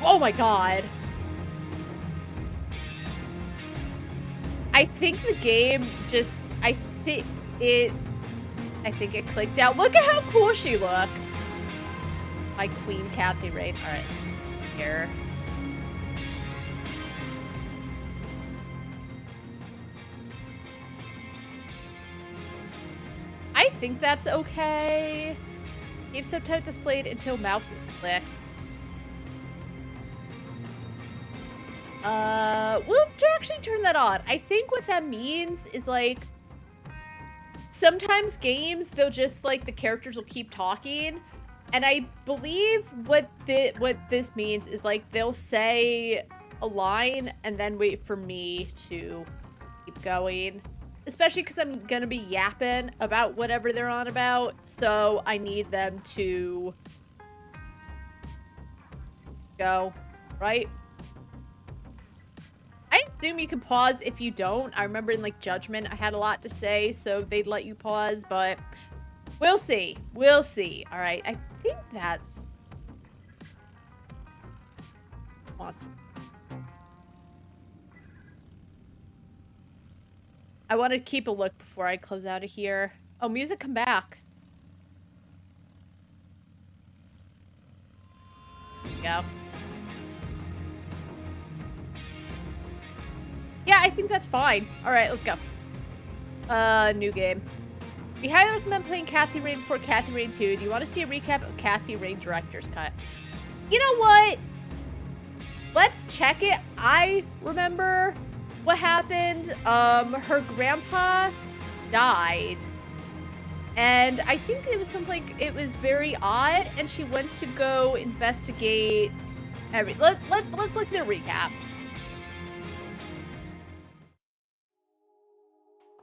Oh my god. I think the game just, I think it clicked out. Look at how cool she looks. My Queen Kathy Rain. Alright, here. I think that's okay. Keep subtitles displayed until mouse is clicked. We'll actually turn that on. I think what that means is, like, sometimes games, they'll just, like, the characters will keep talking. And I believe what this means is, like, they'll say a line and then wait for me to keep going. Especially because I'm gonna be yapping about whatever they're on about. So I need them to go, right? I assume you can pause if you don't. I remember in, like, Judgment, I had a lot to say, so they'd let you pause, but we'll see. We'll see. All right, I think that's... Awesome. I want to keep a look before I close out of here. Oh, music, come back. There we go. Yeah, I think that's fine. All right, let's go. New game. We highly recommend playing Kathy Rain before Kathy Rain 2. Do you want to see a recap of Kathy Rain Director's Cut? You know what? Let's check it. I remember what happened. Her grandpa died. And I think it was something, it was very odd, and she went to go investigate let's look at the recap.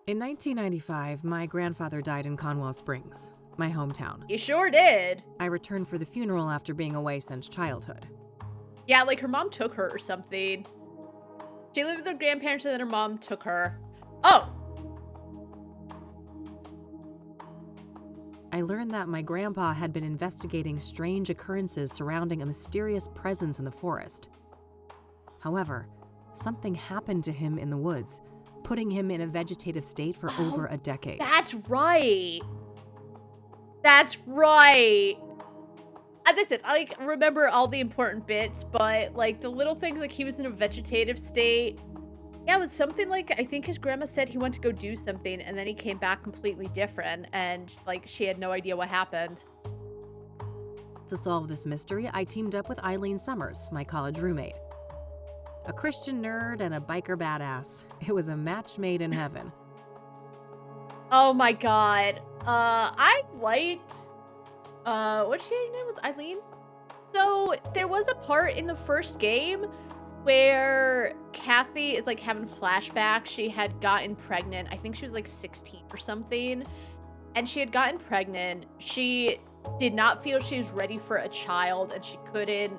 In 1995, my grandfather died in Conwell Springs, my hometown. You sure did. I returned for the funeral after being away since childhood. Yeah, like her mom took her or something. She lived with her grandparents and then her mom took her. Oh! I learned that my grandpa had been investigating strange occurrences surrounding a mysterious presence in the forest. However, something happened to him in the woods, putting him in a vegetative state for over a decade. That's right. That's right. As I said, I, like, remember all the important bits, but, like, the little things, like he was in a vegetative state. Yeah, it was something like, I think his grandma said he went to go do something, and then he came back completely different, and, like, she had no idea what happened. To solve this mystery, I teamed up with Eileen Summers, my college roommate. A Christian nerd and a biker badass. It was a match made in heaven. Oh my god. I liked, what did her name was? Eileen? So, there was a part in the first game where Kathy is, like, having flashbacks. She had gotten pregnant. I think she was, like, 16 or something. And she had gotten pregnant. She did not feel she was ready for a child, and she couldn't...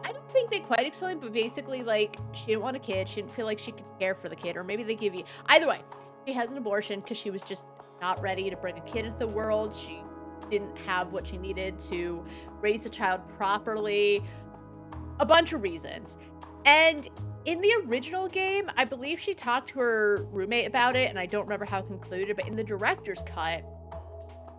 I don't think they quite explained, but basically, like, she didn't want a kid. She didn't feel like she could care for the kid, or maybe they give you... Either way, she has an abortion because she was just not ready to bring a kid into the world. She didn't have what she needed to raise a child properly. A bunch of reasons. And in the original game, I believe she talked to her roommate about it, and I don't remember how it concluded, but in the director's cut,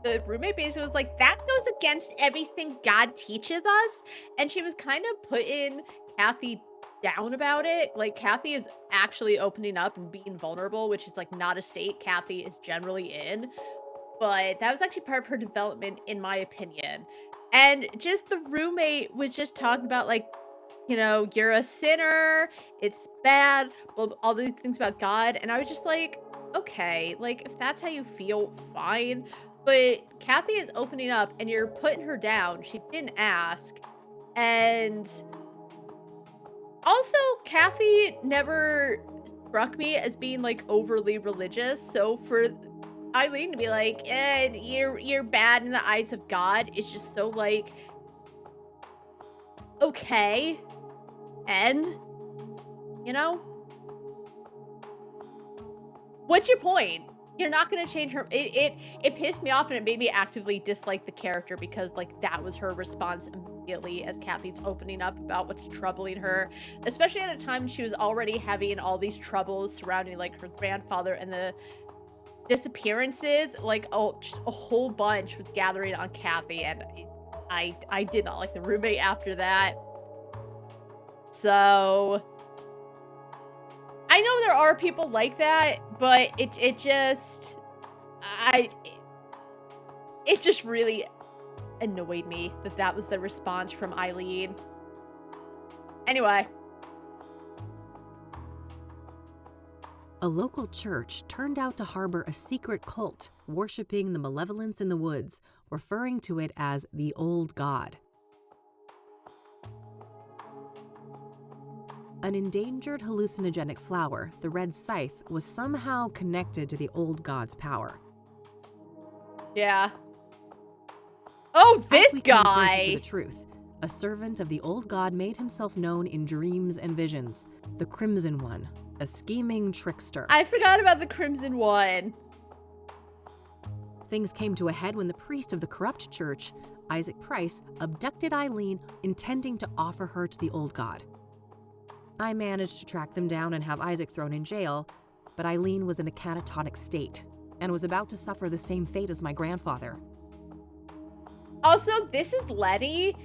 the roommate basically was like, that goes against everything God teaches us. And she was kind of putting Kathy down about it. Like, Kathy is actually opening up and being vulnerable, which is, like, not a state Kathy is generally in. But that was actually part of her development, in my opinion. And just the roommate was just talking about, like, you know, you're a sinner, it's bad, all these things about God. And I was just like, okay, like, if that's how you feel, fine. But Kathy is opening up and you're putting her down. She didn't ask. And also, Kathy never struck me as being, like, overly religious. So for Eileen to be like, you're bad in the eyes of God is just so, like, okay. And, you know? What's your point? You're not gonna change her. It pissed me off, and it made me actively dislike the character because, like, that was her response immediately as Kathy's opening up about what's troubling her, especially at a time she was already having all these troubles surrounding like her grandfather and the disappearances. Like, oh, just a whole bunch was gathering on Kathy, and I did not like the roommate after that. So I know there are people like that, but it just it just really annoyed me that that was the response from Eileen. Anyway. A local church turned out to harbor a secret cult worshipping the malevolence in the woods, referring to it as the Old God. An endangered hallucinogenic flower, the red scythe, was somehow connected to the Old God's power. Yeah. Oh, this As we came closer guy! to the truth, a servant of the Old God made himself known in dreams and visions, the Crimson One, a scheming trickster. I forgot about the Crimson One. Things came to a head when the priest of the corrupt church, Isaac Price, abducted Eileen, intending to offer her to the Old God. I managed to track them down and have Isaac thrown in jail, but Eileen was in a catatonic state and was about to suffer the same fate as my grandfather. Also, this is Lenny.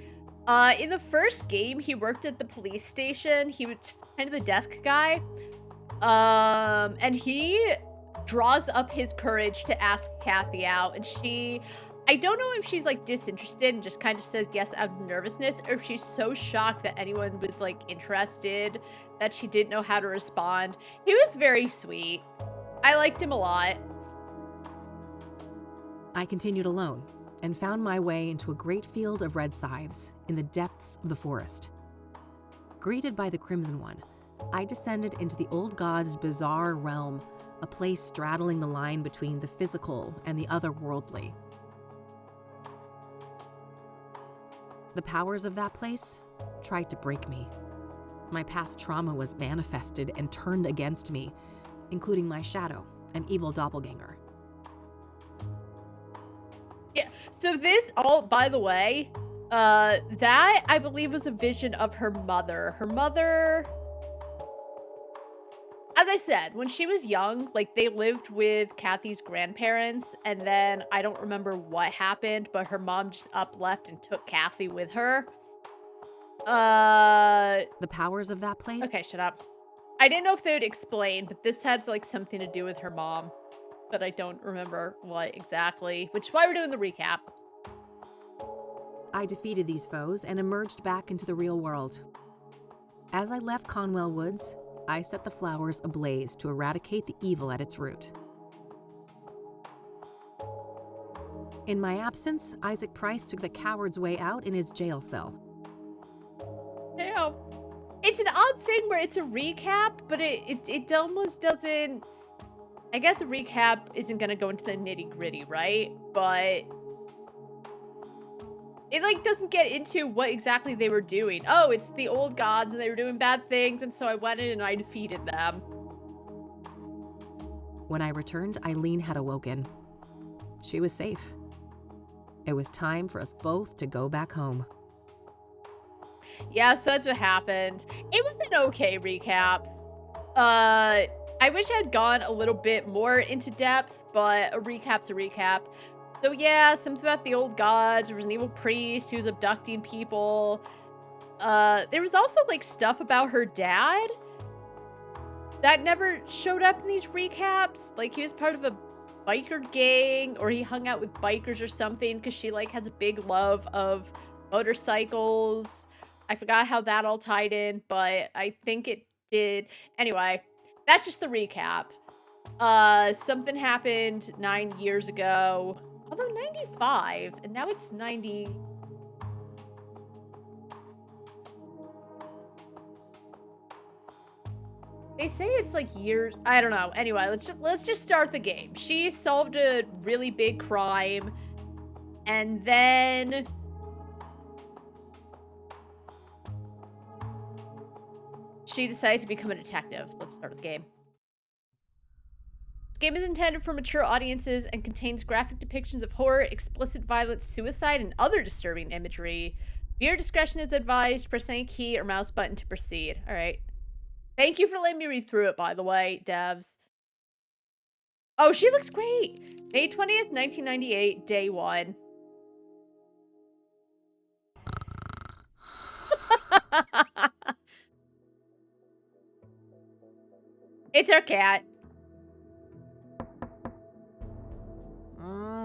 In the first game, he worked at the police station. He was kind of the desk guy. And he draws up his courage to ask Kathy out, and I don't know if she's like disinterested and just kind of says yes out of nervousness, or if she's so shocked that anyone was like interested that she didn't know how to respond. He was very sweet. I liked him a lot. I continued alone and found my way into a great field of red scythes in the depths of the forest. Greeted by the Crimson One, I descended into the Old God's bizarre realm, a place straddling the line between the physical and the otherworldly. The powers of that place tried to break me. My past trauma was manifested and turned against me, including my shadow, an evil doppelganger. Yeah, so this all, by the way, that I believe was a vision of her mother. Her mother, as I said, when she was young, like they lived with Kathy's grandparents, and then I don't remember what happened, but her mom just left and took Kathy with her. The powers of that place? Okay, shut up. I didn't know if they would explain, but this has like something to do with her mom, but I don't remember what exactly, which is why we're doing the recap. I defeated these foes and emerged back into the real world. As I left Conwell Woods, I set the flowers ablaze to eradicate the evil at its root. In my absence, Isaac Price took the coward's way out in his jail cell. Damn. It's an odd thing where it's a recap, but it almost doesn't... I guess a recap isn't gonna go into the nitty-gritty, right? But it like doesn't get into what exactly they were doing. Oh, it's the old gods and they were doing bad things, and so I went in and I defeated them. When I returned, Eileen had awoken. She was safe. It was time for us both to go back home. Yeah, so that's what happened. It was an okay recap. I wish I had gone a little bit more into depth, but a recap's a recap. So yeah, something about the old gods. There was an evil priest who was abducting people. There was also like stuff about her dad that never showed up in these recaps. Like he was part of a biker gang, or he hung out with bikers or something, because she like has a big love of motorcycles. I forgot how that all tied in, but I think it did. Anyway, that's just the recap. Something happened 9 years ago. Although 95, and now it's 90. They say it's like years. I don't know. Anyway, let's just start the game. She solved a really big crime, and then she decided to become a detective. Let's start the game. This game is intended for mature audiences and contains graphic depictions of horror, explicit violence, suicide, and other disturbing imagery. Viewer discretion is advised. Press any key or mouse button to proceed. All right. Thank you for letting me read through it, by the way, devs. Oh, she looks great. May 20th, 1998, day 1. It's our cat.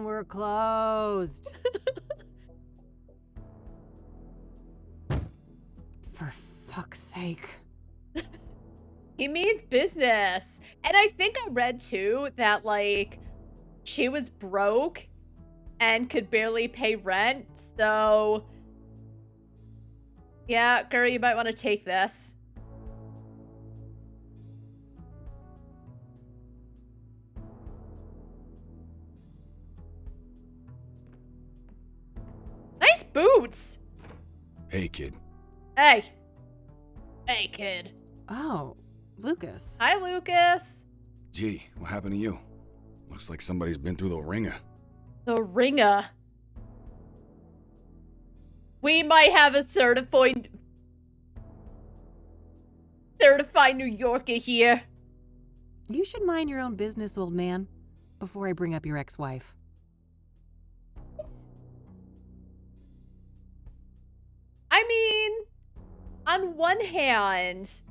We're closed. For fuck's sake. He means business. And I think I read too that like she was broke and could barely pay rent. So yeah, girl, you might want to take this. Nice boots. Hey, kid. Hey. Hey, kid. Oh, Lucas. Hi, Lucas. Gee, what happened to you? Looks like somebody's been through the ringer. The ringer. We might have a certified New Yorker here. You should mind your own business, old man, before I bring up your ex-wife. I mean, on one hand,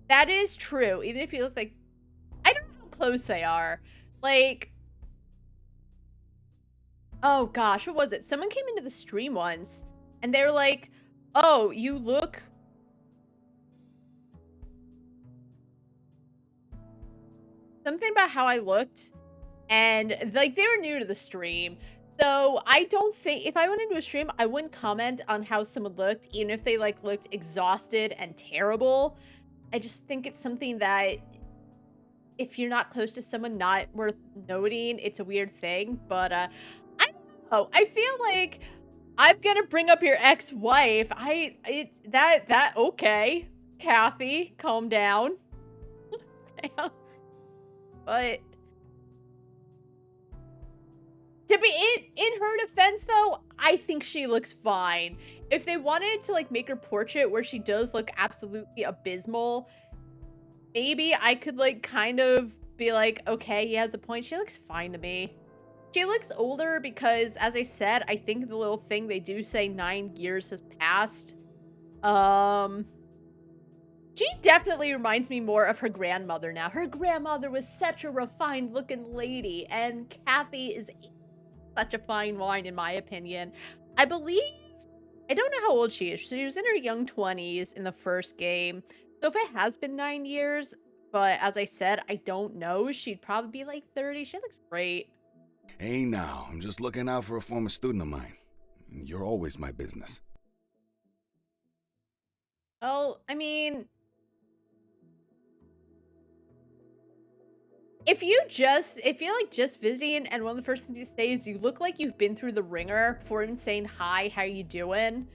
that is true. Even if you look like... I don't know how close they are. Like... Oh gosh, what was it? Someone came into the stream once, and they were like, oh, you look... Something about how I looked, and like, they were new to the stream. So I don't think, if I went into a stream, I wouldn't comment on how someone looked, even if they like looked exhausted and terrible. I just think it's something that if you're not close to someone not worth noting, it's a weird thing. But I don't know. I feel like I'm gonna bring up your ex-wife. Okay. Kathy, calm down. But to be in her defense, though, I think she looks fine. If they wanted to like make her portrait where she does look absolutely abysmal, maybe I could like kind of be like, okay, he has a point. She looks fine to me. She looks older because, as I said, I think the little thing they do say 9 years has passed. She definitely reminds me more of her grandmother now. Her grandmother was such a refined looking lady, and Kathy is such a fine wine in my opinion. I believe, I don't know how old she is. She was in her young 20s in the first game. So if it has been 9 years, but as I said, I don't know. She'd probably be like 30. She looks great. Hey now, I'm just looking out for a former student of mine. You're always my business. Oh, I mean, if you're like just visiting and one of the first things you say is you look like you've been through the ringer before even saying hi, how you doing?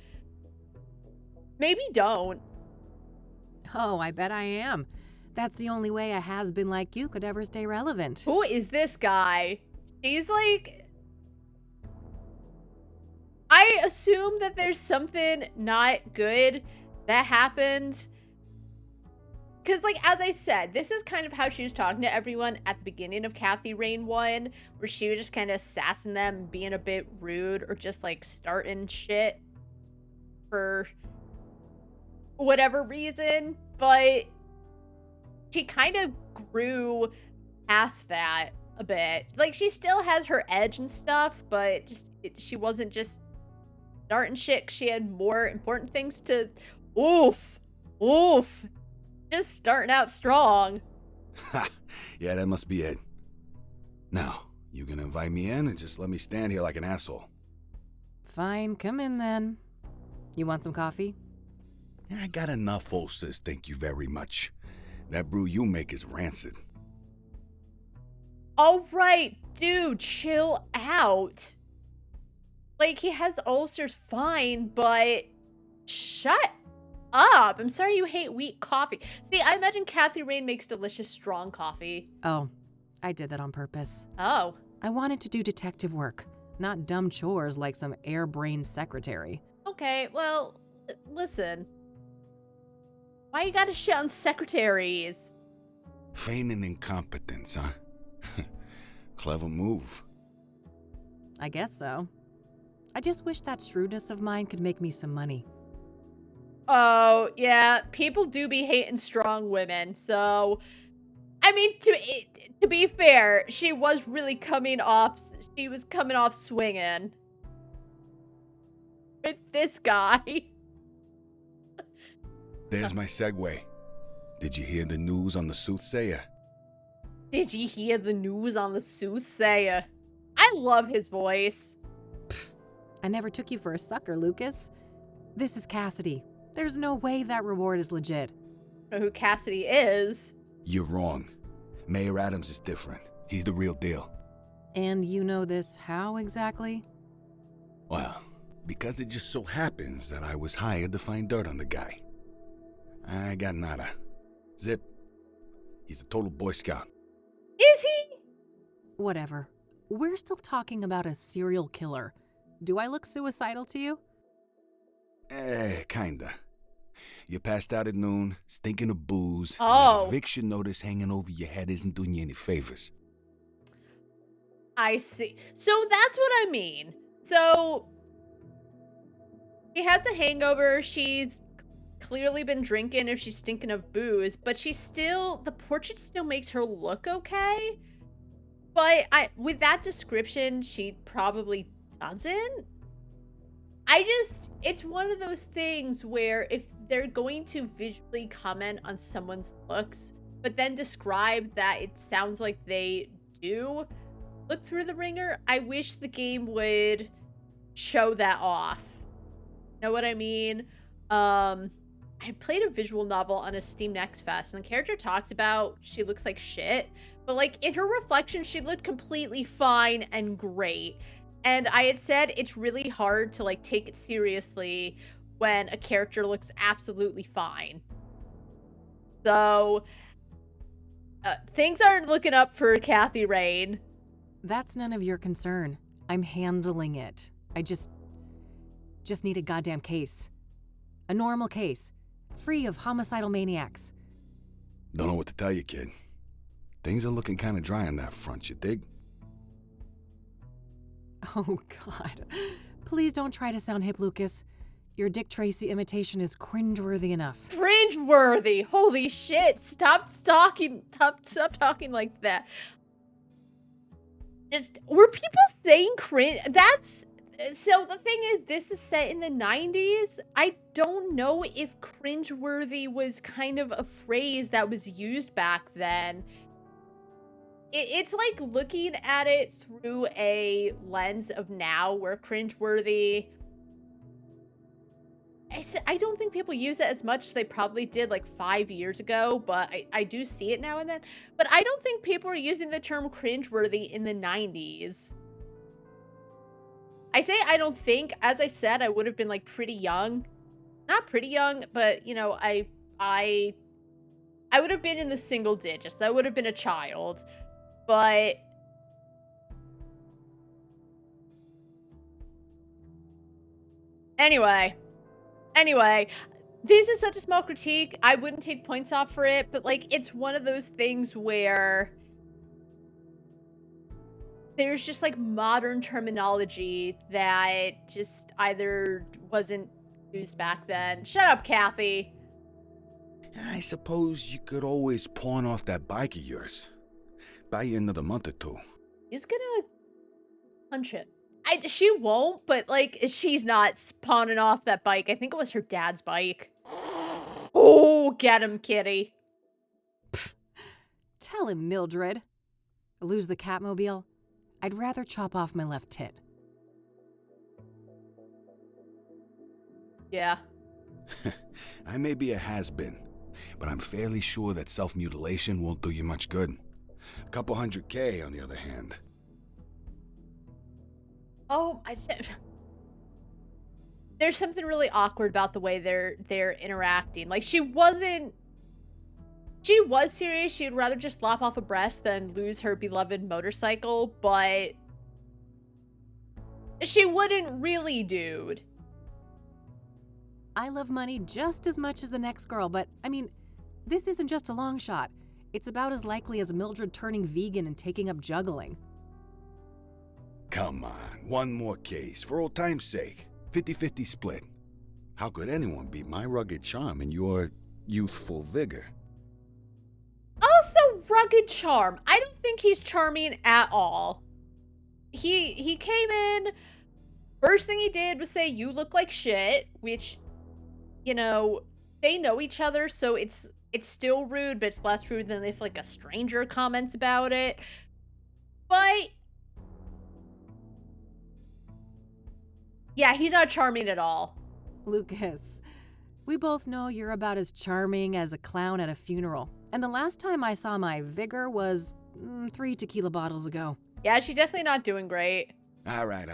Maybe don't. Oh, I bet I am. That's the only way a has-been like you could ever stay relevant. Who is this guy? He's like... I assume that there's something not good that happened. Because, like, as I said, this is kind of how she was talking to everyone at the beginning of Kathy Reign 1, where she was just kind of sassing them, being a bit rude, or just, like, starting shit for whatever reason. But she kind of grew past that a bit. Like, she still has her edge and stuff, but just she wasn't just starting shit. She had more important things to... Oof. Just starting out strong. Ha! Yeah, that must be it. Now, you gonna invite me in and just let me stand here like an asshole? Fine, come in then. You want some coffee? Yeah, I got enough, old sis, thank you very much. That brew you make is rancid. All right, dude, chill out. Like, he has ulcers, fine, but shut up. I'm sorry you hate weak coffee. See, I imagine Kathy Reign makes delicious strong coffee. Oh, I did that on purpose. Oh. I wanted to do detective work, not dumb chores like some airbrained secretary. Okay, well, Listen. Why you gotta shit on secretaries? Feigning incompetence, huh? Clever move. I guess so. I just wish that shrewdness of mine could make me some money. Oh, yeah. People do be hating strong women, so... I mean, to be fair, she was really coming off... She was coming off swinging. With this guy. There's my segue. Did you hear the news on the Soothsayer? Did you hear the news on the Soothsayer? I love his voice. I never took you for a sucker, Lucas. This is Cassidy. There's no way that reward is legit. I know who Cassidy is. You're wrong. Mayor Adams is different. He's the real deal. And you know this how exactly? Well, because it just so happens that I was hired to find dirt on the guy. I got nada. Zip. He's a total Boy Scout. Is he? Whatever. We're still talking about a serial killer. Do I look suicidal to you? Kinda. You passed out at noon, stinking of booze. Oh. And that eviction notice hanging over your head isn't doing you any favors. I see. So that's what I mean. So she has a hangover. She's clearly been drinking if she's stinking of booze, but the portrait still makes her look okay. But with that description, she probably doesn't. It's one of those things where if they're going to visually comment on someone's looks, but then describe that it sounds like they do look through the ringer, I wish the game would show that off. Know what I mean? I played a visual novel on a Steam Next Fest, and the character talks about she looks like shit, but like in her reflection, she looked completely fine and great. And I had said it's really hard to like take it seriously when a character looks absolutely fine. So things aren't looking up for Kathy Rain. That's none of your concern. I'm handling it. I just need a goddamn case. A normal case. Free of homicidal maniacs. Don't know what to tell you, kid. Things are looking kind of dry on that front, you dig? Oh, God. Please don't try to sound hip, Lucas. Your Dick Tracy imitation is cringeworthy enough. Cringeworthy! Holy shit! Stop talking like that. Were people saying cringe? So the thing is, this is set in the 90s. I don't know if cringeworthy was kind of a phrase that was used back then. It's like looking at it through a lens of now where cringeworthy... I don't think people use it as much as they probably did like 5 years ago, but I do see it now and then. But I don't think people were using the term cringeworthy in the 90s. I say I don't think. As I said, I would have been like pretty young. Not pretty young, but you know, I would have been in the single digits. I would have been a child. But anyway, this is such a small critique. I wouldn't take points off for it, but like it's one of those things where there's just like modern terminology that just either wasn't used back then. Shut up, Kathy. I suppose you could always pawn off that bike of yours. Buy you another month or two. He's gonna punch it. She won't, but like she's not pawning off that bike. I think it was her dad's bike. Oh, get him, kitty. Tell him, Mildred. Lose the Catmobile? I'd rather chop off my left tit. Yeah. I may be a has-been, but I'm fairly sure that self-mutilation won't do you much good. A couple $100K, on the other hand. Oh, there's something really awkward about the way they're interacting. Like she was serious. She would rather just lop off a breast than lose her beloved motorcycle, but she wouldn't really, dude. I love money just as much as the next girl, but I mean, this isn't just a long shot. It's about as likely as Mildred turning vegan and taking up juggling. Come on, one more case, for old time's sake. 50-50 split. How could anyone beat my rugged charm and your youthful vigor? Also, rugged charm. I don't think he's charming at all. He came in, first thing he did was say, "You look like shit," which, you know, they know each other, so it's still rude, but it's less rude than if, like, a stranger comments about it. But yeah, he's not charming at all. Lucas, we both know you're about as charming as a clown at a funeral. And the last time I saw my vigor was 3 tequila bottles ago. Yeah, she's definitely not doing great. All right.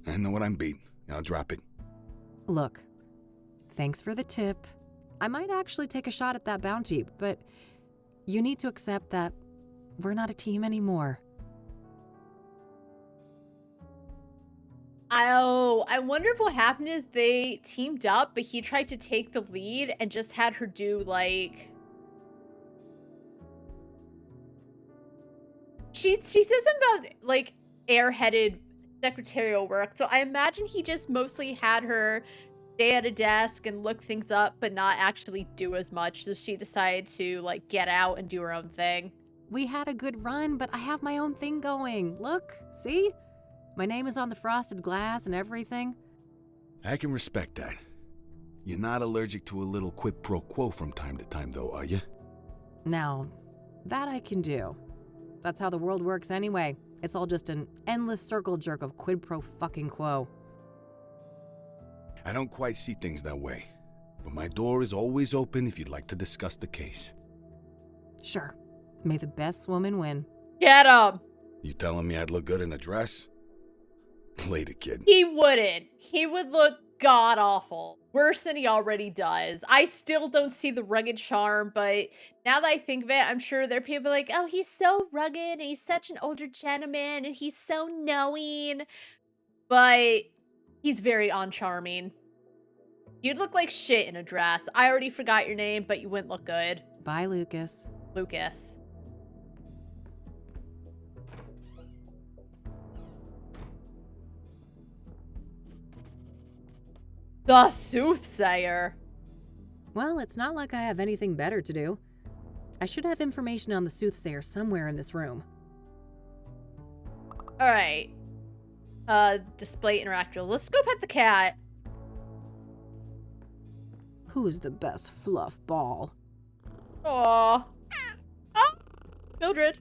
I know what I'm beat. I'll drop it. Look, thanks for the tip. I might actually take a shot at that bounty, but you need to accept that we're not a team anymore. Oh, I wonder if what happened is they teamed up, but he tried to take the lead and just had her do, like... She says something about, like, airheaded secretarial work, so I imagine he just mostly had her stay at a desk and look things up, but not actually do as much, so she decided to, like, get out and do her own thing. We had a good run, but I have my own thing going. Look, see? My name is on the frosted glass and everything. I can respect that. You're not allergic to a little quid pro quo from time to time, though, are you? Now, that I can do. That's how the world works anyway. It's all just an endless circle jerk of quid pro fucking quo. I don't quite see things that way, but my door is always open if you'd like to discuss the case. Sure. May the best woman win. Get him! You telling me I'd look good in a dress? Later, kid. He wouldn't. He would look god-awful. Worse than he already does. I still don't see the rugged charm, but now that I think of it, I'm sure there are people like, oh, he's so rugged, and he's such an older gentleman, and he's so knowing. But he's very uncharming. You'd look like shit in a dress. I already forgot your name, but you wouldn't look good. Bye, Lucas. Lucas. The Soothsayer. Well, it's not like I have anything better to do. I should have information on the Soothsayer somewhere in this room. Alright. Display interactive. Let's go pet the cat. Who's the best fluff ball? Aww. Oh! Mildred.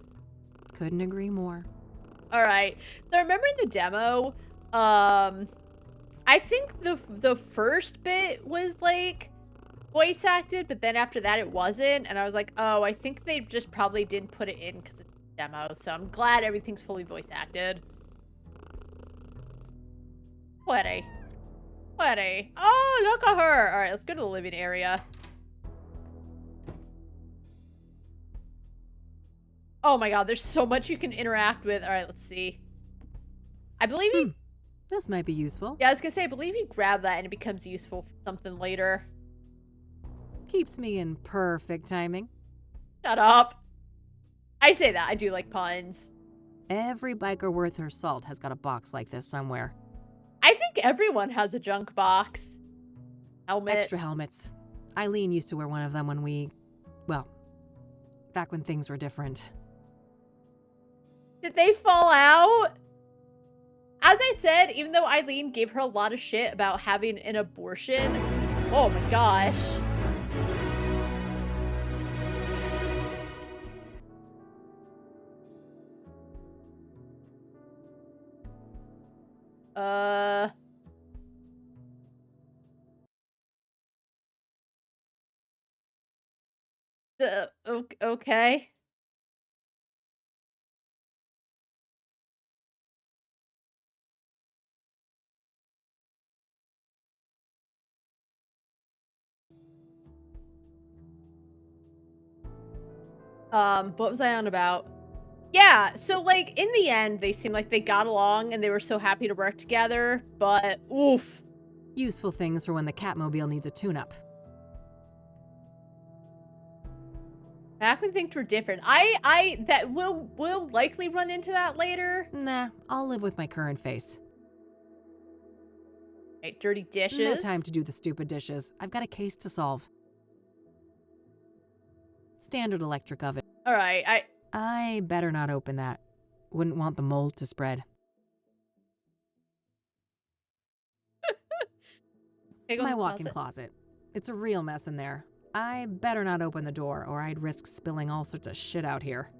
Couldn't agree more. Alright. So remember in the demo, I think the first bit was, like, voice acted, but then after that it wasn't, and I was like, oh, I think they just probably didn't put it in because it's a demo, so I'm glad everything's fully voice acted. Letty. Oh, look at her! Alright, let's go to the living area. Oh my god, there's so much you can interact with. Alright, let's see. I believe he... This might be useful. Yeah, I was gonna say, I believe you grab that and it becomes useful for something later. Keeps me in perfect timing. Shut up. I say that. I do like puns. Every biker worth her salt has got a box like this somewhere. I think everyone has a junk box. Helmets. Extra helmets. Eileen used to wear one of them when well, back when things were different. Did they fall out? As I said, even though Eileen gave her a lot of shit about having an abortion, oh my gosh. Okay. What was I on about? Yeah, so, like, in the end, they seemed like they got along and they were so happy to work together, but, oof. Useful things for when the Catmobile needs a tune-up. Back when things were different. We'll likely run into that later. Nah, I'll live with my current face. Right, dirty dishes. No time to do the stupid dishes. I've got a case to solve. Standard electric oven. All right, I better not open that. Wouldn't want the mold to spread. My walk-in closet. It's a real mess in there. I better not open the door, or I'd risk spilling all sorts of shit out here.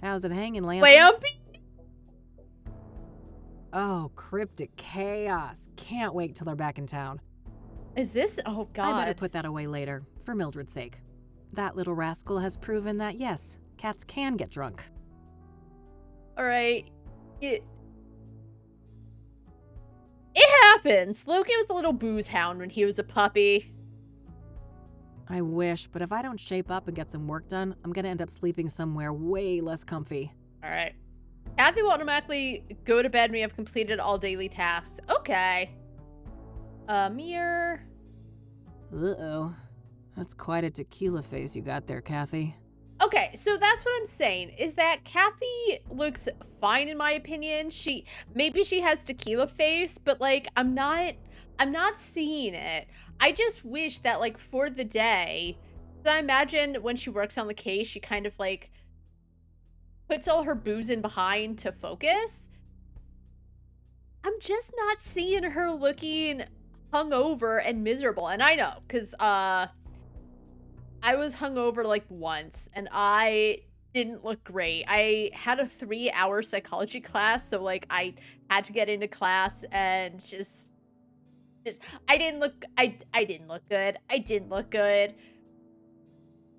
How's it hanging, Lampy? Lampy? Oh, cryptic chaos. Can't wait till they're back in town. Is this? Oh, God. I better put that away later, for Mildred's sake. That little rascal has proven that, yes, cats can get drunk. All right. It happens. Loki was a little booze hound when he was a puppy. I wish, but if I don't shape up and get some work done, I'm gonna end up sleeping somewhere way less comfy. All right. Kathy will automatically go to bed when you have completed all daily tasks. Okay. Mirror. Uh-oh. That's quite a tequila face you got there, Kathy. Okay, so that's what I'm saying, is that Kathy looks fine in my opinion. Maybe she has tequila face, but like I'm not seeing it. I just wish that like for the day, I imagine when she works on the case, she kind of like puts all her booze in behind to focus. I'm just not seeing her looking hungover and miserable. And I know, because I was hungover like once and I didn't look great. I had a 3-hour psychology class, so like I had to get into class and just I didn't look good. I didn't look good.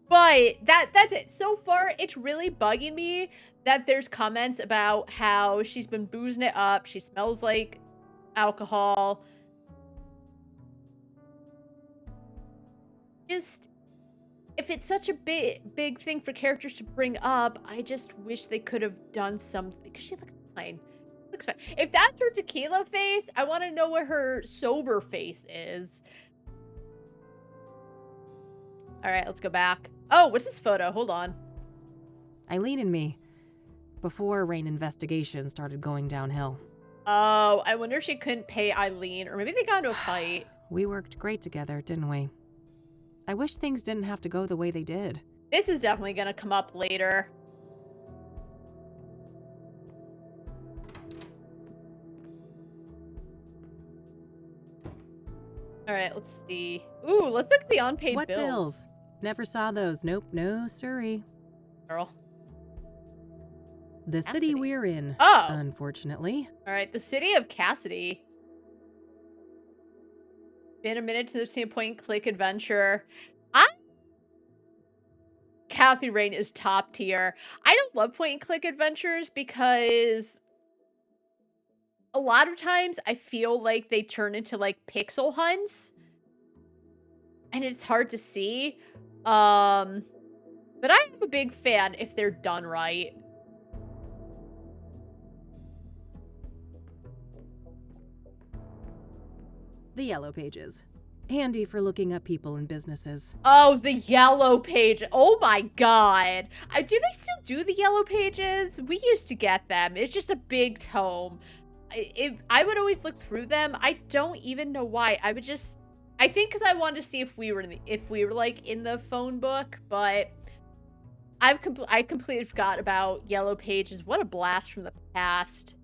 But that's it. So far, it's really bugging me that there's comments about how she's been boozing it up. She smells like alcohol. Just, if it's such a big thing for characters to bring up, I just wish they could have done something. Because she looks fine. Looks fine. If that's her tequila face, I want to know what her sober face is. All right, let's go back. Oh, what's this photo? Hold on. Eileen and me. Before Rain investigation started going downhill. Oh, I wonder if she couldn't pay Eileen, or maybe they got into a fight. We worked great together, didn't we? I wish things didn't have to go the way they did. This is definitely gonna come up later. All right, let's see. Ooh, let's look at the unpaid What bills. bills? Never saw those. Nope, no siree. Girl. The city we're in, Oh. unfortunately. All right, the city of Cassidy. Been a minute to see a point-and-click adventure. Kathy Rain is top tier. I don't love point-and-click adventures because a lot of times I feel like they turn into like pixel hunts. And it's hard to see. But I'm a big fan if they're done right. The yellow pages. Handy for looking up people and businesses. Oh, the yellow page. Oh my god. Do they still do the yellow pages? We used to get them. It's just a big tome. I would always look through them. I don't even know why. I think because I wanted to see if we were like in the phone book, but I completely forgot about yellow pages. What a blast from the past.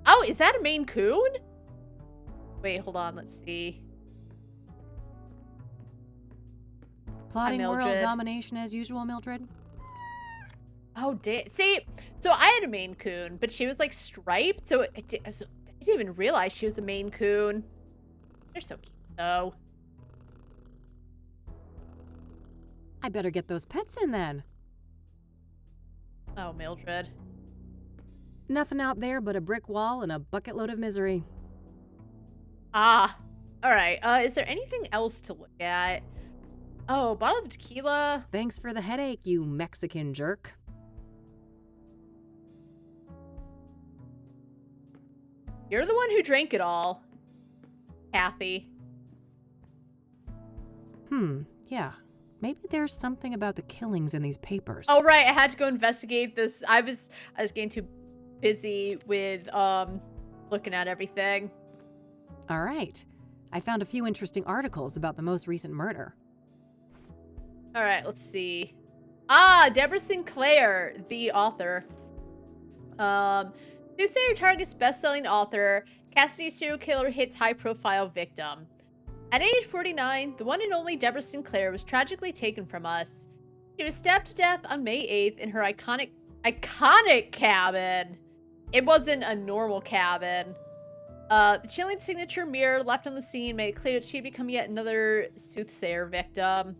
Oh, is that a Maine Coon? Wait, hold on. Let's see. Plotting Hi, world Mildred. domination as usual, Mildred. Oh, see, so I had a Maine Coon, but she was like striped, so I didn't even realize she was a Maine Coon. They're so cute, though. I better get those pets in then. Oh, Mildred. Nothing out there but a brick wall and a bucket load of misery. Ah, all right. Is there anything else to look at? Oh, bottle of tequila. Thanks for the headache, you Mexican jerk. You're the one who drank it all, Kathy. Yeah. Maybe there's something about the killings in these papers. Oh, right. I had to go investigate this. I was getting too busy with, looking at everything. All right. I found a few interesting articles about the most recent murder. All right, let's see. Ah, Deborah Sinclair, the author. Soothsayer targets best-selling author. Cassidy's serial killer hits high-profile victim. At age 49, the one and only Deborah Sinclair was tragically taken from us. She was stabbed to death on May 8th in her iconic cabin. It wasn't a normal cabin. The chilling signature mirror left on the scene made it clear that she'd become yet another Soothsayer victim.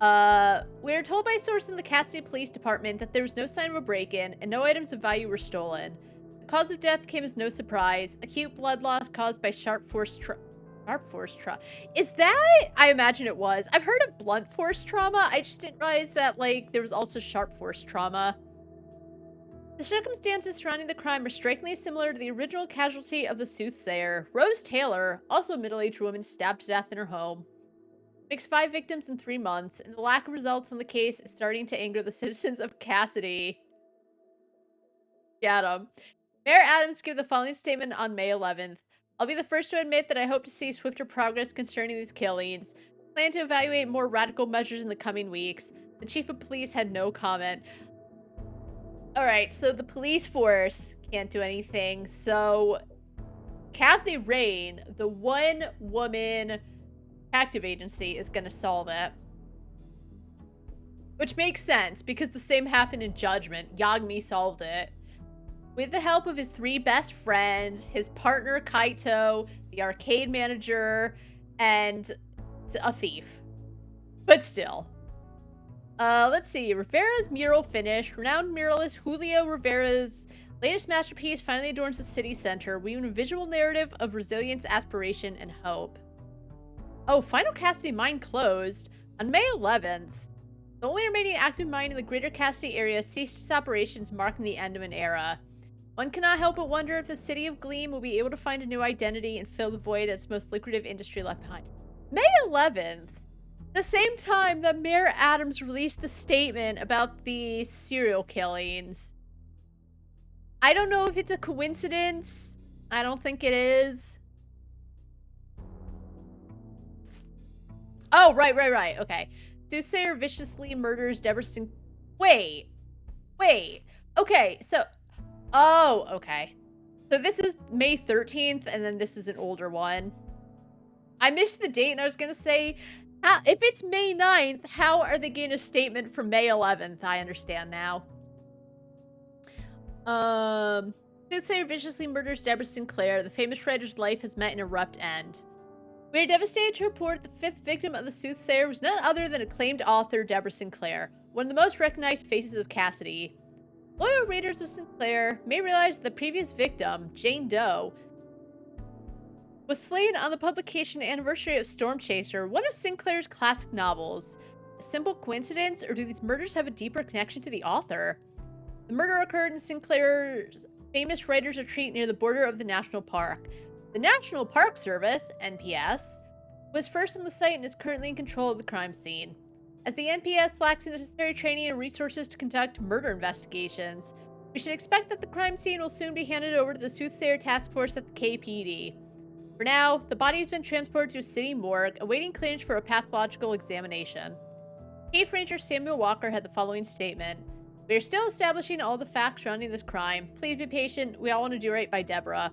We were told by sources in the Cassidy Police Department that there was no sign of a break-in and no items of value were stolen. The cause of death came as no surprise. Acute blood loss caused by sharp force trauma. Is that? I imagine it was. I've heard of blunt force trauma. I just didn't realize that, like, there was also sharp force trauma. The circumstances surrounding the crime are strikingly similar to the original casualty of the Soothsayer, Rose Taylor, also a middle-aged woman stabbed to death in her home. Makes 5 victims in 3 months, and the lack of results in the case is starting to anger the citizens of Cassidy. Get 'em. Mayor Adams gave the following statement on May 11th. I'll be the first to admit that I hope to see swifter progress concerning these killings. Plan to evaluate more radical measures in the coming weeks. The chief of police had no comment. Alright, so the police force can't do anything. So, Kathy Rain, the one-woman detective agency, is going to solve it. Which makes sense, because the same happened in Judgment. Yagami solved it. With the help of his 3 best friends, his partner Kaito, the arcade manager, and a thief. But still. Let's see. Rivera's mural finished. Renowned muralist Julio Rivera's latest masterpiece finally adorns the city center, weaving a visual narrative of resilience, aspiration, and hope. Oh, Final Cassidy mine closed on May 11th. The only remaining active mine in the greater Cassidy area ceased its operations, marking the end of an era. One cannot help but wonder if the city of Gleam will be able to find a new identity and fill the void as most lucrative industry left behind. May 11th, the same time that Mayor Adams released the statement about the serial killings. I don't know if it's a coincidence. I don't think it is. Oh, right. Okay. Soothsayer viciously murders Deborah Wait. Okay, so... Oh, okay. So this is May 13th, and then this is an older one. I missed the date, and I was going to say, if it's May 9th, how are they getting a statement from May 11th? I understand now. Soothsayer viciously murders Deborah Sinclair. The famous writer's life has met an abrupt end. We are devastated to report the 5th victim of the Soothsayer was none other than acclaimed author Deborah Sinclair, one of the most recognized faces of Cassidy. Loyal readers of Sinclair may realize that the previous victim, Jane Doe, was slain on the publication anniversary of Storm Chaser, one of Sinclair's classic novels. A simple coincidence, or do these murders have a deeper connection to the author? The murder occurred in Sinclair's famous writer's retreat near the border of the National Park. The National Park Service, NPS, was first on the site and is currently in control of the crime scene. As the NPS lacks the necessary training and resources to conduct murder investigations, we should expect that the crime scene will soon be handed over to the Soothsayer Task Force at the KPD. For now, the body has been transported to a city morgue, awaiting clearance for a pathological examination. Chief Ranger Samuel Walker had the following statement. We are still establishing all the facts surrounding this crime. Please be patient. We all want to do right by Deborah.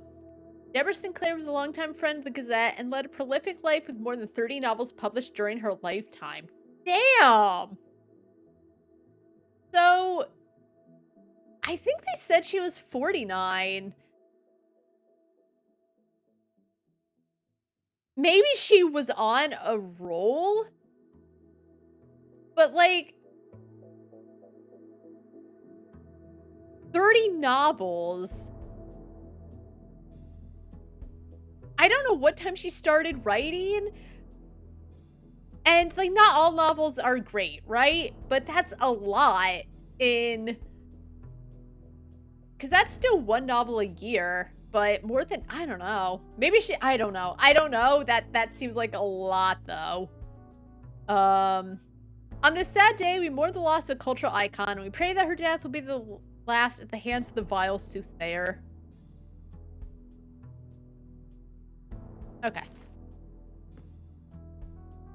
Deborah Sinclair was a longtime friend of the Gazette and led a prolific life with more than 30 novels published during her lifetime. Damn! So, I think they said she was 49. Maybe she was on a roll? But, like, 30 novels. I don't know what time she started writing. And, like, not all novels are great, right? But that's a lot in... Because that's still 1 novel a year. but more than, I don't know. Maybe I don't know. I don't know. That seems like a lot, though. On this sad day, we mourn the loss of a cultural icon, and we pray that her death will be the last at the hands of the vile Soothsayer. Okay.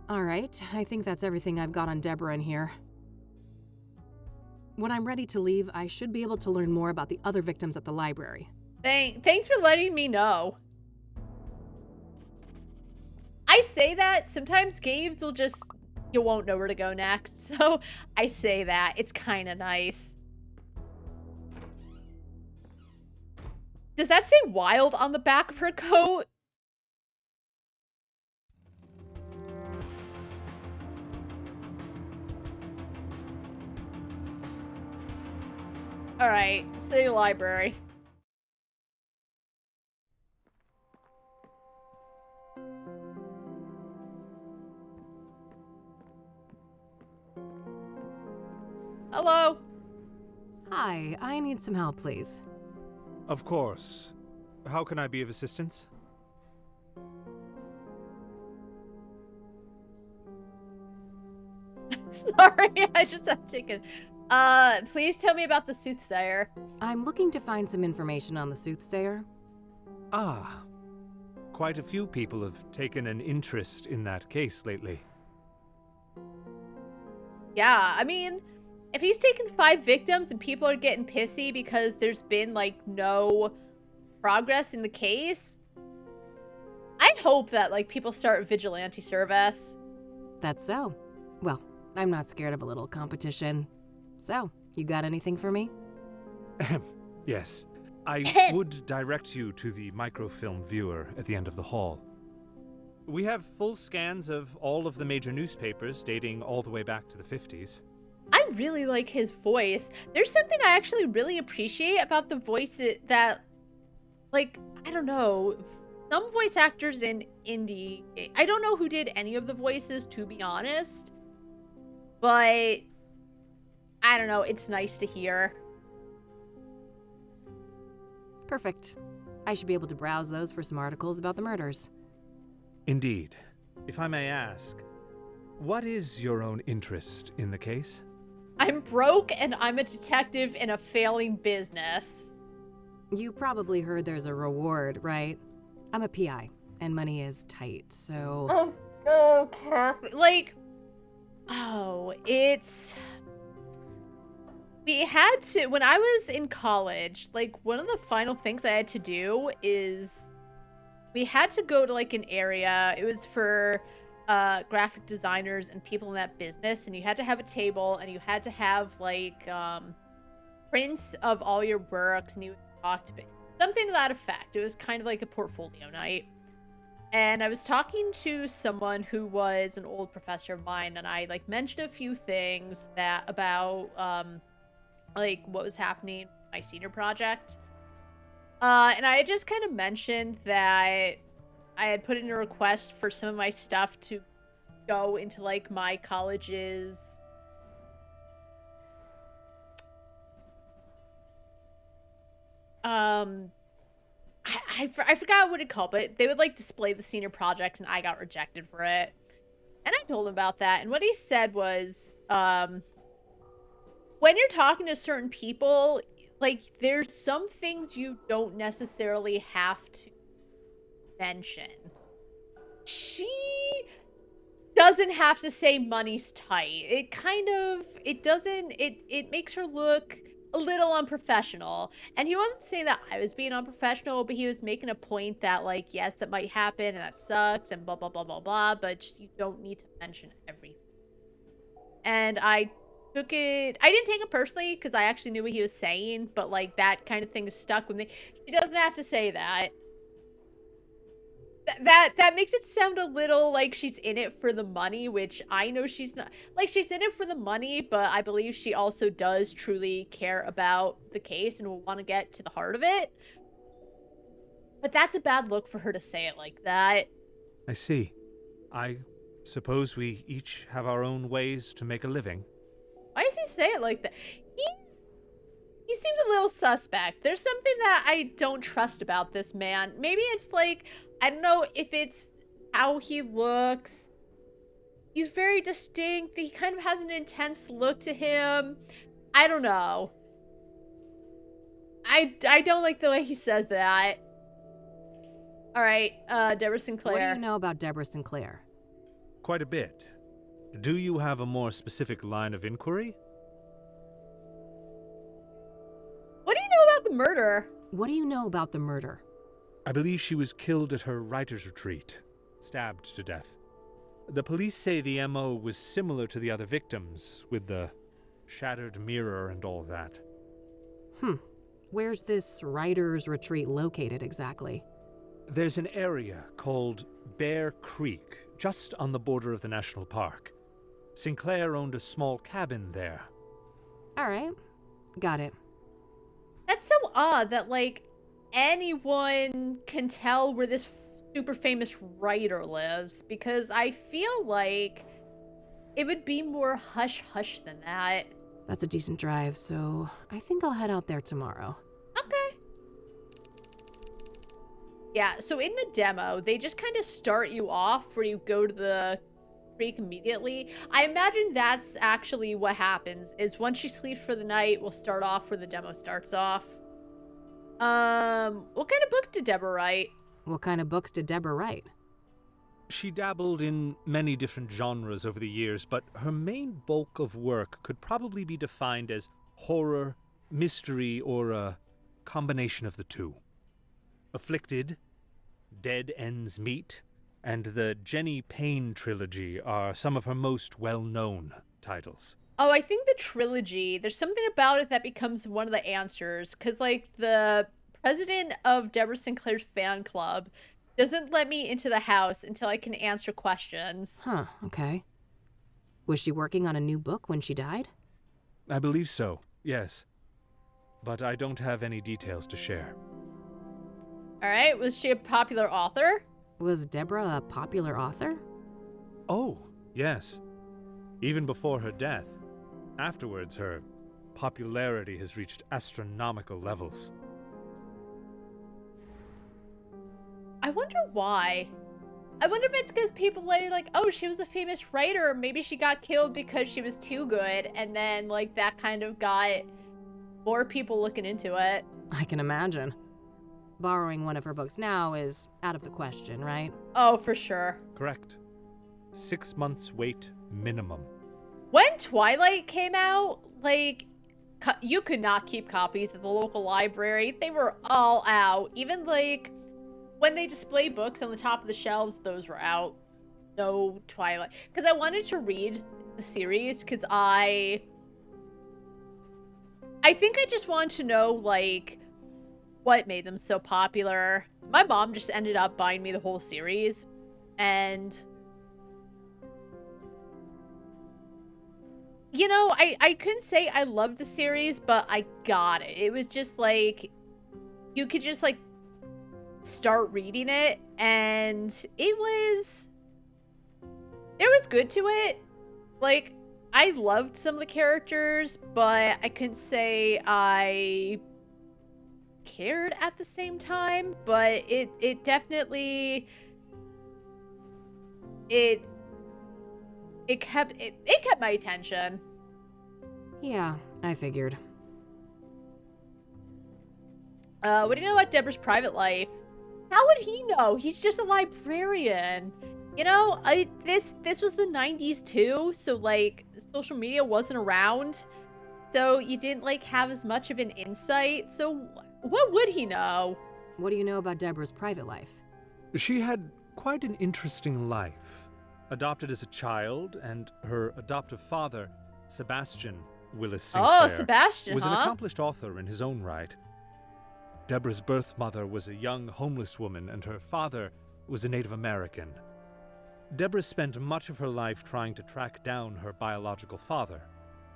All right, I think that's everything I've got on Deborah in here. When I'm ready to leave, I should be able to learn more about the other victims at the library. Thanks for letting me know. I say that, sometimes games will just, you won't know where to go next, so I say that. It's kind of nice. Does that say wild on the back of her coat? Alright, city library. Hello. Hi, I need some help, please. Of course. How can I be of assistance? Sorry, I just have taken. Please tell me about the Soothsayer. I'm looking to find some information on the Soothsayer. Ah. Quite a few people have taken an interest in that case lately. Yeah, I mean, if he's taken 5 victims and people are getting pissy because there's been, like, no progress in the case, I hope that, like, people start vigilante service. That's so. Well, I'm not scared of a little competition. So, you got anything for me? Yes. I would direct you to the microfilm viewer at the end of the hall. We have full scans of all of the major newspapers dating all the way back to the 50s. I really like his voice. There's something I actually really appreciate about the voice that, like, I don't know, some voice actors in indie, I don't know who did any of the voices, to be honest, but I don't know, it's nice to hear. Perfect. I should be able to browse those for some articles about the murders. Indeed. If I may ask, what is your own interest in the case? I'm broke and I'm a detective in a failing business. You probably heard there's a reward, right? I'm a PI, and money is tight, so... Oh, Kathy. Like, it's... We had to, when I was in college, like, one of the final things I had to do is we had to go to, like, an area. It was for graphic designers and people in that business, and you had to have a table, and you had to have, like, prints of all your works, and you talked about something to that effect. It was kind of like a portfolio night. And I was talking to someone who was an old professor of mine, and I, like, mentioned a few things that about like what was happening with my senior project. And I had just kind of mentioned that I had put in a request for some of my stuff to go into, like, my college's I forgot what it called, but they would, like, display the senior project, and I got rejected for it. And I told him about that, and what he said was, when you're talking to certain people, like, there's some things you don't necessarily have to mention. She doesn't have to say money's tight. It kind of, it makes her look a little unprofessional. And he wasn't saying that I was being unprofessional, but he was making a point that, like, yes, that might happen, and that sucks, and blah, blah, blah, blah, blah, but you don't need to mention everything. And I took it, I didn't take it personally, because I actually knew what he was saying, but, like, that kind of thing is stuck with me. She doesn't have to say that. That makes it sound a little like she's in it for the money, which I know she's not. Like, she's in it for the money, but I believe she also does truly care about the case and will want to get to the heart of it. But that's a bad look for her to say it like that. I see. I suppose we each have our own ways to make a living. Why does he say it like that? He seems a little suspect. There's something that I don't trust about this man. Maybe it's like, I don't know if it's how he looks. He's very distinct. He kind of has an intense look to him. I don't know. I don't like the way he says that. All right, Deborah Sinclair. What do you know about Deborah Sinclair? Quite a bit. Do you have a more specific line of inquiry? What do you know about the murder? What do you know about the murder? I believe she was killed at her writer's retreat, stabbed to death. The police say the MO was similar to the other victims, with the shattered mirror and all that. Where's this writer's retreat located exactly? There's an area called Bear Creek, just on the border of the national park. Sinclair owned a small cabin there. All right, got it. That's so odd that, like, anyone can tell where this super famous writer lives, because I feel like it would be more hush-hush than that. That's a decent drive, so I think I'll head out there tomorrow. Okay. Yeah, so in the demo, they just kind of start you off where you go to the creek immediately. I imagine that's actually what happens, is once she sleeps for the night, we'll start off where the demo starts off. What kind of book did Deborah write? What kind of books did Deborah write? She dabbled in many different genres over the years, but her main bulk of work could probably be defined as horror, mystery, or a combination of the two. Afflicted, Dead Ends Meet, and the Jenny Payne trilogy are some of her most well-known titles. Oh, I think the trilogy, there's something about it that becomes one of the answers, because, like, the president of Deborah Sinclair's fan club doesn't let me into the house until I can answer questions. Huh, okay. Was she working on a new book when she died? I believe so, yes. But I don't have any details to share. All right, was she a popular author? Was Deborah a popular author? Oh, yes. Even before her death. Afterwards, her popularity has reached astronomical levels. I wonder why. I wonder if it's because people later like, oh, she was a famous writer. Maybe she got killed because she was too good. And then, like, that kind of got more people looking into it. I can imagine. Borrowing one of her books now is out of the question, right? Oh, for sure. Correct. 6 months wait minimum. When Twilight came out, like, you could not keep copies at the local library. They were all out. Even, like, when they display books on the top of the shelves, those were out. No Twilight. Because I wanted to read the series, because I think I just wanted to know, like, what made them so popular. My mom just ended up buying me the whole series, and you know, I couldn't say I loved the series, but I got it. It was just like, you could just like start reading it, and there was good to it. Like, I loved some of the characters, but I couldn't say I cared at the same time. But it definitely it kept my attention. Yeah, I figured. What do you know about Deborah's private life? How would he know? He's just a librarian. You know, this was the 90s too, so like social media wasn't around. So you didn't like have as much of an insight. So what would he know? What do you know about Deborah's private life? She had quite an interesting life. Adopted as a child, and her adoptive father, Sebastian Willis Sinclair, Oh, Sebastian, was an accomplished author in his own right. Deborah's birth mother was a young homeless woman, and her father was a Native American. Deborah spent much of her life trying to track down her biological father,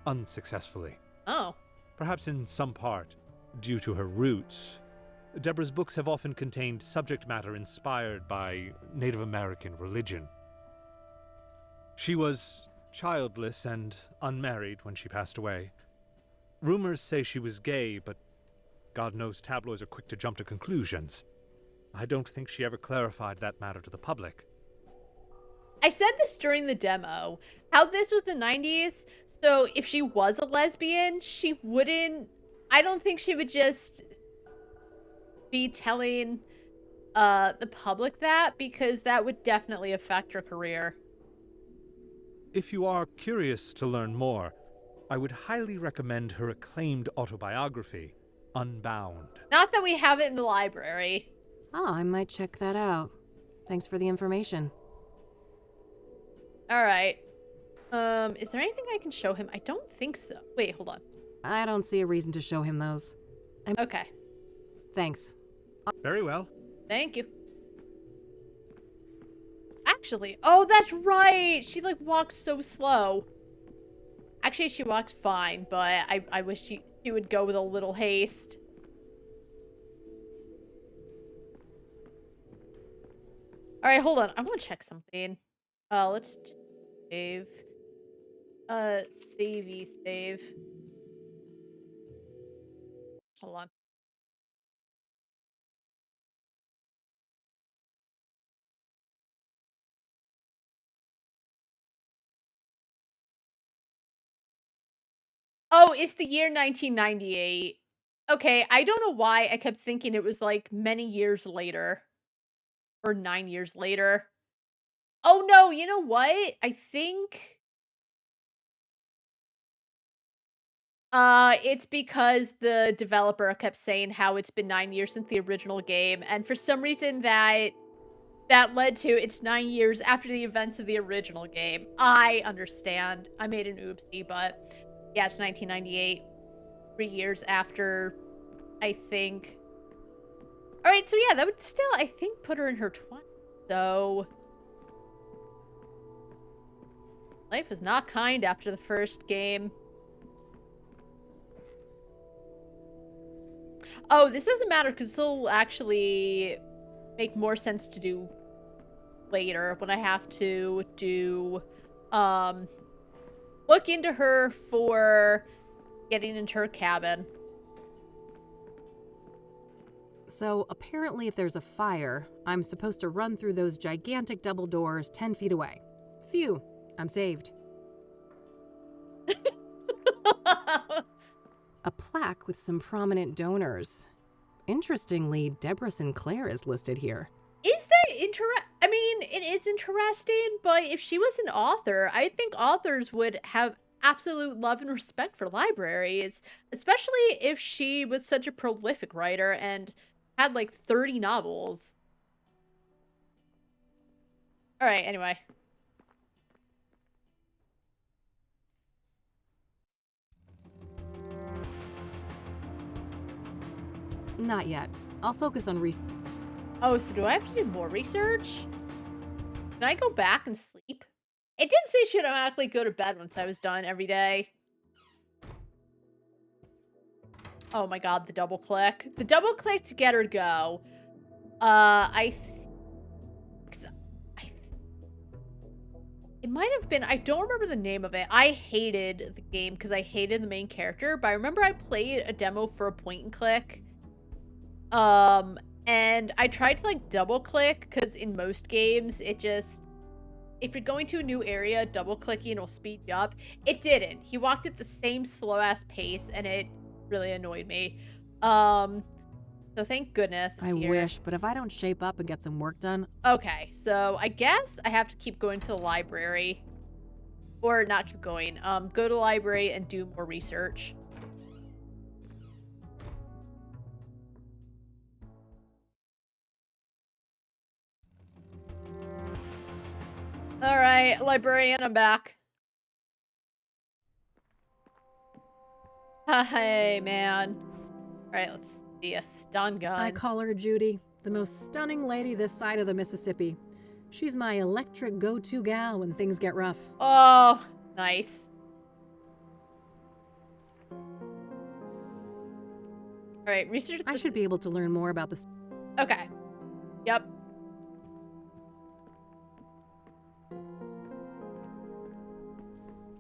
unsuccessfully. Oh. Perhaps in some part due to her roots. Deborah's books have often contained subject matter inspired by Native American religion. She was childless and unmarried when she passed away. Rumors say she was gay, but God knows tabloids are quick to jump to conclusions. I don't think she ever clarified that matter to the public. I said this during the demo, how this was the 90s, so if she was a lesbian, she wouldn't, I don't think she would just be telling the public that, because that would definitely affect her career. If you are curious to learn more, I would highly recommend her acclaimed autobiography, Unbound. Not that we have it in the library. Oh, I might check that out. Thanks for the information. Alright. Is there anything I can show him? I don't think so. Wait, hold on. I don't see a reason to show him those. Okay. Thanks. Very well. Thank you. Actually, oh, that's right! She, like, walks so slow. Actually, she walks fine, but I wish she would go with a little haste. Alright, hold on. I want to check something. Let's just save. Save. Hold on. Oh, it's the year 1998. Okay, I don't know why I kept thinking it was, like, many years later. Or 9 years later. Oh, no, you know what? I think... it's because the developer kept saying how it's been 9 years since the original game, and for some reason that led to it's 9 years after the events of the original game. I understand. I made an oopsie, but yeah, it's 1998. 3 years after, I think. Alright, so yeah, that would still, I think, put her in her 20s. So... life is not kind after the first game. Oh, this doesn't matter because this will actually make more sense to do later when I have to do, look into her for getting into her cabin. So, apparently if there's a fire, I'm supposed to run through those gigantic double doors 10 feet away. Phew, I'm saved. A plaque with some prominent donors. Interestingly, Deborah Sinclair is listed here. Is that I mean, it is interesting, but if she was an author, I think authors would have absolute love and respect for libraries, especially if she was such a prolific writer and had like 30 novels. All right, anyway. Not yet. I'll focus on research. Oh, so do I have to do more research? Can I go back and sleep? It did say she would automatically go to bed once I was done every day. Oh my god, the double click. The double click to get her to go. It might have been, I don't remember the name of it. I hated the game because I hated the main character, but I remember I played a demo for a point and click. And I tried to like double click because in most games it just, if you're going to a new area, double clicking will speed you up. It didn't. He walked at the same slow ass pace and it really annoyed me. So thank goodness it's here. Wish, but if I don't shape up and get some work done... Okay, so I guess I have to keep going to the library. Or not keep going. Go to the library and do more research. Alright, librarian, I'm back. Hey, man. Alright, let's see. A stun gun. I call her Judy, the most stunning lady this side of the Mississippi. She's my electric go-to gal when things get rough. Oh, nice. Alright, research this. I should be able to learn more about this. Okay. Yep.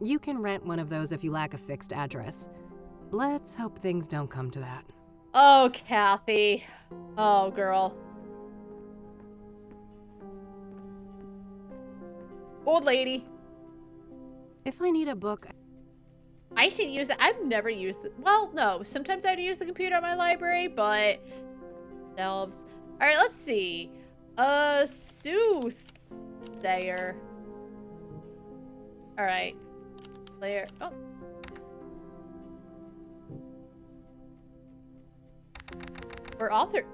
You can rent one of those if you lack a fixed address. Let's hope things don't come to that. Oh, Kathy. Oh, girl. Old lady. If I need a book, I should use it. I've never used it. Well, no. Sometimes I'd use the computer at my library, but... Shelves. Alright, let's see. Soothsayer. Alright. Layer. Oh. Or author.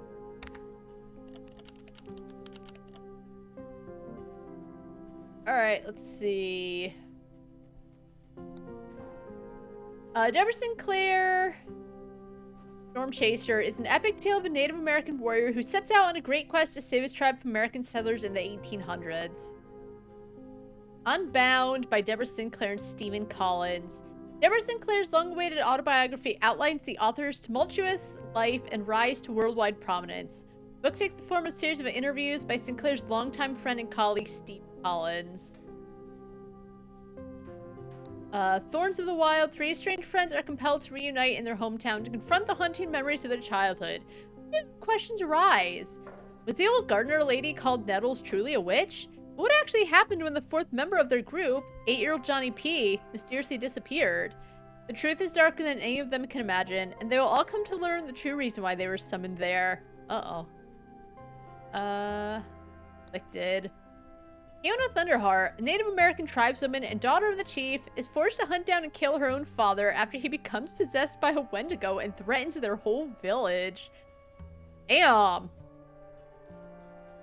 Alright, let's see. Deborah Sinclair, Storm Chaser, is an epic tale of a Native American warrior who sets out on a great quest to save his tribe from American settlers in the 1800s. Unbound by Deborah Sinclair and Stephen Collins. Deborah Sinclair's long-awaited autobiography outlines the author's tumultuous life and rise to worldwide prominence. The book takes the form of a series of interviews by Sinclair's longtime friend and colleague, Stephen Collins. Thorns of the Wild, three estranged friends are compelled to reunite in their hometown to confront the haunting memories of their childhood. New questions arise. Was the old gardener lady called Nettles truly a witch? What actually happened when the fourth member of their group, 8-year-old Johnny P., mysteriously disappeared? The truth is darker than any of them can imagine, and they will all come to learn the true reason why they were summoned there. Afflicted. Fiona Thunderheart, a Native American tribeswoman and daughter of the chief, is forced to hunt down and kill her own father after he becomes possessed by a Wendigo and threatens their whole village. Damn.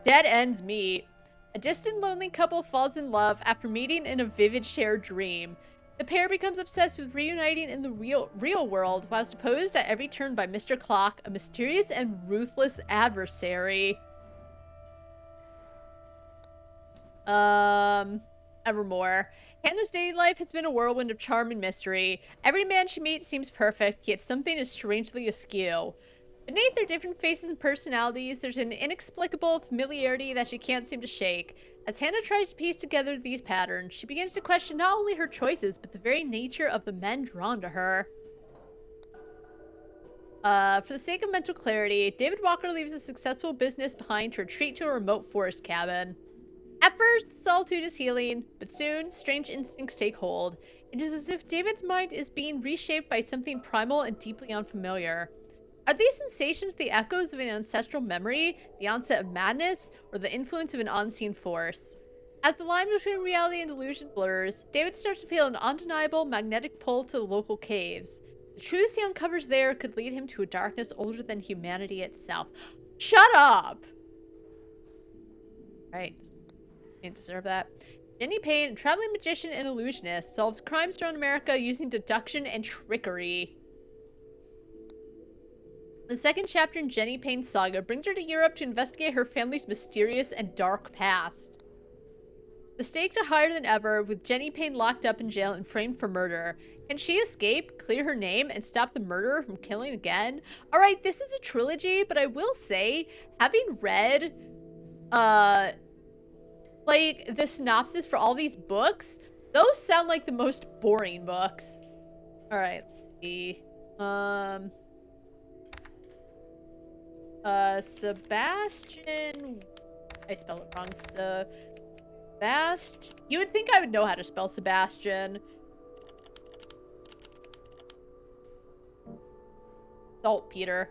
Dead ends meet. A distant, lonely couple falls in love after meeting in a vivid shared dream. The pair becomes obsessed with reuniting in the real world, whilst opposed at every turn by Mr. Clock, a mysterious and ruthless adversary. Evermore. Hannah's dating life has been a whirlwind of charm and mystery. Every man she meets seems perfect, yet something is strangely askew. Beneath their different faces and personalities, there's an inexplicable familiarity that she can't seem to shake. As Hannah tries to piece together these patterns, she begins to question not only her choices, but the very nature of the men drawn to her. For the sake of mental clarity, David Walker leaves a successful business behind to retreat to a remote forest cabin. At first, the solitude is healing, but soon, strange instincts take hold. It is as if David's mind is being reshaped by something primal and deeply unfamiliar. Are these sensations the echoes of an ancestral memory, the onset of madness, or the influence of an unseen force? As the line between reality and delusion blurs, David starts to feel an undeniable magnetic pull to the local caves. The truths he uncovers there could lead him to a darkness older than humanity itself. Shut up! Alright. Didn't deserve that. Jenny Payne, a traveling magician and illusionist, solves crimes throughout America using deduction and trickery. The second chapter in Jenny Payne's saga brings her to Europe to investigate her family's mysterious and dark past. The stakes are higher than ever, with Jenny Payne locked up in jail and framed for murder. Can she escape, clear her name, and stop the murderer from killing again? Alright, this is a trilogy, but I will say, having read, like, the synopsis for all these books, those sound like the most boring books. Alright, let's see. Sebastian... I spelled it wrong. You would think I would know how to spell Sebastian. Saltpeter.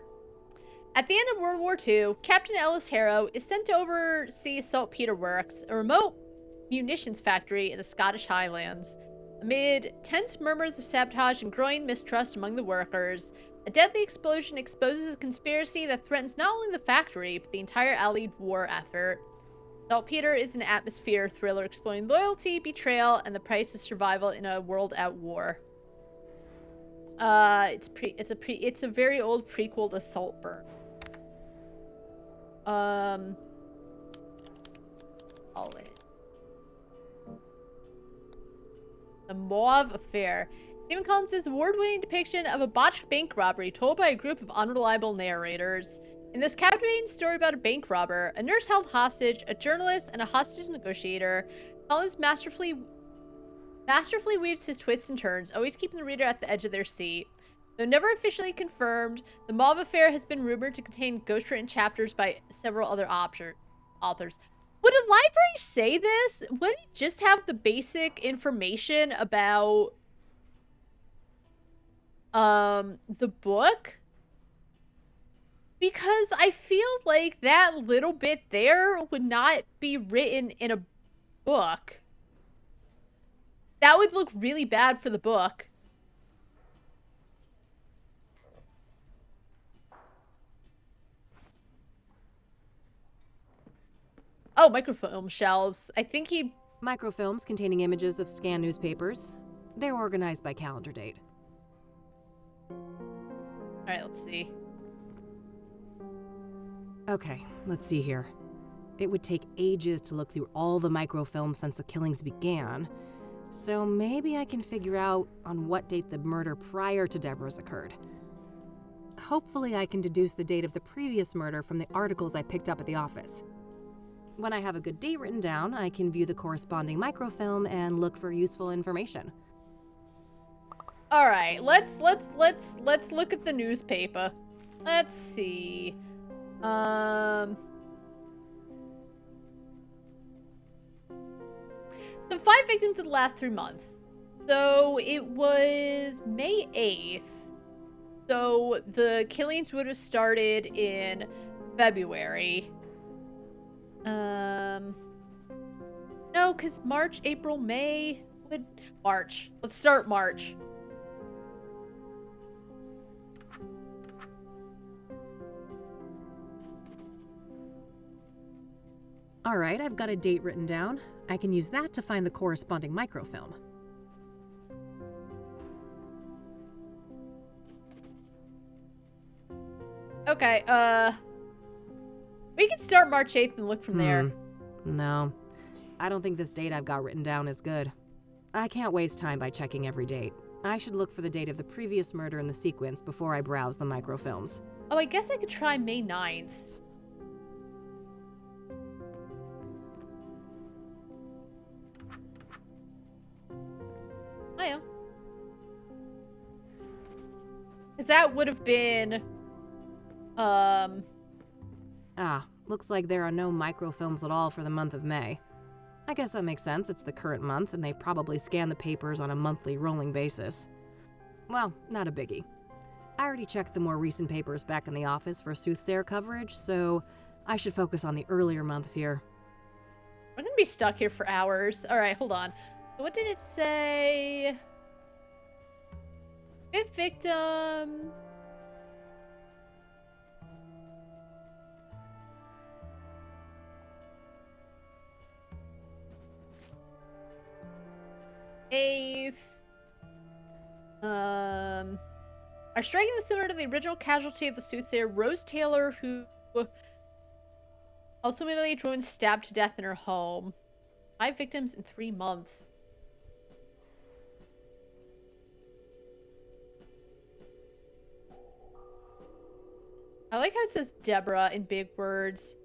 At the end of World War II, Captain Ellis Harrow is sent to oversee Saltpeter Works, a remote munitions factory in the Scottish Highlands. Amid tense murmurs of sabotage and growing mistrust among the workers, a deadly explosion exposes a conspiracy that threatens not only the factory, but the entire Allied war effort. Saltpeter is an atmosphere thriller exploring loyalty, betrayal, and the price of survival in a world at war. It's a very old prequel to Saltburn. All in. The Mauve Affair. Stephen Collins' award-winning depiction of a botched bank robbery told by a group of unreliable narrators. In this captivating story about a bank robber, a nurse held hostage, a journalist, and a hostage negotiator, Collins masterfully weaves his twists and turns, always keeping the reader at the edge of their seat. Though never officially confirmed, the Mauve affair has been rumored to contain ghostwritten chapters by several other authors. Would a library say this? Would it just have the basic information about the book? Because I feel like that little bit there would not be written in a book. That would look really bad for the book. Oh, microfilm shelves. I think he... Microfilms containing images of scanned newspapers. They're organized by calendar date. Alright, let's see. Okay, let's see here. It would take ages to look through all the microfilms since the killings began, so maybe I can figure out on what date the murder prior to Deborah's occurred. Hopefully I can deduce the date of the previous murder from the articles I picked up at the office. When I have a good date written down, I can view the corresponding microfilm and look for useful information. All right, let's look at the newspaper. Let's see. So 5 victims in the last 3 months. So it was May 8th. So the killings would have started in February. No, because March, April, May would... March. Let's start March. All right, I've got a date written down. I can use that to find the corresponding microfilm. Okay, we can start March 8th and look from there. No, I don't think this date I've got written down is good. I can't waste time by checking every date. I should look for the date of the previous murder in the sequence before I browse the microfilms. Oh, I guess I could try May 9th. Oh, yeah. Because that would have been... Looks like there are no microfilms at all for the month of May. I guess that makes sense, it's the current month, and they probably scan the papers on a monthly rolling basis. Well, not a biggie. I already checked the more recent papers back in the office for Soothsayer coverage, so I should focus on the earlier months here. I'm gonna be stuck here for hours. Alright, hold on. What did it say? 5th victim... Are striking the similar to the original casualty of the Soothsayer, Rose Taylor, who ultimately drove and stabbed to death in her home. 5 victims in 3 months. I like how it says Deborah in big words.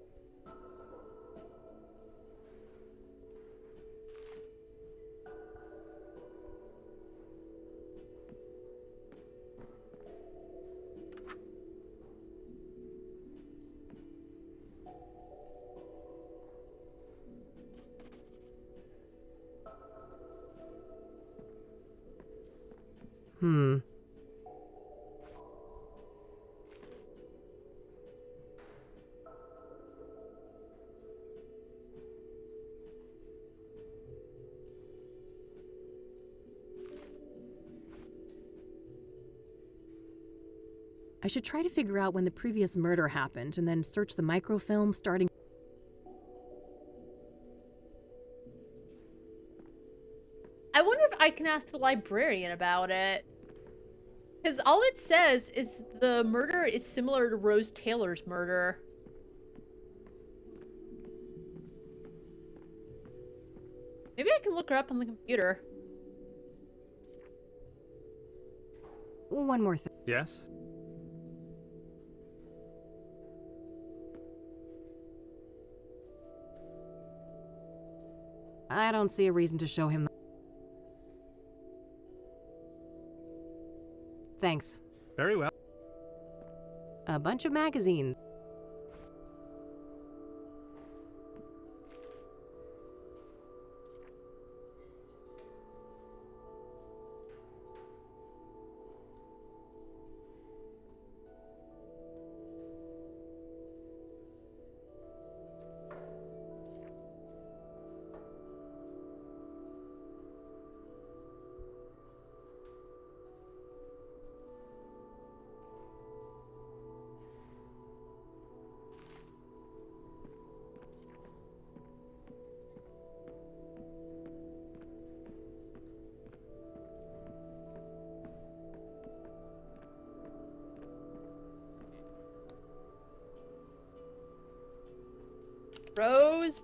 I should try to figure out when the previous murder happened and then search the microfilm starting... I wonder if I can ask the librarian about it. Because all it says is the murder is similar to Rose Taylor's murder. Maybe I can look her up on the computer. One more thing. Yes? I don't see a reason to show him... Thanks. Very well. A bunch of magazines. Rose.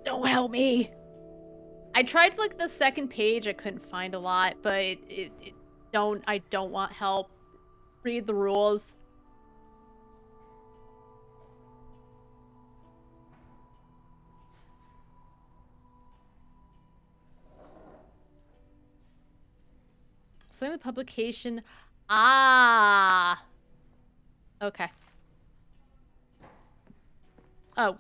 Don't help me. I tried to look at the second page. I couldn't find a lot, but I don't want help. Read the rules. Selling the publication. Ah. Okay. Oh.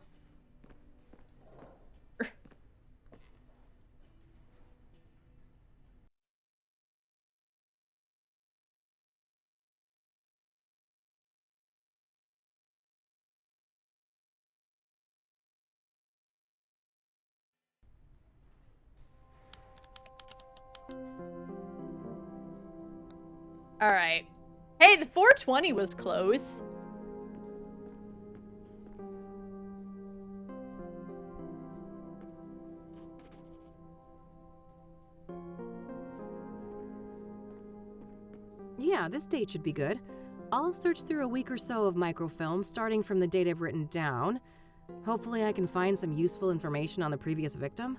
All right. Hey, the 420 was close. Yeah, this date should be good. I'll search through a week or so of microfilm, starting from the date I've written down. Hopefully I can find some useful information on the previous victim.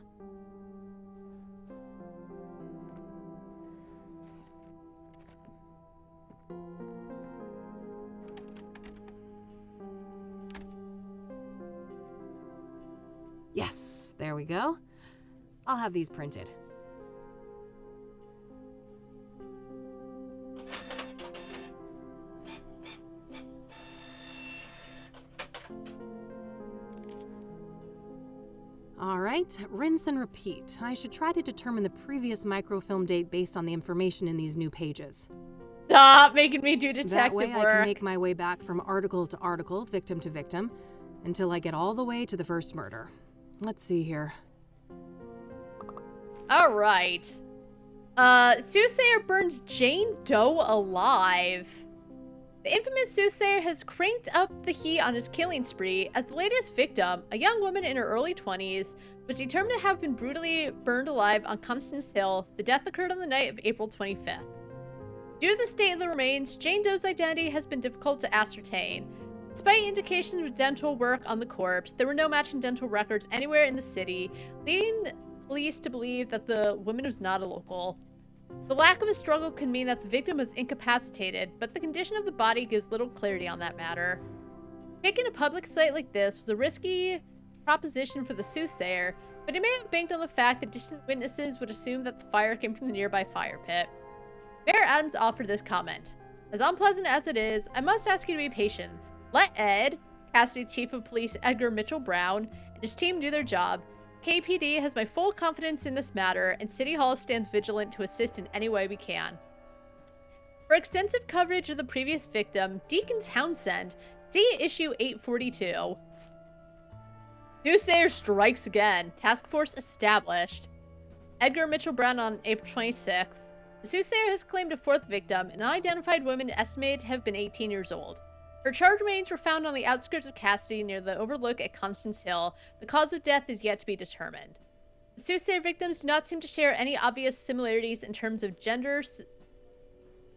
Yes, there we go. I'll have these printed. All right, rinse and repeat. I should try to determine the previous microfilm date based on the information in these new pages. Stop making me do detective That way work. I can make my way back from article to article, victim to victim, until I get all the way to the first murder. Let's see here. All right. Soothsayer burns Jane Doe alive. The infamous Soothsayer has cranked up the heat on his killing spree as the latest victim, a young woman in her early 20s, was determined to have been brutally burned alive on Constance Hill. The death occurred on the night of April 25th. Due to the state of the remains, Jane Doe's identity has been difficult to ascertain. Despite indications of dental work on the corpse, there were no matching dental records anywhere in the city, leading police to believe that the woman was not a local. The lack of a struggle could mean that the victim was incapacitated, but the condition of the body gives little clarity on that matter. Picking a public site like this was a risky proposition for the Soothsayer, but he may have banked on the fact that distant witnesses would assume that the fire came from the nearby fire pit. Mayor Adams offered this comment. As unpleasant as it is, I must ask you to be patient. Let Ed, Cassidy Chief of Police Edgar Mitchell Brown, and his team do their job. KPD has my full confidence in this matter, and City Hall stands vigilant to assist in any way we can. For extensive coverage of the previous victim, Deacon Townsend, see issue 842. Soothsayer strikes again. Task force established. Edgar Mitchell Brown on April 26th. The Soothsayer has claimed a fourth victim, an unidentified woman estimated to have been 18 years old. Her charred remains were found on the outskirts of Cassidy near the overlook at Constance Hill. The cause of death is yet to be determined. The Soothsayer victims do not seem to share any obvious similarities in terms of gender,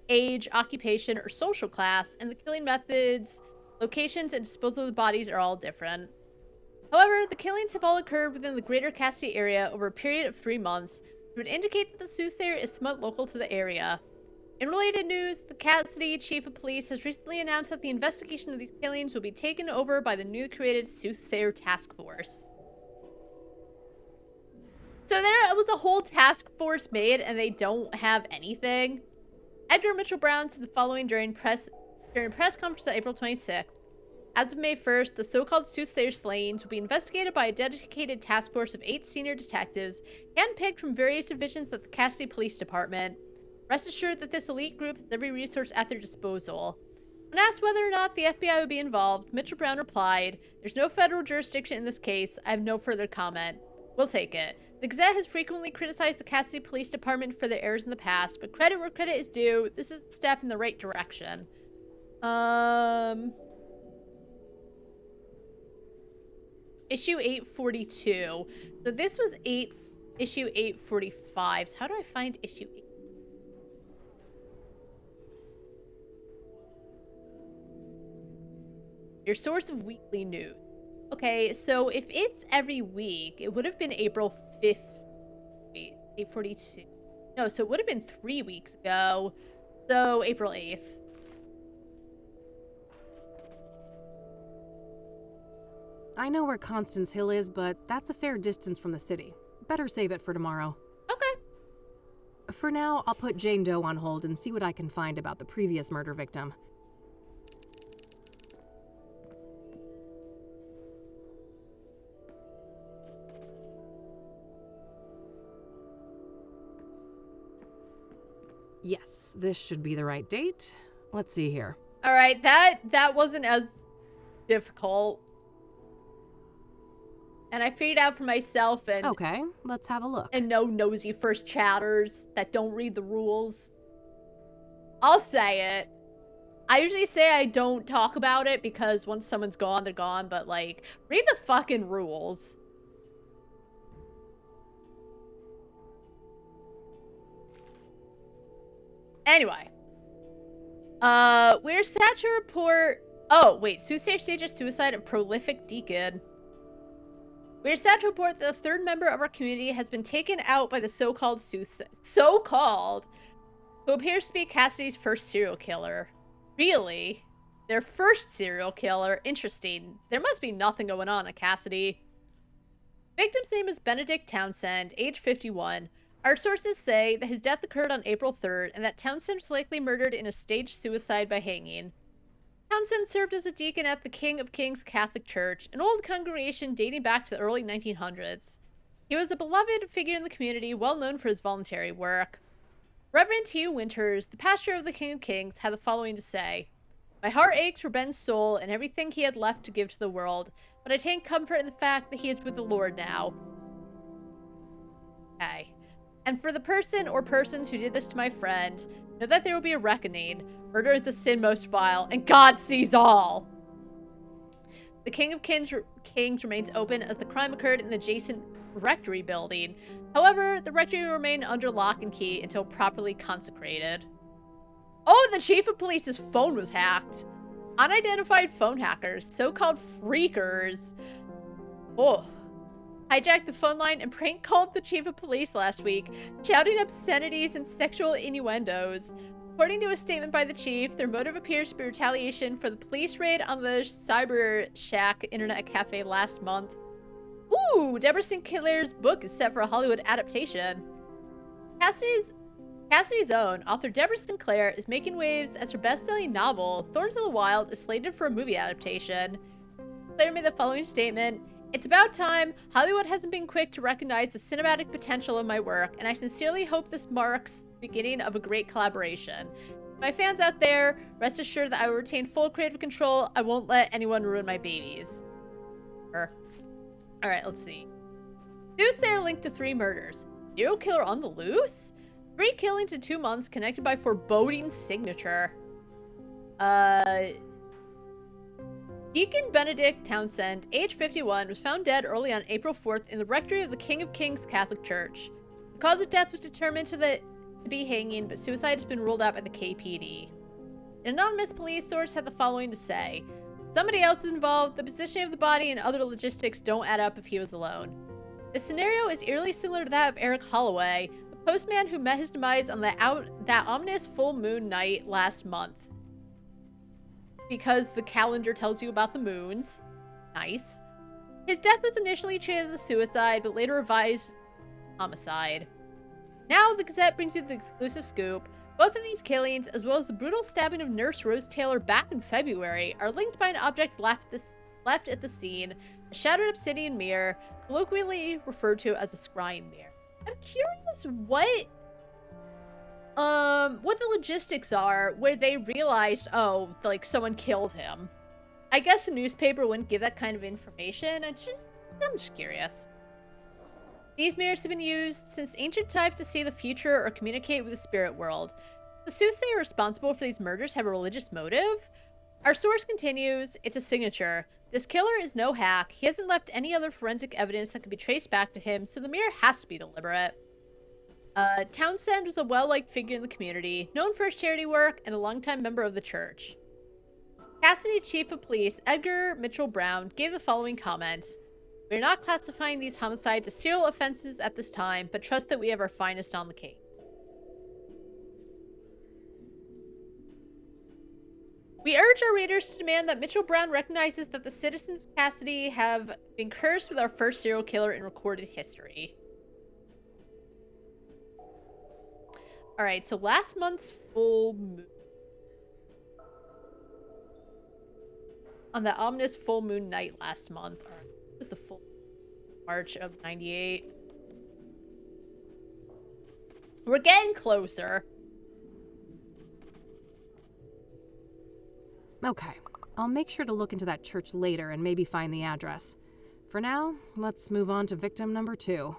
age, occupation, or social class, and the killing methods, locations, and disposal of the bodies are all different. However, the killings have all occurred within the greater Cassidy area over a period of 3 months, which would indicate that the Soothsayer is somewhat local to the area. In related news, the Cassidy Chief of Police has recently announced that the investigation of these killings will be taken over by the newly created Soothsayer Task Force. So there was a whole task force made, and they don't have anything. Edgar Mitchell Brown said the following during press conference on April 26th. As of May 1st, the so-called Soothsayer slayings will be investigated by a dedicated task force of 8 senior detectives, handpicked from various divisions of the Cassidy Police Department. Rest assured that this elite group has every resource at their disposal. When asked whether or not the FBI would be involved, Mitchell Brown replied, "There's no federal jurisdiction in this case. I have no further comment. We'll take it. The Gazette has frequently criticized the Cassidy Police Department for their errors in the past, but credit where credit is due. This is a step in the right direction." Issue 842. So this was issue 845. So how do I find issue 8? Your source of weekly news. Okay, so if it's every week, it would have been April 5th. Wait, 842. No, so it would have been 3 weeks ago. So April 8th. I know where Constance Hill is, but that's a fair distance from the city. Better save it for tomorrow. Okay. For now, I'll put Jane Doe on hold and see what I can find about the previous murder victim. Yes, this should be the right date. Let's see here. All right, that wasn't as difficult. And I figured out for myself and Okay, let's have a look. And no nosy first chatters that don't read the rules. I'll say it. I usually say I don't talk about it because once someone's gone, they're gone, but like, read the fucking rules. Anyway. We're sad to report... Oh, wait. Soothsayer stages suicide of prolific deacon. We're sad to report that the third member of our community has been taken out by the so-called who appears to be Cassidy's first serial killer. Really? Their first serial killer? Interesting. There must be nothing going on at Cassidy. Victim's name is Benedict Townsend, age 51. Our sources say that his death occurred on April 3rd and that Townsend was likely murdered in a staged suicide by hanging. Townsend served as a deacon at the King of Kings Catholic Church, an old congregation dating back to the early 1900s. He was a beloved figure in the community, well known for his voluntary work. Reverend Hugh Winters, the pastor of the King of Kings, had the following to say: "My heart aches for Ben's soul and everything he had left to give to the world, but I take comfort in the fact that he is with the Lord now." Okay. "And for the person or persons who did this to my friend, know that there will be a reckoning. Murder is a sin most vile, and God sees all." The King of Kings remains open as the crime occurred in the adjacent rectory building. However, the rectory will remain under lock and key until properly consecrated. Oh, the chief of police's phone was hacked. Unidentified phone hackers, so-called freakers. Oh. Hijacked the phone line and prank called the chief of police last week, shouting obscenities and sexual innuendos. According to a statement by the chief, their motive appears to be retaliation for the police raid on the Cyber Shack internet cafe last month. Ooh, Deborah Sinclair's book is set for a Hollywood adaptation. Cassidy's own author Deborah Sinclair is making waves as her best-selling novel, Thorns of the Wild, is slated for a movie adaptation. Sinclair made the following statement: "It's about time. Hollywood hasn't been quick to recognize the cinematic potential of my work, and I sincerely hope this marks the beginning of a great collaboration. My fans out there, rest assured that I will retain full creative control. I won't let anyone ruin my babies." Alright, let's see. Soothsayer linked to 3 murders. Serial killer on the loose? 3 killings in 2 months connected by foreboding signature. Deacon Benedict Townsend, age 51, was found dead early on April 4th in the rectory of the King of Kings Catholic Church. The cause of death was determined to be hanging, but suicide has been ruled out by the KPD. An anonymous police source had the following to say: "Somebody else is involved. The positioning of the body and other logistics don't add up if he was alone." The scenario is eerily similar to that of Eric Holloway, the postman who met his demise on that ominous full moon night last month. Because the calendar tells you about the moons. Nice. His death was initially treated as a suicide, but later revised homicide. Now, the Gazette brings you the exclusive scoop. Both of these killings, as well as the brutal stabbing of Nurse Rose Taylor back in February, are linked by an object left at the scene, a shattered obsidian mirror, colloquially referred to as a scrying mirror. I'm curious what the logistics are where they realized, oh, like someone killed him. I guess the newspaper wouldn't give that kind of information. I'm just curious. These mirrors have been used since ancient times to see the future or communicate with the spirit world. The Soothsayer responsible for these murders have a religious motive? Our source continues, it's a signature. This killer is no hack. He hasn't left any other forensic evidence that can be traced back to him, so the mirror has to be deliberate. Townsend was a well-liked figure in the community, known for his charity work, and a longtime member of the church. Cassidy Chief of Police Edgar Mitchell Brown gave the following comment. We are not classifying these homicides as serial offenses at this time, but trust that we have our finest on the case. We urge our readers to demand that Mitchell Brown recognizes that the citizens of Cassidy have been cursed with our first serial killer in recorded history. Alright, so last month's full moon. On the ominous full moon night last month. It was the full March of 98. We're getting closer. Okay, I'll make sure to look into that church later and maybe find the address. For now, let's move on to victim number 2.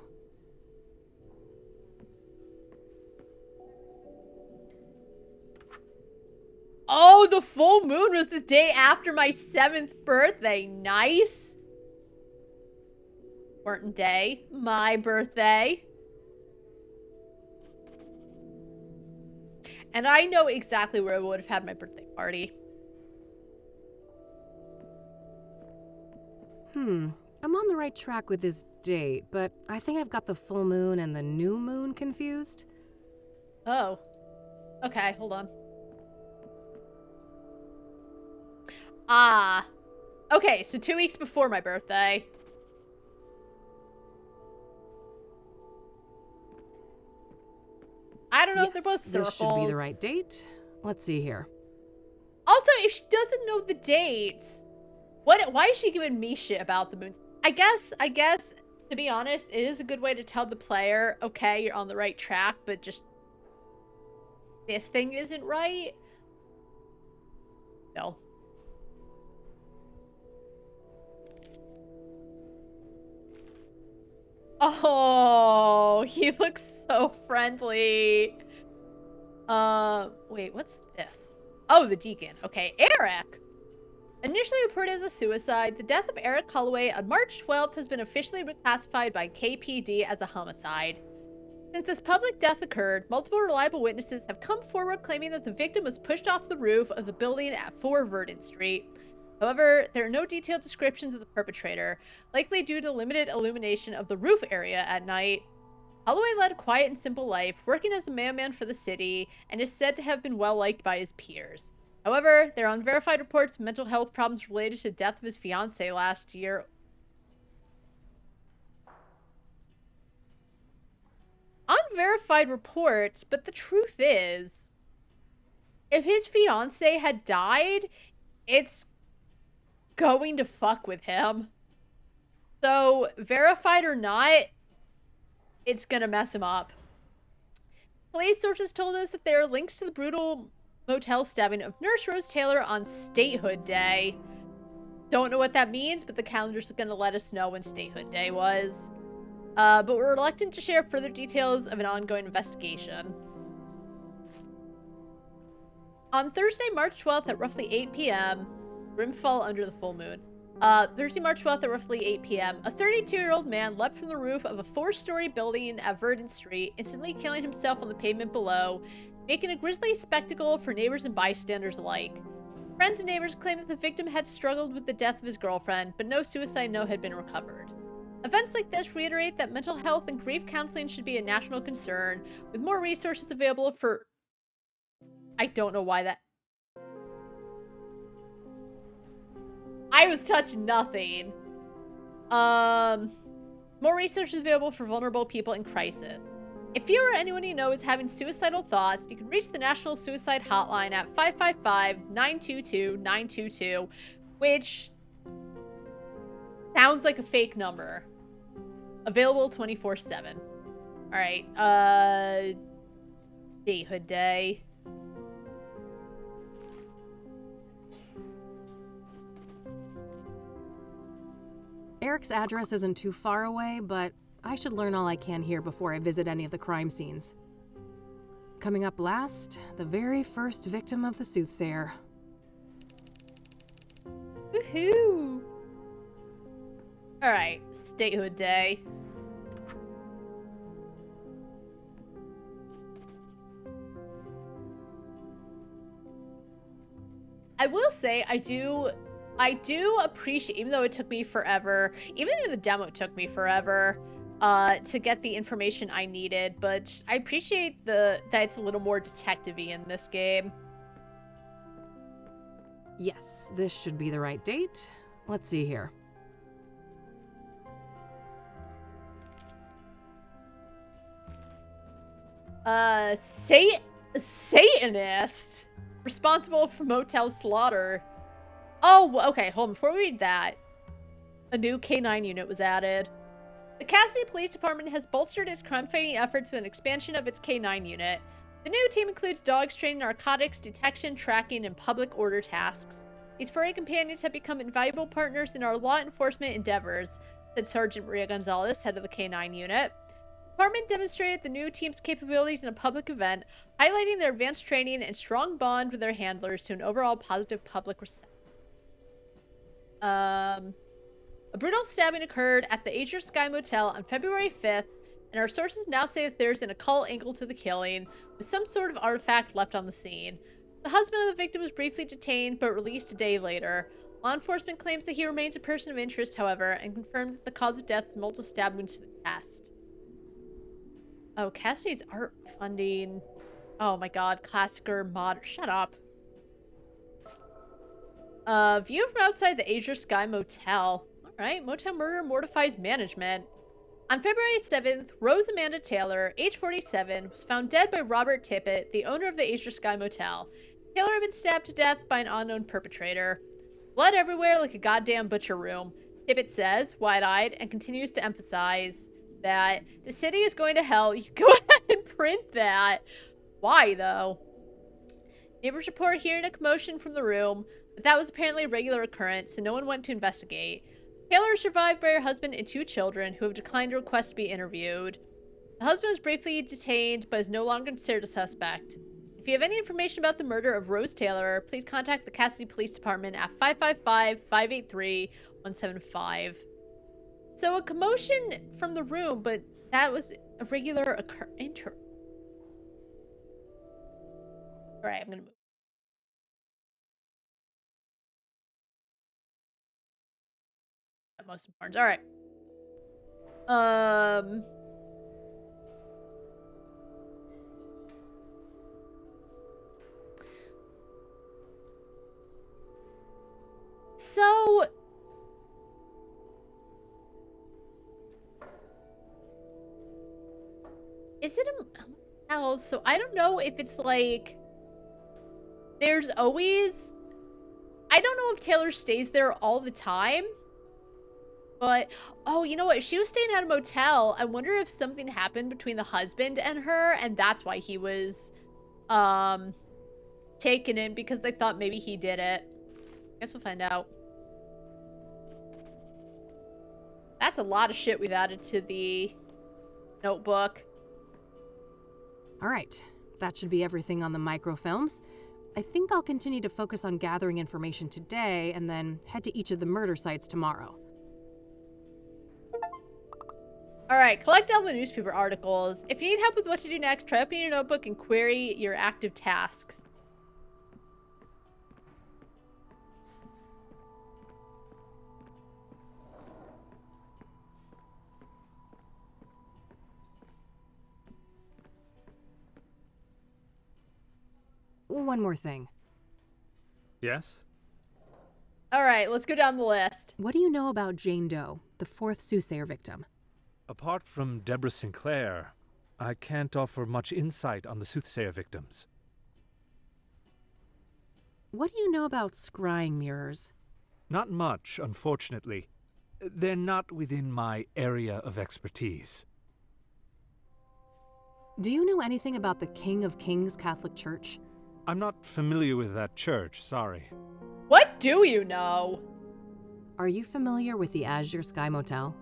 Oh, the full moon was the day after my 7th birthday. Nice. Important day. My birthday. And I know exactly where I would have had my birthday party. I'm on the right track with this date, but I think I've got the full moon and the new moon confused. Oh. Okay, hold on. Ah. Okay, so 2 weeks before my birthday. I don't know if they're both circles. This should be the right date. Let's see here. Also, if she doesn't know the dates, why is she giving me shit about the moons? I guess, to be honest, it is a good way to tell the player, okay, you're on the right track, but just this thing isn't right. No. Oh, he looks so friendly. Wait, what's this? Oh, the deacon. Okay, Eric. Initially reported as a suicide, the death of Eric Holloway on March 12th has been officially reclassified by KPD as a homicide. Since this public death occurred, multiple reliable witnesses have come forward claiming that the victim was pushed off the roof of the building at 4 Verdant Street. However, there are no detailed descriptions of the perpetrator, likely due to limited illumination of the roof area at night. Holloway led a quiet and simple life, working as a mailman for the city, and is said to have been well liked by his peers. However, there are unverified reports of mental health problems related to the death of his fiancée last year. Unverified reports, but the truth is, if his fiancée had died, it's going to fuck with him. So, verified or not, it's gonna mess him up. Police sources told us that there are links to the brutal motel stabbing of Nurse Rose Taylor on Statehood Day. Don't know what that means, but the calendar's gonna let us know when Statehood Day was. But we're reluctant to share further details of an ongoing investigation. On Thursday, March 12th at roughly 8 p.m., Rimfall under the full moon. Thursday, March 12th at roughly 8 p.m., a 32-year-old man leapt from the roof of a 4-story building at Verdant Street, instantly killing himself on the pavement below, making a grisly spectacle for neighbors and bystanders alike. Friends and neighbors claim that the victim had struggled with the death of his girlfriend, but no suicide note had been recovered. Events like this reiterate that mental health and grief counseling should be a national concern, with more resources available for... I don't know why that... I was touching nothing. More research is available for vulnerable people in crisis. If you or anyone you know is having suicidal thoughts, you can reach the National Suicide Hotline at 555-922-922, which sounds like a fake number. Available 24/7. Alright, Statehood Day. Eric's address isn't too far away, but I should learn all I can here before I visit any of the crime scenes. Coming up last, the very first victim of the Soothsayer. Woohoo! Alright, Statehood Day. I will say, I do appreciate, even though it took me forever, even in the demo it took me forever, to get the information I needed, but I appreciate that it's a little more detective-y in this game. Yes, this should be the right date. Let's see here. Satanist? Responsible for motel slaughter. Oh, okay, hold on, before we read that, a new K9 unit was added. The Cassidy Police Department has bolstered its crime-fighting efforts with an expansion of its K9 unit. The new team includes dogs trained in narcotics, detection, tracking, and public order tasks. These furry companions have become invaluable partners in our law enforcement endeavors, said Sergeant Maria Gonzalez, head of the K9 unit. The department demonstrated the new team's capabilities in a public event, highlighting their advanced training and strong bond with their handlers to an overall positive public reception. A brutal stabbing occurred at the Azure Sky Motel on February 5th, and our sources now say that there's an occult angle to the killing, with some sort of artifact left on the scene. The husband of the victim was briefly detained, but released a day later. Law enforcement claims that he remains a person of interest, however, and confirmed that the cause of death is multiple stab wounds to the chest. Oh, Cassidy's art funding. Oh my god, classicer mod. Shut up. View from outside the Azure Sky Motel. Alright, motel murder mortifies management. On February 7th, Rose Amanda Taylor, age 47, was found dead by Robert Tippett, the owner of the Azure Sky Motel. Taylor had been stabbed to death by an unknown perpetrator. Blood everywhere like a goddamn butcher room, Tippett says, wide-eyed, and continues to emphasize that the city is going to hell. You go ahead and print that. Why, though? Neighbors report hearing a commotion from the room, but that was apparently a regular occurrence, so no one went to investigate. Taylor is survived by her husband and 2 children, who have declined a request to be interviewed. The husband was briefly detained, but is no longer considered a suspect. If you have any information about the murder of Rose Taylor, please contact the Cassidy Police Department at 555-583-175. So a commotion from the room, but that was a regular Alright, I'm gonna move. Most important. Alright. So is it a house? So I don't know if it's like there's always, I don't know if Taylor stays there all the time. But, oh, you know what? If she was staying at a motel, I wonder if something happened between the husband and her, and that's why he was, taken in, because they thought maybe he did it. Guess we'll find out. That's a lot of shit we've added to the notebook. All right, that should be everything on the microfilms. I think I'll continue to focus on gathering information today, and then head to each of the murder sites tomorrow. Alright, collect all the newspaper articles. If you need help with what to do next, try opening your notebook and query your active tasks. One more thing. Yes? Alright, let's go down the list. What do you know about Jane Doe, the 4th Soothsayer victim? Apart from Deborah Sinclair, I can't offer much insight on the Soothsayer victims. What do you know about scrying mirrors? Not much, unfortunately. They're not within my area of expertise. Do you know anything about the King of Kings Catholic Church? I'm not familiar with that church, sorry. What do you know? Are you familiar with the Azure Sky Motel?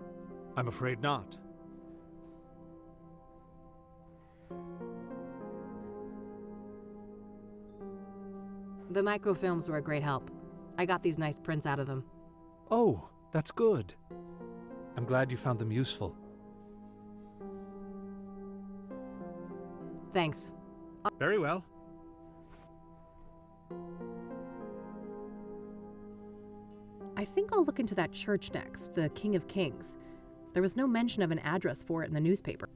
I'm afraid not. The microfilms were a great help. I got these nice prints out of them. Oh, that's good. I'm glad you found them useful. Thanks. Very well. I think I'll look into that church next, the King of Kings. There was no mention of an address for it in the newspaper.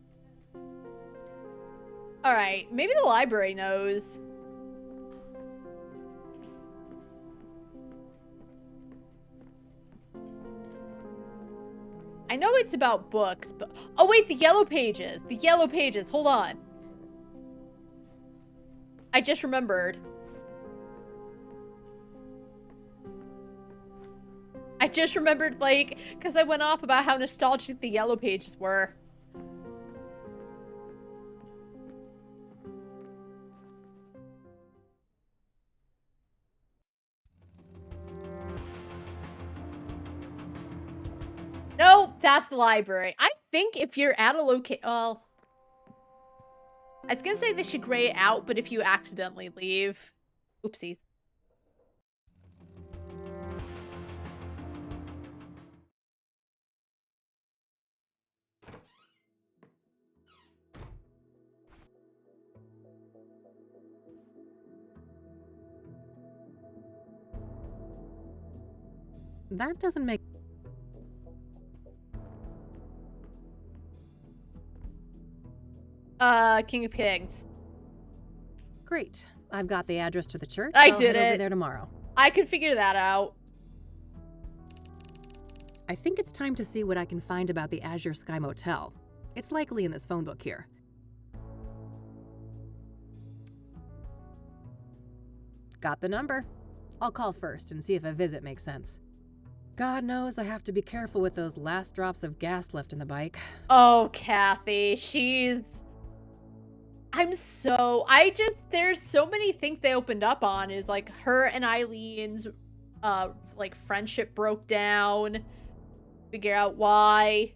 Alright, maybe the library knows. I know it's about books, but... Oh wait, the yellow pages! The yellow pages, hold on. I just remembered. I just remembered, like, because I went off about how nostalgic the yellow pages were. Nope, that's the library. I think if you're at a location... Well... I was gonna say they should gray it out, but if you accidentally leave... Oopsies. That doesn't make... King of Kings. Great. I've got the address to the church. I I'll did head over it. there tomorrow. I could figure that out. I think it's time to see what I can find about the Azure Sky Motel. It's likely in this phone book here. Got the number. I'll call first and see if a visit makes sense. God knows I have to be careful with those last drops of gas left in the bike. Oh, Kathy, she's... there's so many things they opened up on, is like her and Eileen's, like friendship broke down. Figure out why.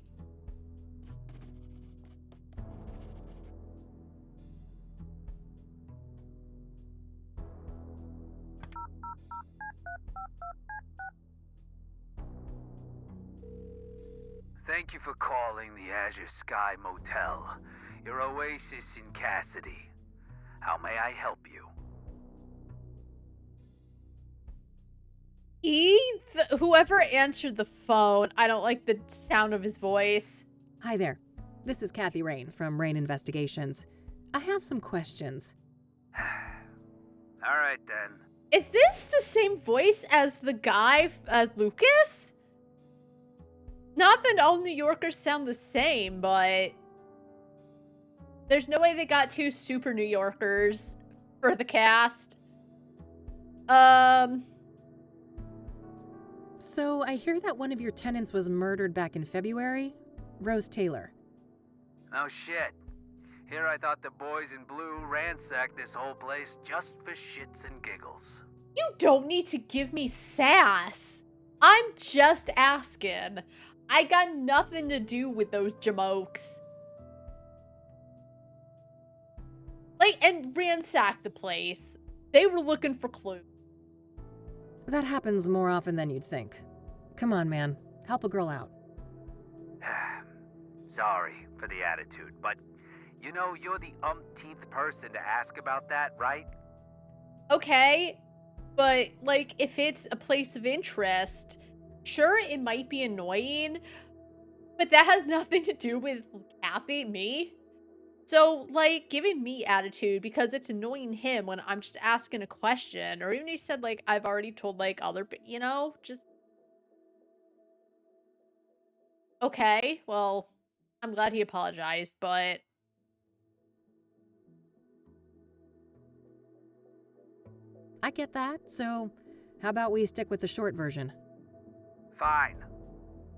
Thank you for calling the Azure Sky Motel, your oasis in Cassidy. How may I help you? Whoever answered the phone, I don't like the sound of his voice. Hi there. This is Kathy Rain from Rain Investigations. I have some questions. All right, then. Is this the same voice as the guy, as Lucas? Not that all New Yorkers sound the same, but... There's no way they got two super New Yorkers for the cast. So I hear that one of your tenants was murdered back in February? Rose Taylor. No shit. Here I thought the boys in blue ransacked this whole place just for shits and giggles. You don't need to give me sass. I'm just asking. I got nothing to do with those jamokes. Like, and ransack the place. They were looking for clues. That happens more often than you'd think. Come on, man. Help a girl out. Sorry for the attitude, but you know you're the umpteenth person to ask about that, right? Okay, but, like, if it's a place of interest, sure, it might be annoying, but that has nothing to do with Kathy, me. So, like, giving me attitude because it's annoying him when I'm just asking a question, or even he said, like, I've already told, like, other, you know, just... Okay, well, I'm glad he apologized, but... I get that, so how about we stick with the short version? Fine.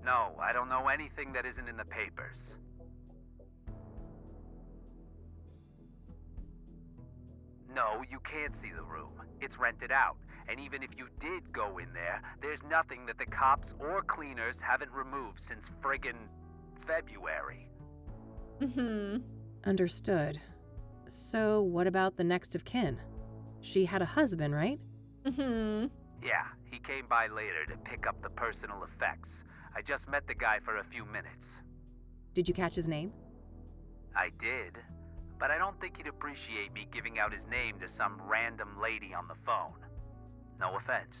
No, I don't know anything that isn't in the papers. No, you can't see the room. It's rented out. And even if you did go in there, there's nothing that the cops or cleaners haven't removed since friggin' February. Understood. So what about the next of kin? She had a husband, right? Yeah, he came by later to pick up the personal effects. I just met the guy for a few minutes. Did you catch his name? I did, but I don't think he'd appreciate me giving out his name to some random lady on the phone. No offense.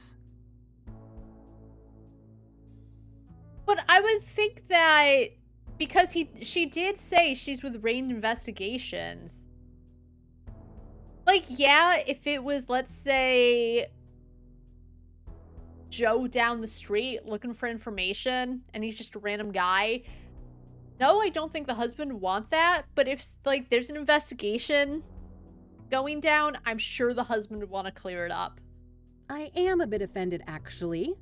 But I would think that because she did say she's with Rain Investigations. Like, yeah, if it was, let's say, Joe down the street looking for information and he's just a random guy. No, I don't think the husband would want that. But if, like, there's an investigation going down, I'm sure the husband would want to clear it up. I am a bit offended, actually.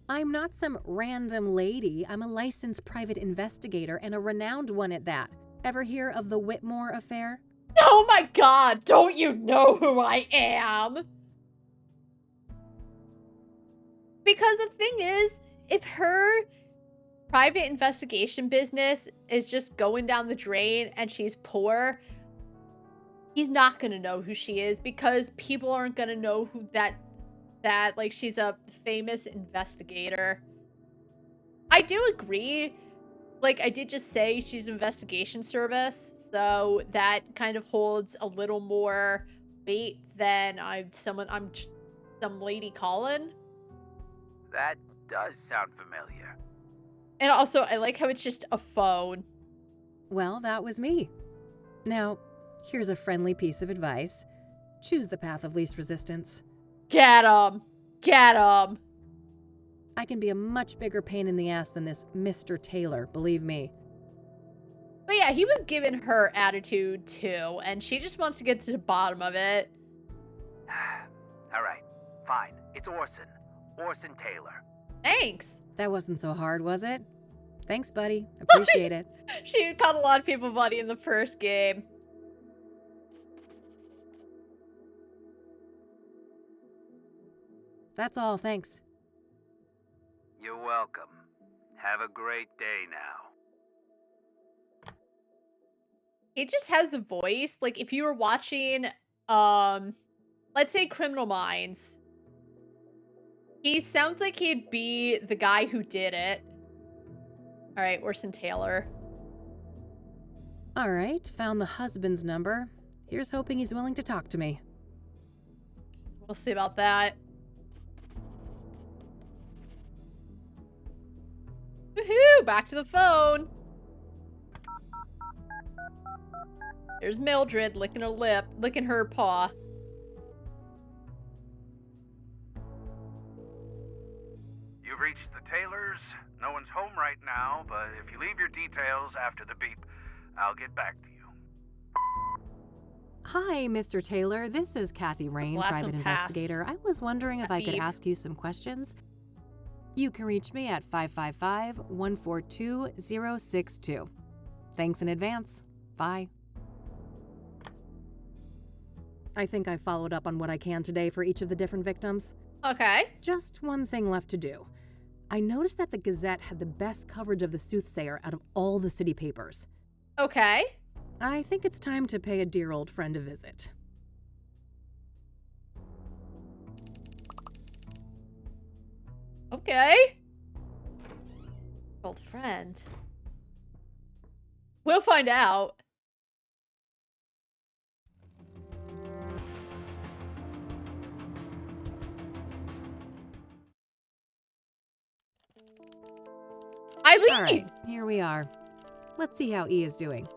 I'm not some random lady. I'm a licensed private investigator, and a renowned one at that. Ever hear of the Whitmore affair? Oh my god, don't you know who I am? Because the thing is, if her private investigation business is just going down the drain and she's poor, he's not gonna know who she is because people aren't gonna know who that like, she's a famous investigator. I do agree. Like, I did just say she's an investigation service, so that kind of holds a little more weight than I'm some lady calling. That does sound familiar. And also, I like how it's just a phone. Well, that was me. Now, here's a friendly piece of advice. Choose the path of least resistance. Get him! Get him! I can be a much bigger pain in the ass than this Mr. Taylor, believe me. But yeah, he was giving her attitude too, and she just wants to get to the bottom of it. Alright, fine. It's Orson. Orson Taylor. Thanks! That wasn't so hard, was it? Thanks, buddy. Appreciate it. She called a lot of people buddy in the first game. That's all, thanks. You're welcome. Have a great day now. He just has the voice. Like, if you were watching, let's say Criminal Minds, he sounds like he'd be the guy who did it. All right, Orson Taylor. All right, found the husband's number. Here's hoping he's willing to talk to me. We'll see about that. Woohoo! Back to the phone. There's Mildred licking her lip, licking her paw. You've reached the Taylors. No one's home right now, but if you leave your details after the beep, I'll get back to you. Hi, Mr. Taylor. This is Kathy Rain, Laugh private and pass. investigator. I was wondering if I could Beep. ask you some questions. You can reach me at 555-142-062. Thanks in advance. Bye. I think I followed up on what I can today for each of the different victims. Okay. Just one thing left to do. I noticed that the Gazette had the best coverage of the Soothsayer out of all the city papers. Okay. I think it's time to pay a dear old friend a visit. Okay. Old friend. We'll find out. Eileen! All right, here we are. Let's see how E is doing.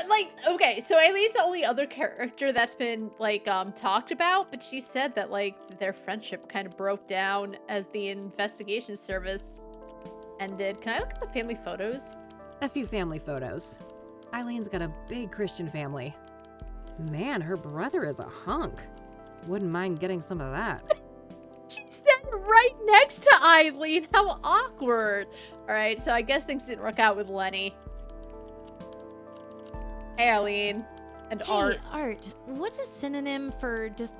Like, okay, so Eileen's the only other character that's been, like, talked about, but she said that, like, their friendship kind of broke down as the investigation service ended. Can I look at the family photos? A few family photos. Eileen's got a big Christian family. Man, her brother is a hunk. Wouldn't mind getting some of that. She sat right next to Eileen. How awkward. All right, so I guess things didn't work out with Lenny. Hey, Eileen. And Art. Hey, Art. What's a synonym for Shut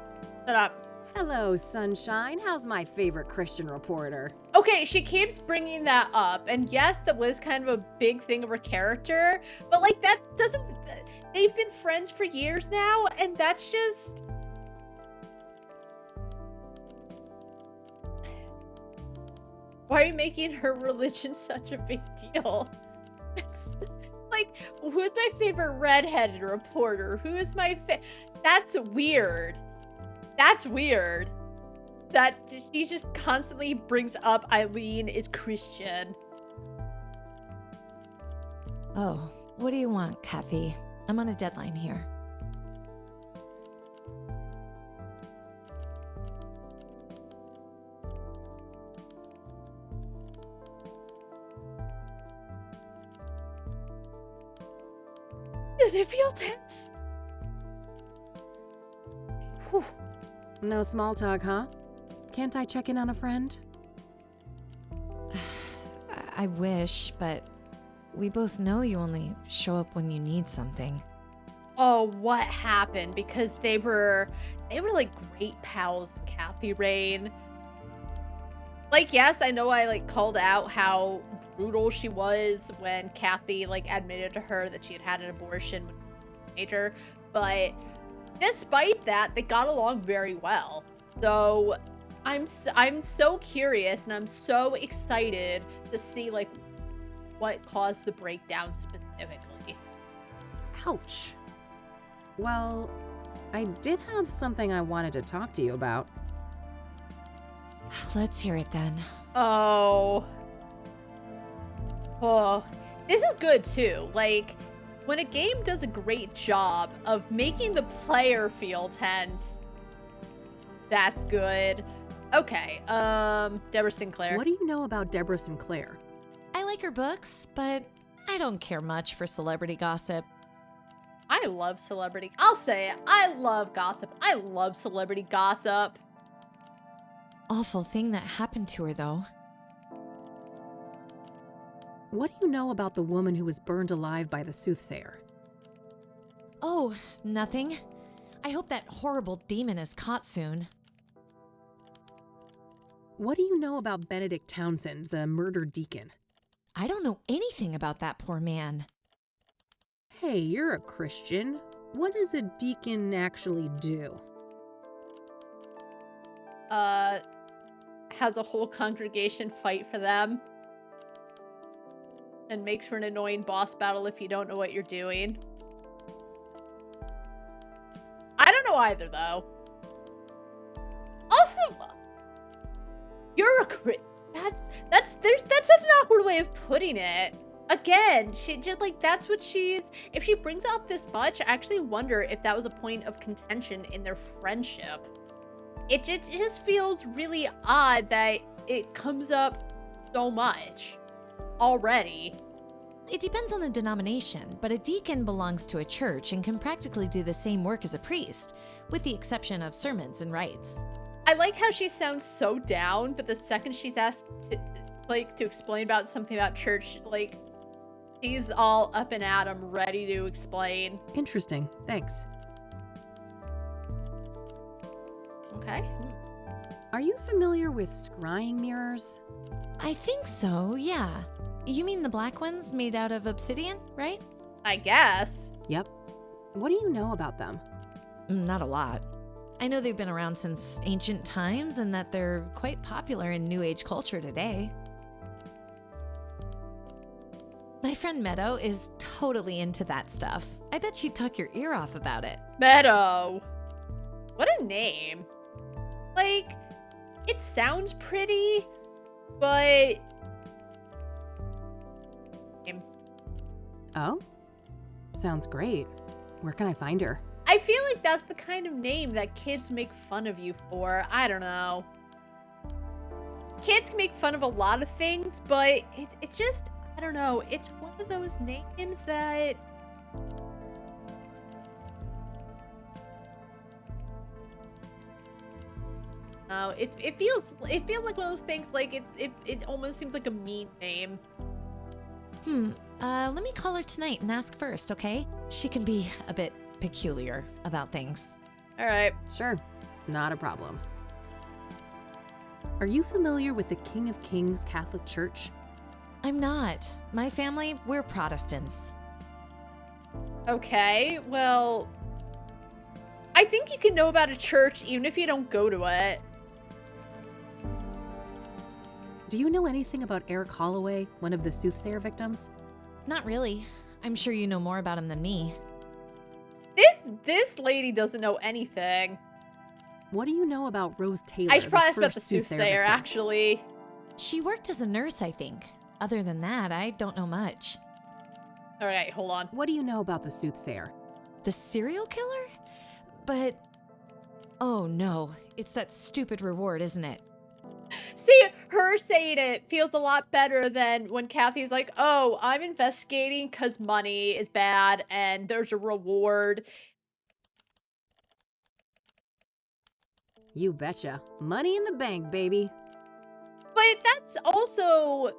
up. Hello, sunshine. How's my favorite Christian reporter? Okay, she keeps bringing that up. And yes, that was kind of a big thing of her character. But, like, that doesn't... They've been friends for years now, and that's just... Why are you making her religion such a big deal? It's like, who's my favorite redheaded reporter? Who is my That's weird. That's weird. That she just constantly brings up Eileen is Christian. Oh, what do you want, Kathy? I'm on a deadline here. Does it feel tense? Whew. No small talk, huh? Can't I check in on a friend? I wish, but we both know you only show up when you need something. Oh, what happened? Because they were like great pals, Kathy Rain. Like, yes, I know I like called out how brutal she was when Kathy like admitted to her that she had had an abortion when she was a teenager, but despite that, they got along very well. So I'm so curious and I'm so excited to see like what caused the breakdown specifically. Ouch. Well, I did have something I wanted to talk to you about. Let's hear it then. Oh, this is good too. Like, when a game does a great job of making the player feel tense, that's good. Okay, Deborah Sinclair. What do you know about Deborah Sinclair? I like her books, but I don't care much for celebrity gossip. I love celebrity. I'll say it. I love gossip. I love celebrity gossip. Awful thing that happened to her, though. What do you know about the woman who was burned alive by the Soothsayer? Oh, nothing. I hope that horrible demon is caught soon. What do you know about Benedict Townsend, the murdered deacon? I don't know anything about that poor man. Hey, you're a Christian. What does a deacon actually do? Has a whole congregation fight for them. And makes for an annoying boss battle if you don't know what you're doing. I don't know either, though. Also, you're a that's such an awkward way of putting it. Again, she just like that's what she's. If she brings up this much, I actually wonder if that was a point of contention in their friendship. It just feels really odd that it comes up so much already. It depends on the denomination, but a deacon belongs to a church and can practically do the same work as a priest, with the exception of sermons and rites. I like how she sounds so down, but the second she's asked to explain about something about church, like, she's all up and at 'em, ready to explain. Interesting. Thanks. Okay. Are you familiar with scrying mirrors? I think so, yeah. You mean the black ones made out of obsidian, right? I guess. Yep. What do you know about them? Not a lot. I know they've been around since ancient times and that they're quite popular in New Age culture today. My friend Meadow is totally into that stuff. I bet she'd tuck your ear off about it. Meadow. What a name. Like, it sounds pretty, but... Oh? Sounds great. Where can I find her? I feel like that's the kind of name that kids make fun of you for. I don't know. Kids can make fun of a lot of things, but it just, I I don't know. It's one of those names that... Oh, it feels like one of those things, like it almost seems like a mean name. Let me call her tonight and ask first, okay? She can be a bit peculiar about things. All right. Sure, not a problem. Are you familiar with the King of Kings Catholic Church? I'm not. My family, we're Protestants. Okay, well, I think you can know about a church even if you don't go to it. Do you know anything about Eric Holloway, one of the Soothsayer victims? Not really. I'm sure you know more about him than me. This lady doesn't know anything. What do you know about Rose Taylor? I should probably ask about the first Soothsayer Soothsayer, victim? actually. She worked as a nurse, I think. Other than that, I don't know much. All right, hold on. What do you know about the Soothsayer? The serial killer? But... oh no, it's that stupid reward, isn't it? See, her saying it feels a lot better than when Kathy's like, oh, I'm investigating because money is bad and there's a reward. You betcha. Money in the bank, baby. But that's also...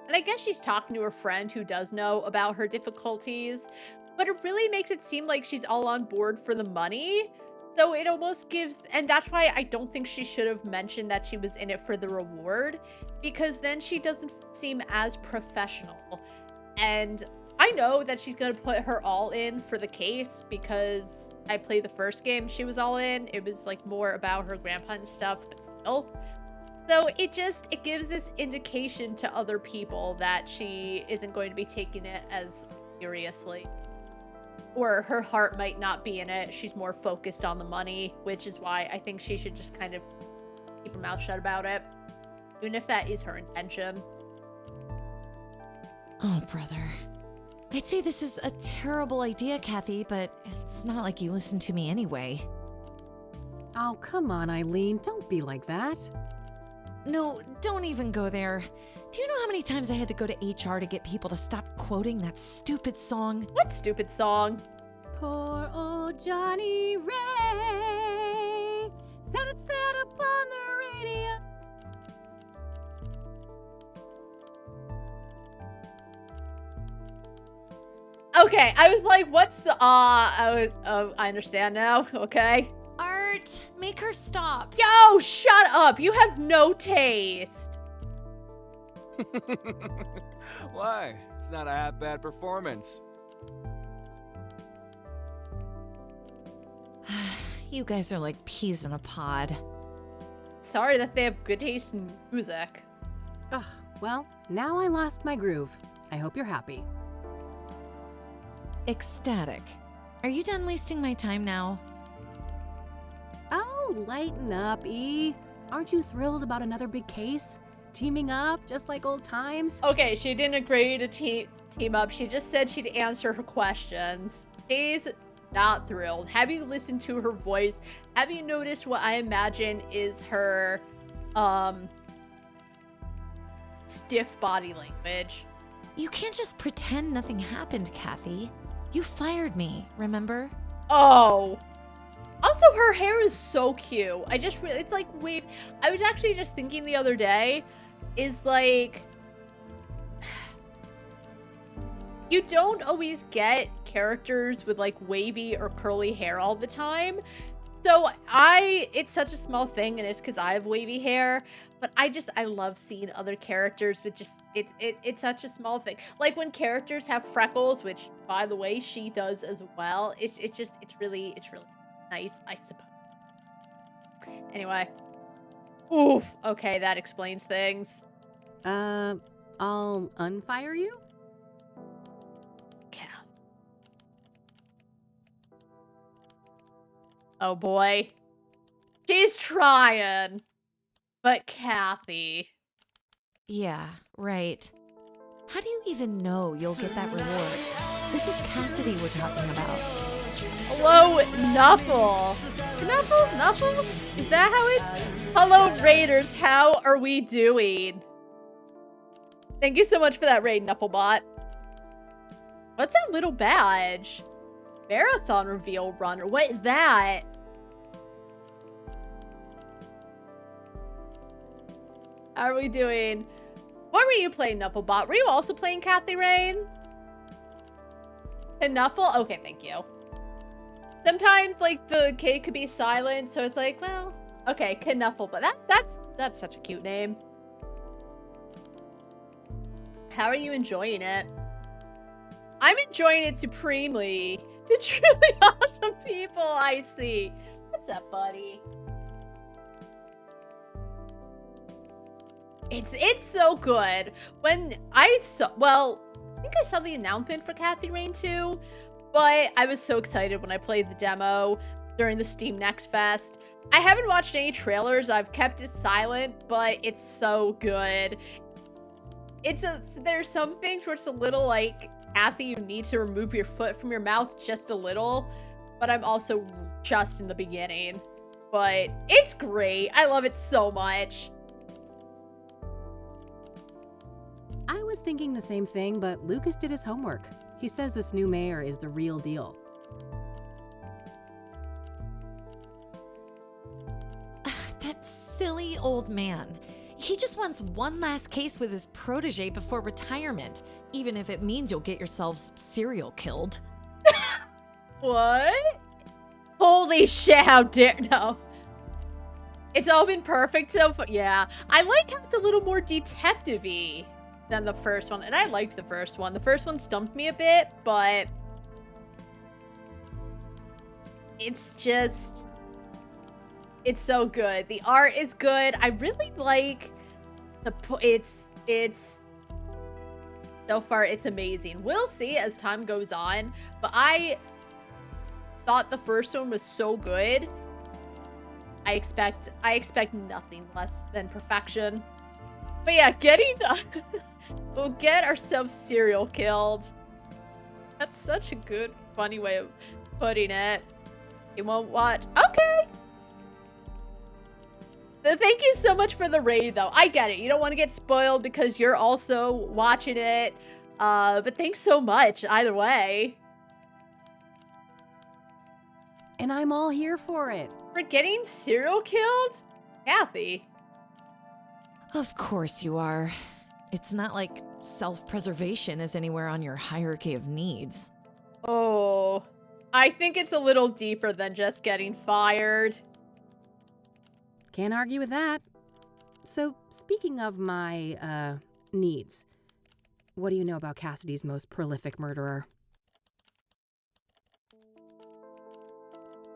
And I guess she's talking to her friend who does know about her difficulties. But it really makes it seem like she's all on board for the money. So it almost gives... And that's why I don't think she should have mentioned that she was in it for the reward. Because then she doesn't seem as professional. And I know that she's going to put her all in for the case. Because I played the first game she was all in. It was like more about her grandpa and stuff. But still... So it gives this indication to other people that she isn't going to be taking it as seriously. Or her heart might not be in it. She's more focused on the money, which is why I think she should just kind of keep her mouth shut about it. Even if that is her intention. Oh, brother. I'd say this is a terrible idea, Kathy, but it's not like you listen to me anyway. Oh, come on, Eileen. Don't be like that. No, don't even go there. Do you know how many times I had to go to HR to get people to stop quoting that stupid song? What stupid song? Poor old Johnny Ray sounded sad upon the radio. Okay, I was like, what's... I understand now, okay? Art, make her stop. Yo, shut up! You have no taste! Why? It's not a half bad performance. You guys are like peas in a pod. Sorry that they have good taste in music. Ugh, well, now I lost my groove. I hope you're happy. Ecstatic. Are you done wasting my time now? Oh, lighten up, E. Aren't you thrilled about another big case? Teaming up, just like old times? Okay, she didn't agree to team up. She just said she'd answer her questions. She's not thrilled. Have you listened to her voice? Have you noticed what I imagine is her, stiff body language? You can't just pretend nothing happened, Kathy. You fired me, remember? Oh. Also, her hair is so cute. I just really, it's like wave. I was actually just thinking the other day, is like, you don't always get characters with like wavy or curly hair all the time. So it's such a small thing and it's because I have wavy hair, but I love seeing other characters with just, it's such a small thing. Like when characters have freckles, which by the way, she does as well. It's really nice, I suppose. Anyway. Oof. Okay, that explains things. I'll unfire you? Cat. Oh boy. She's trying. But Kathy. Yeah, right. How do you even know you'll get that reward? This is Cassidy we're talking about. Hello, Nuffle. Nuffle? Is that how it's? Hello, Raiders. How are we doing? Thank you so much for that raid, Knufflebot. What's that little badge? Marathon reveal runner. What is that? How are we doing? What were you playing, Knufflebot? Were you also playing Kathy Rain? And Knuffle? Okay, thank you. Sometimes, like, the K could be silent, so it's like, well, okay, Knuffle, but that's such a cute name. How are you enjoying it? I'm enjoying it supremely. The truly awesome people I see. What's up, buddy? It's so good. When I saw, well, I think I saw the announcement for Kathy Rain 2, but I was so excited when I played the demo during the Steam Next Fest. I haven't watched any trailers. I've kept it silent, but it's so good. There's some things where it's a little like, Kathy, you need to remove your foot from your mouth just a little, but I'm also just in the beginning. But it's great. I love it so much. I was thinking the same thing, but Lucas did his homework. He says this new mayor is the real deal. That silly old man. He just wants one last case with his protege before retirement, even if it means you'll get yourselves serial killed. What? Holy shit, how dare, no. It's all been perfect so far. Yeah, I like how it's a little more detective-y than the first one, and I liked the first one. The first one stumped me a bit, but it's just, it's so good. The art is good. I really like it's so far it's amazing. We'll see as time goes on, but I thought the first one was so good. I expect nothing less than perfection. But yeah, we'll get ourselves serial killed. That's such a good, funny way of putting it. You won't watch? Okay. Thank you so much for the raid, though. I get it. You don't want to get spoiled because you're also watching it. But thanks so much, either way. And I'm all here for it. For getting serial killed? Kathy. Of course you are. It's not like self-preservation is anywhere on your hierarchy of needs. Oh, I think it's a little deeper than just getting fired. Can't argue with that. So, speaking of my, needs, what do you know about Cassidy's most prolific murderer?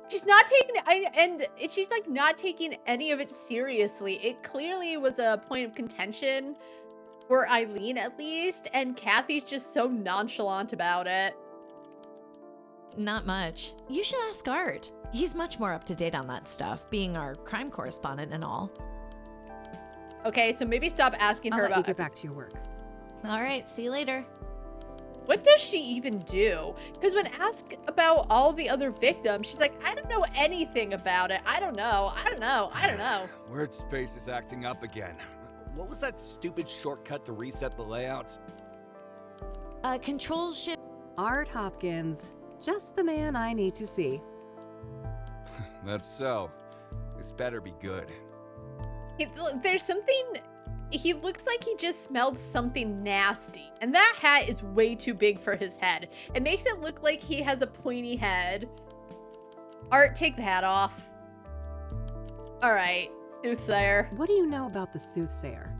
She's not taking it, and she's like not taking any of it seriously. It clearly was a point of contention for Eileen, at least, and Kathy's just so nonchalant about it. Not much. You should ask Art. He's much more up to date on that stuff, being our crime correspondent and all. Okay, so maybe stop asking I'll her let about. you get back to your work. All right, see you later. What does she even do? Because when asked about all the other victims, she's like, I don't know anything about it. I don't know. Word space is acting up again. What was that stupid shortcut to reset the layouts? Control shift. Art Hopkins. Just the man I need to see. That's so. This better be good. There's something. He looks like he just smelled something nasty. And that hat is way too big for his head. It makes it look like he has a pointy head. Art, take the hat off. Alright, Soothsayer. What do you know about the Soothsayer?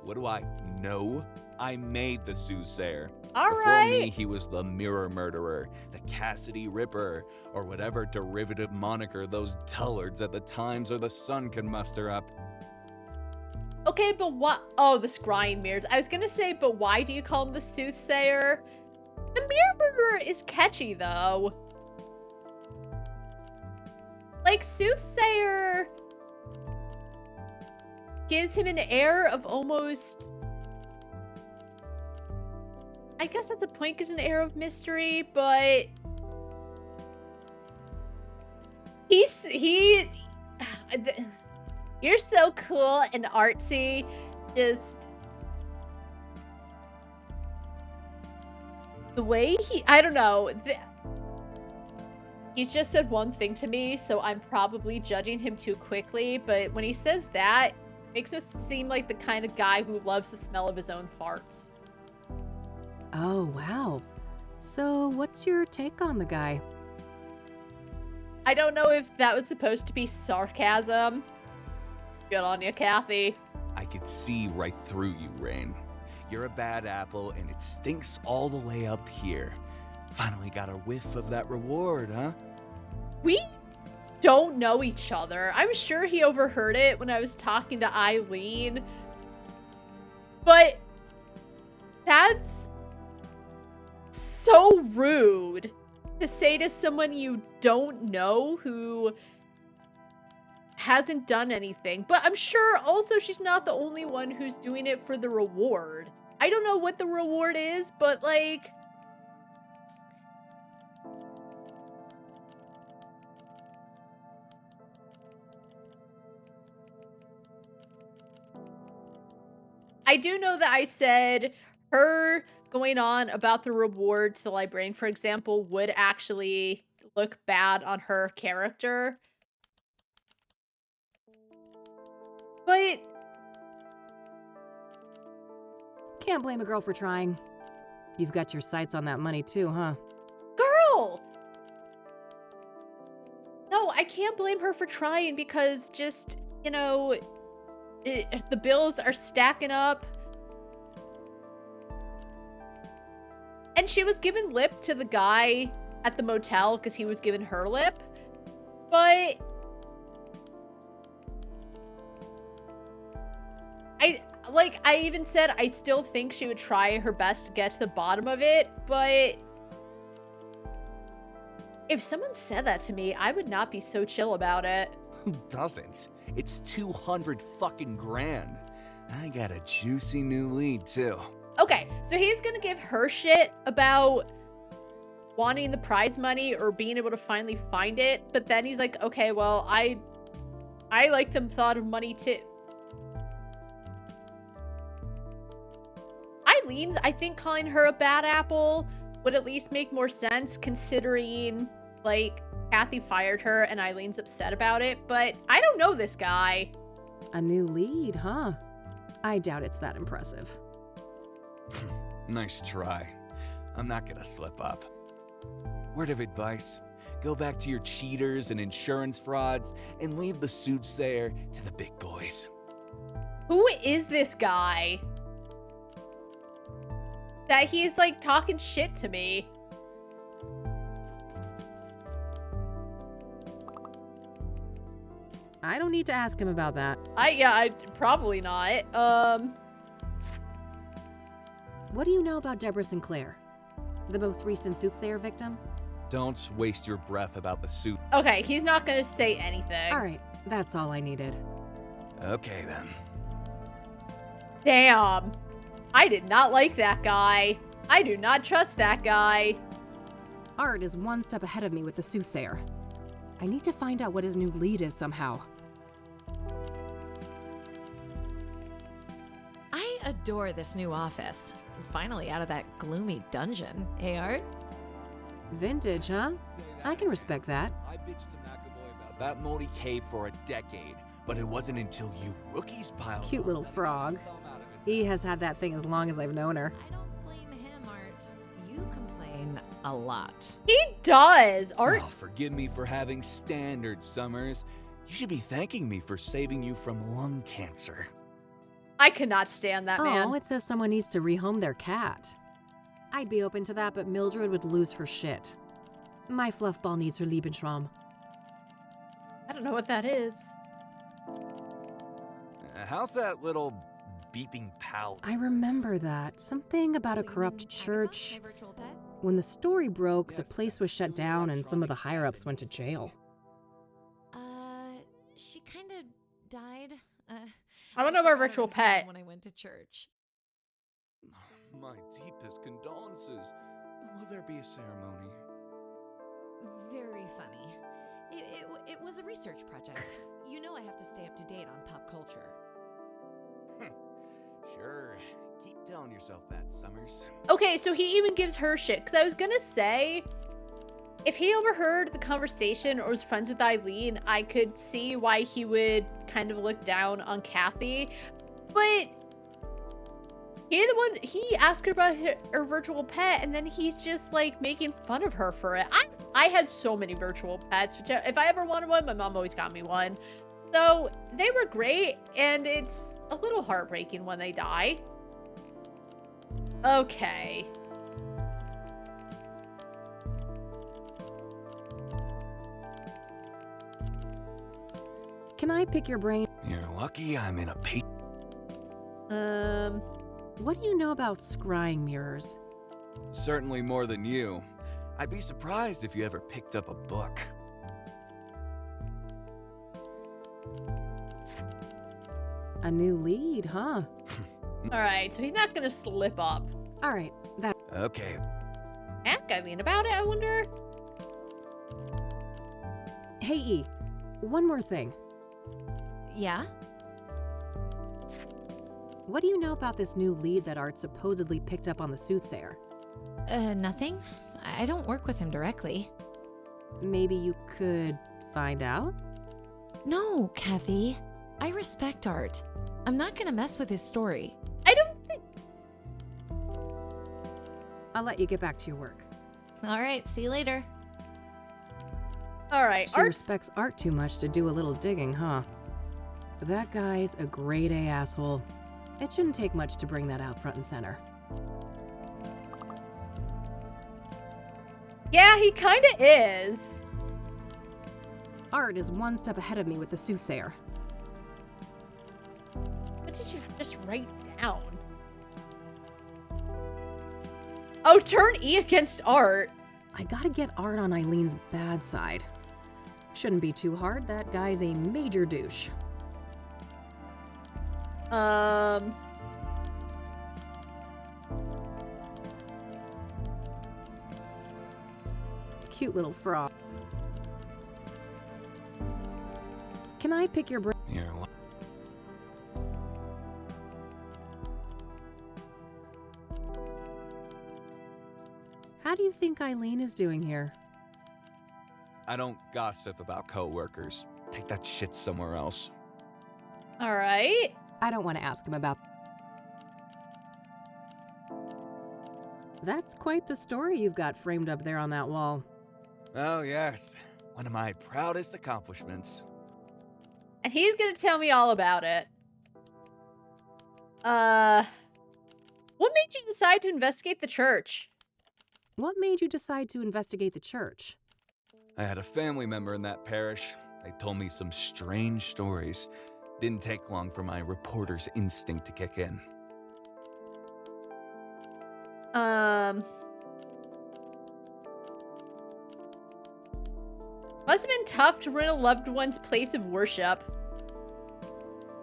What do I know? I made the Soothsayer. All Before right. me, he was the Mirror Murderer, the Cassidy Ripper, or whatever derivative moniker those dullards at the Times or the Sun can muster up. Okay, but what? Oh, the scrying mirrors. I was gonna say, but why do you call him the Soothsayer? The Mirror Murderer is catchy, though. Like, Soothsayer gives him an air of almost... I guess at the point gives an air of mystery, but... You're so cool and artsy. Just... The way I don't know. He's just said one thing to me, so I'm probably judging him too quickly, but when he says that, it makes him seem like the kind of guy who loves the smell of his own farts. Oh, wow. So, what's your take on the guy? I don't know if that was supposed to be sarcasm. Good on you, Kathy. I could see right through you, Rain. You're a bad apple, and it stinks all the way up here. Finally got a whiff of that reward, huh? We don't know each other. I'm sure he overheard it when I was talking to Eileen. But that's so rude to say to someone you don't know who hasn't done anything. But I'm sure also she's not the only one who's doing it for the reward. I don't know what the reward is, but like... I do know that I said her going on about the reward to the librarian, for example, would actually look bad on her character. But... Can't blame a girl for trying. You've got your sights on that money too, huh? Girl! No, I can't blame her for trying because just, you know, the bills are stacking up. And she was giving lip to the guy at the motel because he was giving her lip. But... I even said I still think she would try her best to get to the bottom of it, but... If someone said that to me, I would not be so chill about it. Who doesn't? It's 200 fucking grand. I got a juicy new lead, too. Okay, so he's gonna give her shit about wanting the prize money or being able to finally find it, but then he's like, okay, well, I like the thought of money too. Eileen's, I think calling her a bad apple would at least make more sense considering, like, Kathy fired her and Eileen's upset about it, but I don't know this guy. A new lead, huh? I doubt it's that impressive. Nice try. I'm not gonna slip up. Word of advice, go back to your cheaters and insurance frauds and leave the Soothsayer to the big boys. Who is this guy? That he's, like, talking shit to me. I don't need to ask him about that. I probably not. What do you know about Deborah Sinclair? The most recent Soothsayer victim? Don't waste your breath about the suit. Okay, he's not gonna say anything. Alright, that's all I needed. Okay, then. Damn. I did not like that guy. I do not trust that guy. Art is one step ahead of me with the Soothsayer. I need to find out what his new lead is somehow. I adore this new office. Finally out of that gloomy dungeon, eh, Art? Vintage, huh? I can respect that. I bitched to McAvoy about that moldy cave for a decade, but it wasn't until you rookies piled Cute on little that he frog. got his thumb out of his He ass. has had that thing as long as I've known her. I don't blame him, Art. You complain a lot. He does. Art. Oh, forgive me for having standards, Summers. You should be thanking me for saving you from lung cancer. I cannot stand that man. Oh, it says someone needs to rehome their cat. I'd be open to that, but Mildred would lose her shit. My fluffball needs her Lebensraum. I don't know what that is. How's that little beeping pal? I remember that. Something about a corrupt church. When the story broke, the place was shut down and some of the higher-ups went to jail. She kind of died. I want to know about virtual pet. When I went to church. My deepest condolences. Will there be a ceremony? Very funny. It was a research project. You know I have to stay up to date on pop culture. Sure. Keep telling yourself that, Summers. Okay, so he even gives her shit. Because I was gonna say, if he overheard the conversation or was friends with Eileen, I could see why he would kind of look down on Kathy. But he asked her about her virtual pet, and then he's just like making fun of her for it. I had so many virtual pets. Which if I ever wanted one, my mom always got me one. So they were great, and it's a little heartbreaking when they die. Okay. Can I pick your brain? You're lucky I'm in a What do you know about scrying mirrors? Certainly more than you. I'd be surprised if you ever picked up a book. A new lead, huh? Alright, so he's not gonna slip up. All right, that. Okay. Ask Eileen about it, I wonder? Hey, E, one more thing. Yeah? What do you know about this new lead that Art supposedly picked up on the Soothsayer? Nothing. I don't work with him directly. Maybe you could find out? No, Kathy. I respect Art. I'm not gonna mess with his story. I don't think... I'll let you get back to your work. All right, see you later. Alright, She respects Art too much to do a little digging, huh? That guy's a grade A asshole. It shouldn't take much to bring that out front and center. Yeah, he kinda is. Art is one step ahead of me with the Soothsayer. What did you just write down? Oh, turn E against Art. I gotta get Art on Eileen's bad side. Shouldn't be too hard, that guy's a major douche. Cute little frog. Can I pick your brain? You're How do you think Eileen is doing here? I don't gossip about coworkers. Take that shit somewhere else. Alright. I don't want to ask him about... That's quite the story you've got framed up there on that wall. Oh, yes. One of my proudest accomplishments. And he's gonna tell me all about it. What made you decide to investigate the church? What made you decide to investigate the church? I had a family member in that parish. They told me some strange stories. Didn't take long for my reporter's instinct to kick in. Must have been tough to ruin a loved one's place of worship.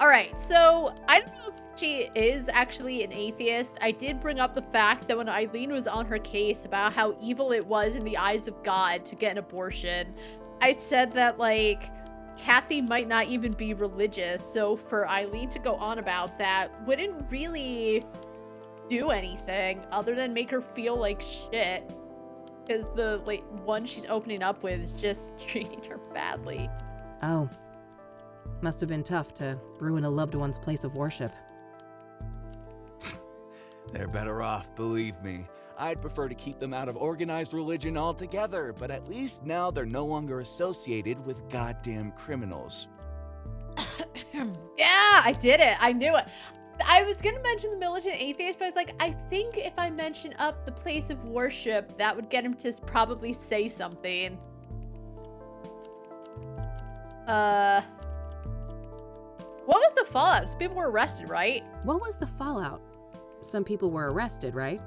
Alright, so I don't know if she is actually an atheist. I did bring up the fact that when Eileen was on her case about how evil it was in the eyes of God to get an abortion, I said that, like, Kathy might not even be religious, so for Eileen to go on about that wouldn't really do anything other than make her feel like shit. Because the one she's opening up with is just treating her badly. Oh. Must have been tough to ruin a loved one's place of worship. They're better off, believe me. I'd prefer to keep them out of organized religion altogether, but at least now they're no longer associated with goddamn criminals. Yeah, I did it. I knew it. I was going to mention the militant atheist, but I was like, I think if I mention up the place of worship, that would get him to probably say something. What was the fallout? Some people were arrested, right? What was the fallout? Some people were arrested, right?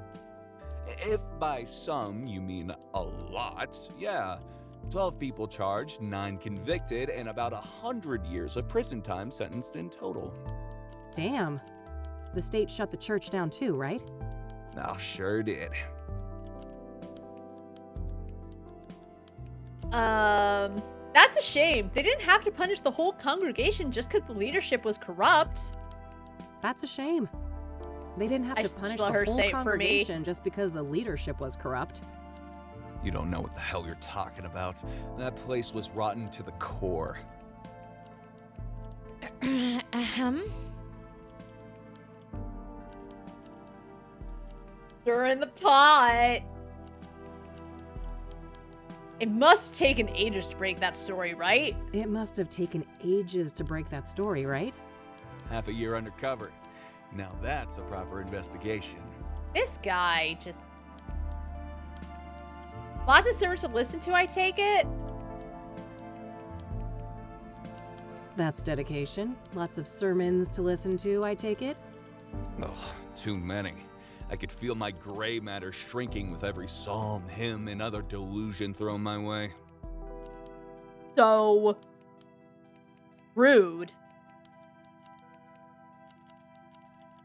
If by some you mean a lot, yeah. 12 people charged, 9 convicted, and about 100 years of prison time sentenced in total. Damn. The state shut the church down too, right? Oh, sure did. That's a shame. They didn't have to punish the whole congregation just because the leadership was corrupt. That's a shame. They didn't have I to should punish let the her whole say it for me. congregation just because the leadership was corrupt. You don't know what the hell you're talking about. That place was rotten to the core. Ahem. Stir in the pot. It must have taken ages to break that story, right? It must have taken ages to break that story, right? Half a year undercover. Now that's a proper investigation. This guy just... Lots of sermons to listen to, I take it? That's dedication. Lots of sermons to listen to, I take it. Ugh, too many. I could feel my gray matter shrinking with every psalm, hymn, and other delusion thrown my way. So... rude.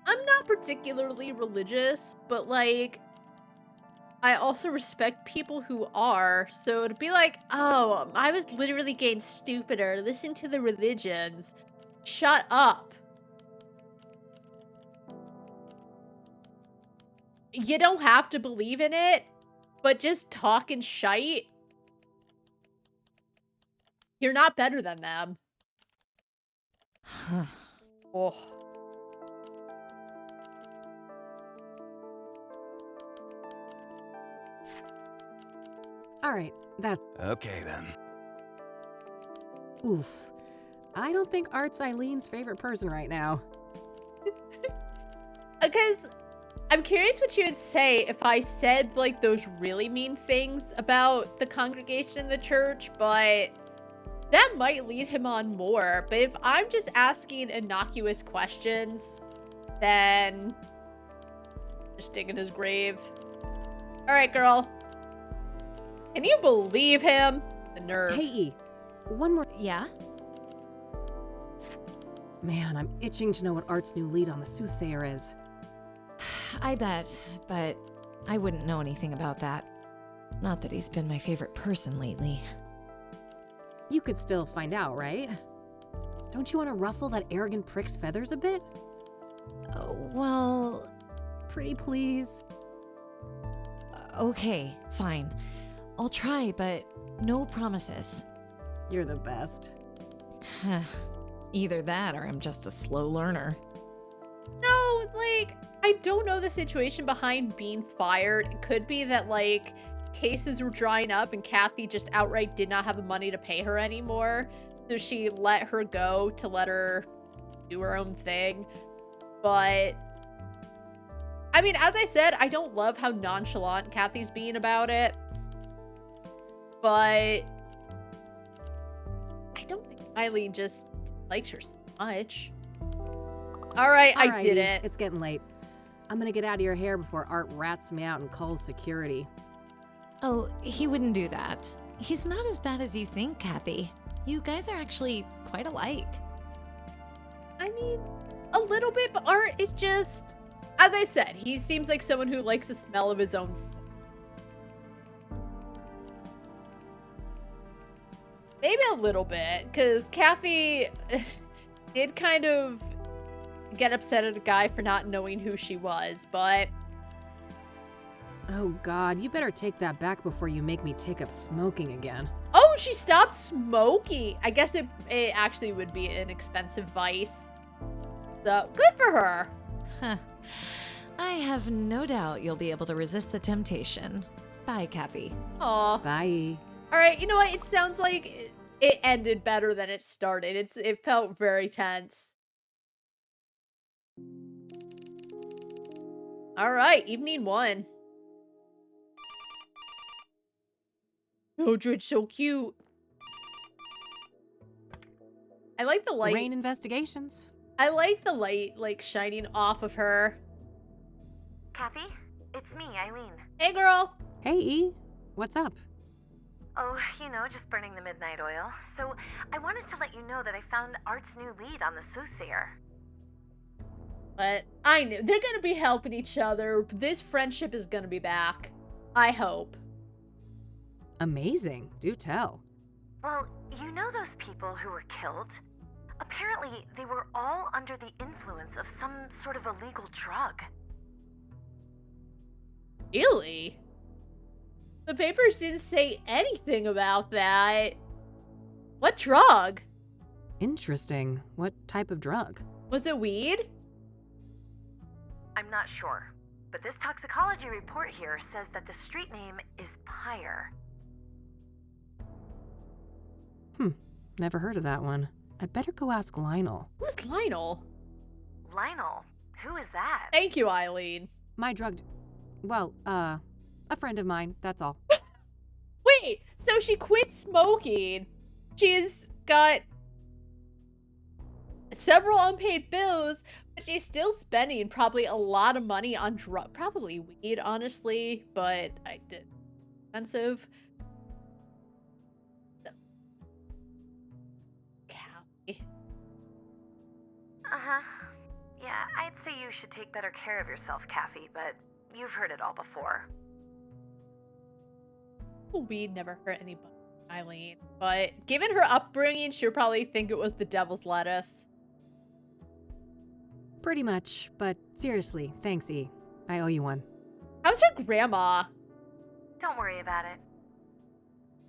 I'm not particularly religious, but like... I also respect people who are, so to be like, oh, I was literally getting stupider listening to the religions. Shut up. You don't have to believe in it, but just talking shite. You're not better than them. Oh. All right, that... Okay then. Oof. I don't think Art's Eileen's favorite person right now. Because I'm curious what you would say if I said, like, those really mean things about the congregation in the church, but that might lead him on more. But if I'm just asking innocuous questions, then just dig in his grave. All right, girl. Can you believe him? The nerve. Hey, E, one more... Yeah? Man, I'm itching to know what Art's new lead on the Soothsayer is. I bet, but I wouldn't know anything about that. Not that he's been my favorite person lately. You could still find out, right? Don't you want to ruffle that arrogant prick's feathers a bit? Oh, well... Pretty please. Okay, fine. I'll try, but no promises. You're the best. Either that or I'm just a slow learner. No, like, I don't know the situation behind being fired. It could be that, like, cases were drying up and Kathy just outright did not have the money to pay her anymore. So she let her go to let her do her own thing. But, I mean, as I said, I don't love how nonchalant Kathy's being about it. But I don't think Eileen just likes her so much. All right, I did it. It's getting late. I'm gonna get out of your hair before Art rats me out and calls security. Oh, he wouldn't do that. He's not as bad as you think, Kathy. You guys are actually quite alike. I mean, a little bit, but Art is just, as I said, he seems like someone who likes the smell of his own. Maybe a little bit, because Kathy did kind of get upset at a guy for not knowing who she was, but... Oh God, you better take that back before you make me take up smoking again. Oh, she stopped smoking! I guess it actually would be an expensive vice. So, good for her. I have no doubt you'll be able to resist the temptation. Bye, Kathy. Aw. Bye. Alright, you know what? It sounds like it ended better than it started. It felt very tense. Alright, evening 1. Mildred's so cute. I like the light. Rain investigations. I like the light, like, shining off of her. Kathy, it's me, Eileen. Hey, girl. Hey, E. What's up? Oh, you know, just burning the midnight oil. So, I wanted to let you know that I found Art's new lead on the Soothsayer. But I knew. They're gonna be helping each other. This friendship is gonna be back. I hope. Amazing. Do tell. Well, you know those people who were killed? Apparently apparently they were all under the influence of some sort of illegal drug. Really? The papers didn't say anything about that. What drug? Interesting. What type of drug? Was it weed? I'm not sure, but this toxicology report here says that the street name is Pyre. Never heard of that one. I'd better go ask Lionel. Who's Lionel? Lionel? Who is that? Thank you, Eileen. My well, a friend of mine, that's all. Wait, so she quit smoking. She's got several unpaid bills, but she's still spending probably a lot of money on probably weed, honestly, but I did expensive. Kathy. Uh-huh. Yeah, I'd say you should take better care of yourself, Kathy, but you've heard it all before. Weed never hurt anybody, Eileen. But given her upbringing, she'll probably think it was the devil's lettuce. Pretty much, but seriously, thanks, E. I owe you one. How's her grandma? Don't worry about it.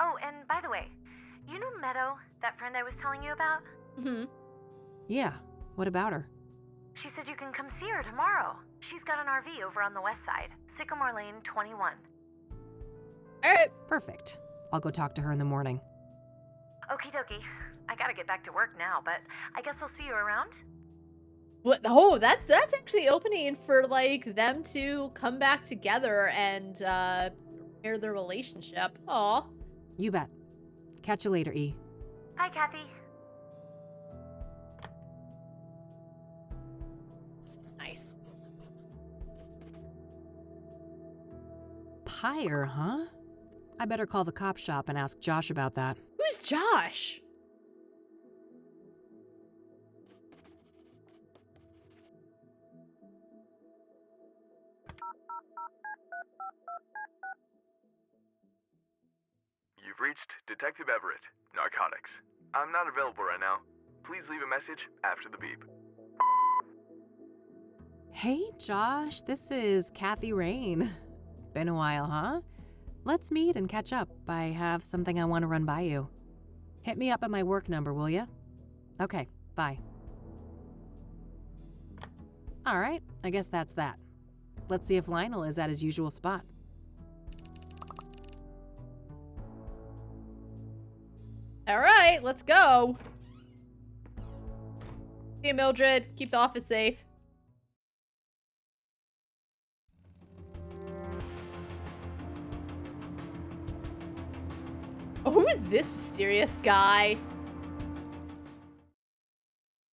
Oh, and by the way, you know Meadow, that friend I was telling you about? Mm-hmm. Yeah, what about her? She said you can come see her tomorrow. She's got an RV over on the west side, Sycamore Lane 21. Alright. Perfect. I'll go talk to her in the morning. Okie dokie. I gotta get back to work now, but I guess I'll see you around? What? Oh, that's actually opening for, like, them to come back together and, repair their relationship. Aw. You bet. Catch you later, E. Bye, Kathy. Nice. Pyre, huh? I better call the cop shop and ask Josh about that. Who's Josh? You've reached Detective Everett, Narcotics. I'm not available right now. Please leave a message after the beep. Hey, Josh, this is Kathy Rain. Been a while, huh? Let's meet and catch up. I have something I want to run by you. Hit me up at my work number, will ya? Okay, bye. All right, I guess that's that. Let's see if Lionel is at his usual spot. All right, let's go. See you, Mildred. Keep the office safe. Oh, who is this mysterious guy?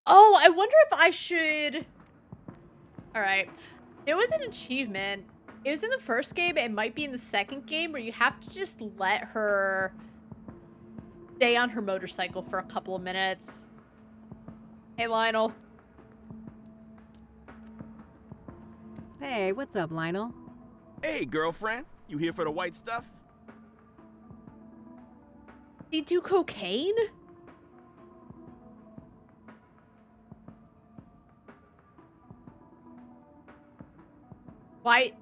Oh, I wonder if I should... Alright. There was an achievement. It was in the first game. It might be in the second game where you have to just let her stay on her motorcycle for a couple of minutes. Hey, Lionel. Hey, what's up, Lionel? Hey, girlfriend. You here for the white stuff? Did he do cocaine? Why?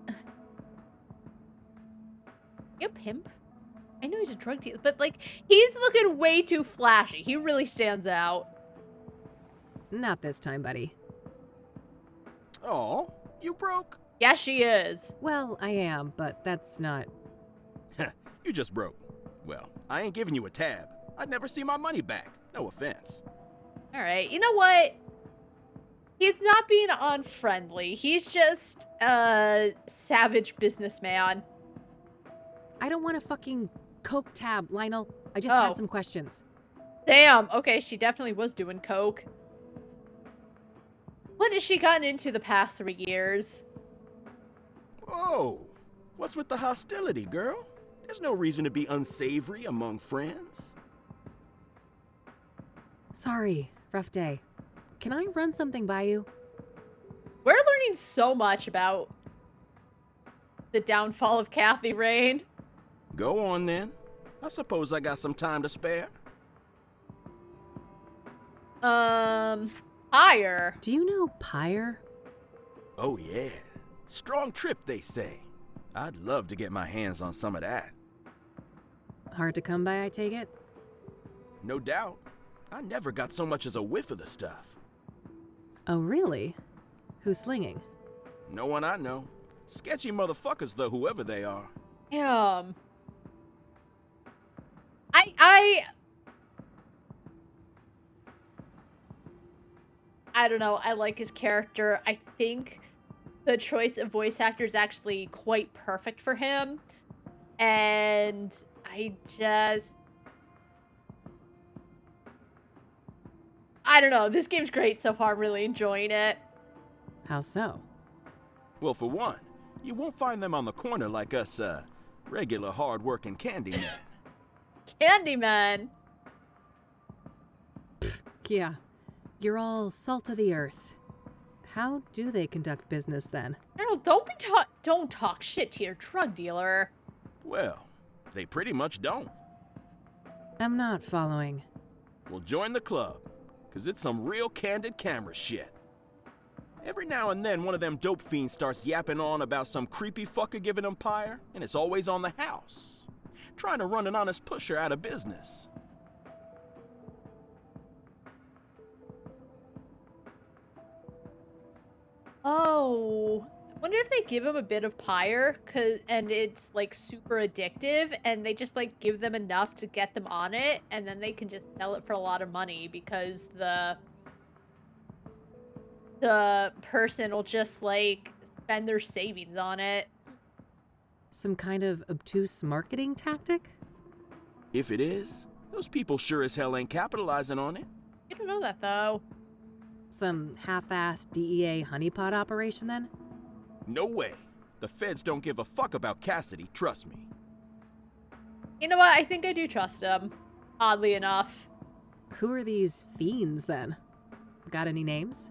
You a pimp? I know he's a drug dealer, but like, he's looking way too flashy. He really stands out. Not this time, buddy. Oh, you broke? Yeah, she is. Well, I am, but that's not... You just broke. Well, I ain't giving you a tab. I'd never see my money back. No offense. All right, you know what? He's not being unfriendly. He's just a savage businessman. I don't want a fucking coke tab, Lionel. I just had some questions. Damn. Okay, she definitely was doing coke. What has she gotten into the past 3 years? Whoa. What's with the hostility, girl? There's no reason to be unsavory among friends. Sorry, rough day. Can I run something by you? We're learning so much about the downfall of Kathy Rain. Go on, then. I suppose I got some time to spare. Pyre. Do you know Pyre? Oh, yeah. Strong trip, they say. I'd love to get my hands on some of that. Hard to come by, I take it? No doubt. I never got so much as a whiff of the stuff. Oh, really? Who's slinging? No one I know. Sketchy motherfuckers, though, whoever they are. Damn. I don't know. I like his character. I think the choice of voice actor is actually quite perfect for him. And I don't know. This game's great so far. I'm really enjoying it. How so? Well, for one, you won't find them on the corner like us, regular hard-working Candymen. Candyman. Yeah, you're all salt of the earth. How do they conduct business then? No, don't talk shit to your drug dealer. Well, they pretty much don't. I'm not following. Well, join the club, 'cause it's some real candid camera shit. Every now and then, one of them dope fiends starts yapping on about some creepy fucker giving them pyre, and it's always on the house. Trying to run an honest pusher out of business. Oh, wonder if they give him a bit of pyre, and it's like super addictive, and they just like give them enough to get them on it, and then they can just sell it for a lot of money because the person will just like spend their savings on it. Some kind of obtuse marketing tactic? If it is, those people sure as hell ain't capitalizing on it. You don't know that though. Some half-assed DEA honeypot operation then? No way. The feds don't give a fuck about Cassidy, trust me. You know what? I think I do trust him. Oddly enough. Who are these fiends then? Got any names?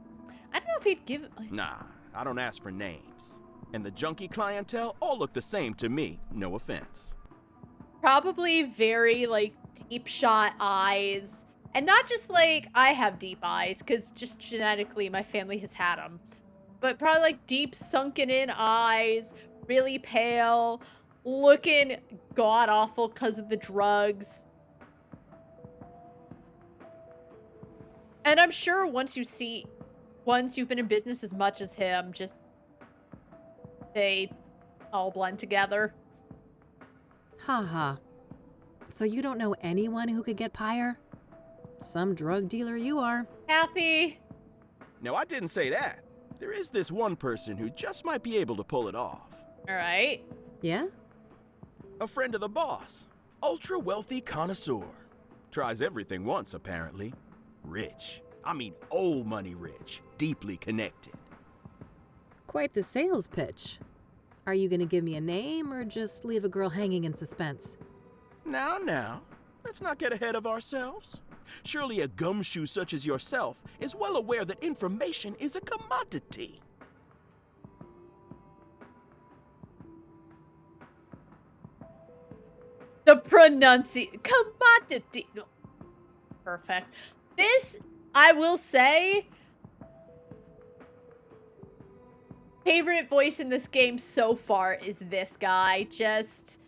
I don't know if he'd give... Nah, I don't ask for names. And the junkie clientele all look the same to me, no offense. Probably very, like, deep shot eyes. And not just, like, I have deep eyes, because just genetically my family has had them. But probably, like, deep sunken in eyes, really pale, looking god-awful because of the drugs. And I'm sure once you've been in business as much as him, just they all blend together. Haha. So you don't know anyone who could get pyre? Some drug dealer you are. Kathy. No, I didn't say that. There is this one person who just might be able to pull it off. All right. Yeah? A friend of the boss. Ultra wealthy connoisseur. Tries everything once, apparently. Rich. I mean old money rich. Deeply connected. Quite the sales pitch. Are you gonna give me a name or just leave a girl hanging in suspense? Now. Let's not get ahead of ourselves. Surely a gumshoe such as yourself is well aware that information is a commodity. The commodity. Perfect. This, I will say, favorite voice in this game so far is this guy. Just,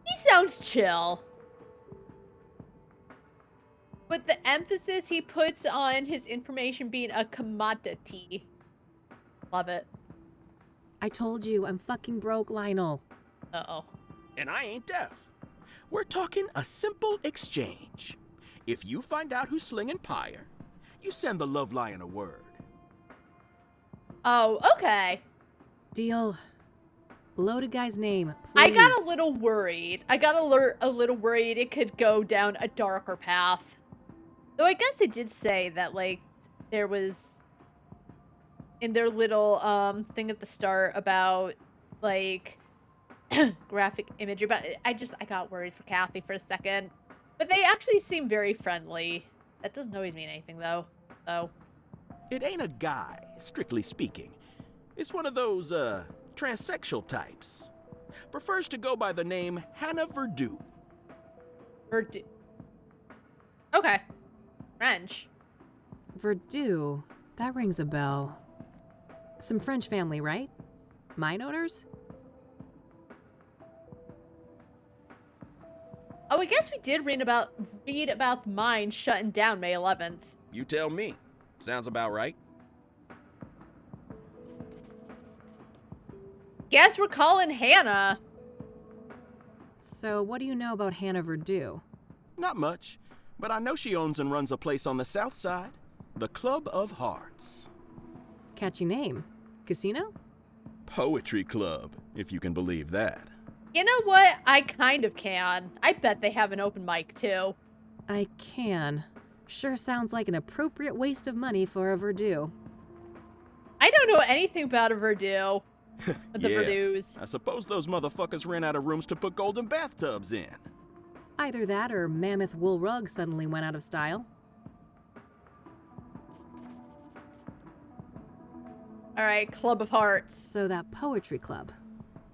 he sounds chill. But the emphasis he puts on his information being a commodity. Love it. I told you, I'm fucking broke, Lionel. Uh-oh. And I ain't deaf. We're talking a simple exchange. If you find out who's slinging pyre, you send the Love Lion a word. Oh, okay. Deal. Loaded guy's name, please. I got a little worried. A little worried it could go down a darker path. Though I guess they did say that, like, there was in their little thing at the start about, like, graphic imagery. But I got worried for Kathy for a second. But they actually seem very friendly. That doesn't always mean anything, though. So. It ain't a guy, strictly speaking. It's one of those, transsexual types. Prefers to go by the name Hannah Verdue. Verdue. Okay. French. Verdue, that rings a bell. Some French family, right? Mine owners? Oh, I guess we did read about the mine shutting down May 11th. You tell me. Sounds about right. Guess we're calling Hannah. So what do you know about Hannah Verdue? Not much, but I know she owns and runs a place on the south side. The Club of Hearts. Catchy name. Casino? Poetry club, if you can believe that. You know what? I kind of can. I bet they have an open mic, too. I can. Sure sounds like an appropriate waste of money for a Verdue. I don't know anything about a Verdue. The Yeah, Verdues. I suppose those motherfuckers ran out of rooms to put golden bathtubs in. Either that or mammoth wool rug suddenly went out of style. Alright, Club of Hearts. So that poetry club.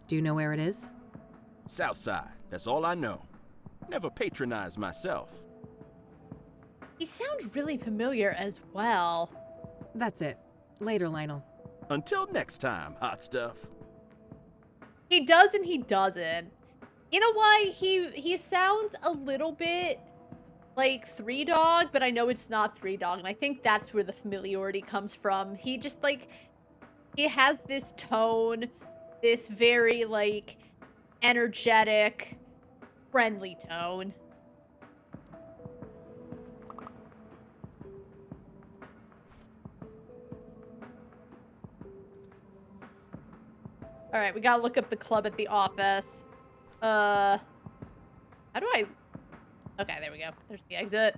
Do you know where it is? South side, that's all I know. Never patronized myself. He sounds really familiar as well. That's it. Later, Lionel. Until next time, hot stuff. He does and he doesn't. You know why? He sounds a little bit like Three Dog, but I know it's not Three Dog, and I think that's where the familiarity comes from. He just, like, he has this tone, this very, like, energetic, friendly tone. Alright, we gotta look up the club at the office. How do I... Okay, there we go. There's the exit.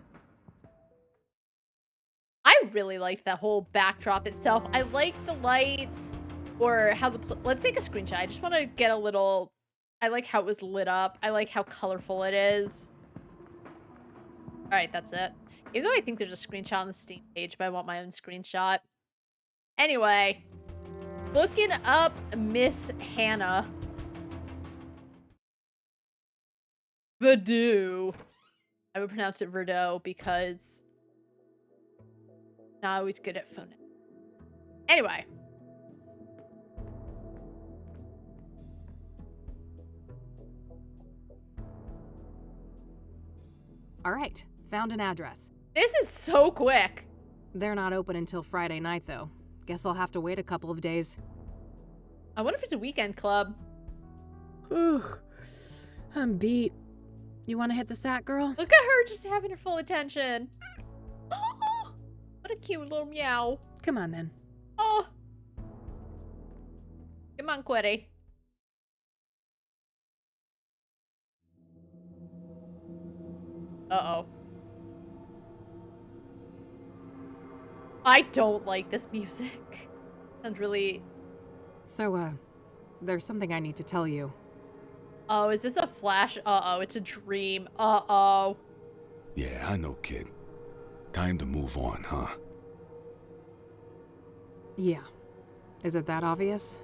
I really liked that whole backdrop itself. I like the lights, or how the... Let's take a screenshot. I just want to get a little... I like how it was lit up. I like how colorful it is. Alright, that's it. Even though I think there's a screenshot on the Steam page, but I want my own screenshot. Anyway... Looking up Miss Hannah Verdue. I would pronounce it Verdue because not always good at phonetics. Anyway. All right, found an address. This is so quick. They're not open until Friday night, though. Guess I'll have to wait a couple of days. I wonder if it's a weekend club. Ugh, I'm beat. You want to hit the sack, girl? Look at her just having her full attention. Oh, what a cute little meow. Come on, then. Oh. Come on, Quitty. Uh-oh. I don't like this music. Sounds really... So, there's something I need to tell you. Oh, is this a flash? Uh-oh, it's a dream. Uh-oh. Yeah, I know, kid. Time to move on, huh? Yeah. Is it that obvious?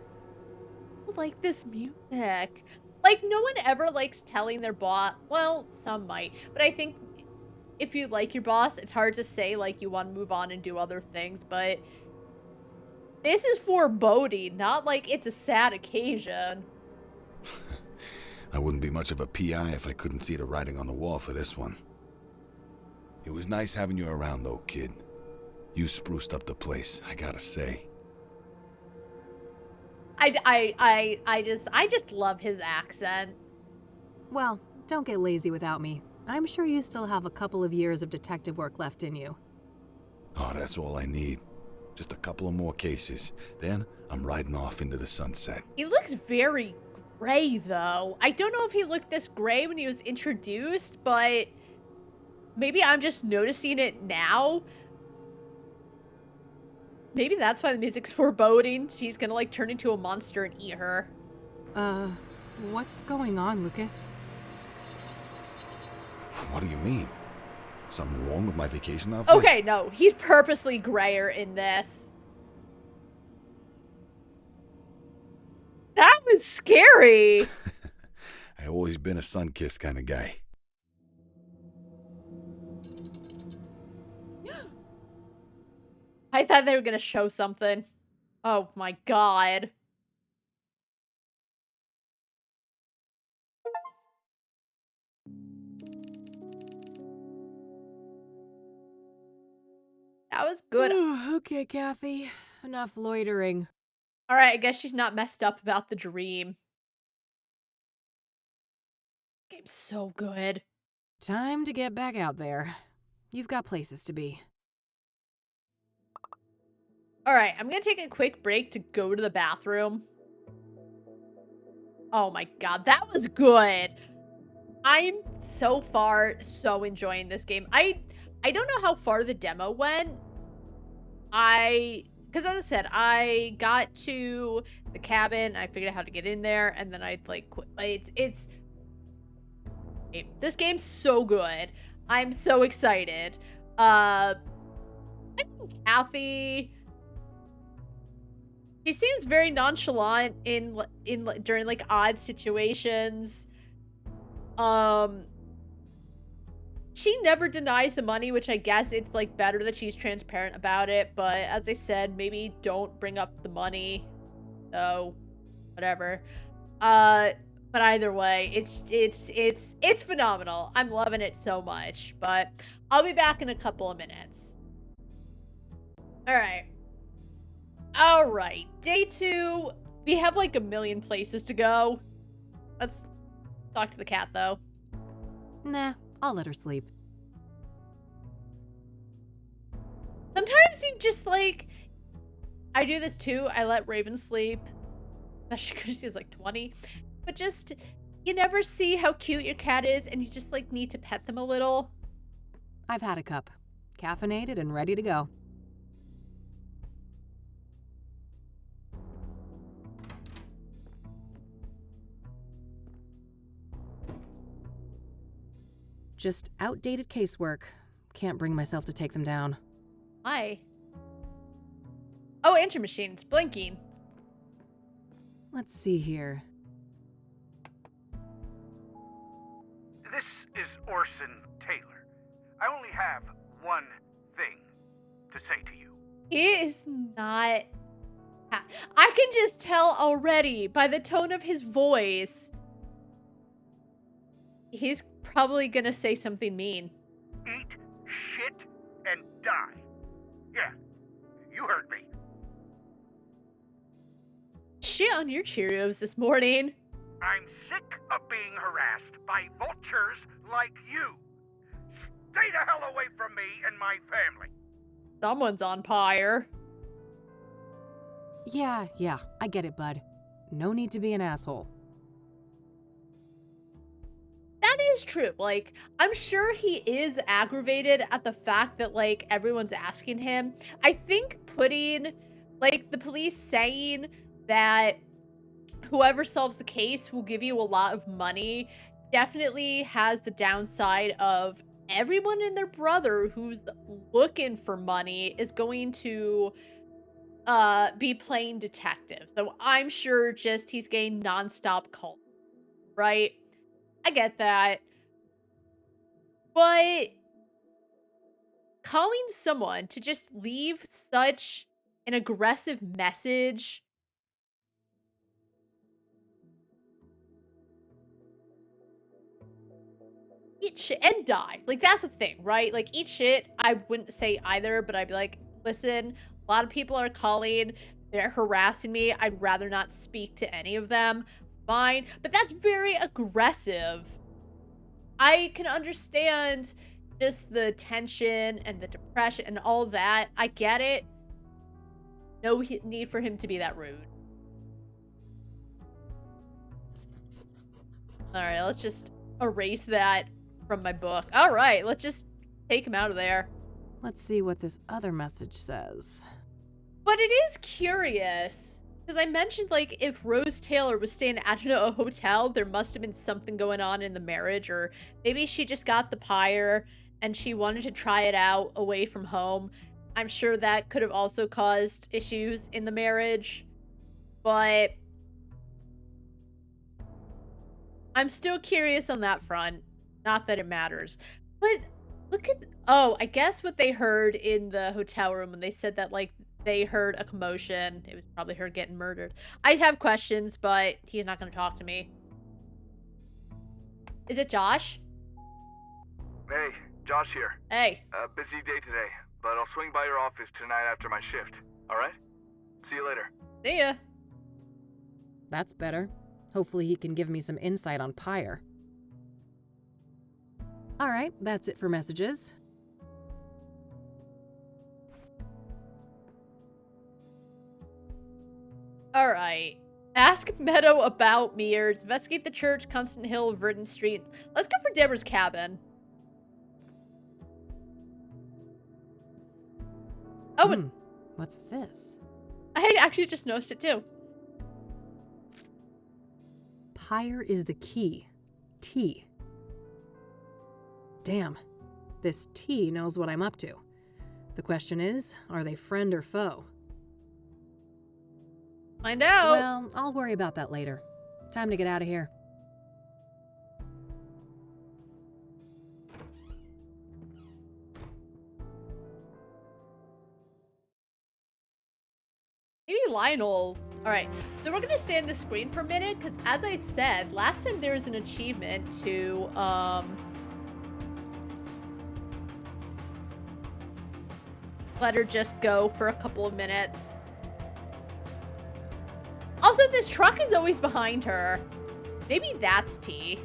I like this music. Like, no one ever likes telling their boss. Well, some might. But I think if you like your boss, it's hard to say, like, you want to move on and do other things. But this is foreboding, not like it's a sad occasion. I wouldn't be much of a PI if I couldn't see the writing on the wall for this one. It was nice having you around, though, kid. You spruced up the place, I gotta say. I just love his accent. Well, don't get lazy without me. I'm sure you still have a couple of years of detective work left in you. Oh, that's all I need. Just a couple of more cases. Then I'm riding off into the sunset. He looks very gray, though. I don't know if he looked this gray when he was introduced, but maybe I'm just noticing it now. Maybe that's why the music's foreboding. She's gonna, like, turn into a monster and eat her. What's going on, Lucas? What do you mean? Something wrong with my vacation outfit? Okay, no. He's purposely grayer in this. That was scary. I've always been a sun-kissed kind of guy. I thought they were gonna show something. Oh my god. That was good. Okay, Kathy. Enough loitering. Alright, I guess she's not messed up about the dream. Game's so good. Time to get back out there. You've got places to be. Alright, I'm gonna take a quick break to go to the bathroom. Oh my god, that was good. I'm so far so enjoying this game. I don't know how far the demo went. Because as I said, I got to the cabin, I figured out how to get in there, and then I like quit. This game's so good. I'm so excited. I think Kathy, she seems very nonchalant during like odd situations. She never denies the money, which I guess it's like better that she's transparent about it, but as I said, maybe don't bring up the money. So, whatever. But either way, it's phenomenal. I'm loving it so much, but I'll be back in a couple of minutes. Alright. Alright, day 2. We have like a million places to go. Let's talk to the cat, though. Nah, I'll let her sleep. Sometimes you just like... I do this too. I let Raven sleep. Especially because she's like 20. But just... You never see how cute your cat is and you just like need to pet them a little. I've had a cup. Caffeinated and ready to go. Just outdated casework. Can't bring myself to take them down. Hi. Oh, answer machine. It's blinking. Let's see here. This is Orson Taylor. I only have one thing to say to you. He is not... I can just tell already by the tone of his voice. He's probably gonna say something mean. Eat shit and die. Yeah, you heard me. Shit on your Cheerios this morning. I'm sick of being harassed by vultures like you. Stay the hell away from me and my family. Someone's on fire. Yeah, I get it, bud. No need to be an asshole. That is true. Like, I'm sure he is aggravated at the fact that, like, everyone's asking him. I think putting, like, the police saying that whoever solves the case will give you a lot of money definitely has the downside of everyone and their brother who's looking for money is going to be playing detective. So I'm sure just he's getting nonstop calls, right? I get that. But calling someone to just leave such an aggressive message eat shit and die. Like, that's the thing, right? Like, eat shit, I wouldn't say either, but I'd be like, listen, a lot of people are calling, they're harassing me, I'd rather not speak to any of them. Fine, but that's very aggressive. I can understand just the tension and the depression and all that. I get it. No need for him to be that rude. Alright, let's just erase that from my book. Alright, let's just take him out of there. Let's see what this other message says. But it is curious, because I mentioned, like, if Rose Taylor was staying at a hotel, there must have been something going on in the marriage, or maybe she just got the pyre and she wanted to try it out away from home. I'm sure that could have also caused issues in the marriage, but I'm still curious on that front. Not that it matters. But look at... Oh, I guess what they heard in the hotel room when they said that, like, they heard a commotion. It was probably her getting murdered. I have questions, but he's not going to talk to me. Is it Josh? Hey, Josh here. Hey. Busy day today, but I'll swing by your office tonight after my shift. Alright? See you later. See ya. That's better. Hopefully he can give me some insight on Pyre. Alright, that's it for messages. Alright. Ask Meadow about Mears. Investigate the church, Constant Hill, Verdon Street. Let's go for Deborah's cabin. Oh, and what's this? I actually just noticed it too. Pyre is the key. T. Damn. This T knows what I'm up to. The question is, are they friend or foe? Find out. Well, I'll worry about that later. Time to get out of here. Maybe Lionel. Alright, so we're gonna stay on the screen for a minute, because as I said, last time there was an achievement to, let her just go for a couple of minutes. Also, this truck is always behind her. Maybe that's T.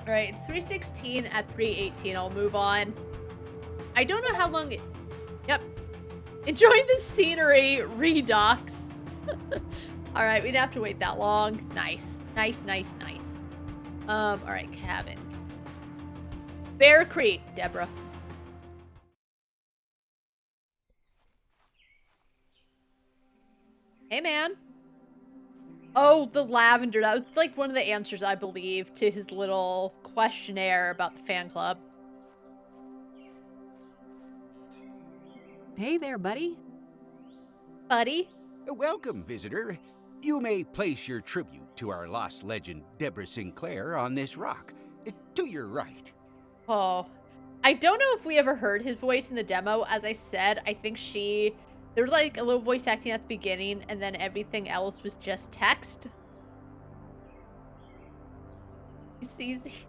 Alright, it's 3:16 at 3:18. I'll move on. I don't know how long it... Yep. Enjoying the scenery. Redux. Alright, we didn't have to wait that long. Nice. Nice, nice, nice. Alright, cabin. Bear Creek, Deborah. Hey, man. Oh, the lavender. That was like one of the answers, I believe, to his little questionnaire about the fan club. Hey there, buddy. Buddy? Welcome, visitor. You may place your tribute to our lost legend, Deborah Sinclair, on this rock. To your right. Oh. I don't know if we ever heard his voice in the demo. As I said, I think there was like a little voice acting at the beginning, and then everything else was just text. It's easy.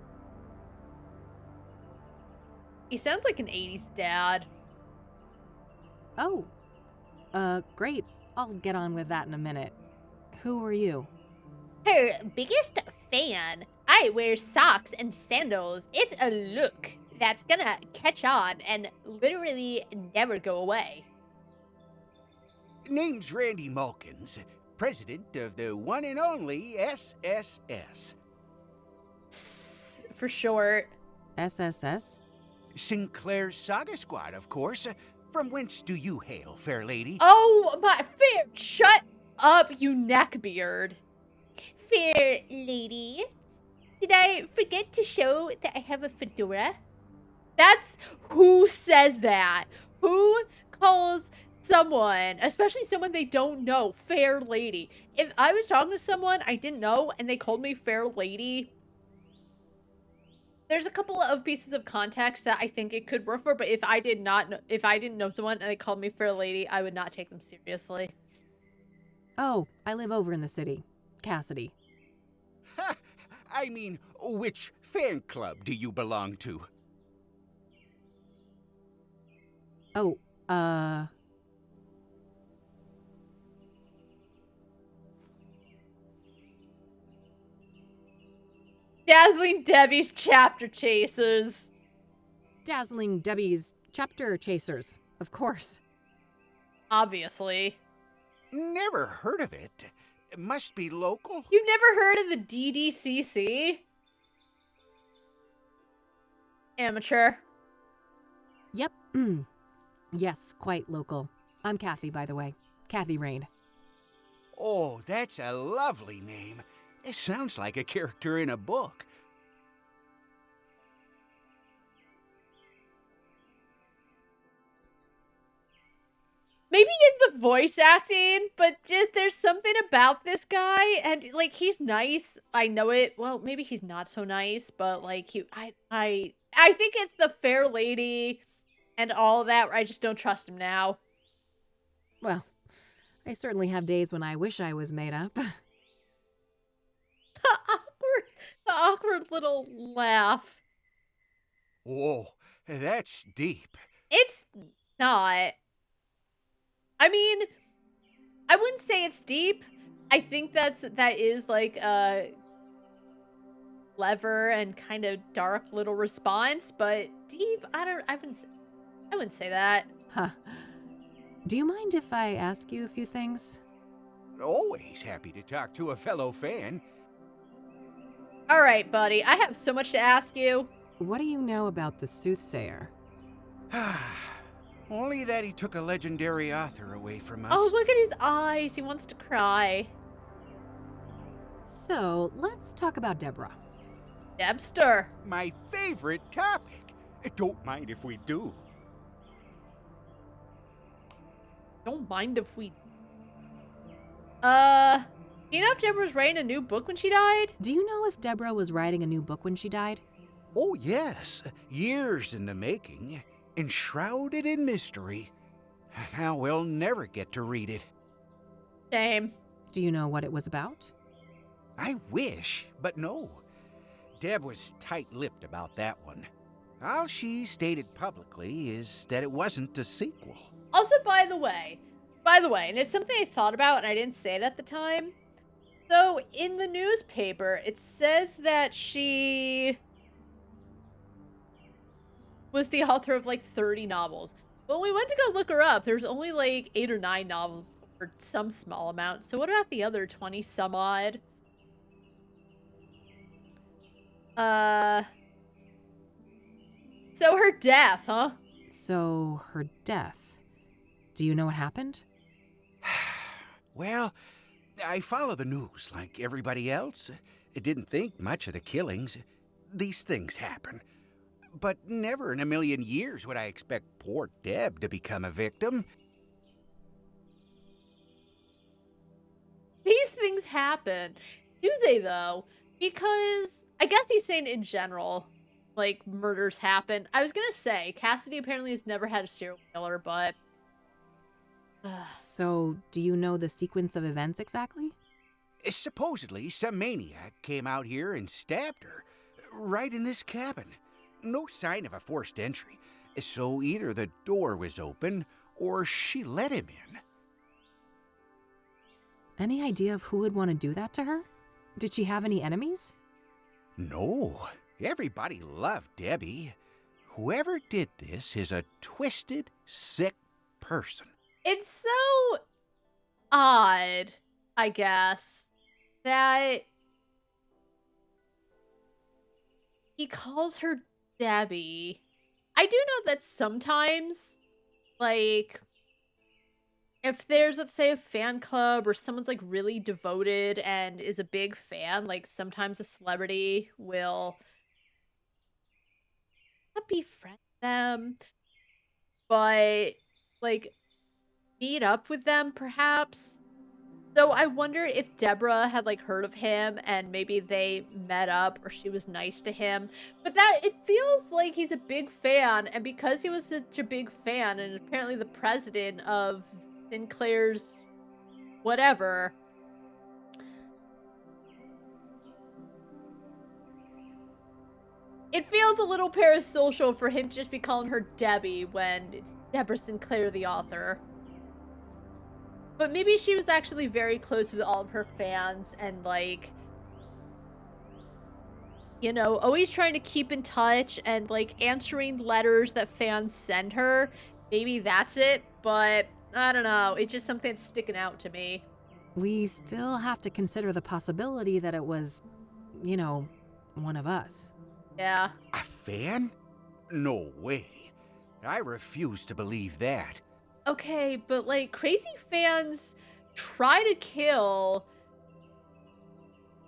He sounds like an 80s dad. Oh. Great. I'll get on with that in a minute. Who are you? Her biggest fan. I wear socks and sandals. It's a look that's gonna catch on and literally never go away. Name's Randy Malkins, president of the one and only SSS. For short. SSS? Sinclair Saga Squad, of course. From whence do you hail, fair lady? Oh, my fair... Shut up, you neckbeard. Fair lady. Did I forget to show that I have a fedora? That's... Who says that? Who calls someone, especially someone they don't know, fair lady? If I was talking to someone I didn't know and they called me fair lady... There's a couple of pieces of context that I think it could work for, but if I didn't know someone and they called me fair lady, I would not take them seriously. Oh, I live over in the city. Cassidy. Ha! I mean, which fan club do you belong to? Oh, Dazzling Debbie's Chapter Chasers. Dazzling Debbie's Chapter Chasers, of course. Obviously. Never heard of it. It must be local. You've never heard of the DDCC? Amateur. Yep. Yes, quite local. I'm Kathy, by the way. Kathy Rain. Oh, that's a lovely name. It sounds like a character in a book. Maybe it's the voice acting, but just there's something about this guy, and like he's nice. I know it. Well, maybe he's not so nice, but like I think it's the fair lady and all that. I just don't trust him now. Well, I certainly have days when I wish I was made up. The awkward little laugh. Whoa, that's deep. It's not. I mean, I wouldn't say it's deep. I think that is like a clever and kind of dark little response, but deep, I wouldn't say that. Huh. Do you mind if I ask you a few things? Always happy to talk to a fellow fan. All right, buddy. I have so much to ask you. What do you know about the Soothsayer? Only that he took a legendary author away from us. Oh, look at his eyes. He wants to cry. So, let's talk about Deborah. Debster. My favorite topic. Don't mind if we do. Don't mind if we... Do you know if Deborah was writing a new book when she died? Do you know if Deborah was writing a new book when she died? Oh, yes. Years in the making. Enshrouded in mystery. Now we'll never get to read it. Same. Do you know what it was about? I wish, but no. Deb was tight-lipped about that one. All she stated publicly is that it wasn't a sequel. Also, by the way, and it's something I thought about and I didn't say it at the time. So, in the newspaper, it says that she was the author of like 30 novels. But when we went to go look her up, there's only like 8 or 9 novels or some small amount. So what about the other 20 some odd? So her death, huh? So, her death. Do you know what happened? Well, I follow the news like everybody else. I didn't think much of the killings. These things happen. But never in a million years would I expect poor Deb to become a victim. These things happen. Do they, though? Because I guess he's saying in general, like, murders happen. I was gonna say, Cassidy apparently has never had a serial killer, but... So, do you know the sequence of events exactly? Supposedly, some maniac came out here and stabbed her, right in this cabin. No sign of a forced entry, so either the door was open or she let him in. Any idea of who would want to do that to her? Did she have any enemies? No, everybody loved Debbie. Whoever did this is a twisted, sick person. It's so odd, I guess, that he calls her Debbie. I do know that sometimes, like, if there's, let's say, a fan club or someone's, like, really devoted and is a big fan, like, sometimes a celebrity will not befriend them, but, like, meet up with them, perhaps. So I wonder if Deborah had, like, heard of him and maybe they met up or she was nice to him. But that, it feels like he's a big fan, and because he was such a big fan and apparently the president of Sinclair's whatever, it feels a little parasocial for him to just be calling her Debbie when it's Deborah Sinclair, the author. But maybe she was actually very close with all of her fans and, like, you know, always trying to keep in touch and, like, answering letters that fans send her. Maybe that's it, but I don't know. It's just something that's sticking out to me. We still have to consider the possibility that it was, you know, one of us. Yeah. A fan? No way. I refuse to believe that. Okay, but, like, crazy fans try to kill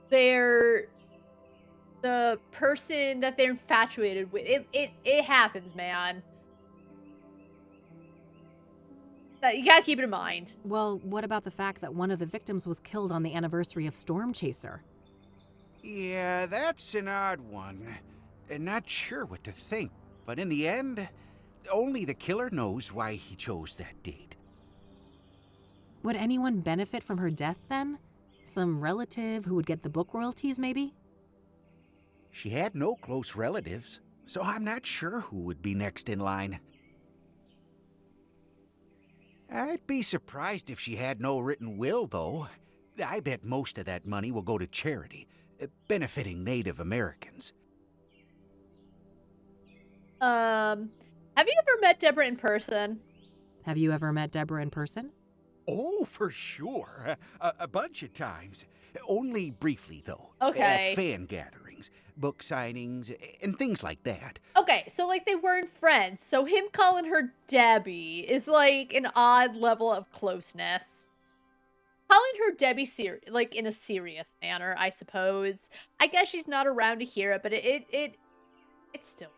the person that they're infatuated with. It happens, man. You gotta keep it in mind. Well, what about the fact that one of the victims was killed on the anniversary of Storm Chaser? Yeah, that's an odd one. Not sure what to think, but in the end, only the killer knows why he chose that date. Would anyone benefit from her death then? Some relative who would get the book royalties, maybe? She had no close relatives, so I'm not sure who would be next in line. I'd be surprised if she had no written will, though. I bet most of that money will go to charity, benefiting Native Americans. Have you ever met Deborah in person? Have you ever met Deborah in person? Oh, for sure. A bunch of times. Only briefly, though. Okay. At fan gatherings, book signings, and things like that. Okay, so like they weren't friends. So him calling her Debbie is like an odd level of closeness. Calling her Debbie like in a serious manner, I suppose. I guess she's not around to hear it, but it's still.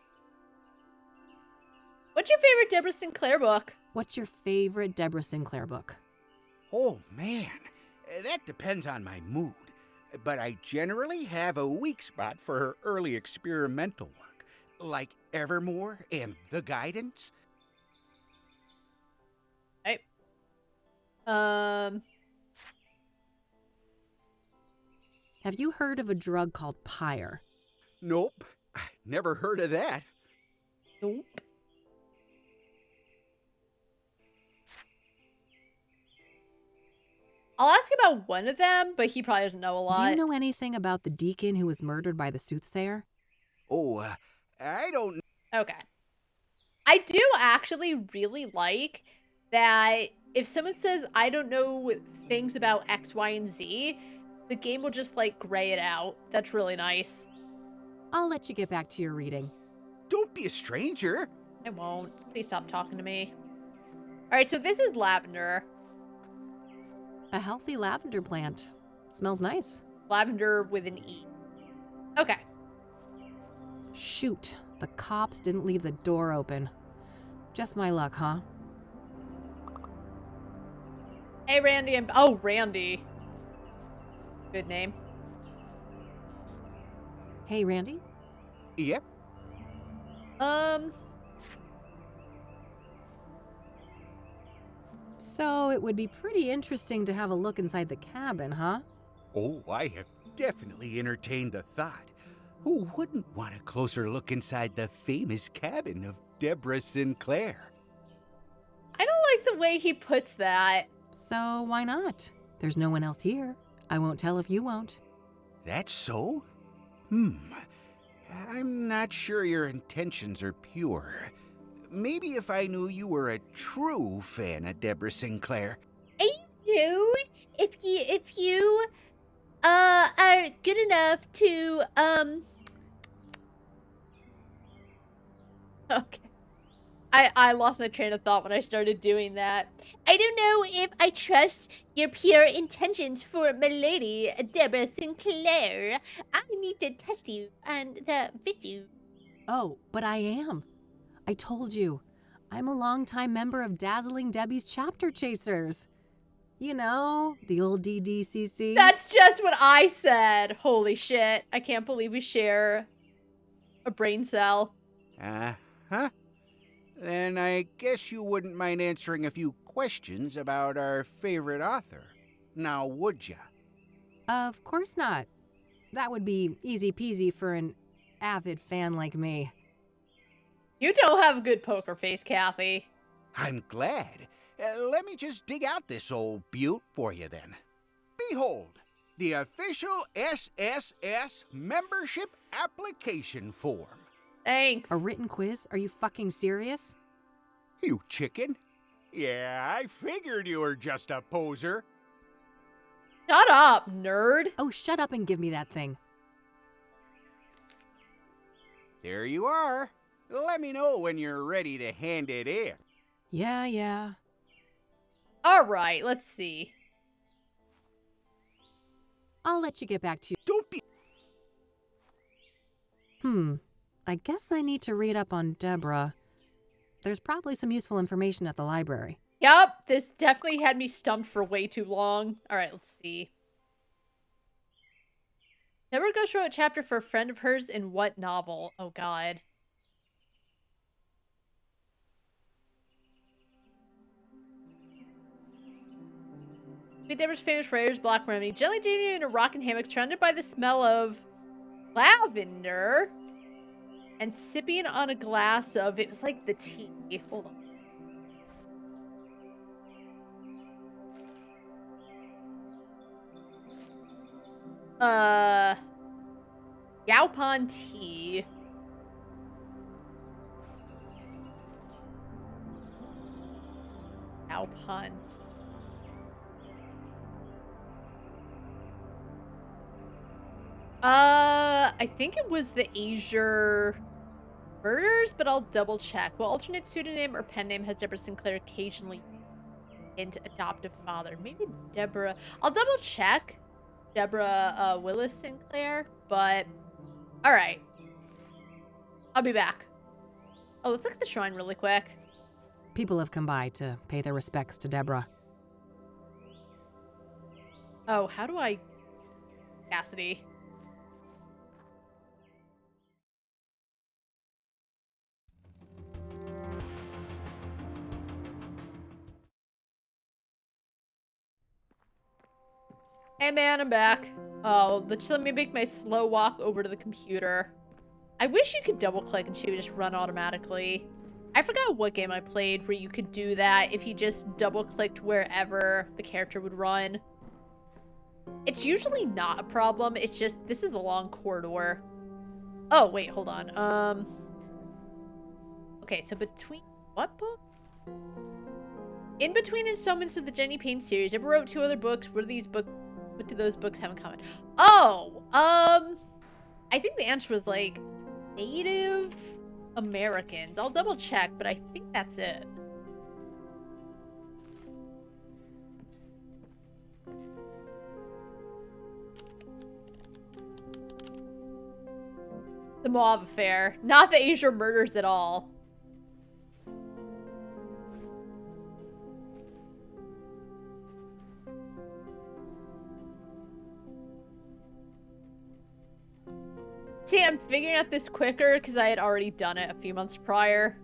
What's your favorite Deborah Sinclair book? What's your favorite Deborah Sinclair book? Oh, man. That depends on my mood. But I generally have a weak spot for her early experimental work, like Evermore and The Guidance. Right. Have you heard of a drug called Pyre? Nope. Never heard of that. Nope. I'll ask about one of them, but he probably doesn't know a lot. Do you know anything about the deacon who was murdered by the Soothsayer? Oh, I don't... Okay. I do actually really like that if someone says, I don't know things about X, Y, and Z, the game will just, like, gray it out. That's really nice. I'll let you get back to your reading. Don't be a stranger. I won't. Please stop talking to me. Alright, so this is lavender. A healthy lavender plant. Smells nice. Lavender with an E. Okay. Shoot, the cops didn't leave the door open. Just my luck, huh? Hey, Randy. Oh, Randy. Good name. Hey, Randy? Yep. So it would be pretty interesting to have a look inside the cabin, huh? Oh, I have definitely entertained the thought. Who wouldn't want a closer look inside the famous cabin of Deborah Sinclair? I don't like the way he puts that. So why not? There's no one else here. I won't tell if you won't. That's so? I'm not sure your intentions are pure. Maybe if I knew you were a true fan of Deborah Sinclair. I know if you are good enough to Okay. I lost my train of thought when I started doing that. I don't know if I trust your pure intentions for milady, Deborah Sinclair. I need to test you and fit you. Oh, but I am. I told you. I'm a longtime member of Dazzling Debbie's Chapter Chasers. You know, the old DDCC. That's just what I said. Holy shit. I can't believe we share a brain cell. Uh-huh. Then I guess you wouldn't mind answering a few questions about our favorite author. Now, would ya? Of course not. That would be easy peasy for an avid fan like me. You don't have a good poker face, Kathy. I'm glad. Let me just dig out this old beaut for you then. Behold, the official SSS membership application form. Thanks. A written quiz? Are you fucking serious? You chicken. Yeah, I figured you were just a poser. Shut up, nerd. Oh, shut up and give me that thing. There you are. Let me know when you're ready to hand it in. Yeah. All right, let's see. I'll let you get back to you. Don't be... I guess I need to read up on Deborah. There's probably some useful information at the library. Yep, this definitely had me stumped for way too long. All right, let's see. Deborah Ghost wrote a chapter for a friend of hers in what novel? Oh, God. Deborah's famous writer's Black Remedy. Jelly Jr. in a rocking hammock, surrounded by the smell of lavender, and sipping on a glass of, it was like the tea. Hold on. Yaupon tea. Yaupon tea. I think it was the Azure Murders, but I'll double check. Well, alternate pseudonym or pen name has Deborah Sinclair occasionally into adoptive father? Maybe Deborah. I'll double check Deborah Willis Sinclair, but all right. I'll be back. Oh, let's look at the shrine really quick. People have come by to pay their respects to Deborah. Oh, how do I... Cassidy. Hey man, I'm back. Oh, let's let me make my slow walk over to the computer. I wish you could double click and she would just run automatically. I forgot what game I played where you could do that if you just double clicked wherever the character would run. It's usually not a problem, it's just, this is a long corridor. Oh, wait, hold on. Okay, so between, what book? In between installments of the Jenny Payne series, Deborah wrote 2 other books. What do those books have in common? Oh, I think the answer was like Native Americans. I'll double check, but I think that's it. The Mauve Affair, not the Azure Murders at all. See, I'm figuring out this quicker because I had already done it a few months prior.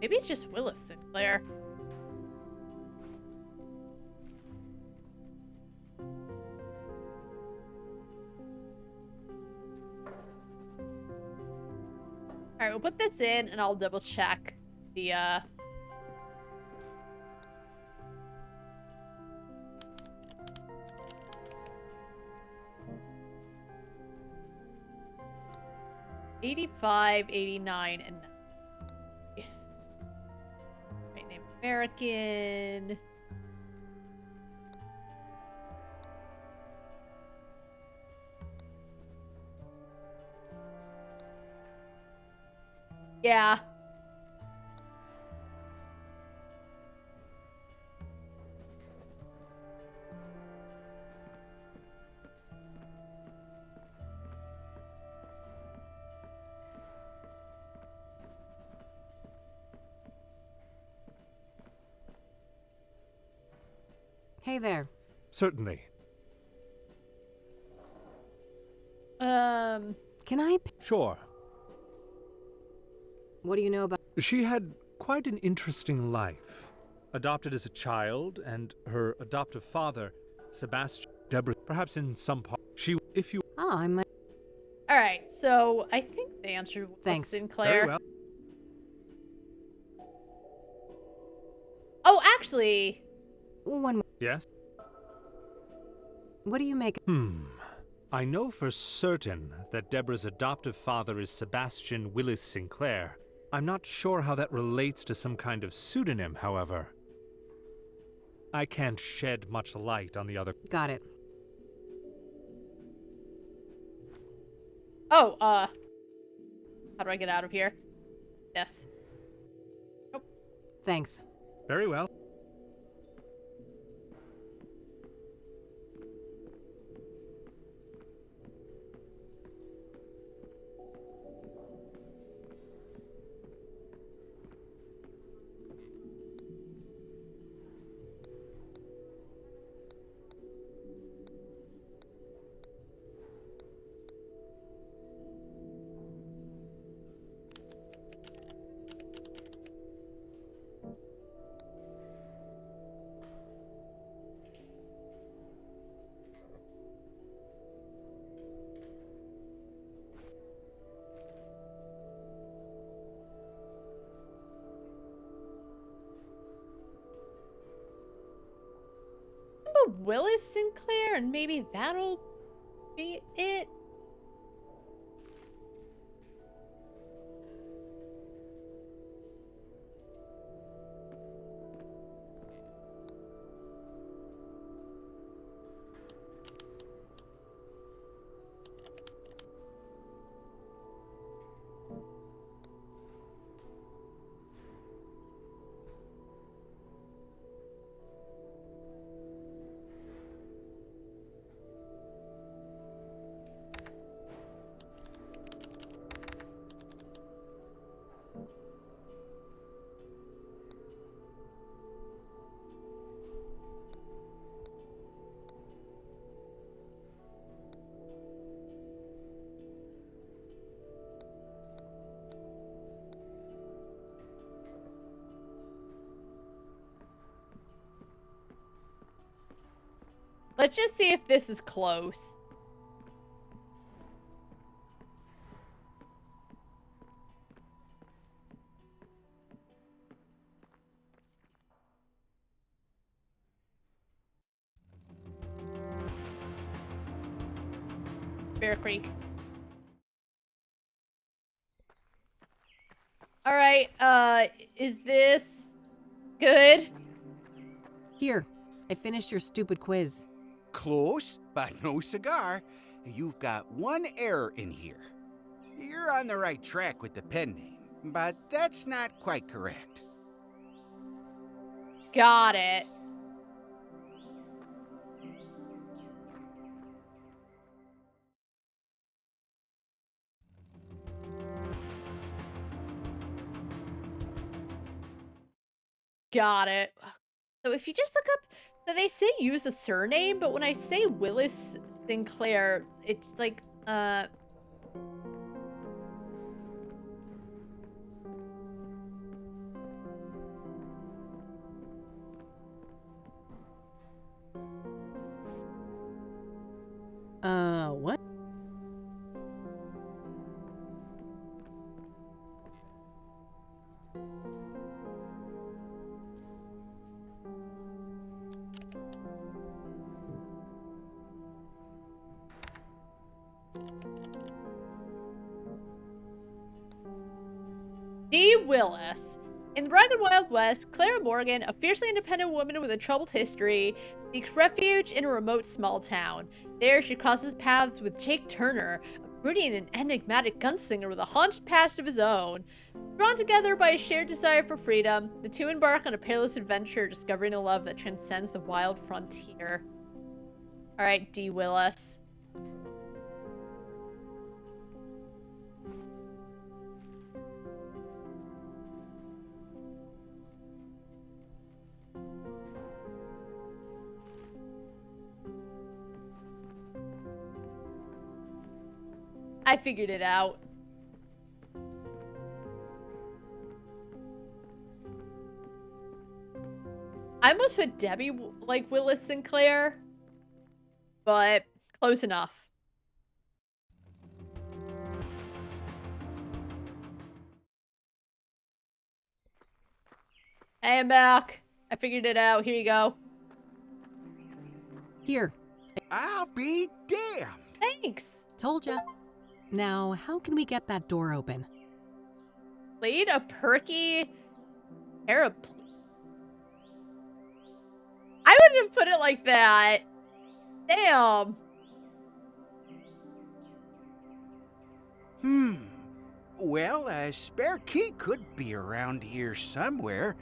Maybe it's just Willis Sinclair. Alright, we'll put this in and I'll double check the, '85, '89, and 90. Right name American. Yeah. Hey there. Certainly. Can I... Sure. What do you know about... She had quite an interesting life. Adopted as a child, and her adoptive father, Sebastian, Deborah, perhaps in some part, she, if you... Oh, I might... Alright, so I think the answer was Thanks. Sinclair. Very well. Oh, actually... One more. Yes? What do you make... I know for certain that Deborah's adoptive father is Sebastian Willis Sinclair. I'm not sure how that relates to some kind of pseudonym, however. I can't shed much light on the other. Got it. Oh, how do I get out of here? Yes. Nope. Thanks. Very well. Willis Sinclair, and maybe that'll be it. Let's just see if this is close. Bear Creek. All right, is this good? Here, I finished your stupid quiz. Close, but no cigar. You've got one error in here. You're on the right track with the pen name, but that's not quite correct. Got it. Got it. So if you just look up, so they say use a surname, but when I say Willis Sinclair, it's like, What? D. Willis. In the rugged Wild West, Clara Morgan, a fiercely independent woman with a troubled history, seeks refuge in a remote small town. There, she crosses paths with Jake Turner, a brooding and enigmatic gunslinger with a haunted past of his own. Drawn together by a shared desire for freedom, the two embark on a perilous adventure, discovering a love that transcends the wild frontier. All right, D. Willis. I figured it out. I almost put Debbie like Willis Sinclair, but close enough. I am back. I figured it out. Here you go. Here. I'll be damned. Thanks. Told ya. Now, how can we get that door open? Lead a perky paraplegic. I wouldn't have put it like that. Damn. Well, a spare key could be around here somewhere.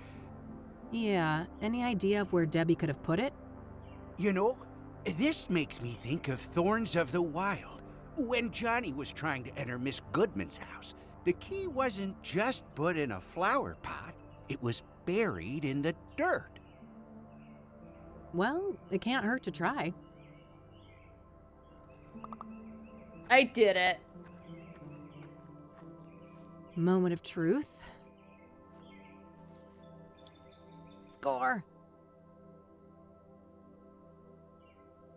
Yeah, any idea of where Debbie could have put it? You know, this makes me think of Thorns of the Wild. When Johnny was trying to enter Miss Goodman's house, the key wasn't just put in a flower pot, it was buried in the dirt. Well, it can't hurt to try. I did it. Moment of truth. Score.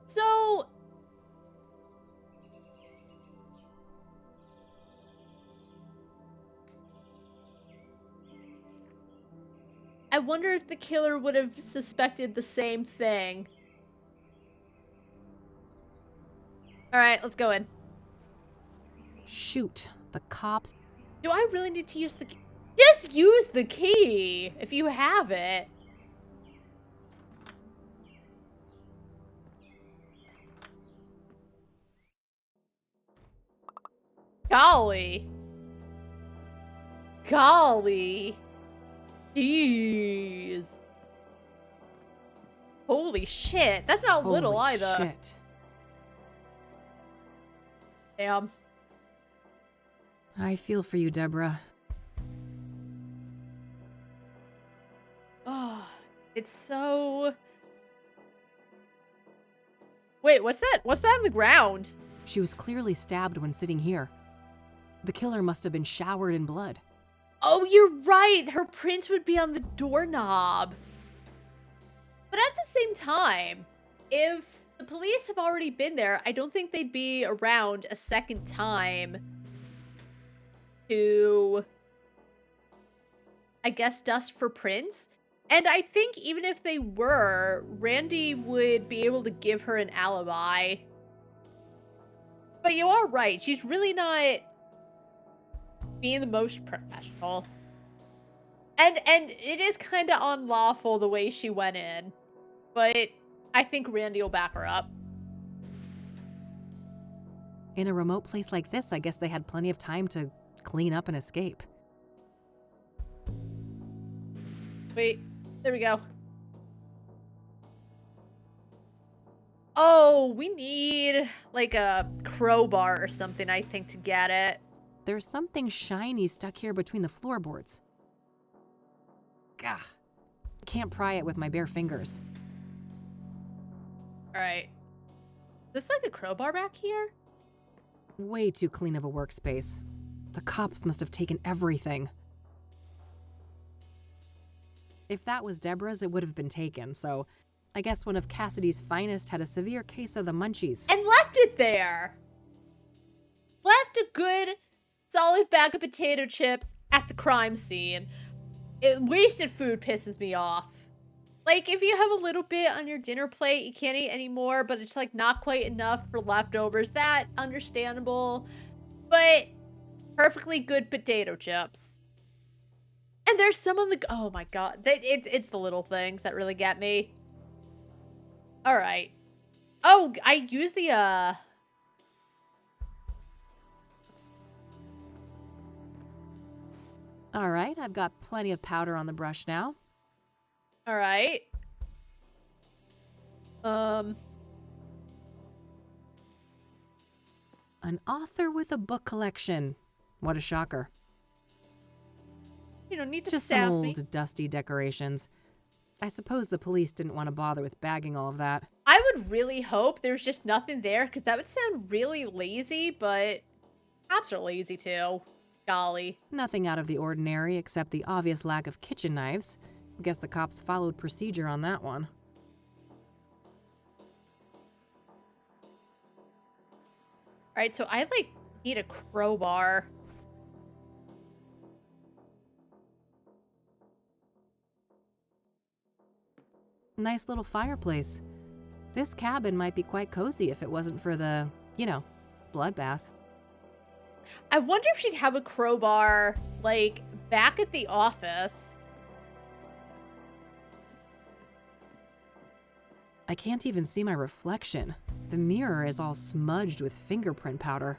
So, I wonder if the killer would have suspected the same thing. All right, let's go in. Shoot, the cops. Do I really need to use the key? Just use the key if you have it. Golly. Golly. Jeez. Holy shit. That's not little Holy either. Shit. Damn. I feel for you, Deborah. Oh, it's so... Wait, what's that? What's that on the ground? She was clearly stabbed when sitting here. The killer must have been showered in blood. Oh, you're right. Her prints would be on the doorknob. But at the same time, if the police have already been there, I don't think they'd be around a second time to, I guess, dust for prints. And I think even if they were, Randy would be able to give her an alibi. But you are right. She's really not being the most professional. And it is kind of unlawful the way she went in. But I think Randy will back her up. In a remote place like this, I guess they had plenty of time to clean up and escape. Wait, there we go. Oh, we need like a crowbar or something, I think, to get it. There's something shiny stuck here between the floorboards. Gah. Can't pry it with my bare fingers. Alright. Is this like a crowbar back here? Way too clean of a workspace. The cops must have taken everything. If that was Deborah's, it would have been taken, so I guess one of Cassidy's finest had a severe case of the munchies. And left it there! Left a good, solid bag of potato chips at the crime scene. Wasted food pisses me off. Like, if you have a little bit on your dinner plate, you can't eat anymore, but it's like not quite enough for leftovers, that understandable. But perfectly good potato chips. And there's some on the... Oh my god. It's the little things that really get me. Alright. Oh, I use the, Alright, I've got plenty of powder on the brush now. Alright. An author with a book collection. What a shocker. You don't need to Just some sass me. old, dusty decorations. I suppose the police didn't want to bother with bagging all of that. I would really hope there's just nothing there, because that would sound really lazy, but cops are lazy too. Golly. Nothing out of the ordinary except the obvious lack of kitchen knives. Guess the cops followed procedure on that one. Alright, so I, like, need a crowbar. Nice little fireplace. This cabin might be quite cozy if it wasn't for the, bloodbath. I wonder if she'd have a crowbar, like, back at the office. I can't even see my reflection. The mirror is all smudged with fingerprint powder.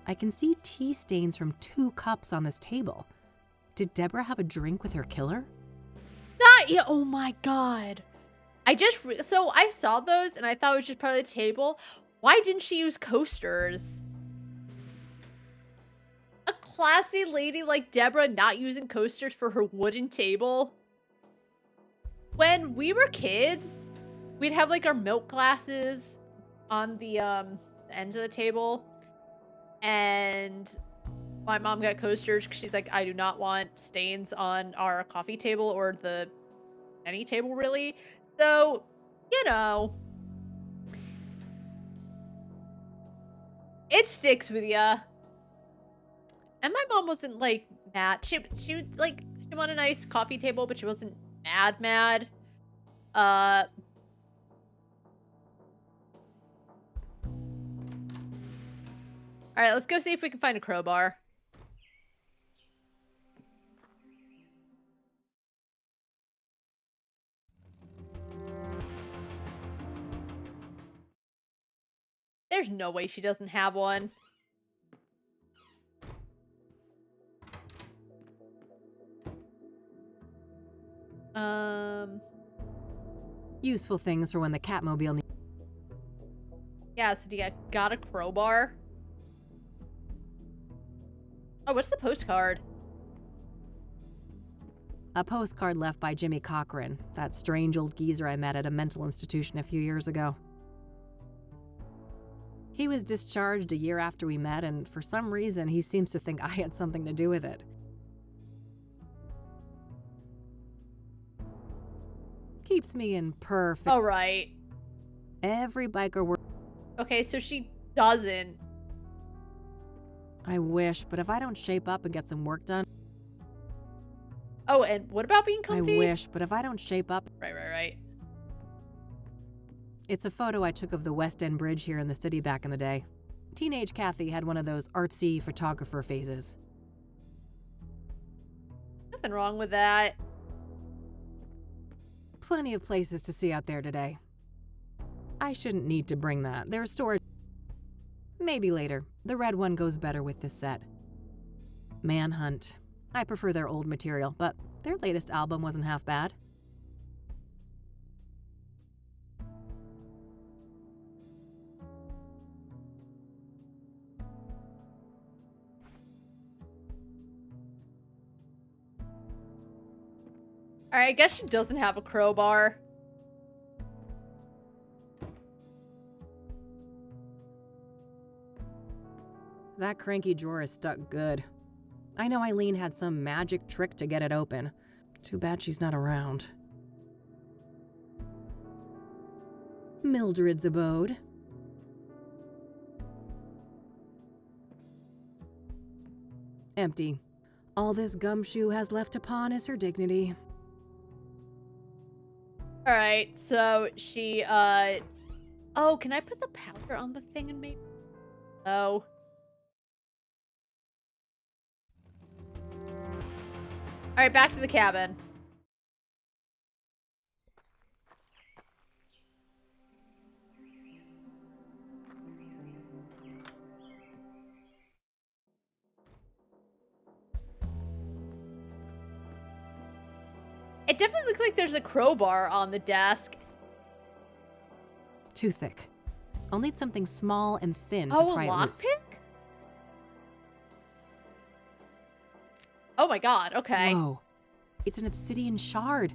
I can see tea stains from 2 cups on this table. Did Deborah have a drink with her killer? Not yet. Oh my god. So I saw those and I thought it was just part of the table. Why didn't she use coasters? A classy lady like Deborah not using coasters for her wooden table. When we were kids, we'd have like our milk glasses on the ends of the table. And my mom got coasters because she's like, I do not want stains on our coffee table or any table really. So, you know, it sticks with ya. And my mom wasn't like mad. She wanted a nice coffee table, but she wasn't mad. All right, let's go see if we can find a crowbar. There's no way she doesn't have one. Useful things for when the Catmobile needs. Yeah, so you got a crowbar? Oh, what's the postcard? A postcard left by Jimmy Cochran, that strange old geezer I met at a mental institution a few years ago. He was discharged a year after we met, and for some reason, he seems to think I had something to do with it. Keeps me in perfect... All right. Every biker works... Okay, so she doesn't. I wish, but if I don't shape up and get some work done... Oh, and what about being comfy? I wish, but if I don't shape up... Right. It's a photo I took of the West End Bridge here in the city back in the day. Teenage Kathy had one of those artsy photographer phases. Nothing wrong with that. Plenty of places to see out there today. I shouldn't need to bring that. There's storage. Maybe later. The red one goes better with this set. Manhunt. I prefer their old material, but their latest album wasn't half bad. Alright, I guess she doesn't have a crowbar. That cranky drawer is stuck good. I know Eileen had some magic trick to get it open. Too bad she's not around. Mildred's abode. Empty. All this gumshoe has left upon is her dignity. Alright, so she, Oh, can I put the powder on the thing and maybe... Oh. Alright, back to the cabin. It definitely looks like there's a crowbar on the desk. Too thick. I'll need something small and thin to pry it a loose. lockpick? Oh my god, okay. Whoa. It's an obsidian shard.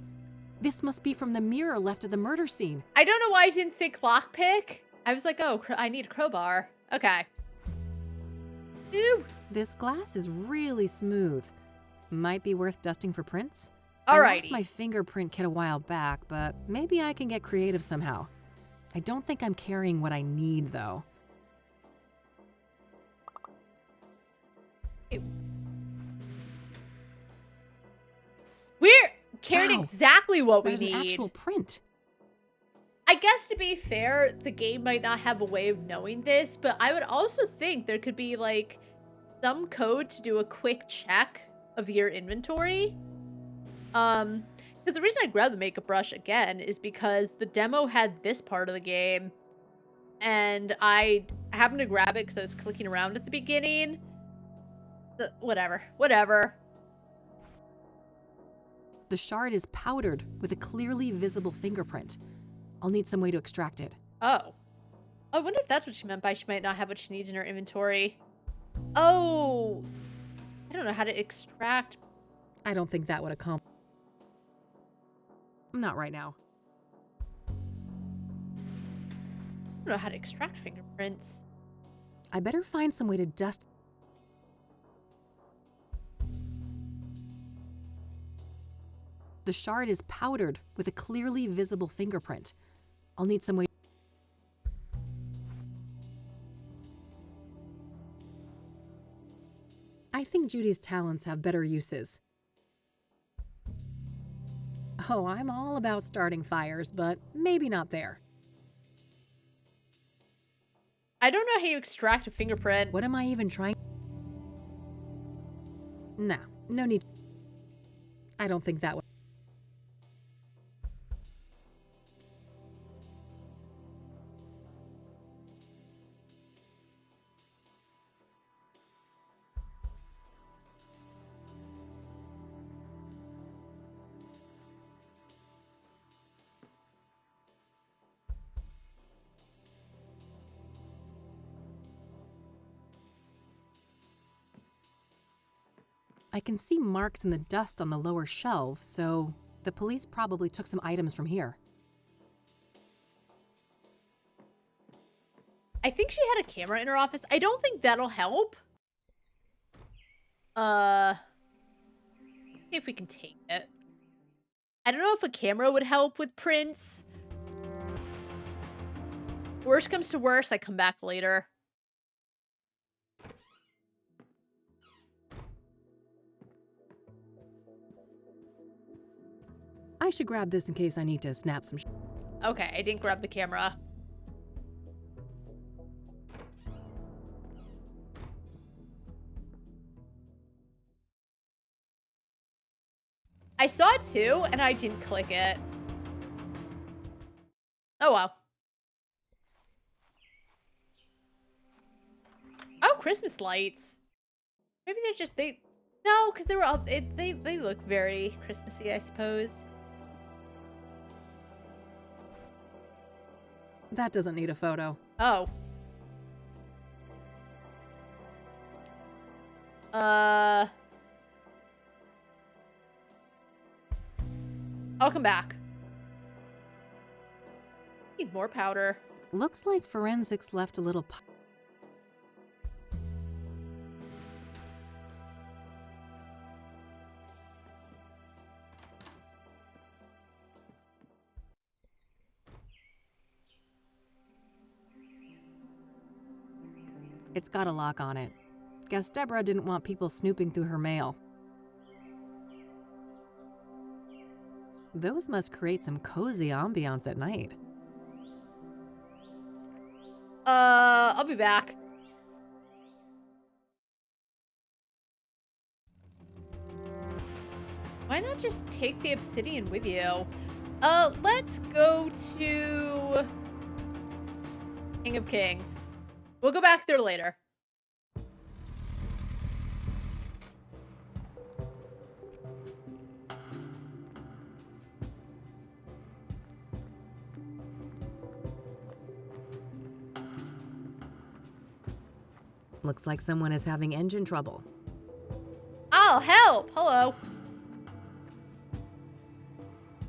This must be from the mirror left at the murder scene. I don't know why I didn't think lockpick. I was like, oh, I need a crowbar. Okay. Ew. This glass is really smooth. Might be worth dusting for prints. Alrighty. I lost my fingerprint kit a while back, but maybe I can get creative somehow. I don't think I'm carrying what I need, though. We're carrying exactly what we There's need. an actual print. I guess to be fair, the game might not have a way of knowing this, but I would also think there could be like some code to do a quick check of your inventory. Because the reason I grabbed the makeup brush again is because the demo had this part of the game, and I happened to grab it because I was clicking around at the beginning. Whatever. The shard is powdered with a clearly visible fingerprint. I'll need some way to extract it. Oh. I wonder if that's what she meant by she might not have what she needs in her inventory. Oh. I don't know how to extract. I don't think that would accomplish. Not right now. I don't know how to extract fingerprints. I better find some way to dust. The shard is powdered with a clearly visible fingerprint. I'll need some way. I think Judy's talents have better uses. Oh, I'm all about starting fires, but maybe not there. I don't know how you extract a fingerprint. What am I even trying? Nah, no need. I don't think that would. I can see marks in the dust on the lower shelf, so the police probably took some items from here. I think she had a camera in her office. I don't think that'll help. See if we can take it. I don't know if a camera would help with prints. Worst comes to worst, I come back later. I should grab this in case I need to snap some. Okay, I didn't grab the camera. I saw it too, and I didn't click it. Oh well. Oh, Christmas lights. Maybe they're just no, because they were all they look very Christmassy, I suppose. That doesn't need a photo. Oh. I'll come back. Need more powder. Looks like forensics left a little. It's got a lock on it. Guess Deborah didn't want people snooping through her mail. Those must create some cozy ambiance at night. I'll be back. Why not just take the obsidian with you? Let's go to King of Kings. We'll go back there later. Looks like someone is having engine trouble. I'll help. Hello.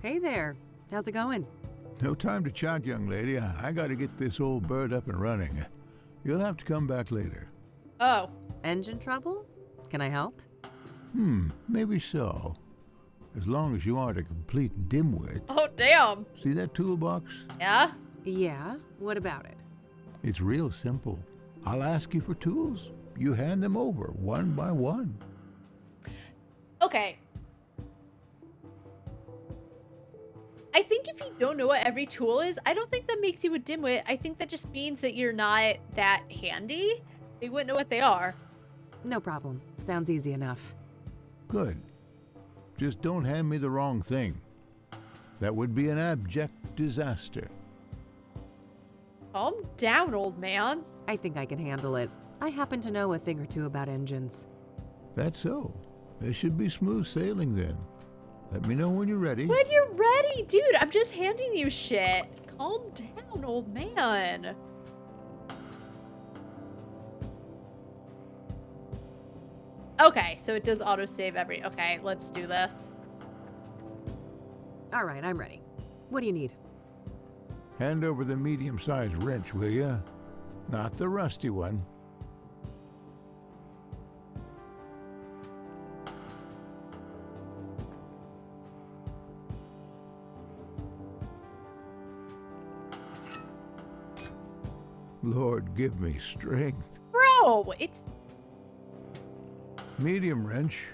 Hey there. How's it going? No time to chat, young lady. I gotta get this old bird up and running. You'll have to come back later. Oh. Engine trouble? Can I help? Maybe so. As long as you aren't a complete dimwit. Oh, damn. See that toolbox? Yeah? Yeah? What about it? It's real simple. I'll ask you for tools. You hand them over, one by one. Okay. I think if you don't know what every tool is, I don't think that makes you a dimwit. I think that just means that you're not that handy. You wouldn't know what they are. No problem. Sounds easy enough. Good. Just don't hand me the wrong thing. That would be an abject disaster. Calm down, old man. I think I can handle it. I happen to know a thing or two about engines. That's so. This should be smooth sailing then. Let me know when you're ready. When you're ready, dude. I'm just handing you shit. Calm down, old man. Okay, so it does autosave every... Okay, let's do this. All right, I'm ready. What do you need? Hand over the medium-sized wrench, will ya? Not the rusty one. Lord, give me strength. Bro, it's... Medium wrench.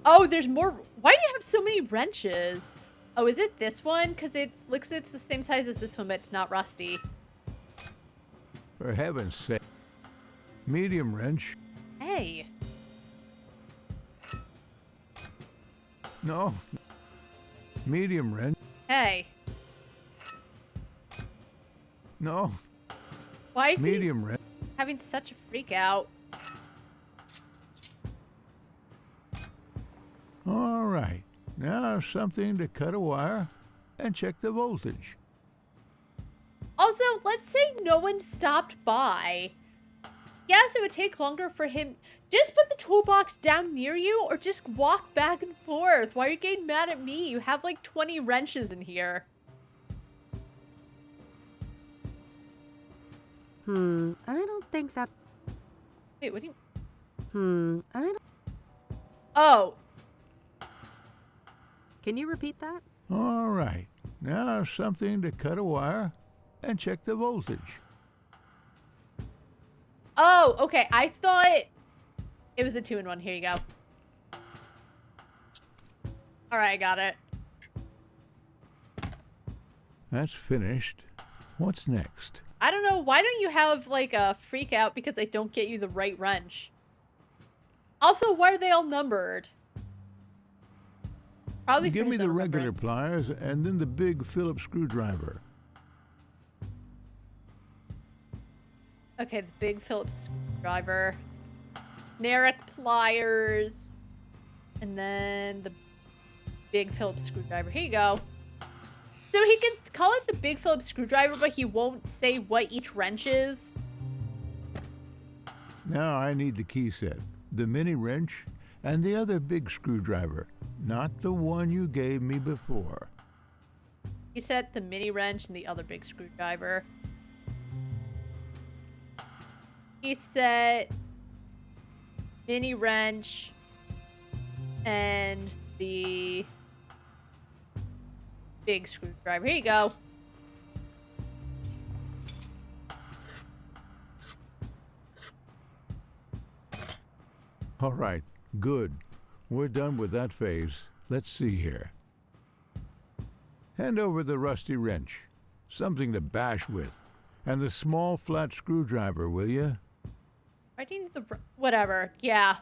Oh, there's more... Why do you have so many wrenches? Oh, is it this one? Because it looks it's the same size as this one, but it's not rusty. For heaven's sake. Medium wrench. Hey. No. Medium wrench. Hey. No. Why is Medium he wrench. having such a freak out? All right. Now something to cut a wire and check the voltage. Also, let's say no one stopped by. Yes, it would take longer for him. Just put the toolbox down near you or just walk back and forth. Why are you getting mad at me? You have like 20 wrenches in here. I don't think that's... Wait, what do you... I don't... Oh. Can you repeat that? All right. Now something to cut a wire and check the voltage. Oh, okay. I thought it was a 2-in-1. Here you go. All right, I got it. That's finished. What's next? I don't know. Why don't you have like a freak out because I don't get you the right wrench? Also, why are they all numbered? Probably Give for me his the own regular remembrance. pliers and then the big Phillips screwdriver. Okay, the big Phillips screwdriver. Generic pliers. And then the big Phillips screwdriver. Here you go. So he can call it the big Phillips screwdriver, but he won't say what each wrench is. Now I need the key set, the mini wrench, and the other big screwdriver, not the one you gave me before. He said the mini wrench and the other big screwdriver. He said mini wrench and the big screwdriver. Here you go. All right, good. We're done with that phase. Let's see here. Hand over the rusty wrench, something to bash with, and the small flat screwdriver, will you? Why do you need the... Whatever. Yeah.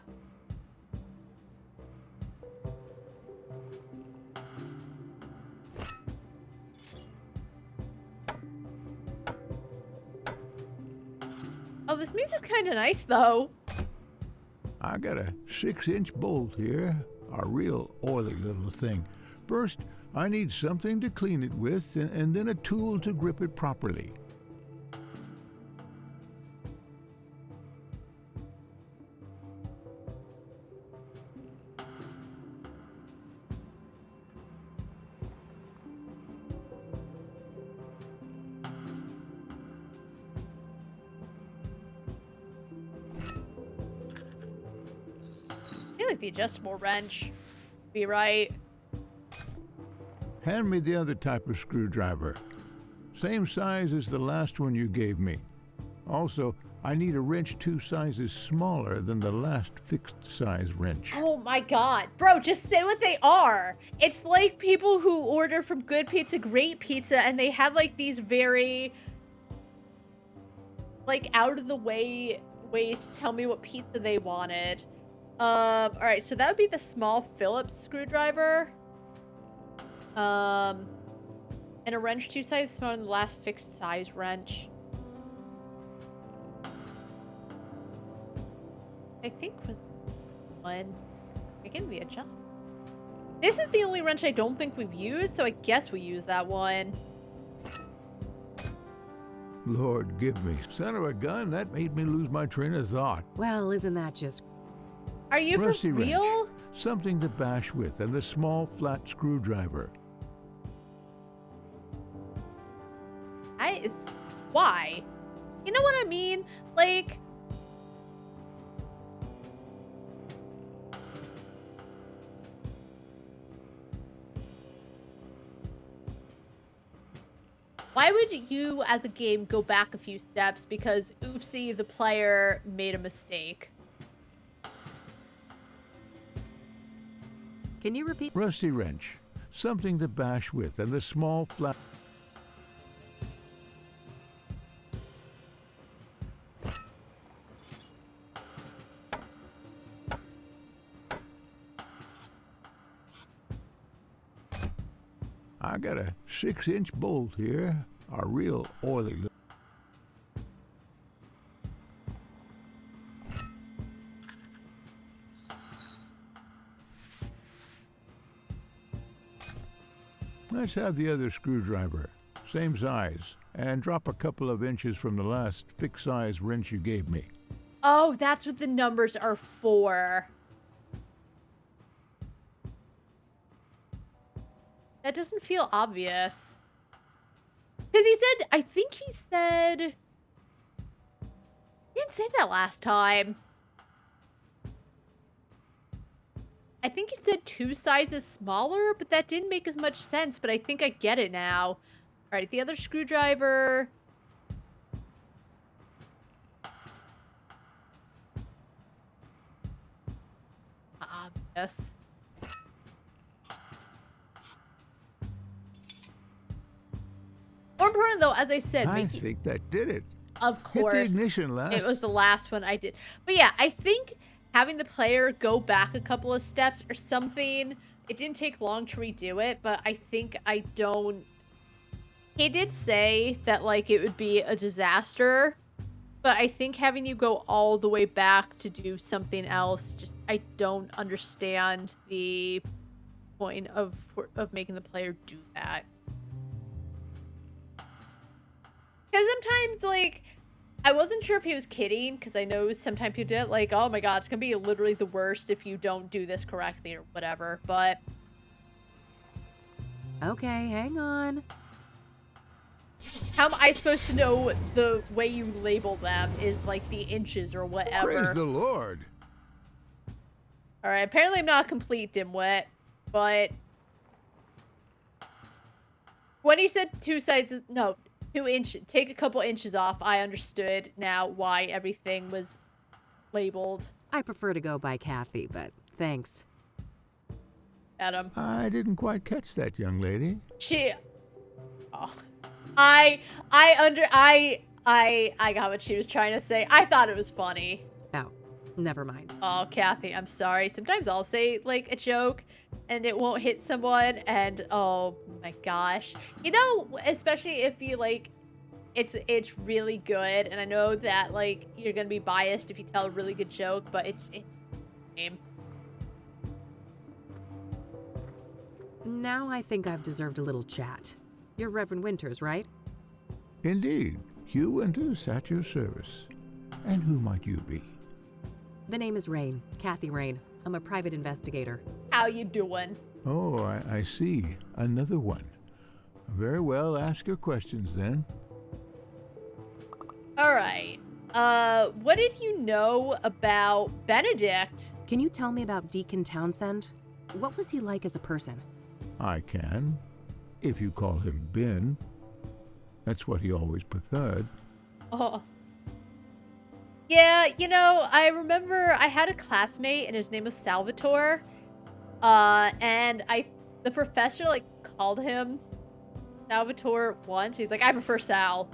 Oh, this music's kind of nice, though. I got a 6-inch bolt here, a real oily little thing. First, I need something to clean it with, and then a tool to grip it properly. I feel like the adjustable wrench would be right. Hand me the other type of screwdriver. Same size as the last one you gave me. Also, I need a wrench 2 sizes smaller than the last fixed-size wrench. Oh my god. Bro, just say what they are. It's like people who order from Good Pizza, Great Pizza, and they have like these very like out of the way ways to tell me what pizza they wanted. Alright, so that would be the small Phillips screwdriver. And a wrench 2 sizes smaller than the last fixed size wrench. I think was one. I can be adjusted. This is the only wrench I don't think we've used, so I guess we use that one. Lord, give me. Son of a gun, that made me lose my train of thought. Well, isn't that just... Are you Rusty for real? wrench, something to bash with, and the small flat screwdriver. Why? You know what I mean? Like... Why would you, as a game, go back a few steps because, oopsie, the player made a mistake? Can you repeat? Rusty wrench, something to bash with, and the small flat... I got a 6-inch bolt here, a real oily little... Let's have the other screwdriver, same size, and drop a couple of inches from the last fixed-size wrench you gave me. Oh, that's what the numbers are for. That doesn't feel obvious. Because he said, I think he said... He didn't say that last time. I think he said 2 sizes smaller, but that didn't make as much sense, but I think I get it now. All right, the other screwdriver... Obvious. More important, though, as I said... I think that did it. Of course. Hit the ignition, lass. It was the last one I did. But yeah, I think having the player go back a couple of steps or something... It didn't take long to redo it, but I think I don't... He did say that, like, it would be a disaster. But I think having you go all the way back to do something else, just... I don't understand the point of making the player do that. Because sometimes, like, I wasn't sure if he was kidding, because I know sometimes people do it, like, oh my god, it's going to be literally the worst if you don't do this correctly or whatever, but... Okay, hang on. How am I supposed to know the way you label them is, like, the inches or whatever? Praise the Lord. Alright, apparently I'm not a complete dimwit, but... When he said 2 sizes... No... 2 inches, take a couple inches off. I understood now why everything was labeled. I prefer to go by Kathy, but thanks. Adam. I didn't quite catch that, young lady. Oh. I got what she was trying to say. I thought it was funny. Oh, never mind. Oh, Kathy, I'm sorry. Sometimes I'll say, like, a joke, and it won't hit someone, and oh my gosh. You know, especially if you, like, it's really good, and I know that, like, you're gonna be biased if you tell a really good joke, but it's Now I think I've deserved a little chat. You're Reverend Winters, right? Indeed. Hugh Winters at your service. And who might you be? The name is Rain. Kathy Rain. I'm a private investigator. How you doing? Oh, I see. Another one. Very well, ask your questions then. Alright. What did you know about Benedict? Can you tell me about Deacon Townsend? What was he like as a person? I can. If you call him Ben. That's what he always preferred. Oh. Yeah, you know, I remember I had a classmate and his name was Salvatore. And the professor like called him Salvatore once. He's like, I prefer Sal.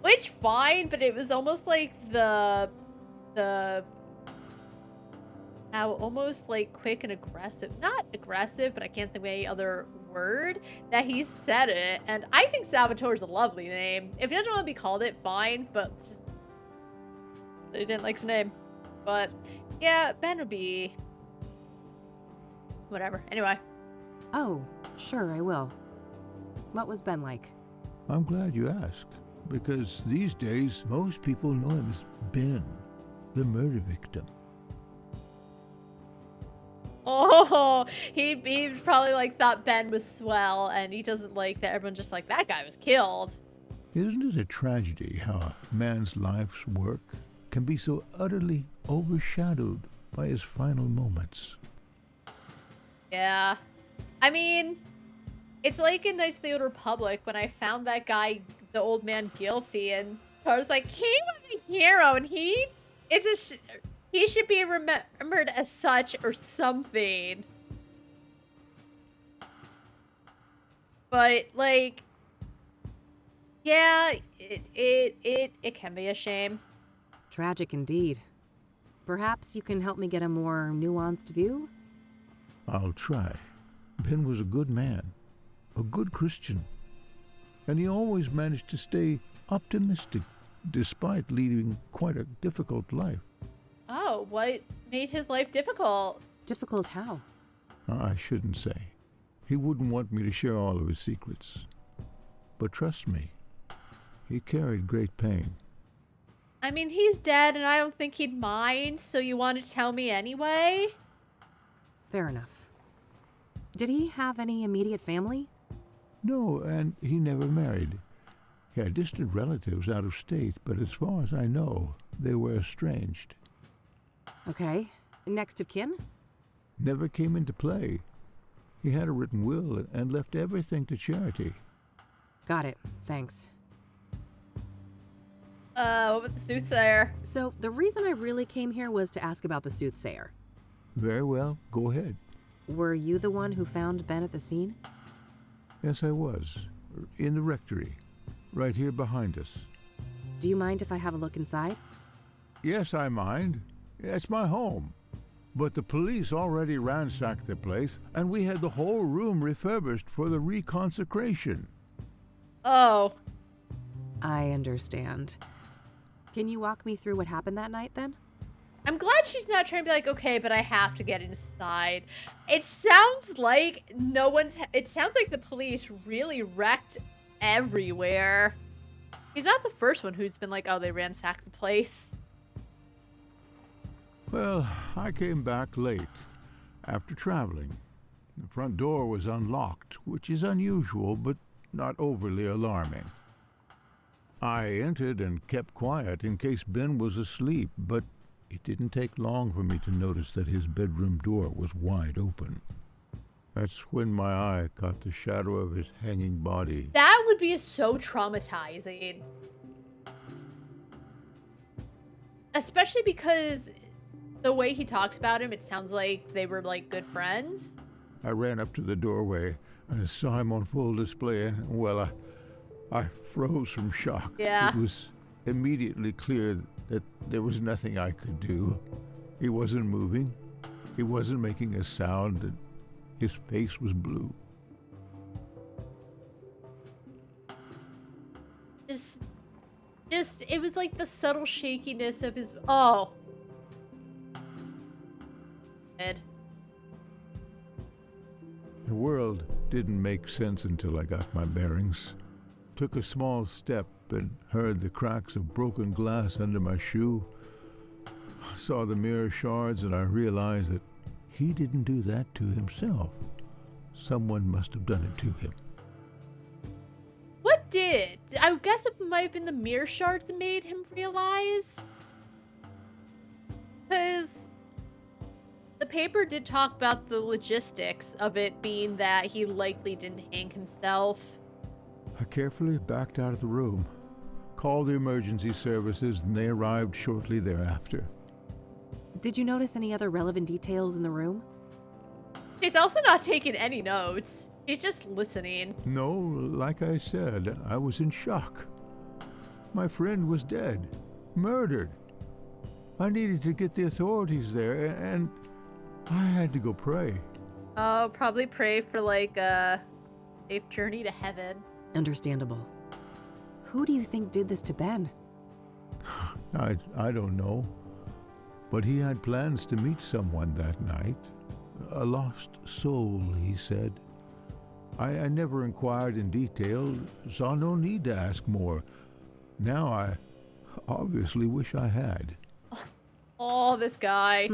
Which fine, but it was almost like how almost like quick and aggressive. Not aggressive, but I can't think of any other word that he said it. And I think Salvatore's a lovely name. If he doesn't want to be called it, fine, but it's just he didn't like his name. But yeah, Ben would be whatever. Anyway. Oh, sure, I will. What was Ben like? I'm glad you asked, because these days most people know him as Ben, the murder victim. Oh, he probably like thought Ben was swell, and he doesn't like that everyone's just like, that guy was killed. Isn't it a tragedy how a man's life's work can be so utterly overshadowed by his final moments? Yeah. I mean, it's like in Knights of the Old Republic when I found that guy, the old man, guilty, and I was like, he was a hero, and he should be remembered as such or something. But like, yeah, it can be a shame. Tragic indeed. Perhaps you can help me get a more nuanced view? I'll try. Ben was a good man, a good Christian, and he always managed to stay optimistic despite leading quite a difficult life. Oh, what made his life difficult? Difficult how? I shouldn't say. He wouldn't want me to share all of his secrets. But trust me, he carried great pain. I mean, he's dead, and I don't think he'd mind, so you want to tell me anyway? Fair enough. Did he have any immediate family? No, and he never married. He had distant relatives out of state, but as far as I know, they were estranged. Okay. Next of kin? Never came into play. He had a written will and left everything to charity. Got it. Thanks. What about the Soothsayer? So, the reason I really came here was to ask about the Soothsayer. Very well, go ahead. Were you the one who found Ben at the scene? Yes, I was. In the rectory. Right here behind us. Do you mind if I have a look inside? Yes, I mind. It's my home. But the police already ransacked the place, and we had the whole room refurbished for the reconsecration. Oh. I understand. Can you walk me through what happened that night, then? I'm glad she's not trying to be like, okay, but I have to get inside. It sounds like it sounds like the police really wrecked everywhere. He's not the first one who's been like, oh, they ransacked the place. Well, I came back late, after traveling. The front door was unlocked, which is unusual, but not overly alarming. I entered and kept quiet in case Ben was asleep, but it didn't take long for me to notice that his bedroom door was wide open. That's when my eye caught the shadow of his hanging body. That would be so traumatizing. Especially because the way he talks about him, it sounds like they were like good friends. I ran up to the doorway and saw him on full display, and well, I froze from shock. Yeah. It was immediately clear that there was nothing I could do. He wasn't moving. He wasn't making a sound, and his face was blue. Just, it was like the subtle shakiness of his, oh. Ed. The world didn't make sense until I got my bearings. Took a small step and heard the cracks of broken glass under my shoe. I saw the mirror shards and I realized that he didn't do that to himself. Someone must have done it to him. What did? I guess it might have been the mirror shards that made him realize. Because the paper did talk about the logistics of it being that he likely didn't hang himself. I carefully backed out of the room, called the emergency services, and they arrived shortly thereafter. Did you notice any other relevant details in the room? He's also not taking any notes. He's just listening. No, like I said, I was in shock. My friend was dead, murdered. I needed to get the authorities there, and I had to go pray. Oh, probably pray for like a safe journey to heaven. Understandable. Who do you think did this to Ben? I don't know. But he had plans to meet someone that night. A lost soul, he said. I never inquired in detail, saw no need to ask more. Now I obviously wish I had. Oh, this guy.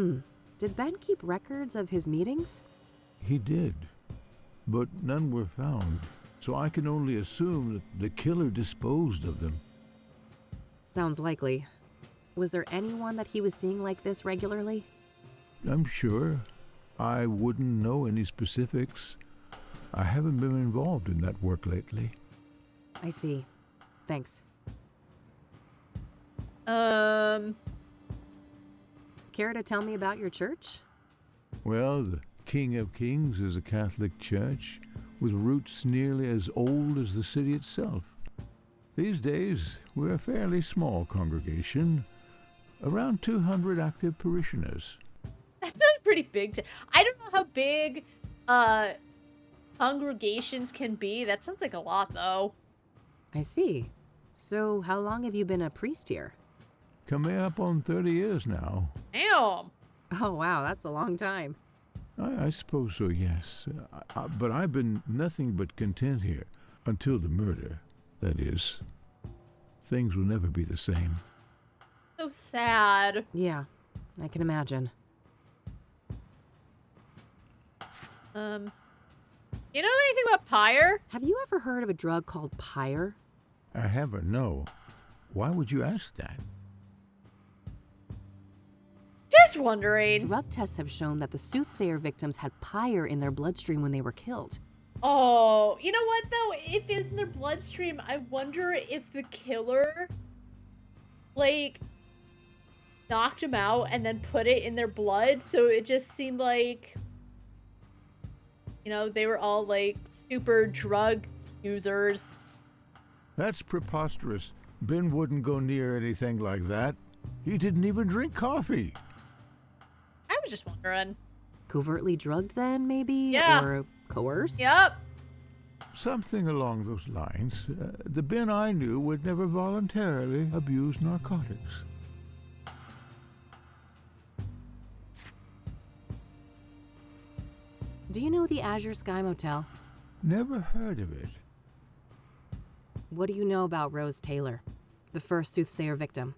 Did Ben keep records of his meetings? He did, but none were found, so I can only assume that the killer disposed of them. Sounds likely. Was there anyone that he was seeing like this regularly? I'm sure. I wouldn't know any specifics. I haven't been involved in that work lately. I see. Thanks. Care to tell me about your church? Well, the King of Kings is a Catholic church with roots nearly as old as the city itself. These days, we're a fairly small congregation, around 200 active parishioners. That's not pretty big. I don't know how big congregations can be. That sounds like a lot, though. I see. So, how long have you been a priest here? Coming up on 30 years now. Damn. Oh, wow, that's a long time. I suppose so, yes. But I've been nothing but content here. Until the murder, that is. Things will never be the same. So sad. Yeah, I can imagine. You know anything about Pyre? Have you ever heard of a drug called Pyre? I haven't, no. Why would you ask that? Just wondering. Drug tests have shown that the Soothsayer victims had Pyre in their bloodstream when they were killed. Oh, you know what though? If it was in their bloodstream, I wonder if the killer, like, knocked them out and then put it in their blood, so it just seemed like, you know, they were all like super drug users. That's preposterous. Ben wouldn't go near anything like that. He didn't even drink coffee. I was just wondering. Covertly drugged then, maybe? Yeah. Or coerced? Yep. Something along those lines. The Ben I knew would never voluntarily abuse narcotics. Do you know the Azure Sky Motel? Never heard of it. What do you know about Rose Taylor, the first Soothsayer victim?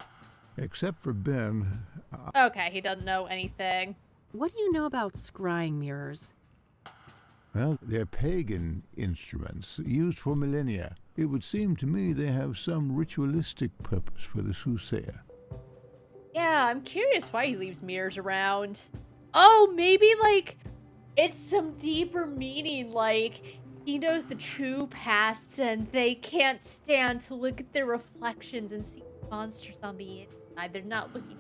Except for Ben. Okay, he doesn't know anything. What do you know about scrying mirrors? Well, they're pagan instruments used for millennia. It would seem to me they have some ritualistic purpose for the Soothsayer. Yeah, I'm curious why he leaves mirrors around. Oh, maybe like it's some deeper meaning, like he knows the true past and they can't stand to look at their reflections and see monsters on the inside. They're not looking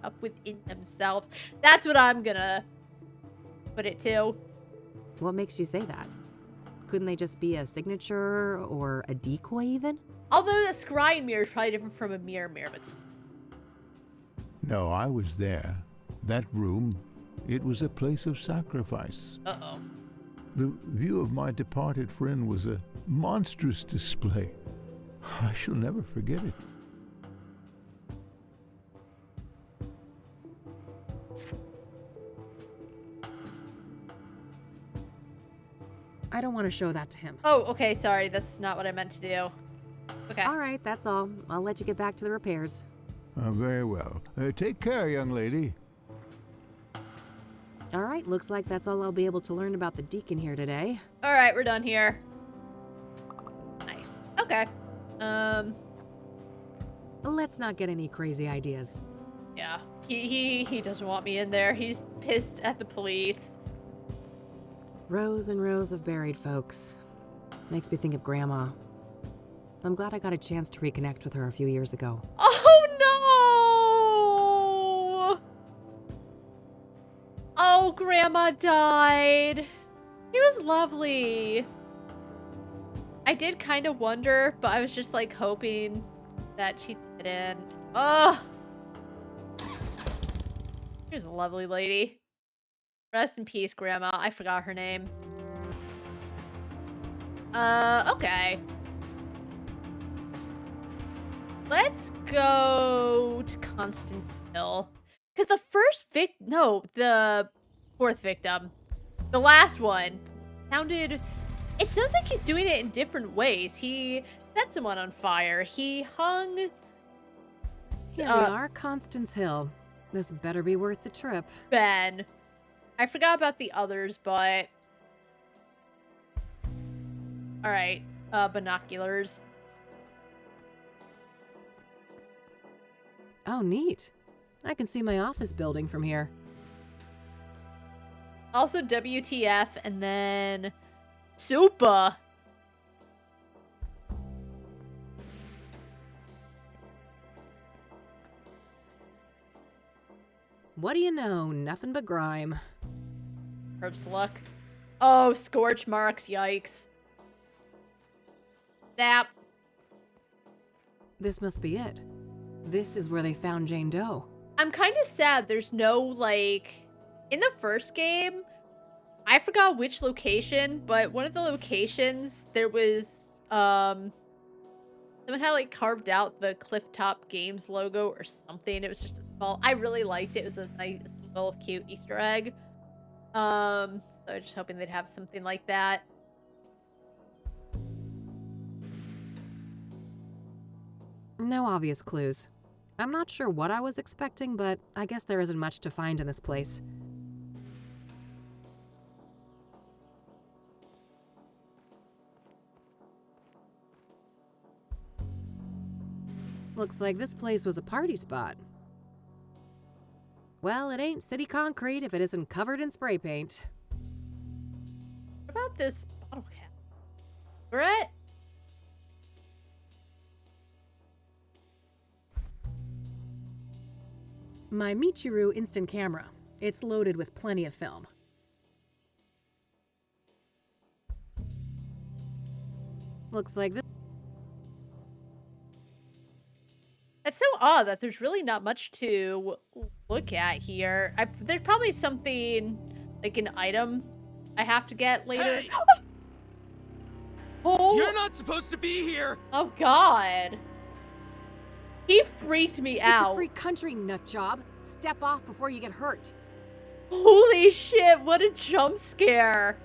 up within themselves. That's what I'm gonna put it to. What makes you say that? Couldn't they just be a signature or a decoy even? Although the scrying mirror is probably different from a mirror, but... No, I was there. That room, it was a place of sacrifice. Uh-oh. The view of my departed friend was a monstrous display. I shall never forget it. I don't want to show that to him. Oh, okay, sorry. That's not what I meant to do. Okay. All right, that's all. I'll let you get back to the repairs. Very well. Take care, young lady. All right, looks like that's all I'll be able to learn about the deacon here today. All right, we're done here. Nice. Okay. Let's not get any crazy ideas. Yeah. He doesn't want me in there. He's pissed at the police. Rows and rows of buried folks. Makes me think of Grandma. I'm glad I got a chance to reconnect with her a few years ago. Oh no! Oh, Grandma died. She was lovely. I did kind of wonder, but I was just like hoping that she didn't. Oh! She was a lovely lady. Rest in peace, Grandma. I forgot her name. Okay. Let's go to Constance Hill. Because the first the fourth victim, the last one, it sounds like he's doing it in different ways. He set someone on fire. He hung... Here we are, Constance Hill. This better be worth the trip. Ben. I forgot about the others, but... Alright, binoculars. Oh, neat. I can see my office building from here. Also WTF, and then... Super! What do you know? Nothing but grime. Hurts luck. Oh, scorch marks, yikes. Zap. This must be it. This is where they found Jane Doe. I'm kind of sad there's no, like... In the first game, I forgot which location, but one of the locations, there was, someone had, like, carved out the Clifftop Games logo or something. It was just a small... I really liked it. It was a nice little cute Easter egg. So I'm just hoping they'd have something like that. No obvious clues. I'm not sure what I was expecting, but I guess there isn't much to find in this place. Looks like this place was a party spot. Well, it ain't city concrete if it isn't covered in spray paint. What about this bottle cap? Brett? My Michiru instant camera. It's loaded with plenty of film. Looks like this. It's so odd that there's really not much to look at here. There's probably something, like an item I have to get later. Hey! Oh! You're not supposed to be here! Oh, God. He freaked me out. It's a free country, nutjob. Step off before you get hurt. Holy shit, what a jump scare.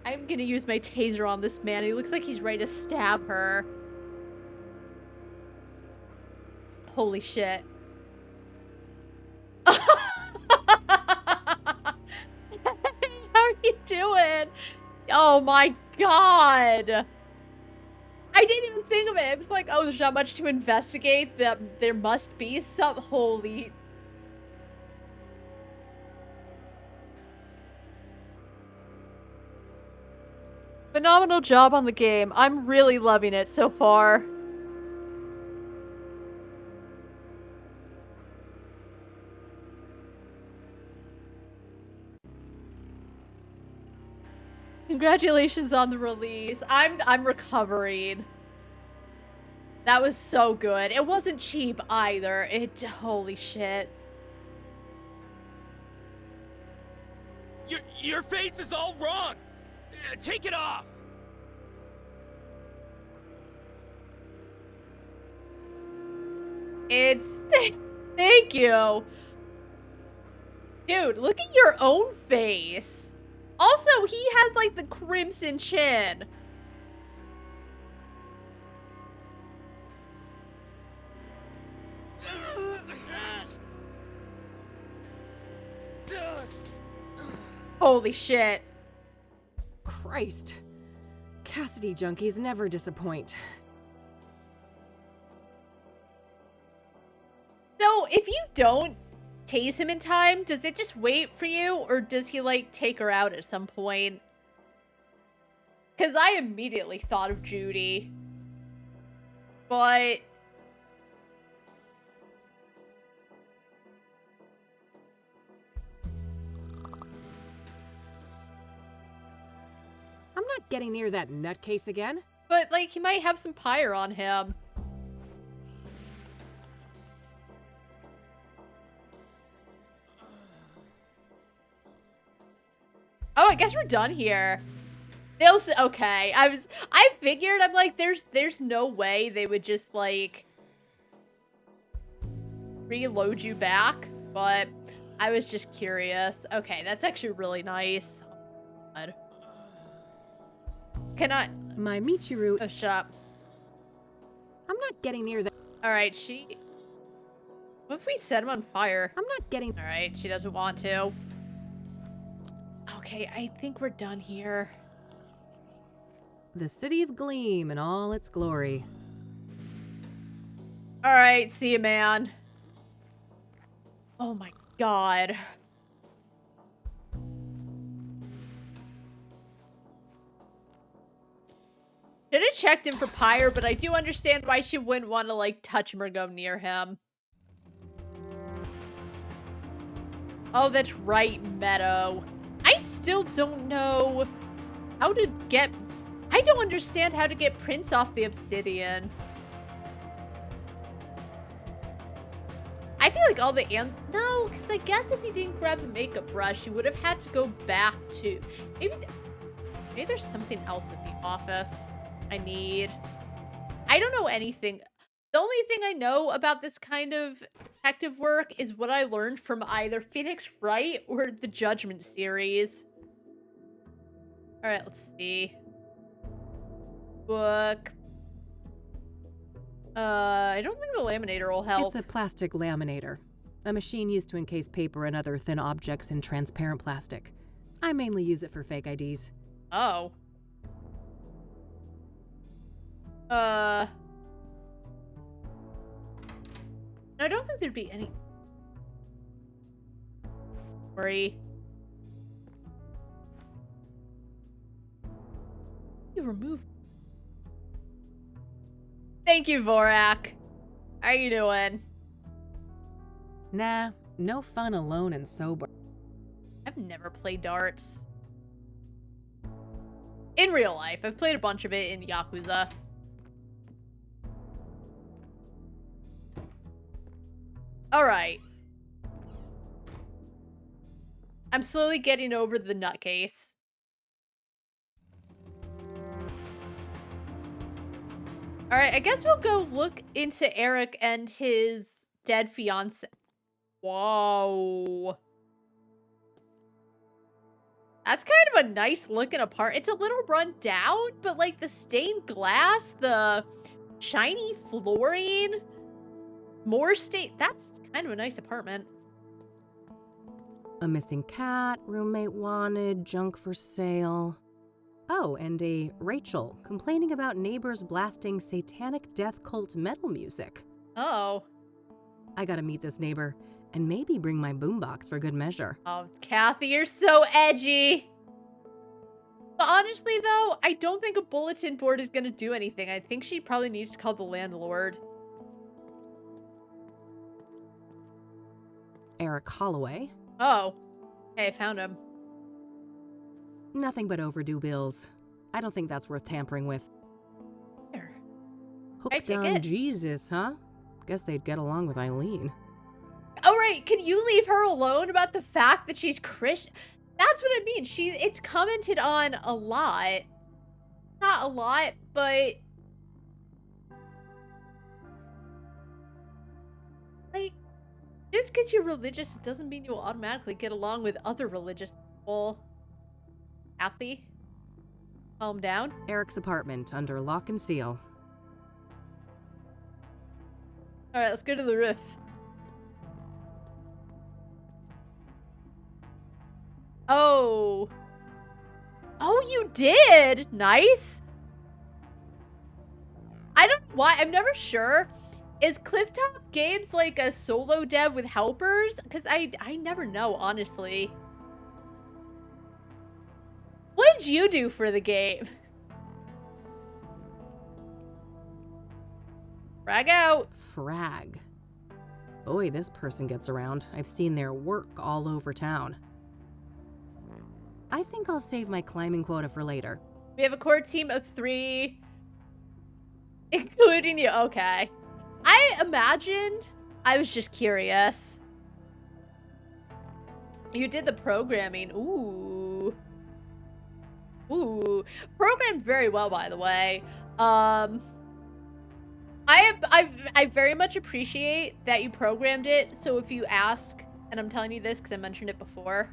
I'm gonna use my taser on this man. He looks like he's ready to stab her. Holy shit. How are you doing? Oh my god. I didn't even think of it. It was like, oh, there's not much to investigate. There must be some... Holy... Phenomenal job on the game. I'm really loving it so far. Congratulations on the release. I'm recovering. That was so good. It wasn't cheap either. Holy shit. Your face is all wrong. Take it off. Thank you. Dude, look at your own face. Also, he has like the crimson chin. Holy shit. Christ. Cassidy junkies never disappoint. So, if you don't tase him in time, does it just wait for you, or does he, like, take her out at some point? Because I immediately thought of Judy. But... I'm not getting near that nutcase again. But, like, he might have some pyre on him. Oh, I guess we're done here. Okay. I figured, I'm like, there's no way they would just, like, reload you back, but I was just curious. Okay, that's actually really nice. Oh, God. Can I... My Michiru... Oh, shut up. I'm not getting near that... Alright, what if we set him on fire? I'm not getting... Alright, she doesn't want to. Okay, I think we're done here. The City of Gleam in all its glory. Alright, see you, man. Oh my god. Should have checked him for pyre, but I do understand why she wouldn't want to, like, touch him or go near him. Oh, that's right, Meadow. I still don't know how to get... I don't understand how to get Prince off the obsidian. I feel like all the no, because I guess if he didn't grab the makeup brush, he would have had to go back to... Maybe there's something else at the office I need. I don't know anything. The only thing I know about this kind of detective work is what I learned from either Phoenix Wright or the Judgment series. Alright, let's see. Book. I don't think the laminator will help. It's a plastic laminator. A machine used to encase paper and other thin objects in transparent plastic. I mainly use it for fake IDs. Oh. No, I don't think there'd be any... Worry. You removed... Thank you, Vorak. How you doing? Nah, no fun alone and sober. I've never played darts. In real life. I've played a bunch of it in Yakuza. Alright. I'm slowly getting over the nutcase. Alright, I guess we'll go look into Eric and his dead fiance. Whoa. That's kind of a nice looking apartment. It's a little run down, but like the stained glass, the shiny flooring, more stain. That's kind of a nice apartment. A missing cat, roommate wanted, junk for sale. Oh, and a Rachel complaining about neighbors blasting satanic death cult metal music. Oh. I gotta meet this neighbor and maybe bring my boombox for good measure. Oh, Kathy, you're so edgy. But honestly, though, I don't think a bulletin board is gonna do anything. I think she probably needs to call the landlord. Eric Holloway. Oh. Hey, I found him. Nothing but overdue bills. I don't think that's worth tampering with. Here. Hooked on Jesus, huh? Guess they'd get along with Eileen. Oh, right. Can you leave her alone about the fact that she's Christian? That's what I mean. It's commented on a lot. Not a lot, but... like, just because you're religious doesn't mean you'll automatically get along with other religious people. Happy? Calm down. Eric's apartment under lock and seal. Alright, let's go to the roof. Oh. Oh, you did! Nice! I don't know why. I'm never sure Is Clifftop Games like a solo dev with helpers? Because I never know, honestly. What did you do for the game? Frag out. Frag. Boy, this person gets around. I've seen their work all over town. I think I'll save my climbing quota for later. We have a core team of 3, including you. Okay. I imagined. I was just curious. You did the programming. Ooh. Ooh. Programmed very well, by the way. I very much appreciate that you programmed it. So if you ask, and I'm telling you this because I mentioned it before,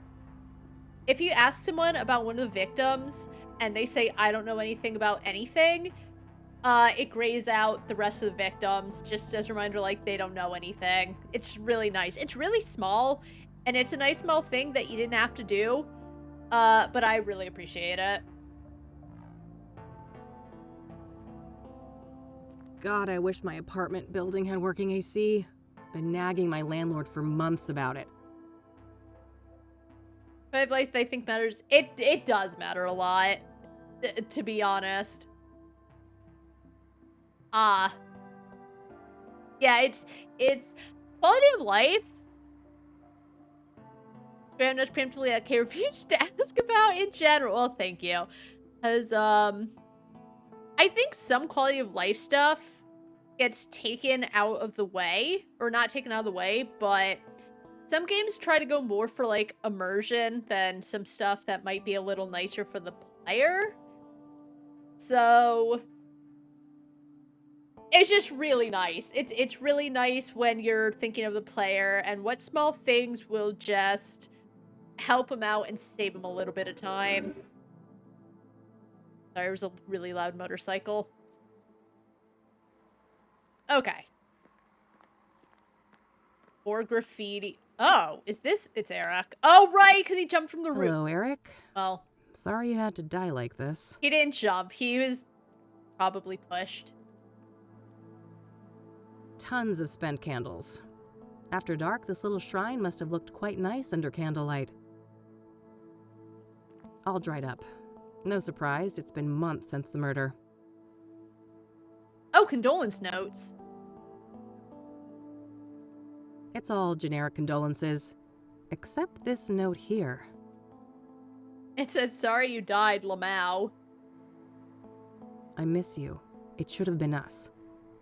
if you ask someone about one of the victims and they say, I don't know anything about anything, it grays out the rest of the victims, just as a reminder, like, they don't know anything. It's really nice. It's really small, and it's a nice small thing that you didn't have to do, but I really appreciate it. God, I wish my apartment building had working AC. Been nagging my landlord for months about it. But like, they think matters. It does matter a lot, to be honest. Yeah, it's quality of life. Very much preemptively at K Reviews to ask about in general. Well, thank you. Because, I think some quality of life stuff gets taken out of the way. Or not taken out of the way, but some games try to go more for, like, immersion than some stuff that might be a little nicer for the player. So it's just really nice. It's really nice when you're thinking of the player and what small things will just help them out and save them a little bit of time. Sorry, there was a really loud motorcycle. Okay. More graffiti. Oh, is this? It's Eric. Oh, right, because he jumped from the roof. Hello, Eric. Well, sorry you had to die like this. He didn't jump. He was probably pushed. Tons of spent candles. After dark, this little shrine must have looked quite nice under candlelight. All dried up. No surprise, it's been months since the murder. Oh, condolence notes. It's all generic condolences. Except this note here. It says, sorry you died, Lamau. I miss you. It should have been us.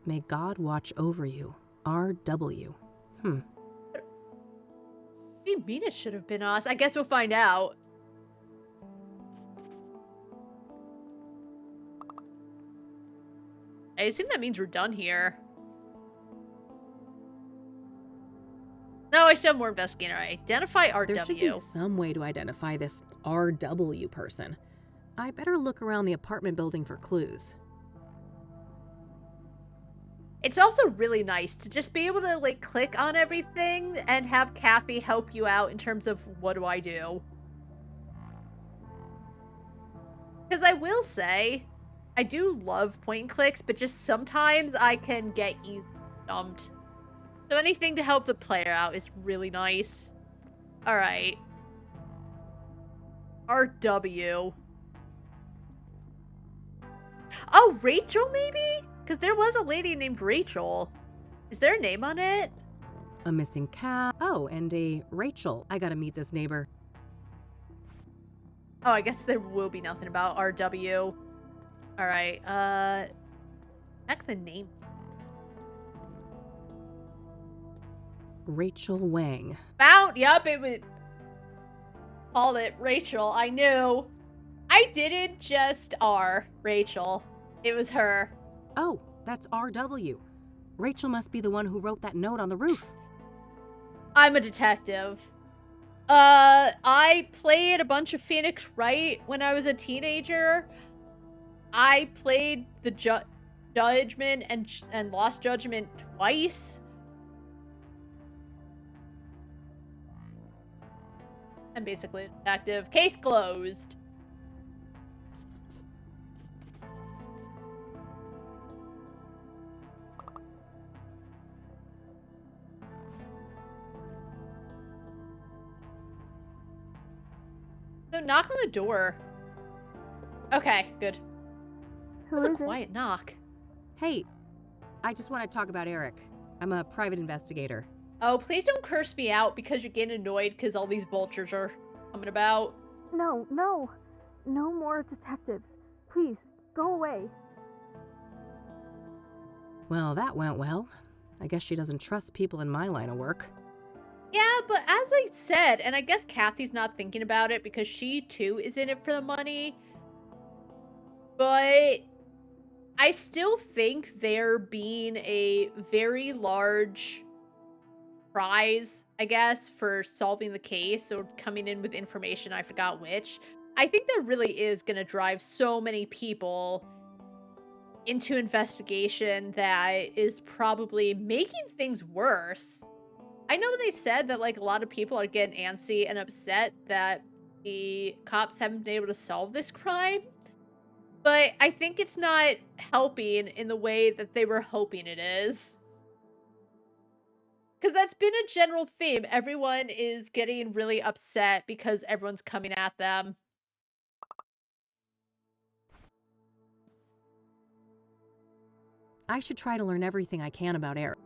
May God watch over you. R.W. What do you mean it should have been us? I guess we'll find out. I assume that means we're done here. No, I still have more investigating. Alright, identify RW. There should be some way to identify this RW person. I better look around the apartment building for clues. It's also really nice to just be able to, like, click on everything and have Kathy help you out in terms of what do I do. Because I will say, I do love point and clicks, but just sometimes I can get easily stumped. So anything to help the player out is really nice. Alright. RW. Oh, Rachel maybe? Because there was a lady named Rachel. Is there a name on it? A missing cow. Oh, and a Rachel. I gotta meet this neighbor. Oh, I guess there will be nothing about RW. Alright, check the name. Rachel Wang. Found, yep, it was, called it Rachel, I knew. I didn't just Rachel. It was her. Oh, that's RW. Rachel must be the one who wrote that note on the roof. I'm a detective. I played a bunch of Phoenix Wright when I was a teenager. I played the Judgment and Lost Judgment twice. I'm basically a detective. Case closed. So knock on the door. Okay, good. It was a quiet knock. Hey, I just want to talk about Eric. I'm a private investigator. Oh, please don't curse me out because you're getting annoyed because all these vultures are coming about. No, no. No more detectives. Please, go away. Well, that went well. I guess she doesn't trust people in my line of work. Yeah, but as I said, and I guess Kathy's not thinking about it because she too is in it for the money, but I still think there being a very large prize, I guess, for solving the case or coming in with information, I forgot which, I think that really is going to drive so many people into investigation that is probably making things worse. I know they said that, like, a lot of people are getting antsy and upset that the cops haven't been able to solve this crime, but I think it's not helping in the way that they were hoping it is. Because that's been a general theme. Everyone is getting really upset because everyone's coming at them. I should try to learn everything I can about Eric.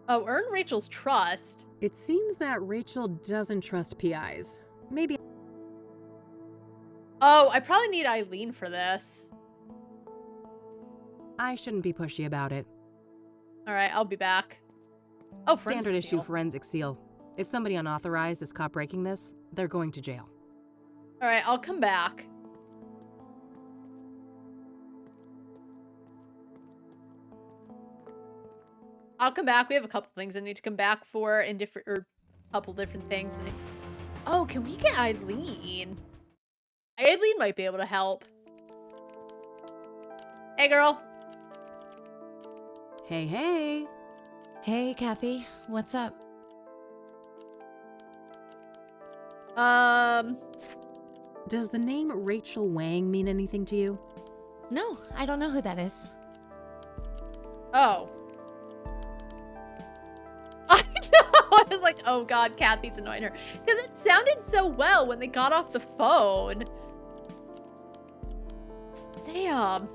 Oh, earn Rachel's trust. It seems that Rachel doesn't trust PIs. Maybe. Oh, I probably need Eileen for this. I shouldn't be pushy about it. Alright, I'll be back. Oh, Standard issue forensic seal. If somebody unauthorized is caught breaking this, they're going to jail. Alright, I'll come back. I'll come back. We have a couple things I need to come back for in different, or a couple different things. Oh, can we get Eileen? Eileen might be able to help. Hey, girl. Hey, hey. Hey, Kathy. What's up? Does the name Rachel Wang mean anything to you? No, I don't know who that is. Oh. I know! I was like, oh god, Kathy's annoying her. Because it sounded so well when they got off the phone. Damn.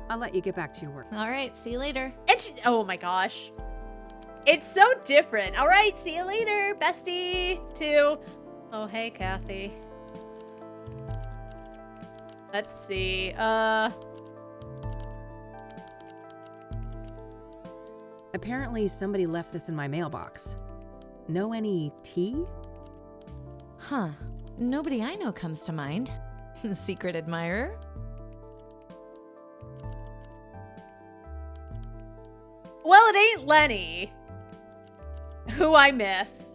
I'll let you get back to your work. All right, see you later. And she, oh my gosh. It's so different. All right, see you later, bestie. Too. Oh, hey, Kathy. Let's see. Apparently somebody left this in my mailbox. Know any tea? Huh. Nobody I know comes to mind. Secret admirer? Well, it ain't Lenny. Who I miss.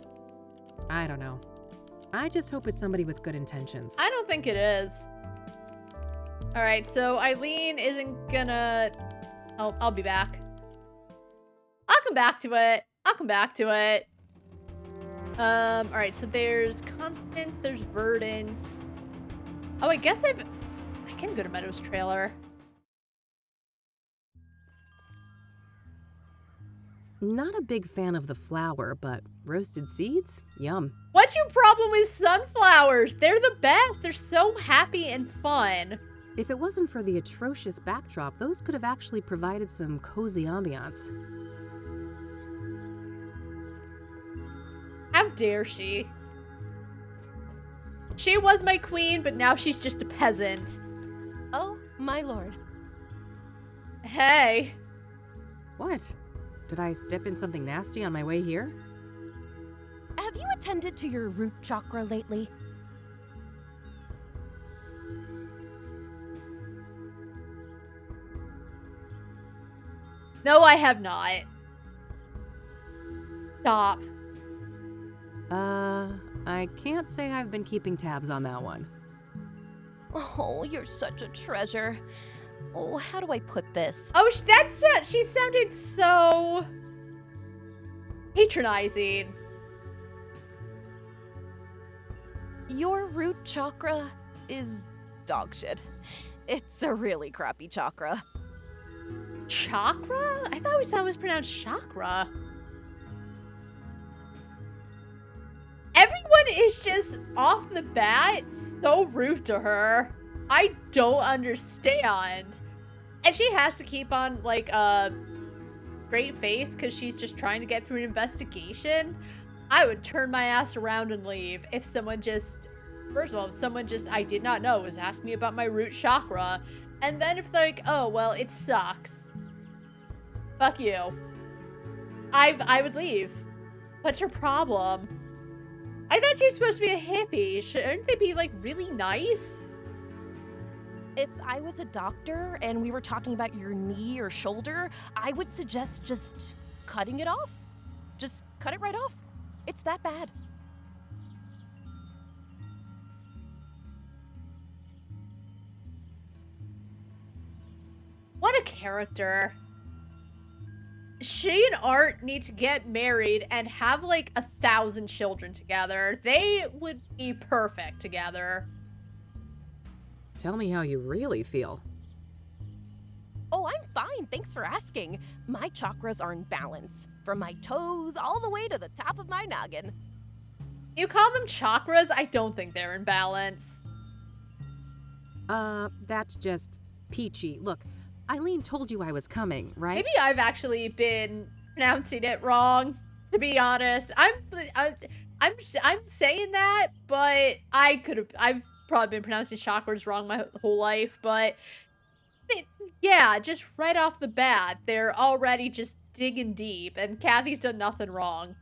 I don't know. I just hope it's somebody with good intentions. I don't think it is. Alright, so Eileen isn't gonna... I'll be back. I'll come back to it. I'll come back to it. Alright, so there's Constance, there's Verdant. Oh, I guess I can go to Meadows Trailer. Not a big fan of the flour, but roasted seeds? Yum. What's your problem with sunflowers? They're the best. They're so happy and fun. If it wasn't for the atrocious backdrop, those could have actually provided some cozy ambiance. How dare she? She was my queen, but now she's just a peasant. Oh, my lord. Hey. What? Did I step in something nasty on my way here? Have you attended to your root chakra lately? No, I have not. Stop. I can't say I've been keeping tabs on that one. Oh, you're such a treasure. Oh, how do I put this? Oh, that's it. She sounded so patronizing. Your root chakra is dog shit. It's a really crappy chakra. Chakra? I always thought it was pronounced chakra. Everyone is just off the bat so rude to her. I don't understand. And she has to keep on like a straight face because she's just trying to get through an investigation. I would turn my ass around and leave if someone just, first of all, if someone just I did not know was asking me about my root chakra. And then if they're like, oh, well, it sucks. Fuck you. I would leave. What's her problem? I thought you were supposed to be a hippie. Shouldn't they be, like, really nice? If I was a doctor and we were talking about your knee or shoulder, I would suggest just cutting it off. Just cut it right off. It's that bad. What a character. She and Art need to get married and have like 1,000 children together. They would be perfect together. Tell me how you really feel. Oh, I'm fine. Thanks for asking. My chakras are in balance. From my toes all the way to the top of my noggin. You call them chakras? I don't think they're in balance. That's just peachy. Look, Eileen told you I was coming, right? Maybe I've actually been pronouncing it wrong, to be honest. I'm saying that, but I've probably been pronouncing chakras wrong my whole life, but yeah, just right off the bat, they're already just digging deep, and Kathy's done nothing wrong.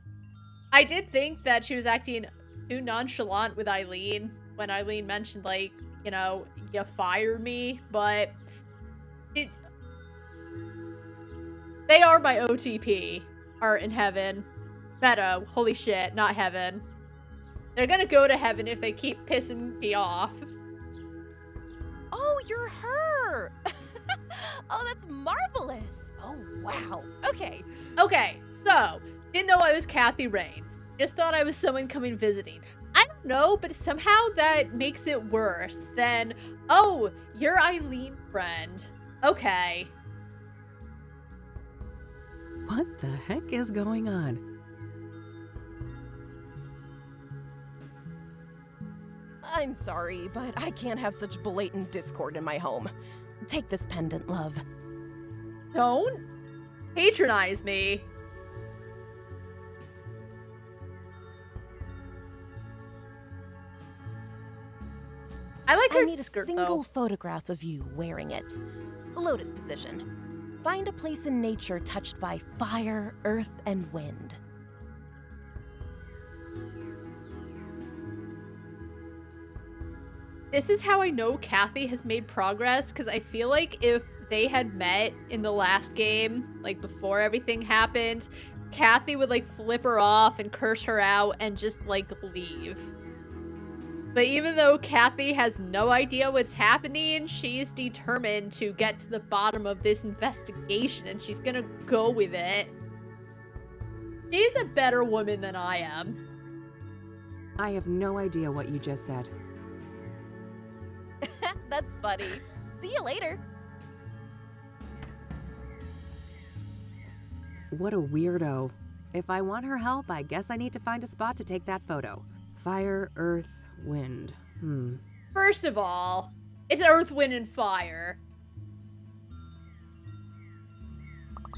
I did think that she was acting too nonchalant with Eileen when Eileen mentioned, like, you know, you fired me, but they are my OTP. Art in heaven. Meadow. Holy shit, not heaven. They're gonna go to heaven if they keep pissing me off. Oh, you're her! Oh, that's marvelous! Oh, wow. Okay. Okay, so, didn't know I was Kathy Rain. Just thought I was someone coming visiting. I don't know, but somehow that makes it worse than, oh, you're Eileen friend. Okay. What the heck is going on? I'm sorry, but I can't have such blatant discord in my home. Take this pendant, love. Don't patronize me. I like her I need skirt, a single though. photograph of you wearing it. Lotus position. Find a place in nature touched by fire, earth, and wind. This is how I know Kathy has made progress, because I feel like if they had met in the last game, like before everything happened, Kathy would like flip her off and curse her out and just like leave. But even though Kathy has no idea what's happening, she's determined to get to the bottom of this investigation and she's gonna go with it. She's a better woman than I am. I have no idea what you just said. That's funny. See you later. What a weirdo. If I want her help, I guess I need to find a spot to take that photo. Fire, earth, wind. First of all, it's earth, wind, and fire.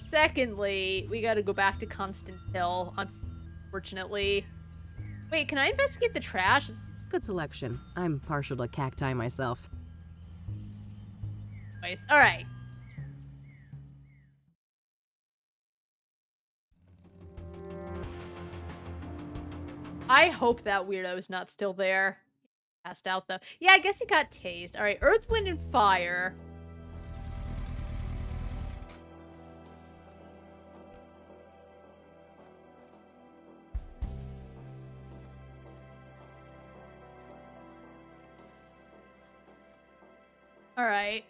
Secondly, we gotta go back to Constance Hill, unfortunately. Wait, can I investigate the trash? Good selection. I'm partial to cacti myself. Nice. All right. I hope that weirdo is not still there. Passed out though. Yeah, I guess he got tased. All right, earth, wind, and fire. All right.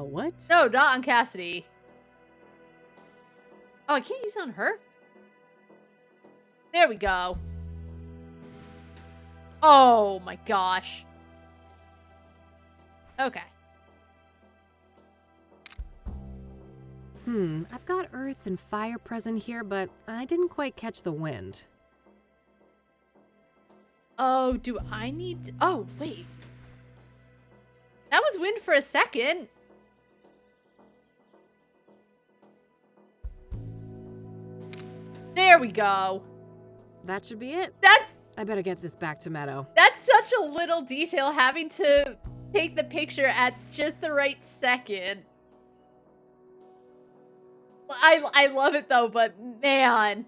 What? No, not on Cassidy. Oh, I can't use it on her? There we go. Oh my gosh. Okay. I've got earth and fire present here, but I didn't quite catch the wind. Oh, do I need... Oh, wait. That was wind for a second. There we go. That should be it. I better get this back to Meadow. That's such a little detail, having to take the picture at just the right second. I love it though, but man.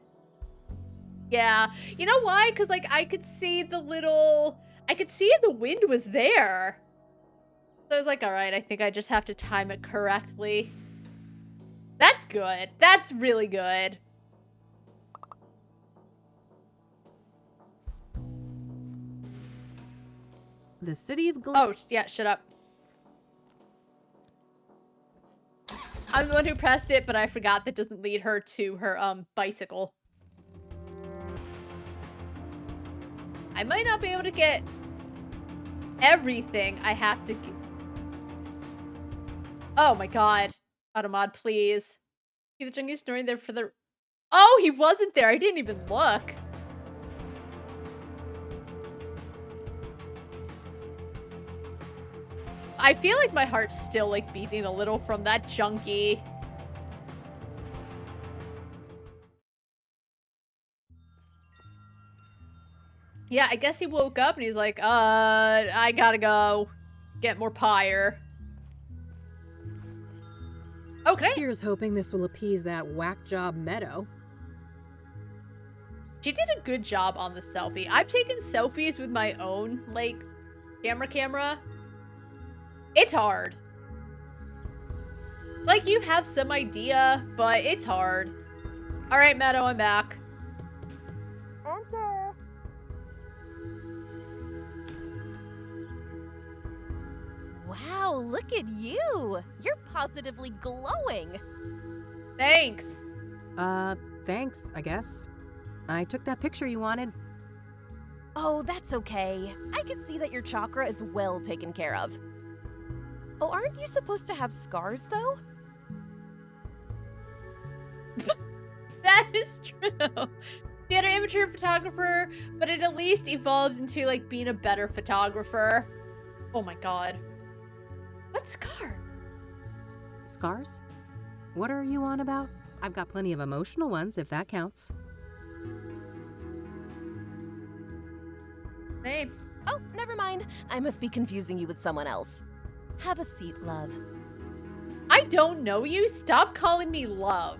Yeah. You know why? Because like I could see the wind was there. So I was like, all right, I think I just have to time it correctly. That's good. That's really good. The city of Oh, yeah, shut up. I'm the one who pressed it, but I forgot that doesn't lead her to her, bicycle. I might not be able to get everything I have to get. Oh my god. Automod, please. See the junkie snoring there for the... Oh, he wasn't there. I didn't even look. I feel like my heart's still, like, beating a little from that junkie. Yeah, I guess he woke up and he's like, I gotta go get more pyre. Okay. Here's hoping this will appease that whack job Meadow. She did a good job on the selfie. I've taken selfies with my own, like, camera. It's hard. Like, you have some idea, but it's hard. All right, Meadow, I'm back. Enter. Wow, look at you. You're positively glowing. Thanks. Thanks, I guess. I took that picture you wanted. Oh, that's okay. I can see that your chakra is well taken care of. Oh, aren't you supposed to have scars, though? That is true. She had an amateur photographer, but it at least evolved into, like, being a better photographer. Oh my god. What scar? Scars? What are you on about? I've got plenty of emotional ones, if that counts. Hey. Oh, never mind. I must be confusing you with someone else. Have a seat, love. I don't know you. Stop calling me love.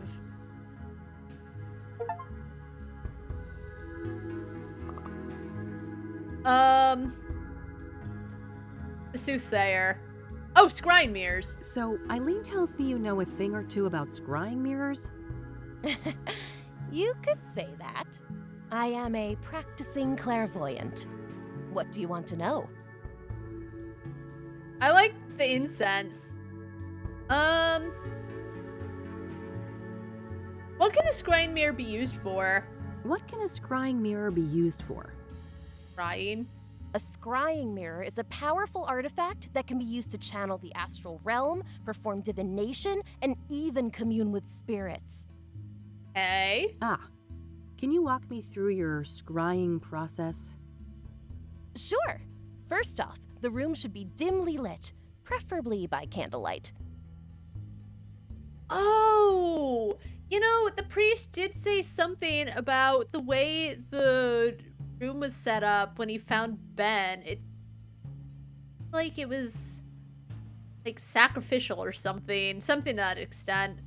The Soothsayer. Oh, scrying mirrors. So, Eileen tells me you know a thing or two about scrying mirrors? You could say that. I am a practicing clairvoyant. What do you want to know? I like the incense. What can a scrying mirror be used for? What can a scrying mirror be used for? Scrying. A scrying mirror is a powerful artifact that can be used to channel the astral realm, perform divination, and even commune with spirits. Hey. Ah. Can you walk me through your scrying process? Sure. First off, the room should be dimly lit, preferably by candlelight. Oh, you know, the priest did say something about the way the room was set up when he found Ben. It like it was like sacrificial or something to that extent.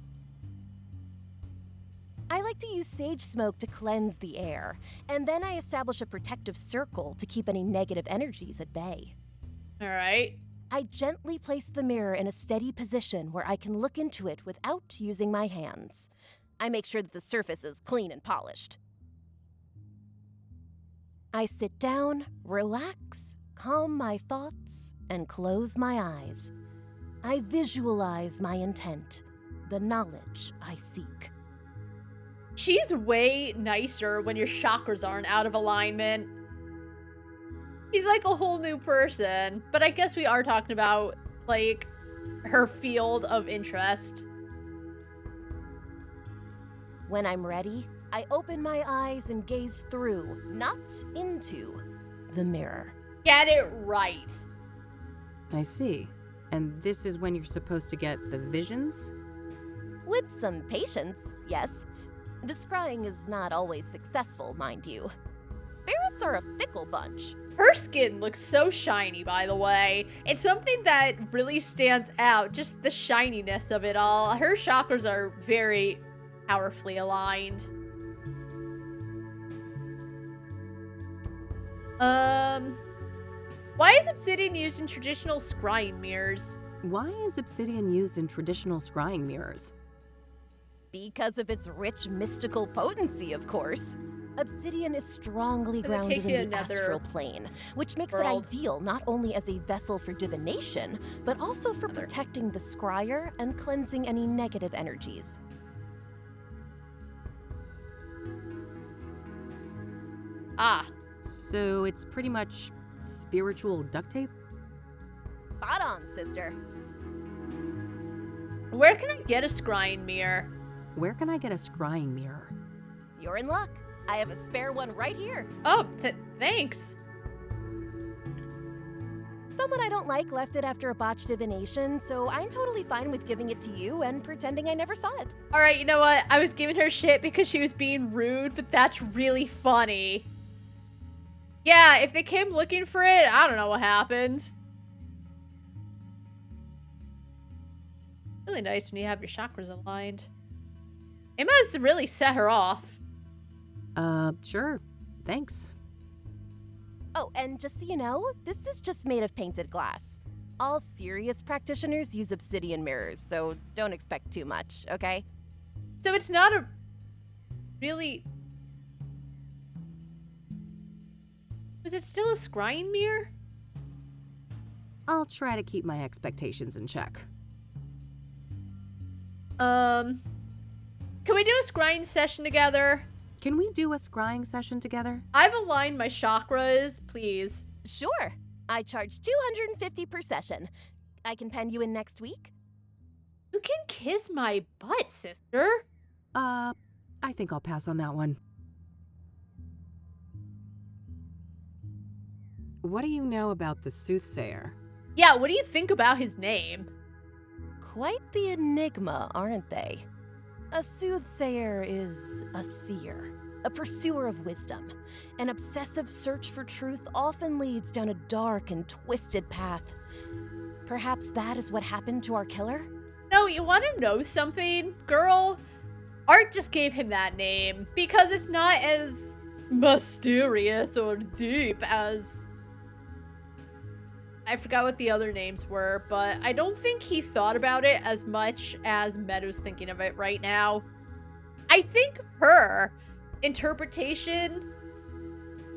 I like to use sage smoke to cleanse the air, and then I establish a protective circle to keep any negative energies at bay. All right. I gently place the mirror in a steady position where I can look into it without using my hands. I make sure that the surface is clean and polished. I sit down, relax, calm my thoughts, and close my eyes. I visualize my intent, the knowledge I seek. She's way nicer when your chakras aren't out of alignment. She's like a whole new person. But I guess we are talking about, like, her field of interest. When I'm ready, I open my eyes and gaze through, not into. the mirror. Get it right. I see. And this is when you're supposed to get the visions? With some patience, yes. The scrying is not always successful, mind you. Spirits are a fickle bunch. Her skin looks so shiny, by the way. It's something that really stands out, just the shininess of it all. Her chakras are very powerfully aligned. Why is obsidian used in traditional scrying mirrors? Why is obsidian used in traditional scrying mirrors? Because of its rich mystical potency, of course. Obsidian is strongly And it grounded takes you in the another astral plane, which makes world. it ideal not only as a vessel for divination, but also for protecting the scryer and cleansing any negative energies. Ah. So it's pretty much spiritual duct tape? Spot on, sister. Where can I get a scrying mirror? Where can I get a scrying mirror? You're in luck. I have a spare one right here. Oh, thanks. Someone I don't like left it after a botched divination, so I'm totally fine with giving it to you and pretending I never saw it. All right, you know what? I was giving her shit because she was being rude, but that's really funny. Yeah, if they came looking for it, I don't know what happened. Really nice when you have your chakras aligned. It must really set her off. Sure. Thanks. Oh, and just so you know, this is just made of painted glass. All serious practitioners use obsidian mirrors, so don't expect too much, okay? So it's not a really... Is it still a scrying mirror? I'll try to keep my expectations in check. Can we do a scrying session together? Can we do a scrying session together? I've aligned my chakras, please. Sure. I charge $250 per session. I can pen you in next week. You can kiss my butt, sister. I think I'll pass on that one. What do you know about the Soothsayer? Yeah, what do you think about his name? Quite the enigma, aren't they? A soothsayer is a seer, a pursuer of wisdom. An obsessive search for truth often leads down a dark and twisted path. Perhaps that is what happened to our killer? No, you want to know something, girl? Art just gave him that name because it's not as mysterious or deep as... I forgot what the other names were, but I don't think he thought about it as much as Meadow's thinking of it right now. I think her interpretation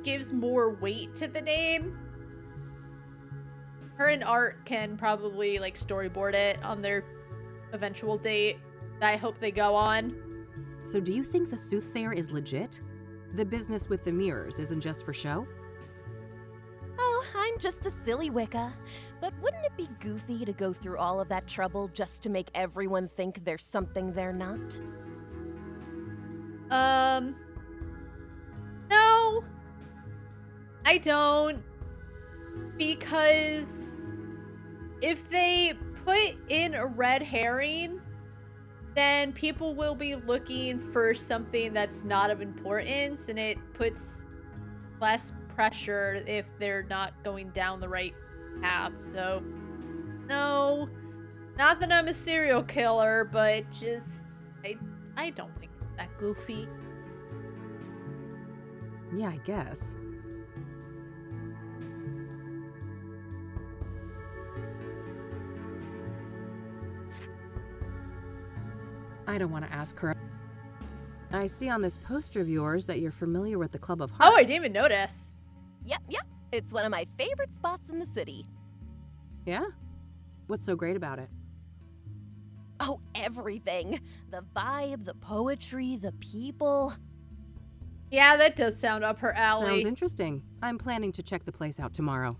gives more weight to the name. Her and Art can probably like storyboard it on their eventual date that I hope they go on. So do you think the Soothsayer is legit? The business with the mirrors isn't just for show? Oh, I'm just a silly Wicca. But wouldn't it be goofy to go through all of that trouble just to make everyone think there's something they're not? No. I don't. Because if they put in a red herring, then people will be looking for something that's not of importance, and it puts less pressure if they're not going down the right path. So, no. Not that I'm a serial killer, but just, I don't think it's that goofy. Yeah, I guess. I don't want to ask her. I see on this poster of yours that you're familiar with the Club of Hearts. Oh, I didn't even notice. Yep. It's one of my favorite spots in the city. Yeah? What's so great about it? Oh, everything. The vibe, the poetry, the people. Yeah, that does sound up her alley. Sounds interesting. I'm planning to check the place out tomorrow.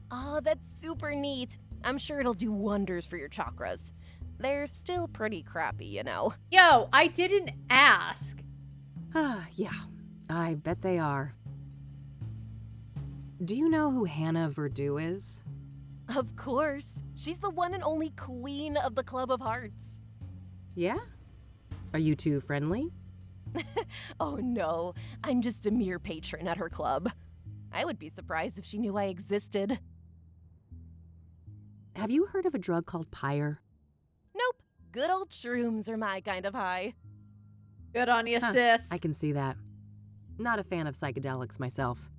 Oh, that's super neat. I'm sure it'll do wonders for your chakras. They're still pretty crappy, you know. Yo, I didn't ask. Yeah, I bet they are. Do you know who Hannah Verdu is? Of course. She's the one and only queen of the Club of Hearts. Yeah? Are you two friendly? Oh no, I'm just a mere patron at her club. I would be surprised if she knew I existed. Have you heard of a drug called pyre? Nope. Good old shrooms are my kind of high. Good on you, sis. I can see that. Not a fan of psychedelics myself.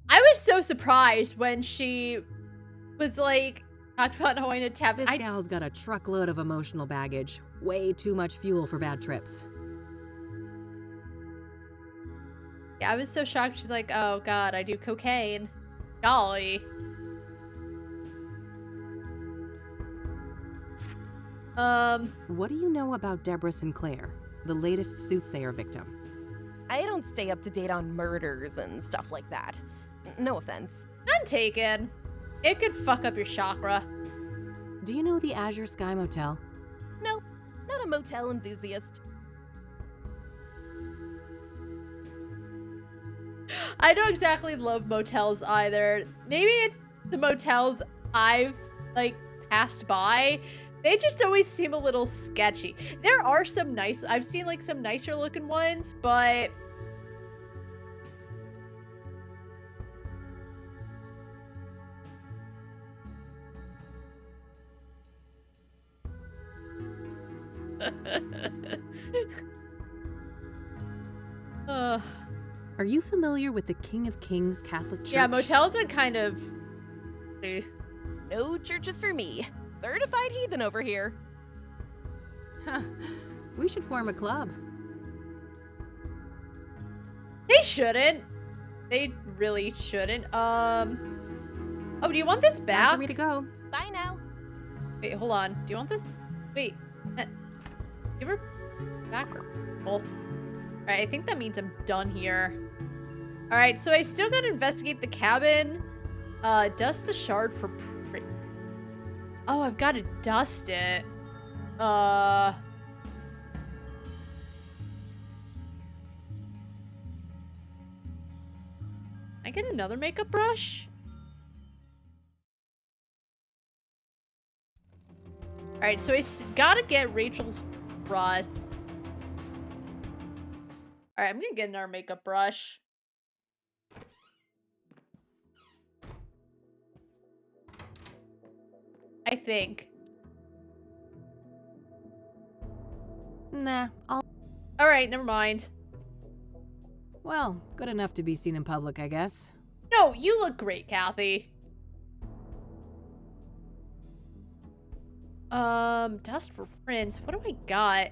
I was so surprised when she was like, talked about going to tap. This gal's got a truckload of emotional baggage. Way too much fuel for bad trips. Yeah, I was so shocked. She's like, oh god, I do cocaine. Golly. What do you know about Deborah Sinclair, the latest Soothsayer victim? I don't stay up to date on murders and stuff like that. No offense. None taken. It could fuck up your chakra. Do you know the Azure Sky Motel? Nope, not a motel enthusiast. I don't exactly love motels either. Maybe it's the motels I've, like, passed by. They just always seem a little sketchy. There are some nice, I've seen, like, some nicer looking ones, but... Are you familiar with the King of Kings Catholic Church? Yeah, motels are kind of... No churches for me. Certified heathen over here. We should form a club. They shouldn't. They really shouldn't. Oh, do you want this back? Time for me to go. Bye now. Wait, hold on. Do you want this? Wait. Give her back. Alright, I think that means I'm done here. Alright, so I still gotta investigate the cabin. Dust the shard for... Oh, I've gotta dust it. I get another makeup brush? Alright, so I gotta get Rachel's rust. Alright, I'm gonna get another makeup brush. I think. Nah, Alright, never mind. Well, good enough to be seen in public, I guess. No, you look great, Kathy. Dust for prints. What do I got?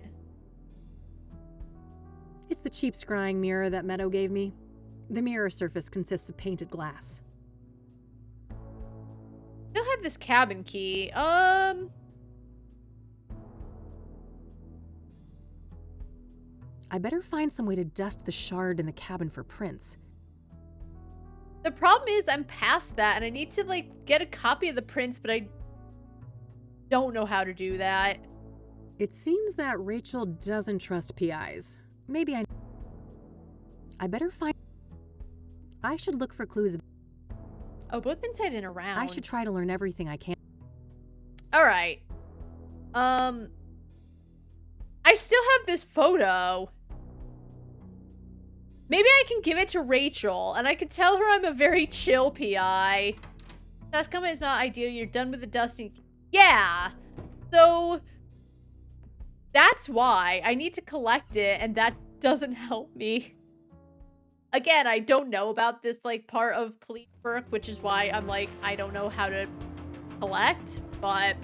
It's the cheap scrying mirror that Meadow gave me. The mirror surface consists of painted glass. Still have this cabin key. I better find some way to dust the shard in the cabin for prints. The problem is I'm past that and I need to like get a copy of the prints, but I don't know how to do that. It seems that Rachel doesn't trust PIs. Maybe I better find... I should look for clues. Oh, both inside and around. I should try to learn everything I can. Alright. I still have this photo. Maybe I can give it to Rachel, and I can tell her I'm a very chill PI. Task comment is not ideal. You're done with the dusting. Yeah. So, that's why I need to collect it, and that doesn't help me. Again, I don't know about this, like, part of police work, which is why I'm like, I don't know how to collect, but...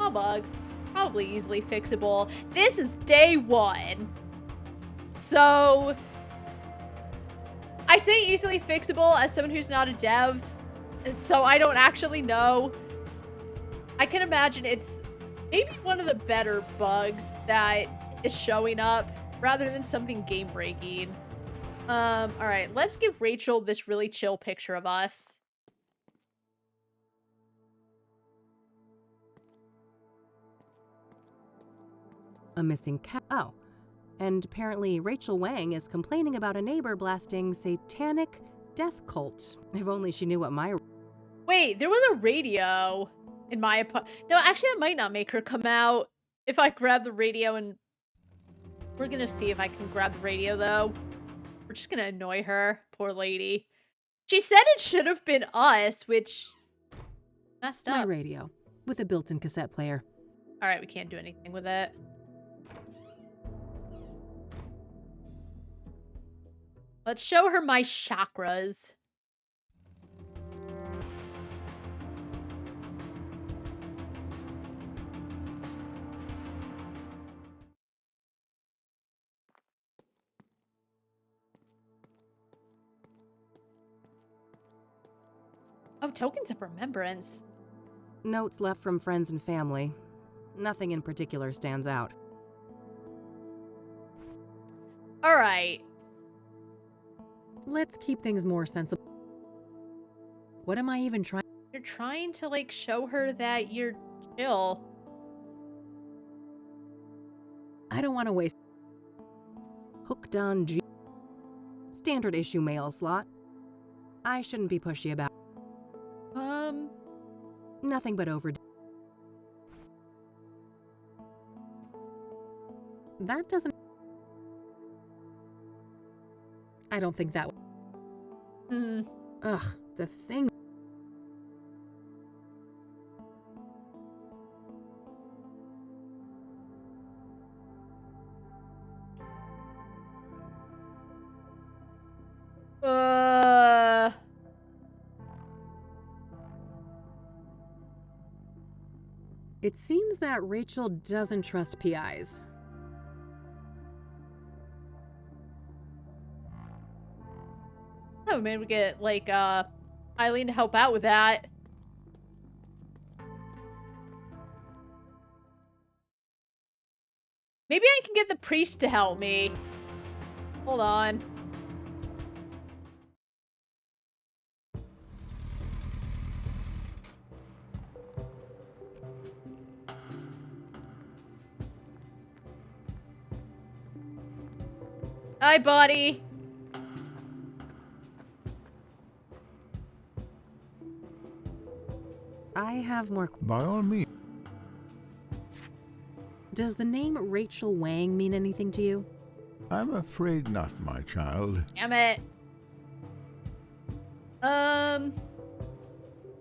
Oh, bug. Probably easily fixable. This is day one. So, I say easily fixable as someone who's not a dev, so I don't actually know. I can imagine it's maybe one of the better bugs that is showing up rather than something game-breaking. Alright, let's give Rachel this really chill picture of us. A missing cat. Oh. And apparently Rachel Wang is complaining about a neighbor blasting satanic death cult. If only she knew what my... Wait, there was a radio in my apartment. No, actually, that might not make her come out if I grab the radio and... We're gonna see if I can grab the radio, though. We're just gonna annoy her. Poor lady. She said it should have been us, which... messed up. My radio, with a built-in cassette player. Alright, we can't do anything with it. Let's show her my chakras. Oh, tokens of remembrance. Notes left from friends and family. Nothing in particular stands out. Alright. Let's keep things more sensible. What am I even trying? You're trying to, like, show her that you're chill. I don't want to waste... Hooked on G... Standard issue mail slot. I shouldn't be pushy about... Nothing but over... That doesn't... I don't think that... Ugh, the thing... It seems that Rachel doesn't trust PIs. Oh, maybe we get, like, Eileen to help out with that. Maybe I can get the priest to help me. Hold on. Hi, buddy. I have more... By all means. Does the name Rachel Wang mean anything to you? I'm afraid not, my child. Damn it. Darn.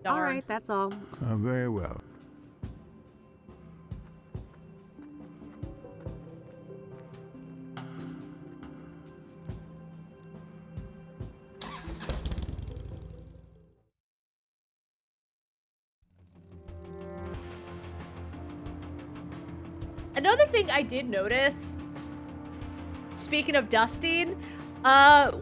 All right, that's all. Very well. Another thing I did notice, speaking of dusting,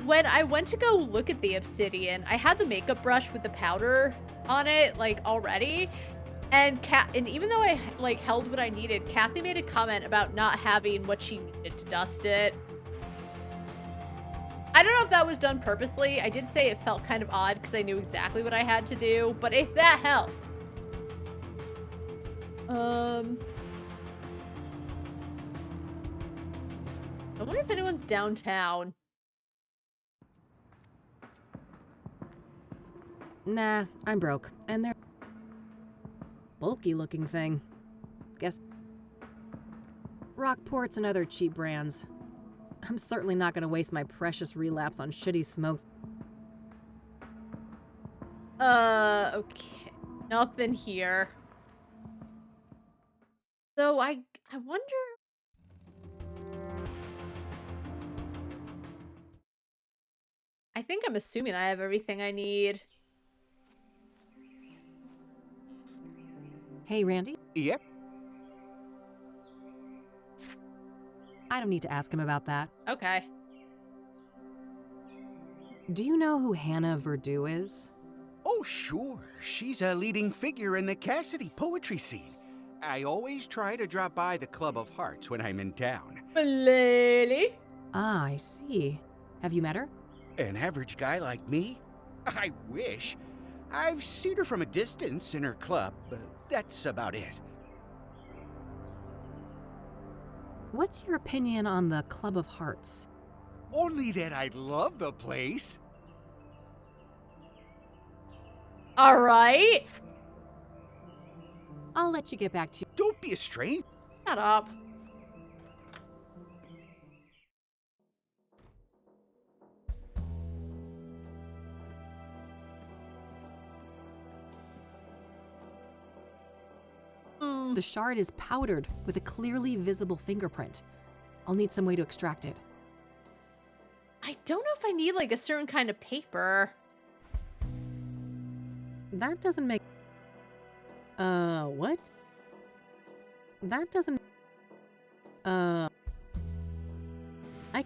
when I went to go look at the obsidian, I had the makeup brush with the powder on it, like, already. And even though I, like, held what I needed, Kathy made a comment about not having what she needed to dust it. I don't know if that was done purposely. I did say it felt kind of odd because I knew exactly what I had to do, but if that helps. I wonder if anyone's downtown. Nah, I'm broke. And they're... bulky looking thing. Guess... Rockports and other cheap brands. I'm certainly not gonna waste my precious relapse on shitty smokes. Okay. Nothing here. So I wonder... I think I'm assuming I have everything I need. Hey, Randy? Yep. I don't need to ask him about that. Okay. Do you know who Hannah Verdew is? Oh, sure. She's a leading figure in the Cassidy poetry scene. I always try to drop by the Club of Hearts when I'm in town. Lily? Ah, I see. Have you met her? An average guy like me? I wish. I've seen her from a distance in her club, but that's about it. What's your opinion on the Club of Hearts? Only that I love the place. All right. I'll let you get back to. Don't be a stranger. Shut up. The shard is powdered with a clearly visible fingerprint. I'll need some way to extract it. I don't know if I need like a certain kind of paper. That doesn't make... what? That doesn't... I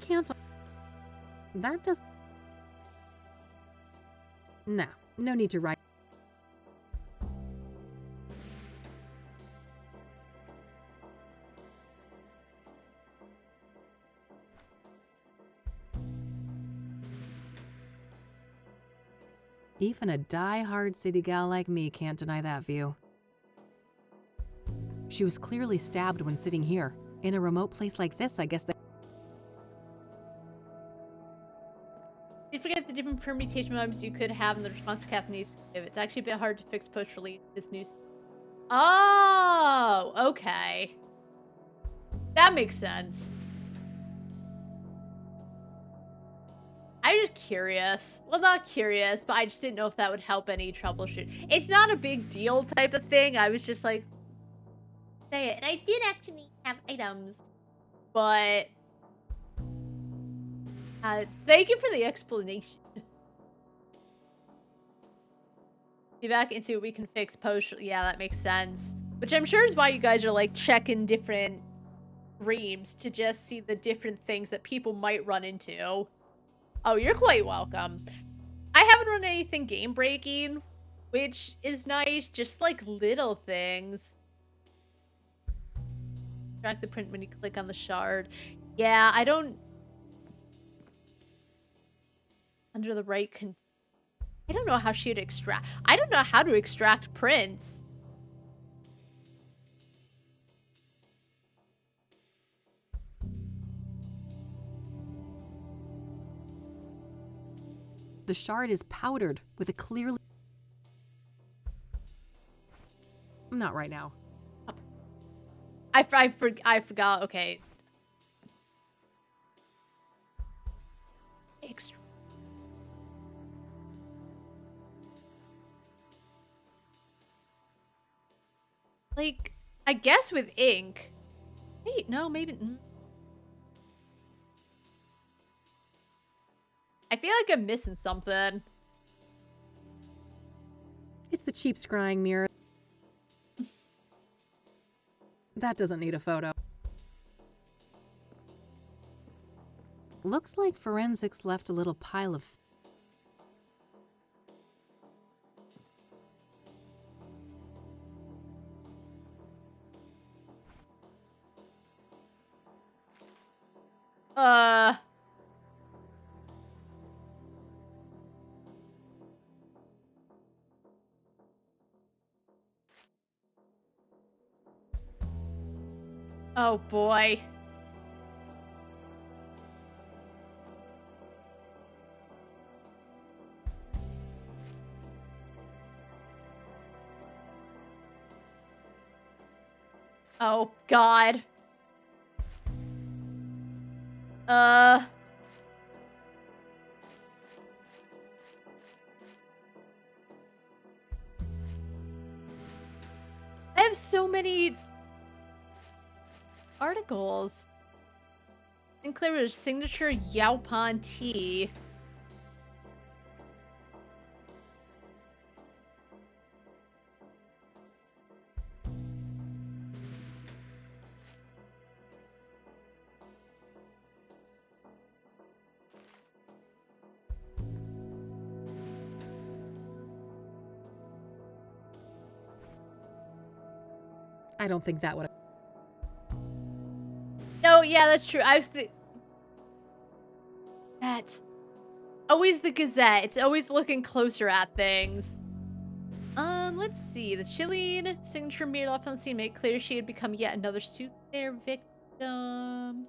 can't... That does... Nah, no need to write. Even a die-hard city gal like me can't deny that view. She was clearly stabbed when sitting here. In a remote place like this, I guess that... Did forget the different permutation modes you could have in the response to Kathleen's give. It's actually a bit hard to fix post-release this news. Oh, okay. That makes sense. I'm just curious. Well, not curious, but I just didn't know if that would help any troubleshoot. It's not a big deal type of thing. I was just like, say it. And I did actually have items. But thank you for the explanation. Be back and see what we can fix post. Yeah, that makes sense. Which I'm sure is why you guys are like checking different streams to just see the different things that people might run into. Oh, you're quite welcome. I haven't run anything game breaking, which is nice. Just like little things. Track the print when you click on the shard. Yeah, I don't. Under the right I don't know how she'd extract. I don't know how to extract prints. The shard is powdered with a clearly... Not right now. I forgot. Okay. Like, I guess with ink. Wait, no, maybe. I feel like I'm missing something. It's the cheap scrying mirror. That doesn't need a photo. Looks like forensics left a little pile of... Oh boy. Oh God. I have so many articles. Sinclair's signature Yaupon tea. I don't think that would... No, yeah, that's true. I was that. Always the Gazette. It's always looking closer at things. Let's see. The chilling signature mirror left on the scene made clear she had become yet another Soothsayer victim.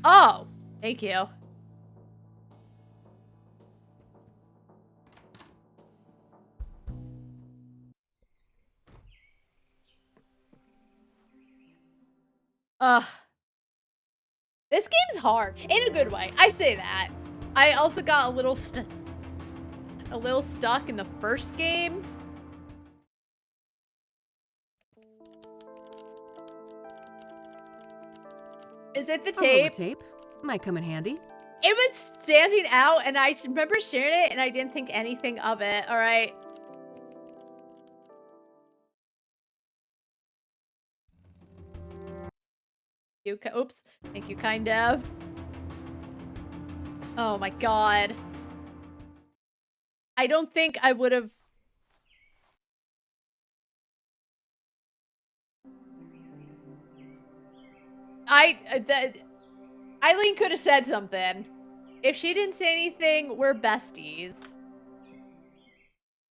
Oh, thank you. This game's hard in a good way. I say that. I also got a little stuck in the first game. Is it the A roll of tape? tape might come in handy. It was standing out, and I remember sharing it, and I didn't think anything of it. All right. Oops. Thank you, kind of. Oh my god. I don't think I would have. Eileen could have said something. If she didn't say anything, we're besties.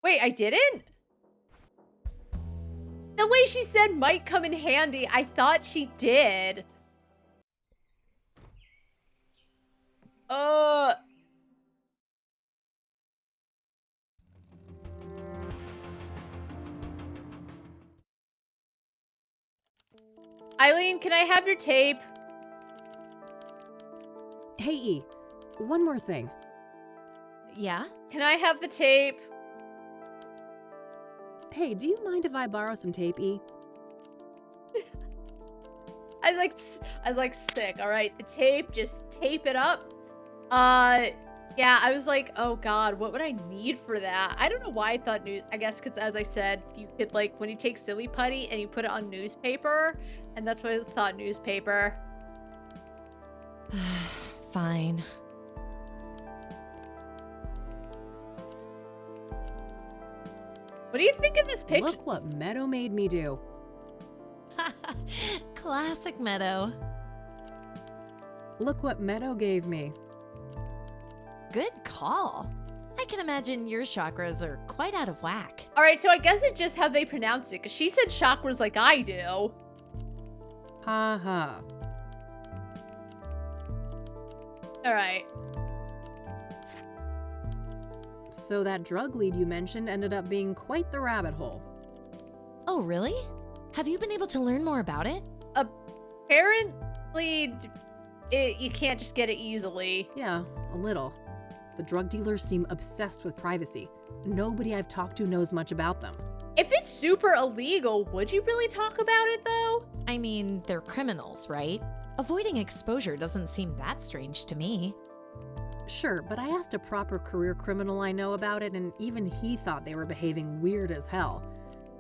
Wait, I didn't? The way she said might come in handy, I thought she did. Eileen, can I have your tape? Hey, E, one more thing. Yeah? Can I have the tape? Hey, do you mind if I borrow some tape, E? I was like, sick. All right, the tape, just tape it up. Yeah, I was like, oh god, what would I need for that? I don't know why I thought news. I guess because, as I said, you could, like, when you take silly putty and you put it on newspaper, and that's why I thought newspaper. Fine. What do you think of this picture? Look what Meadow made me do. Classic Meadow. Look what Meadow gave me. Good call. I can imagine your chakras are quite out of whack. All right, so I guess it's just how they pronounce it, because she said chakras like I do. Ha ha. All right. So that drug lead you mentioned ended up being quite the rabbit hole. Oh, really? Have you been able to learn more about it? Apparently, you can't just get it easily. Yeah, a little. The drug dealers seem obsessed with privacy. Nobody I've talked to knows much about them. If it's super illegal, would you really talk about it, though? I mean, they're criminals, right? Avoiding exposure doesn't seem that strange to me. Sure, but I asked a proper career criminal I know about it, and even he thought they were behaving weird as hell.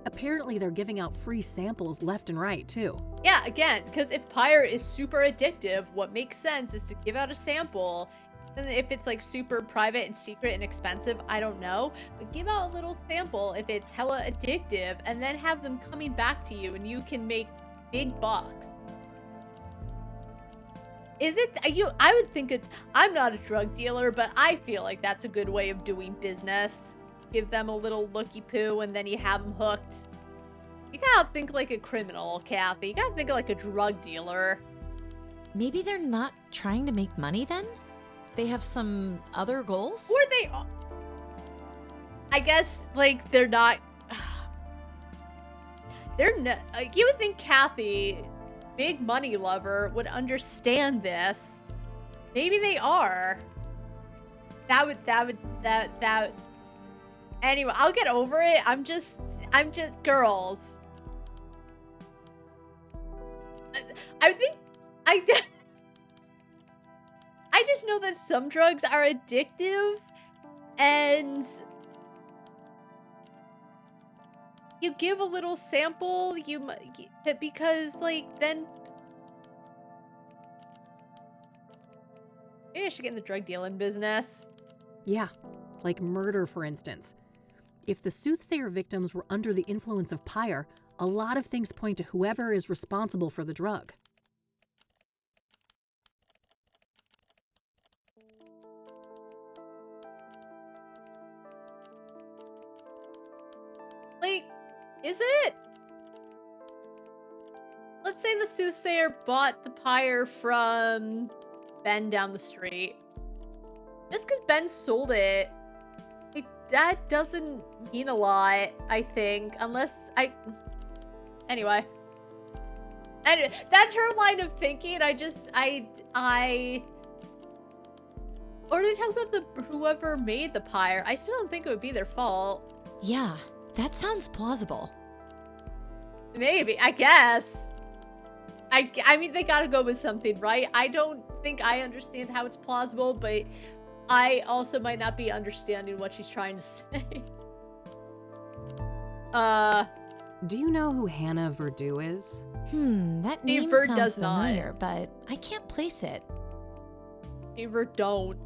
Apparently, they're giving out free samples left and right, too. Yeah, again, because if Pyre is super addictive, what makes sense is to give out a sample. And if it's like super private and secret and expensive, I don't know. But give out a little sample if it's hella addictive, and then have them coming back to you, and you can make big bucks. Is it I would think I'm not a drug dealer, but I feel like that's a good way of doing business. Give them a little looky poo, and then you have them hooked. You gotta think like a criminal, Kathy. You gotta think like a drug dealer. Maybe they're not trying to make money then? They have some other goals? Or they are. I guess, like, they're not. They're not. You would think Kathy, big money lover, would understand this. Maybe they are. That would. Anyway, I'll get over it. I'm just girls. I think I just know that some drugs are addictive, and you give a little sample, because, like, then maybe I should get in the drug dealing business. Yeah, like murder, for instance. If the Soothsayer victims were under the influence of Pyre, a lot of things point to whoever is responsible for the drug. Like, is it? Let's say the Soothsayer bought the Pyre from Ben down the street. Just because Ben sold it, that doesn't mean a lot, I think. Unless Anyway. And that's her line of thinking. Or they talk about whoever made the pyre. I still don't think it would be their fault. Yeah, that sounds plausible. Maybe, I guess. I mean, they gotta go with something, right? I don't think I understand how it's plausible, but I also might not be understanding what she's trying to say. Do you know who Hannah Verdew is? That name Never sounds does not. familiar, but I can't place it. Never don't.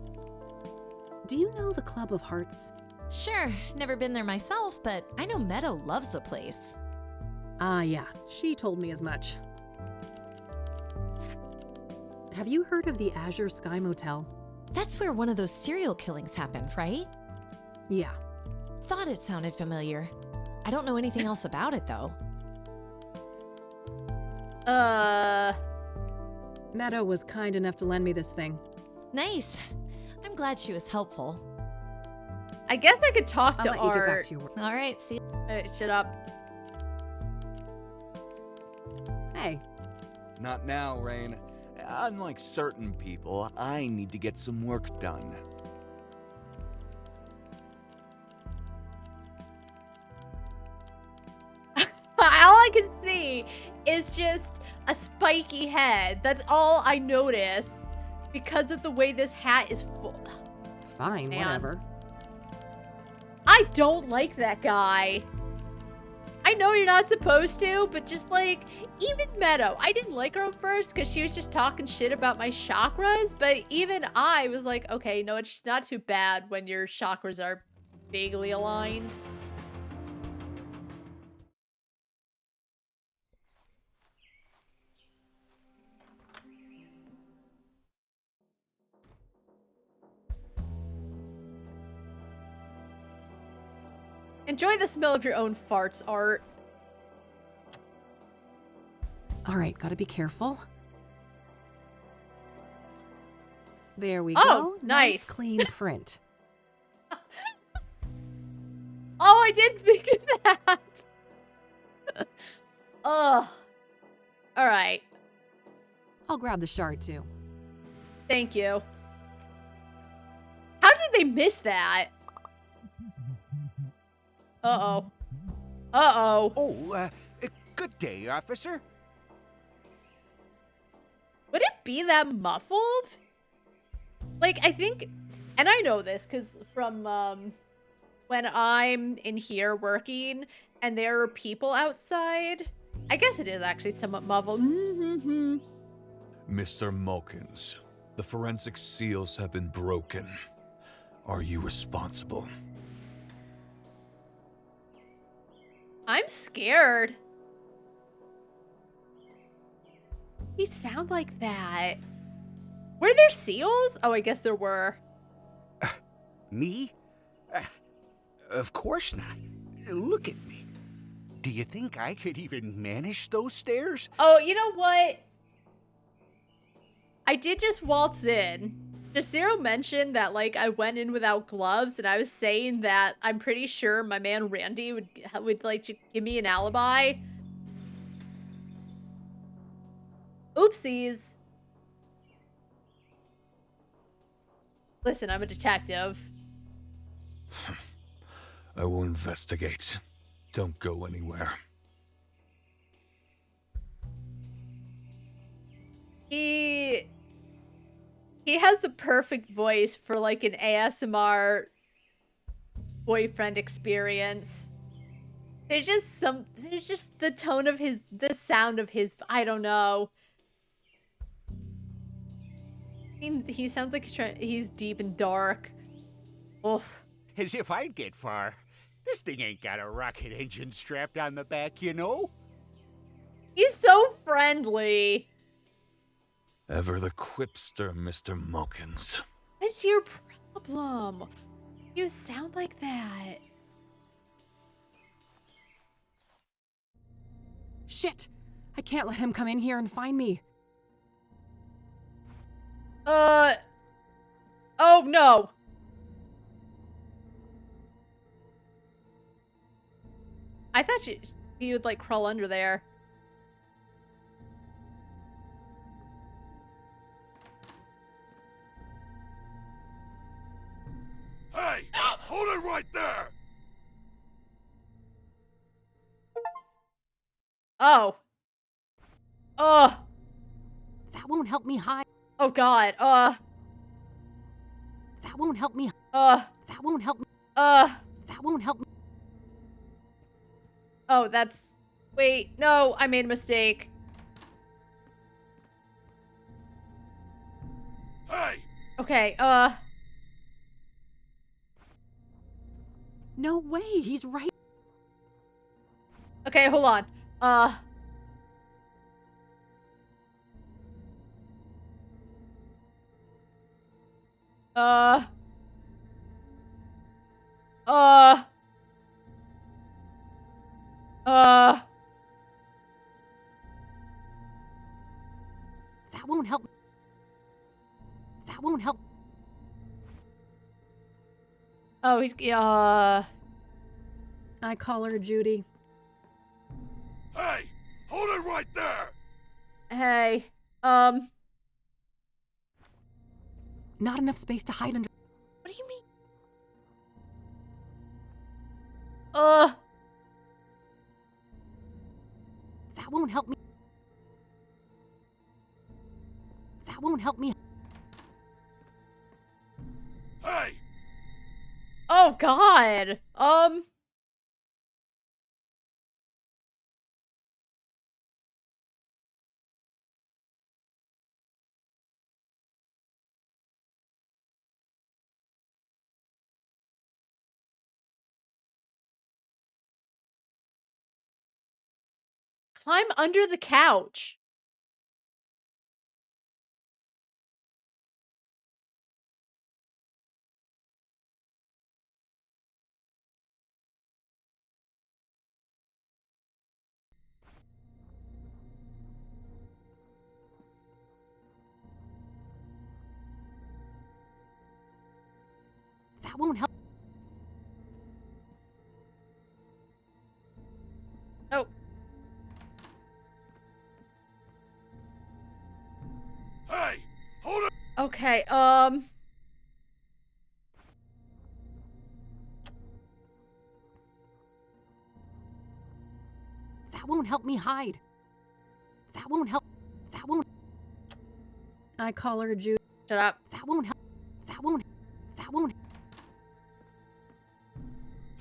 Do you know the Club of Hearts? Sure, never been there myself, but I know Meadow loves the place. Yeah, she told me as much. Have you heard of the Azure Sky Motel? That's where one of those serial killings happened, right? Yeah. Thought it sounded familiar. I don't know anything else about it, though. Meadow was kind enough to lend me this thing. Nice. I'm glad she was helpful. I guess I could talk to I'll let you get back Art. to your work. All right, see. Shut up. Hey. Not now, Rain. Unlike certain people, I need to get some work done. All I can see is just a spiky head. That's all I notice because of the way this hat is full. Fine, Man. whatever. I don't like that guy. I know you're not supposed to, but just like, even Meadow, I didn't like her at first because she was just talking shit about my chakras, but even I was like, okay, no, it's not too bad when your chakras are vaguely aligned. Enjoy the smell of your own farts, Art. All right, gotta be careful. There we Oh, go. nice. Clean print. Oh, I did think of that. Oh. All right. I'll grab the shard too. Thank you. How did they miss that? Uh-oh. Uh-oh. Oh, good day, officer. Would it be that muffled? Like, I think, and I know this because from when I'm in here working and there are people outside, I guess it is actually somewhat muffled. Mr. Mulkins, the forensic seals have been broken. Are you responsible? I'm scared. He sound like that. Were there seals? Oh, I guess there were. Me? Of course not. Look at me. Do you think I could even manage those stairs? Oh, you know what? I did just waltz in. Zero mentioned that, like, I went in without gloves, and I was saying that I'm pretty sure my man Randy would like, give me an alibi. Oopsies. Listen, I'm a detective. I will investigate. Don't go anywhere. He has the perfect voice for, like, an ASMR boyfriend experience. There's just the tone of the sound of his, I don't know. He sounds like he's deep and dark. Oof. As if I'd get far. This thing ain't got a rocket engine strapped on the back, you know? He's so friendly. Ever the quipster, Mr. Mulkins. What's your problem? You sound like that. Shit! I can't let him come in here and find me. Oh no. I thought you would, like, crawl under there. Hold it right there! Oh. That won't help me hide. Oh god. That won't help me. That won't help me. That won't help me. Oh, that's... Wait, no, I made a mistake. Hey! Okay, No way, he's right. Okay, hold on. Uh... That won't help. That won't help. Oh, he's... I call her Judy. Hey! Hold it right there! Hey, Not enough space to hide under. What do you mean? That won't help me. That won't help me. Hey! Oh, God. Climb under the couch. That won't help. Oh. Hey! Hold it! Okay, That won't help me hide. That won't help. That won't. I call her Judy. Shut up. That won't help. That won't. That won't.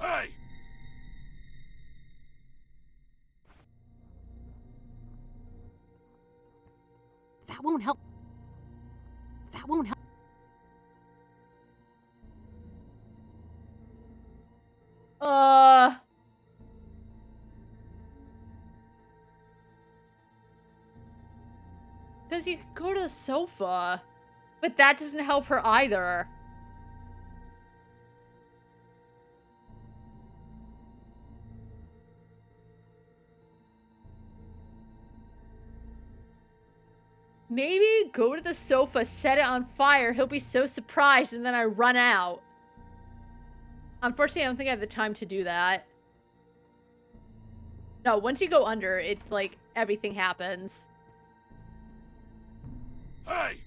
Hey! That won't help. That won't help. Because you can go to the sofa. But that doesn't help her either. Maybe go to the sofa, set it on fire. He'll be so surprised, and then I run out. Unfortunately, I don't think I have the time to do that. No, once you go under, it, like, everything happens. Hey!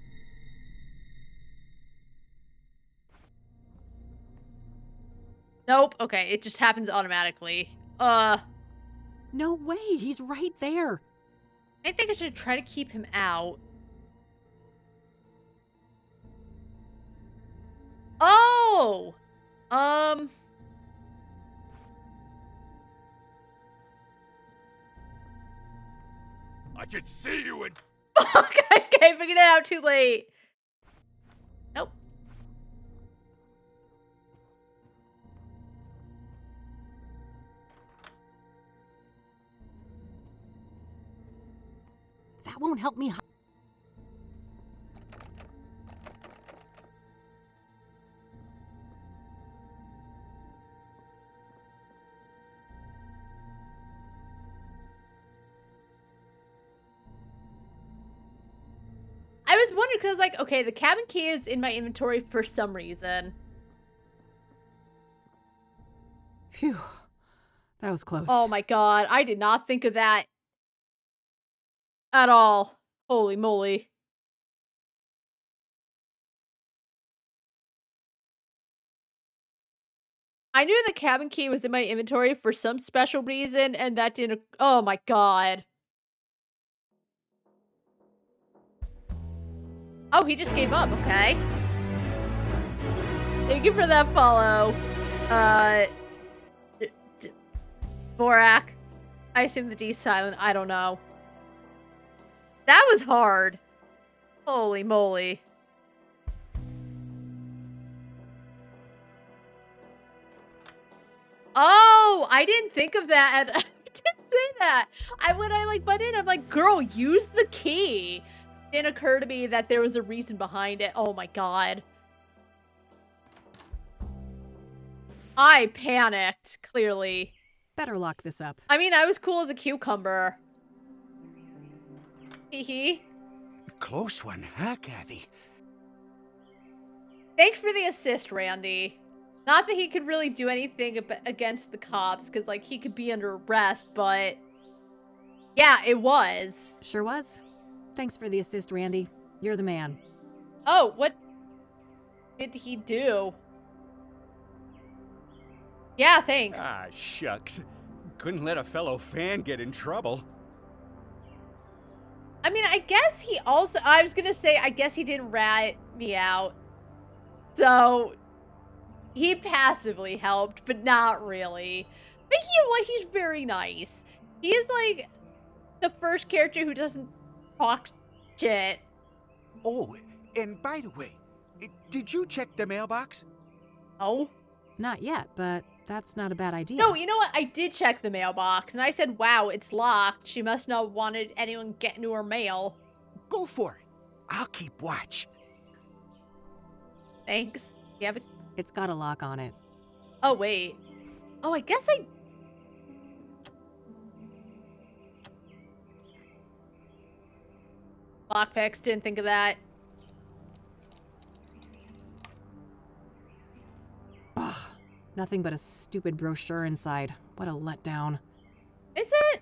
Nope. Okay, it just happens automatically. No way, he's right there. I think I should try to keep him out. Oh! I can see you in... Okay, figured it out too late. Nope. That won't help me hide. I was wondering because I was like, okay, the cabin key is in my inventory for some reason. Phew. That was close. Oh my god, I did not think of that at all. Holy moly. I knew the cabin key was in my inventory for some special reason, and that didn't. Oh my god. Oh, he just gave up. Okay. Thank you for that follow. Borak. I assume the D's silent. I don't know. That was hard. Holy moly. Oh, I didn't think of that. I didn't say that. When I like butt in, I'm like, girl, use the key. It didn't occur to me that there was a reason behind it. Oh my god. I panicked, clearly. Better lock this up. I mean, I was cool as a cucumber. Hee hee. Close one, huh, Kathy? Thanks for the assist, Randy. Not that he could really do anything against the cops, because, like, he could be under arrest, but... yeah, it was. Sure was. Thanks for the assist, Randy. You're the man. Oh, what did he do? Yeah, thanks. Ah, shucks. Couldn't let a fellow fan get in trouble. I mean, I guess he also... I was gonna say, I guess he didn't rat me out. So... he passively helped, but not really. But you know what? He's very nice. He's like the first character who doesn't talk shit. Oh, and by the way, did you check the mailbox? Oh? Not yet, but that's not a bad idea. No, you know what? I did check the mailbox, and I said, wow, it's locked. She must not wanted anyone getting into her mail. Go for it. I'll keep watch. Thanks. You have a... It's got a lock on it. Oh, wait. Oh, I guess I... lockpicks, didn't think of that. Ugh, nothing but a stupid brochure inside. What a letdown. Is it?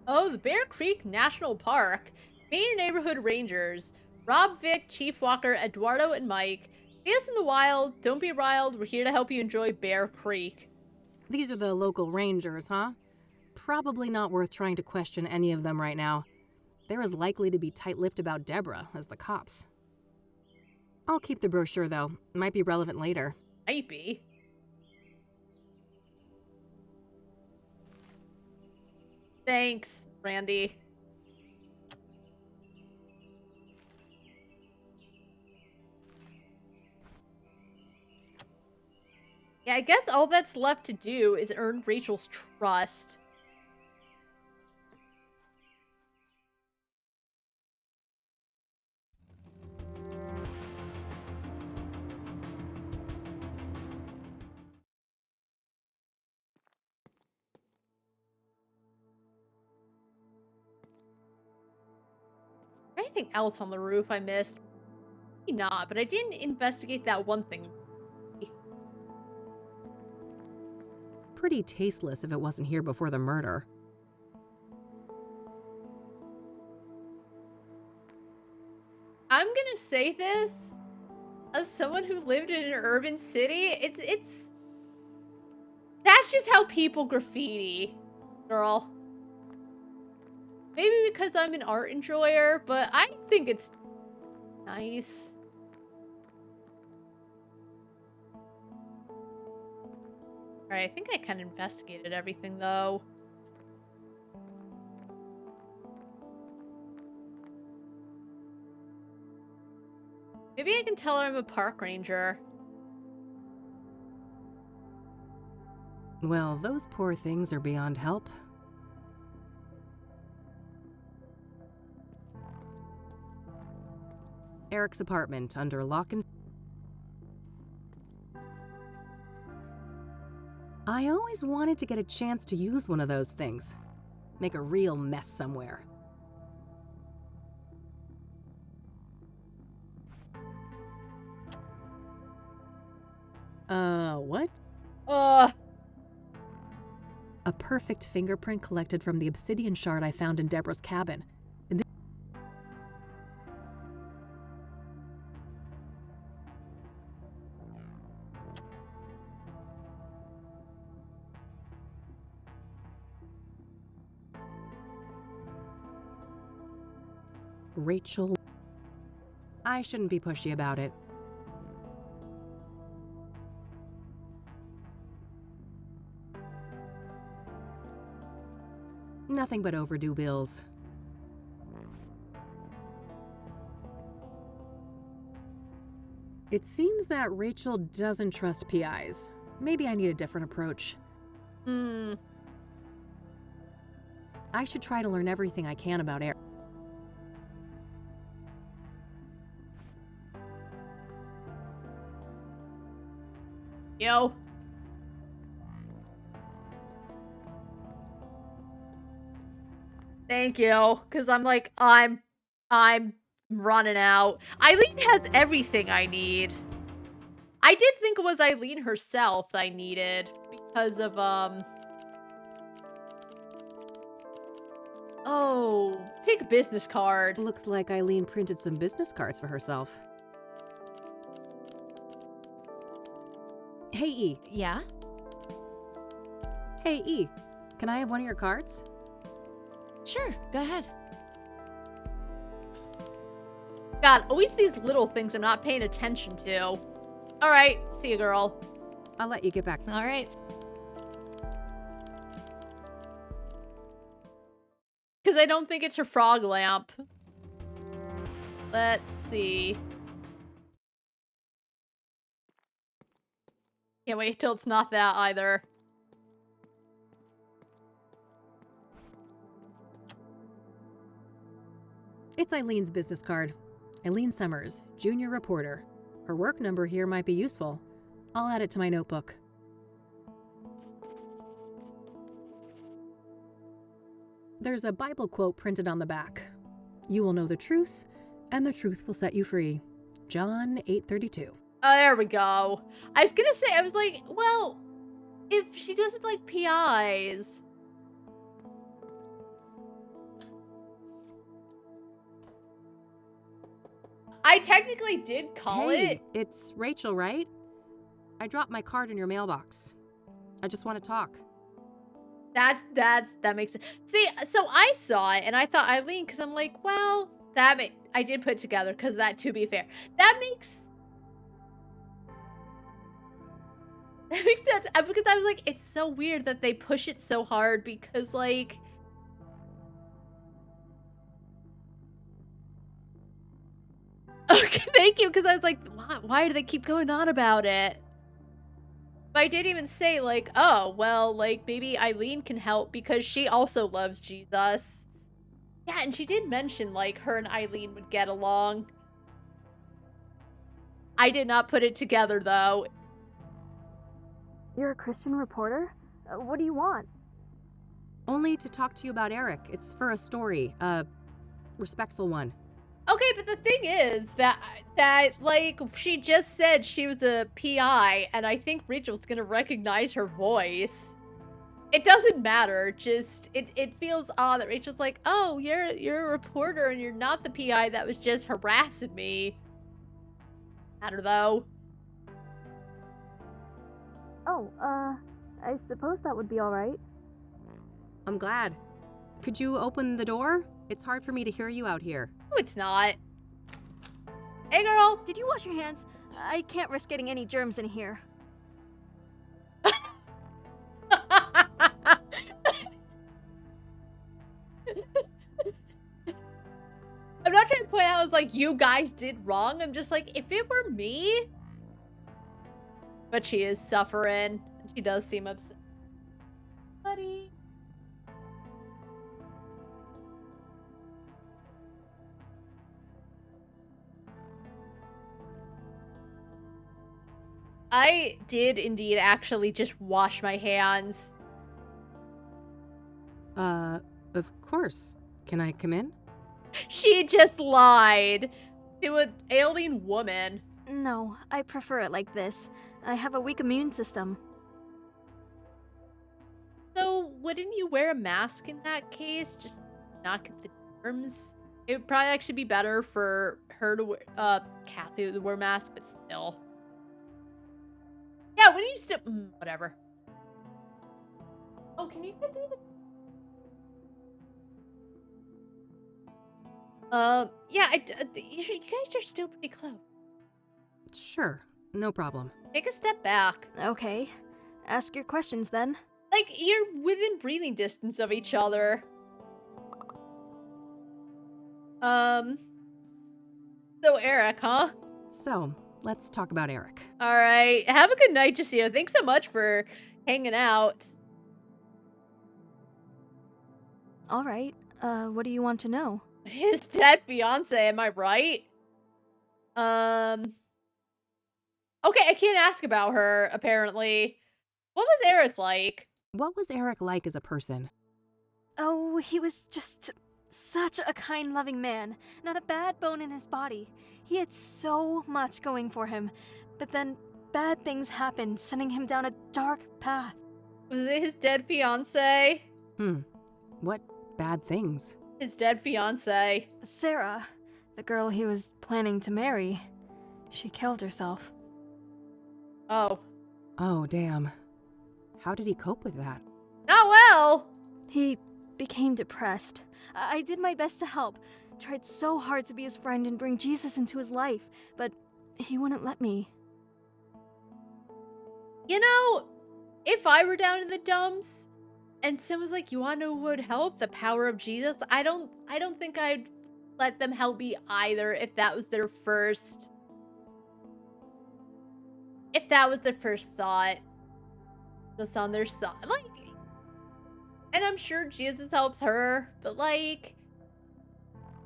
Oh, the Bear Creek National Park. Meet your neighborhood rangers. Rob, Vic, Chief Walker, Eduardo, and Mike. See us in the wild. Don't be riled. We're here to help you enjoy Bear Creek. These are the local rangers, huh? Probably not worth trying to question any of them right now. They're as likely to be tight-lipped about Deborah as the cops. I'll keep the brochure, though. Might be relevant later. Might be. Thanks, Randy. Yeah, I guess all that's left to do is earn Rachel's trust. Anything else on the roof I missed? Maybe not, but I didn't investigate that one thing. Pretty tasteless if it wasn't here before the murder. I'm gonna say this as someone who lived in an urban city. That's just how people graffiti, girl. Maybe because I'm an art enjoyer, but I think it's nice. Alright, I think I kind of investigated everything, though. Maybe I can tell her I'm a park ranger. Well, those poor things are beyond help. Eric's apartment under lock and... I always wanted to get a chance to use one of those things. Make a real mess somewhere. What? A perfect fingerprint collected from the obsidian shard I found in Deborah's cabin. Rachel. I shouldn't be pushy about it. Nothing but overdue bills. It seems that Rachel doesn't trust PIs. Maybe I need a different approach. I should try to learn everything I can about Eric. Yo. Thank you, because I'm like, I'm running out. Eileen has everything I need. I did think it was Eileen herself I needed because of, oh, take a business card. Looks like Eileen printed some business cards for herself. Hey, E. Yeah? Hey, E. Can I have one of your cards? Sure, go ahead. God, always these little things I'm not paying attention to. All right, see you, girl. I'll let you get back. All right. Because I don't think it's her frog lamp. Let's see. Can't wait till it's not that either. It's Eileen's business card. Eileen Summers, junior reporter. Her work number here might be useful. I'll add it to my notebook. There's a Bible quote printed on the back. You will know the truth, and the truth will set you free. John 8:32. Oh, there we go. I was gonna say, I was like, well, if she doesn't like PIs. I technically did call it. It's Rachel, right? I dropped my card in your mailbox. I just want to talk. That makes sense. See, so I saw it and I thought Eileen, because I'm like, well, I did put together, because that, to be fair, that makes sense, because I was like, it's so weird that they push it so hard, because like, okay, thank you, because I was like, why do they keep going on about it? But I did even say, like, oh, well, like, maybe Eileen can help because she also loves Jesus. Yeah, and she did mention, like, her and Eileen would get along. I did not put it together, though. You're a Christian reporter? What do you want? Only to talk to you about Eric. It's for a story, a respectful one. Okay, but the thing is that like, she just said she was a PI, and I think Rachel's gonna recognize her voice. It doesn't matter, just, it feels odd that Rachel's like, oh, you're a reporter and you're not the PI that was just harassing me. Matter though. Oh, I suppose that would be alright. I'm glad. Could you open the door? It's hard for me to hear you out here. No, it's not. Hey, girl! Did you wash your hands? I can't risk getting any germs in here. I'm not trying to point out, I was like, you guys did wrong. I'm just like, if it were me. But she is suffering. She does seem upset. Buddy. I did indeed actually just wash my hands. Of course. Can I come in? She just lied to an alien woman. No, I prefer it like this. I have a weak immune system. So, wouldn't you wear a mask in that case? Just not get the germs? It would probably actually be better for her to wear, Kathy to wear a mask, but still. Yeah, when you still, whatever. Oh, can you get through the... Yeah, you guys are still pretty close. Sure, no problem. Take a step back. Okay. Ask your questions then. Like, you're within breathing distance of each other. So Eric, huh? So, let's talk about Eric. Alright, have a good night, Jacito. Thanks so much for hanging out. Alright, what do you want to know? His dead fiance, am I right? Okay, I can't ask about her, apparently. What was Eric like? What was Eric like as a person? Oh, he was just such a kind, loving man. Not a bad bone in his body. He had so much going for him. But then bad things happened, sending him down a dark path. Was it his dead fiance? What bad things? His dead fiance. Sarah, the girl he was planning to marry, she killed herself. Oh. Oh, damn. How did he cope with that? Not well! He became depressed. I did my best to help. Tried so hard to be his friend and bring Jesus into his life, but he wouldn't let me. You know, if I were down in the dumps and someone's like, you wanna know who would help? The power of Jesus? I don't think I'd let them help me either if that was their first thought. That's on their side. Like, and I'm sure Jesus helps her, but like,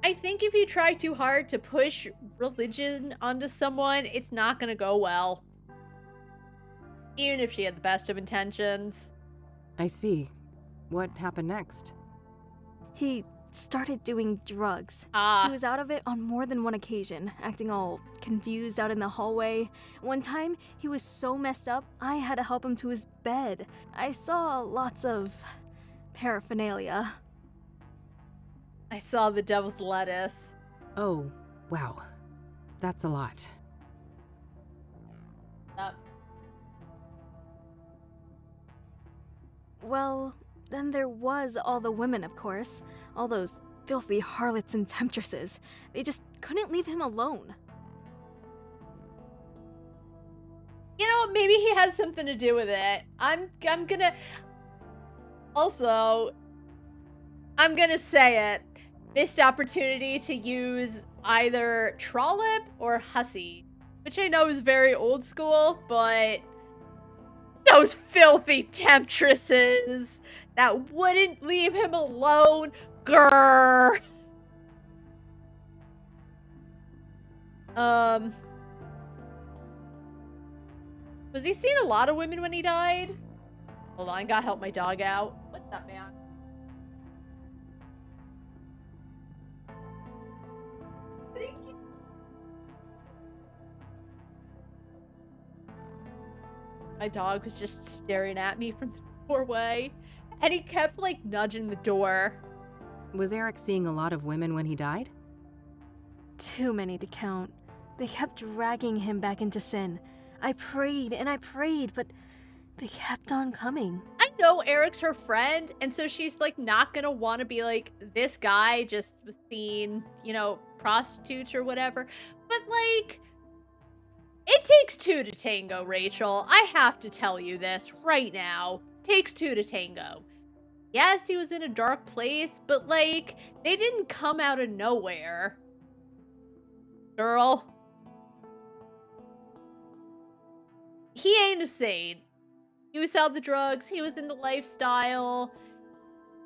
I think if you try too hard to push religion onto someone, it's not gonna go well. Even if she had the best of intentions. I see. What happened next? He started doing drugs. He was out of it on more than one occasion, acting all confused out in the hallway. One time, he was so messed up, I had to help him to his bed. I saw lots of paraphernalia. I saw the devil's lettuce. Oh, wow. That's a lot. Well, then there was all the women, of course. All those filthy harlots and temptresses. They just couldn't leave him alone. You know, maybe he has something to do with it. I'm gonna... Also, I'm gonna say it. Missed opportunity to use either trollop or hussy. Which I know is very old school, but... Those filthy temptresses that wouldn't leave him alone. Grrr. Was he seeing a lot of women when he died? Hold on, I gotta help my dog out. What's up, man? My dog was just staring at me from the doorway, and he kept, like, nudging the door. Was Eric seeing a lot of women when he died? Too many to count. They kept dragging him back into sin. I prayed and I prayed, but they kept on coming. I know Eric's her friend, and so she's, like, not gonna want to be like, this guy just was seeing, you know, prostitutes or whatever. But, like... It takes two to tango, Rachel. I have to tell you this right now. Takes two to tango. Yes, he was in a dark place, but like, they didn't come out of nowhere. Girl. He ain't a saint. He was out the drugs. He was in the lifestyle.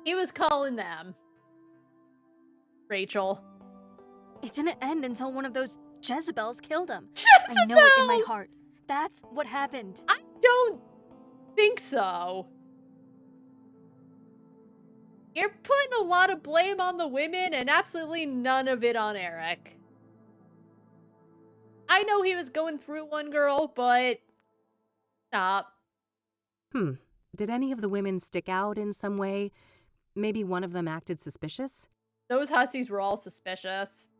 He was calling them. Rachel. It didn't end until one of those Jezebels killed him. Jezebels! I know it in my heart. That's what happened. I don't think so. You're putting a lot of blame on the women and absolutely none of it on Eric. I know he was going through one, girl, but stop. Did any of the women stick out in some way? Maybe one of them acted suspicious? Those hussies were all suspicious.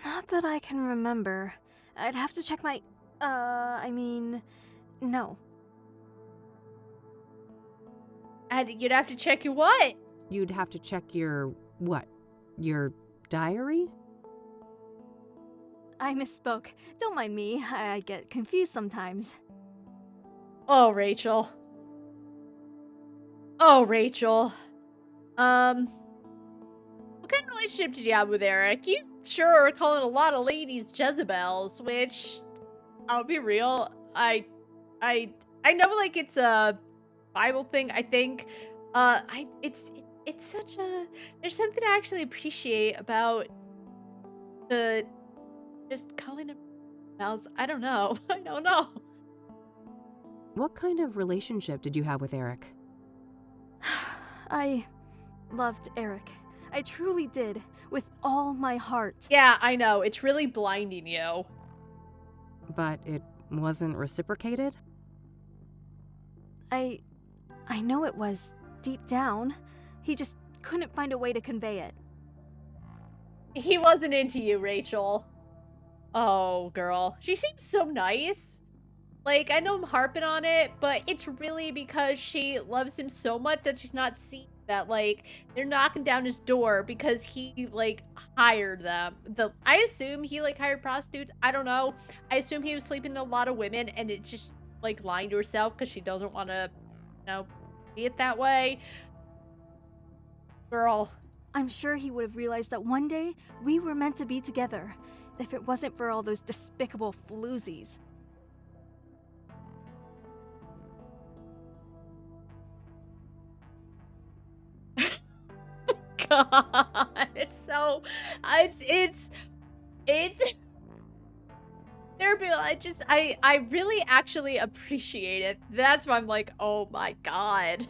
Not that I can remember. I'd have to check my... no. And you'd have to check your what? You'd have to check your... what? Your diary? I misspoke. Don't mind me. I get confused sometimes. Oh, Rachel. Oh, Rachel. What kind of relationship did you have with Eric? You sure are calling a lot of ladies Jezebels, which, I'll be real, I know, like, it's a Bible thing, I think. It's such a, there's something I actually appreciate about the, just calling him Jezebels. I don't know. I don't know. What kind of relationship did you have with Eric? I loved Eric. I truly did, with all my heart. Yeah, I know. It's really blinding you. But it wasn't reciprocated? I know it was, deep down. He just couldn't find a way to convey it. He wasn't into you, Rachel. Oh, girl. She seems so nice. Like, I know I'm harping on it, but it's really because she loves him so much that she's not seeing that, like, they're knocking down his door because he, like, hired them. I assume he, like, hired prostitutes. I don't know. I assume he was sleeping with a lot of women, and it's just, like, lying to herself because she doesn't want to, you know, see it that way. Girl. I'm sure he would have realized that one day we were meant to be together, if it wasn't for all those despicable floozies. God, it's so, it's therapy. I really actually appreciate it. That's why I'm like, oh my God.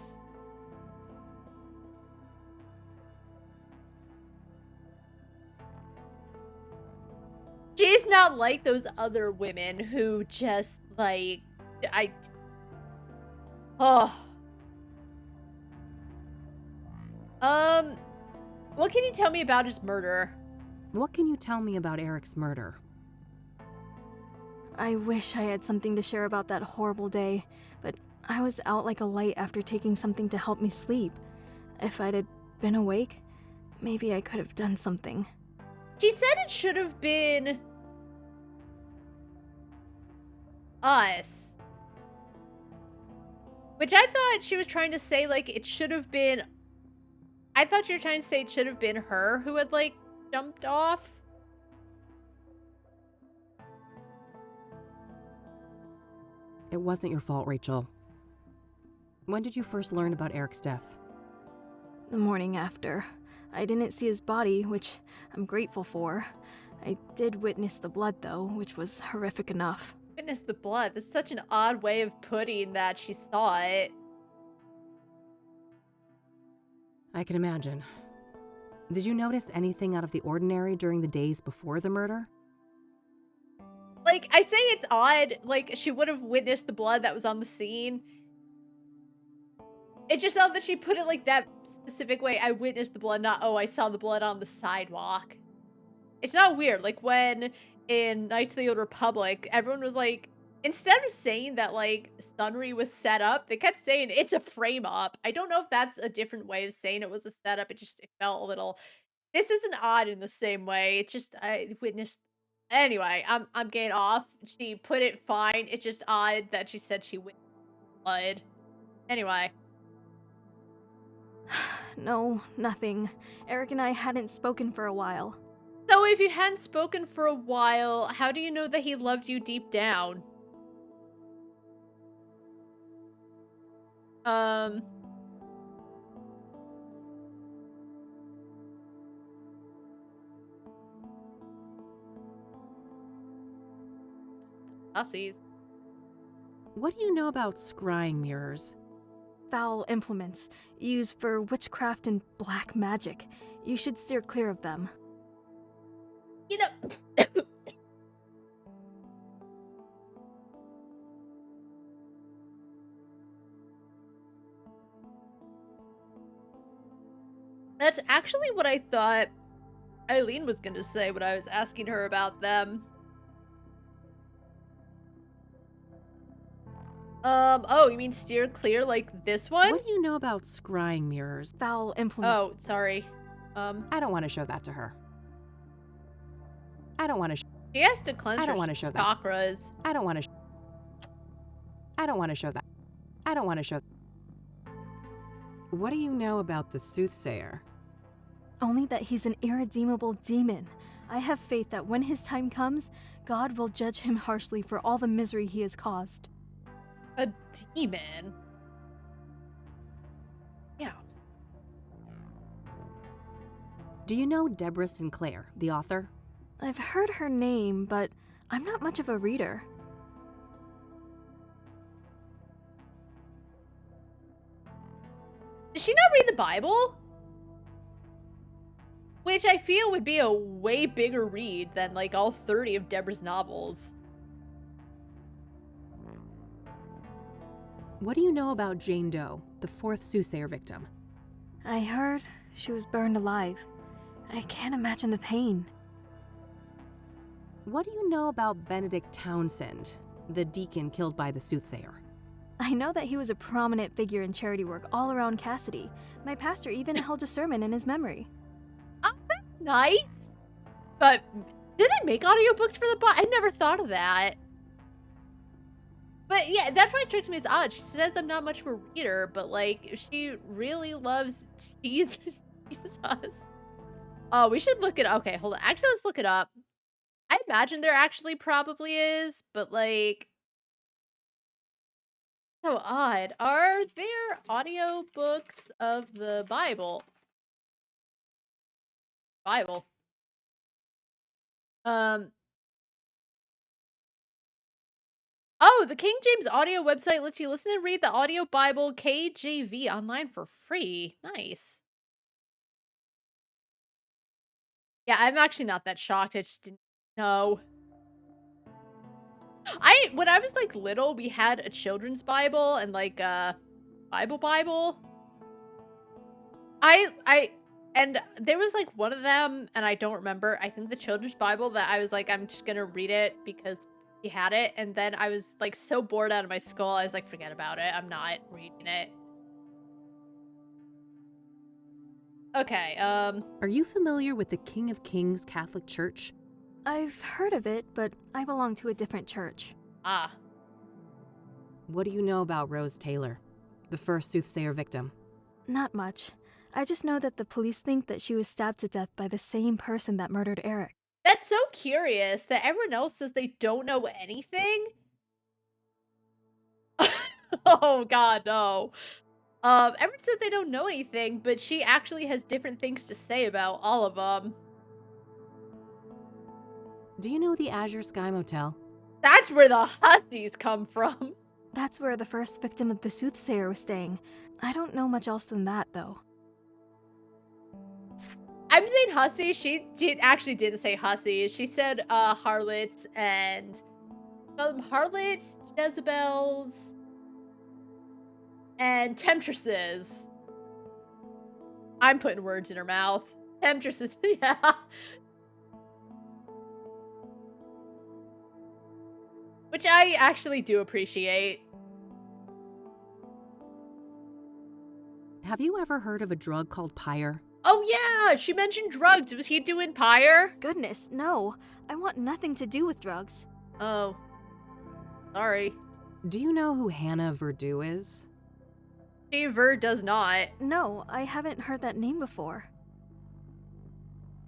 She's not like those other women who just, like, what can you tell me about his murder? What can you tell me about Eric's murder? I wish I had something to share about that horrible day, but I was out like a light after taking something to help me sleep. If I'd have been awake, maybe I could have done something. She said it should have been us. Which I thought she was trying to say, like, it should have been... I thought you were trying to say it should have been her who had, like, jumped off. It wasn't your fault, Rachel. When did you first learn about Eric's death? The morning after. I didn't see his body, which I'm grateful for. I did witness the blood, though, which was horrific enough. Witness the blood? That's such an odd way of putting that she saw it. I can imagine. Did you notice anything out of the ordinary during the days before the murder? Like, I say it's odd, like, she would have witnessed the blood that was on the scene. It just felt that she put it like that specific way. I witnessed the blood, not, oh, I saw the blood on the sidewalk. It's not weird. Like, when in Knights of the Old Republic, everyone was like, instead of saying that, like, Sunry was set up, they kept saying it's a frame up. I don't know if that's a different way of saying it was a setup. It felt a little, this isn't odd in the same way. It's just, I witnessed, anyway, I'm getting off. She put it fine. It's just odd that she said she witnessed blood. Anyway. No, nothing. Eric and I hadn't spoken for a while. So if you hadn't spoken for a while, how do you know that he loved you deep down? Hussies. What do you know about scrying mirrors? Foul implements, used for witchcraft and black magic. You should steer clear of them. You know... That's actually what I thought Eileen was gonna say when I was asking her about them. Oh, you mean steer clear like this one? What do you know about scrying mirrors? Foul implement. Oh, sorry. I don't want to show that to her. I don't want to He has to cleanse I don't her want to show that. chakras. I don't want to show that. I don't want to show. What do you know about the Soothsayer? Only that he's an irredeemable demon. I have faith that when his time comes, God will judge him harshly for all the misery he has caused. A demon? Yeah. Do you know Deborah Sinclair, the author? I've heard her name, but I'm not much of a reader. Does she not read the Bible? Which I feel would be a way bigger read than like all 30 of Deborah's novels. What do you know about Jane Doe, the 4th Soothsayer victim? I heard she was burned alive. I can't imagine the pain. What do you know about Benedict Townsend, the deacon killed by the Soothsayer? I know that he was a prominent figure in charity work all around Cassidy. My pastor even held a sermon in his memory. Nice. But did they make audiobooks for the Bible? I never thought of that. But yeah, that's why it tricks me as odd. She says I'm not much of a reader, but like she really loves Jesus. Oh, we should look it up. Okay, hold on. Actually, let's look it up. I imagine there actually probably is, but like so odd. Are there audiobooks of the Bible? Oh, the King James audio website lets you listen and read the audio Bible KJV online for free. Nice. Yeah, I'm actually not that shocked. I just didn't know. When I was like little, we had a children's Bible and like a Bible. And there was like one of them, and I don't remember. I think the children's Bible that I was like, I'm just gonna read it because he had it. And then I was like so bored out of my skull, I was like, forget about it. I'm not reading it. Okay, Are you familiar with the King of Kings Catholic Church? I've heard of it, but I belong to a different church. Ah. What do you know about Rose Taylor, the 1st Soothsayer victim? Not much. I just know that the police think that she was stabbed to death by the same person that murdered Eric. That's so curious that everyone else says they don't know anything. Oh god, no. Everyone says they don't know anything, but she actually has different things to say about all of them. Do you know the Azure Sky Motel? That's where the Hussies come from. That's where the first victim of the Soothsayer was staying. I don't know much else than that, though. I'm saying hussy. She actually didn't say hussy. She said harlots and harlots, Jezebels, and temptresses. I'm putting words in her mouth. Temptresses, yeah. Which I actually do appreciate. Have you ever heard of a drug called Pyre? Oh yeah, she mentioned drugs. Was he doing Pyre? Goodness, no. I want nothing to do with drugs. Oh. Sorry. Do you know who Hannah Verdew is? She does not. No, I haven't heard that name before.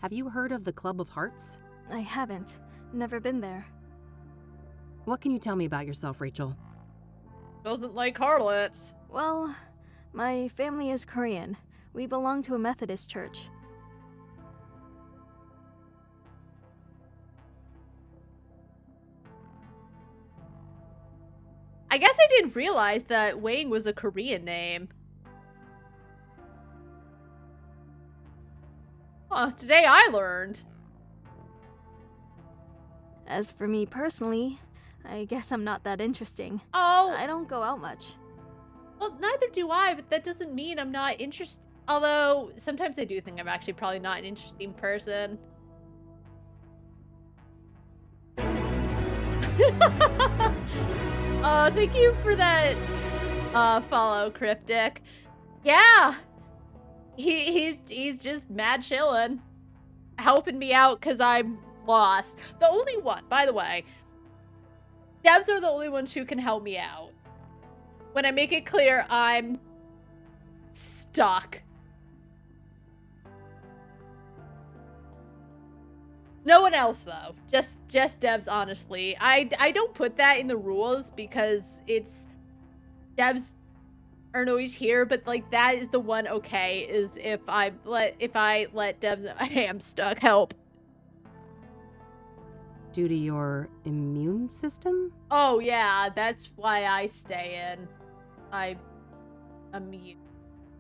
Have you heard of the Club of Hearts? I haven't. Never been there. What can you tell me about yourself, Rachel? Doesn't like harlots. Well, my family is Korean. We belong to a Methodist church. I guess I didn't realize that Wang was a Korean name. Oh, today I learned. As for me personally, I guess I'm not that interesting. Oh. I don't go out much. Well, neither do I, but that doesn't mean I'm not interested. Although, sometimes I do think I'm actually probably not an interesting person. Thank you for that follow, Cryptic. Yeah. He's just mad chillin'. Helping me out because I'm lost. The only one, by the way. Devs are the only ones who can help me out. When I make it clear, I'm stuck. No one else, though. Just devs, honestly. I don't put that in the rules because it's... Devs aren't always here, but, like, that is the one okay, is if I let devs know, hey, I'm stuck, help. Due to your immune system? Oh, yeah, that's why I stay in. I'm immune.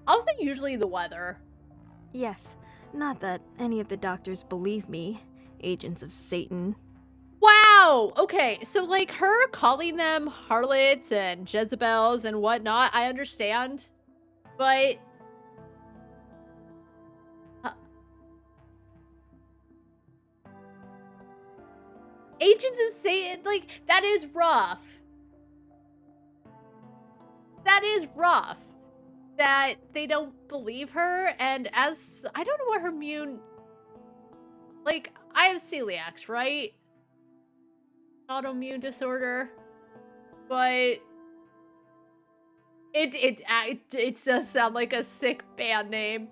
Also, usually the weather. Yes, not that any of the doctors believe me. Agents of Satan. Wow! Okay, so, like, her calling them harlots and Jezebels and whatnot, I understand. But... Agents of Satan, like, that is rough. That is rough. That they don't believe her, and as... I don't know what her immune... Like, I have celiacs, right? Autoimmune disorder. But... It does sound like a sick band name.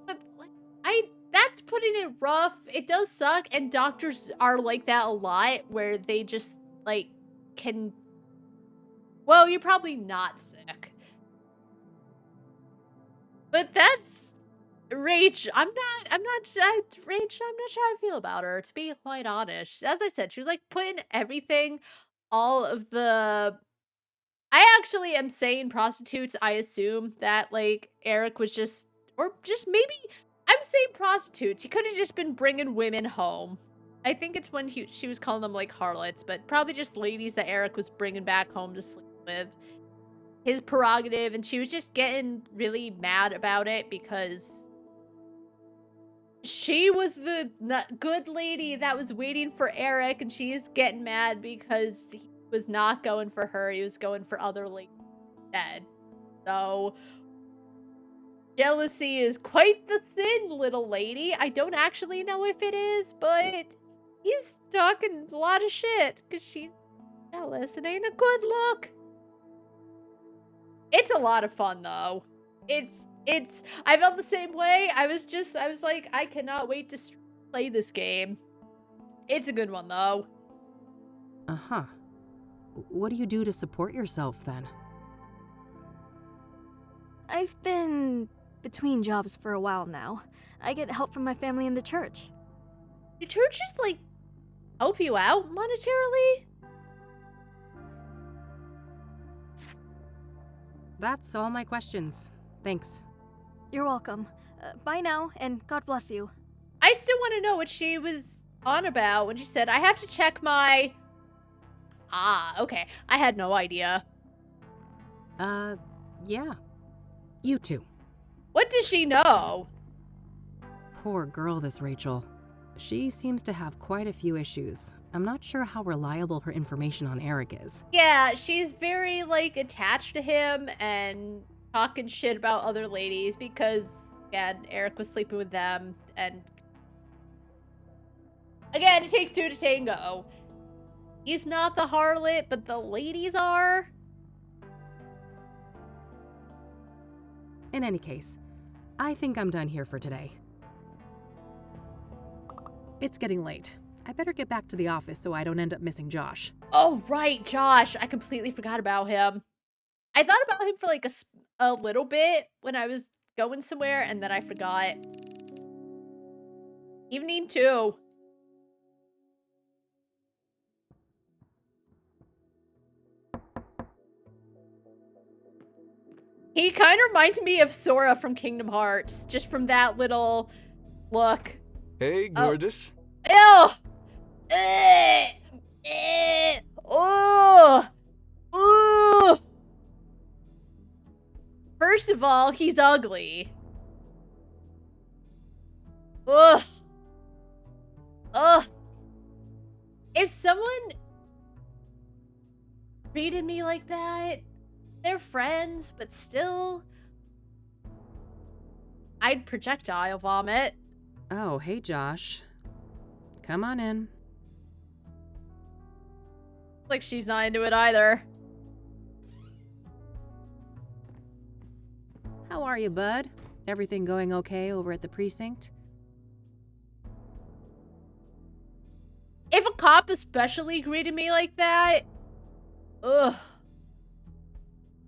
But, like, that's putting it rough. It does suck, and doctors are like that a lot, where they just, like, can... Well, you're probably not sick. But that's... Rach, I'm not sure how I feel about her, to be quite honest. As I said, she was, like, putting everything, all of the... I actually am saying prostitutes. I assume that, like, Eric was just... Or just maybe... I'm saying prostitutes. He could have just been bringing women home. I think it's when she was calling them, like, harlots, but probably just ladies that Eric was bringing back home to sleep with. His prerogative, and she was just getting really mad about it because... She was the good lady that was waiting for Eric, and she's getting mad because he was not going for her. He was going for other ladies instead. So, jealousy is quite the sin, little lady. I don't actually know if it is, but he's talking a lot of shit because she's jealous. It ain't a good look. It's a lot of fun, though. I felt the same way. I was like, I cannot wait to play this game. It's a good one, though. Uh-huh. What do you do to support yourself, then? I've been between jobs for a while now. I get help from my family in the church. Do churches, like, help you out monetarily? That's all my questions. Thanks. You're welcome. Bye now, and God bless you. I still want to know what she was on about when she said, I have to check my... Ah, okay. I had no idea. Yeah. You too. What does she know? Poor girl, this Rachel. She seems to have quite a few issues. I'm not sure how reliable her information on Eric is. Yeah, she's very, like, attached to him and talking shit about other ladies because, again, Eric was sleeping with them, and... Again, it takes two to tango. He's not the harlot, but the ladies are. In any case, I think I'm done here for today. It's getting late. I better get back to the office so I don't end up missing Josh. Oh, right, Josh. I completely forgot about him. I thought about him for, like, a little bit when I was going somewhere, and then I forgot. Evening 2. He kind of reminds me of Sora from Kingdom Hearts, just from that little look. Hey, gorgeous. Ew! Oh! Ooh! First of all, he's ugly. Ugh. Ugh. If someone treated me like that, they're friends, but still, I'd projectile vomit. Oh, hey, Josh. Come on in. Like she's not into it either. How are you, bud? Everything going okay over at the precinct? If a cop especially greeted me like that, ugh.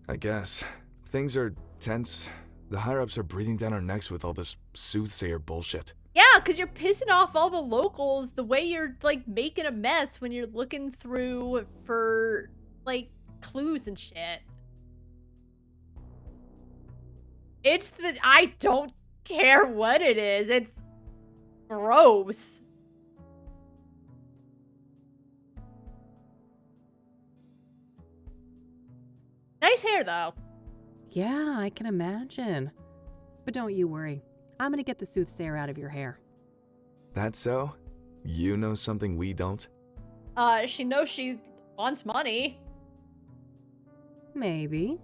I guess. Things are tense. The higher-ups are breathing down our necks with all this Soothsayer bullshit. Yeah, because you're pissing off all the locals the way you're, like, making a mess when you're looking through for, like, clues and shit. It's the... I don't care what it is. It's gross. Nice hair, though. Yeah, I can imagine. But don't you worry. I'm gonna get the Soothsayer out of your hair. That so? You know something we don't? She knows she wants money. Maybe.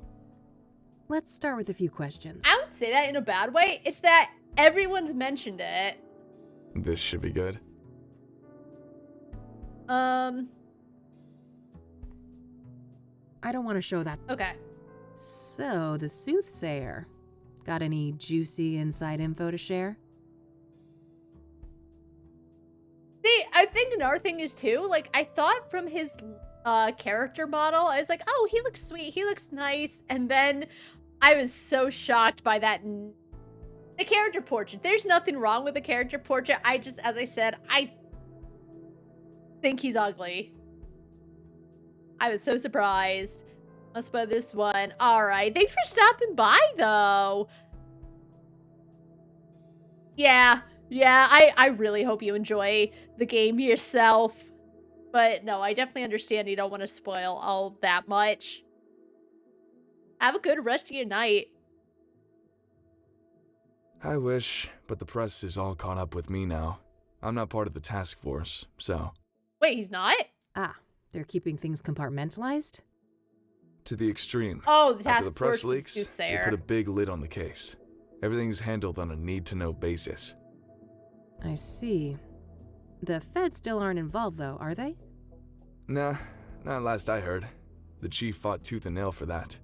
Let's start with a few questions. I don't say that in a bad way. It's that everyone's mentioned it. This should be good. I don't want to show that. Okay. So, the Soothsayer. Got any juicy inside info to share? See, I think another thing is too, like, I thought from his character model, I was like, oh, he looks sweet, he looks nice, and then I was so shocked by that. The character portrait. There's nothing wrong with the character portrait. I just, as I said, I think he's ugly. I was so surprised. Let's put this one. Alright, thanks for stopping by, though. Yeah, I really hope you enjoy the game yourself. But no, I definitely understand you don't want to spoil all that much. Have a good rest of your night. I wish, but the press is all caught up with me now. I'm not part of the task force, so... Wait, he's not? Ah, they're keeping things compartmentalized? To the extreme. Oh, the After task the press force leaks, they Soothsayer. put a big lid on the case. Everything's handled on a need-to-know basis. I see. The feds still aren't involved, though, are they? Nah, not last I heard. The chief fought tooth and nail for that.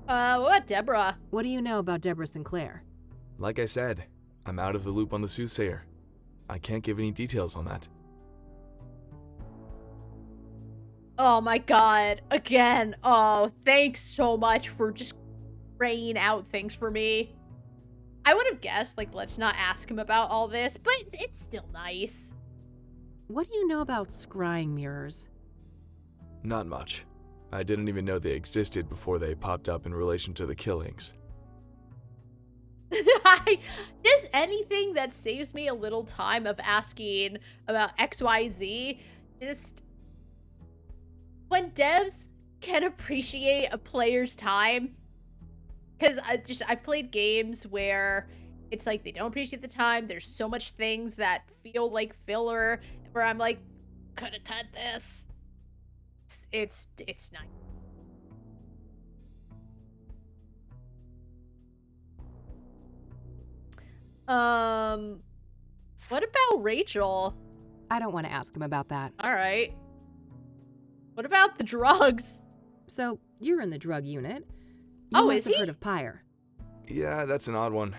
What about Deborah? What do you know about Deborah Sinclair? Like I said, I'm out of the loop on the Soothsayer. I can't give any details on that. Oh my god. Again. Oh, thanks so much for just praying out things for me. I would have guessed, like, let's not ask him about all this, but it's still nice. What do you know about scrying mirrors? Not much. I didn't even know they existed before they popped up in relation to the killings. Just anything that saves me a little time of asking about XYZ, just... When devs can appreciate a player's time, because I've played games where it's like they don't appreciate the time. There's so much things that feel like filler, where I'm like, could have cut this. It's nice. What about Rachel? I don't want to ask him about that. All right. What about the drugs? So, you're in the drug unit. Oh, You must is have he? heard of Pyre. Yeah, that's an odd one.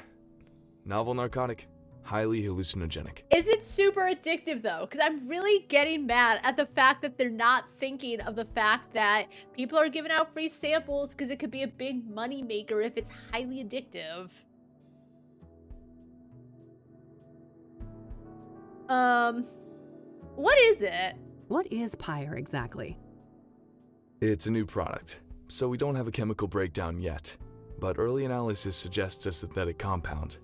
Novel narcotic. Highly hallucinogenic. Is it super addictive, though? Because I'm really getting mad at the fact that they're not thinking of the fact that people are giving out free samples because it could be a big money maker if it's highly addictive. What is it? What is Pyre exactly? It's a new product, so we don't have a chemical breakdown yet. But early analysis suggests a synthetic compound.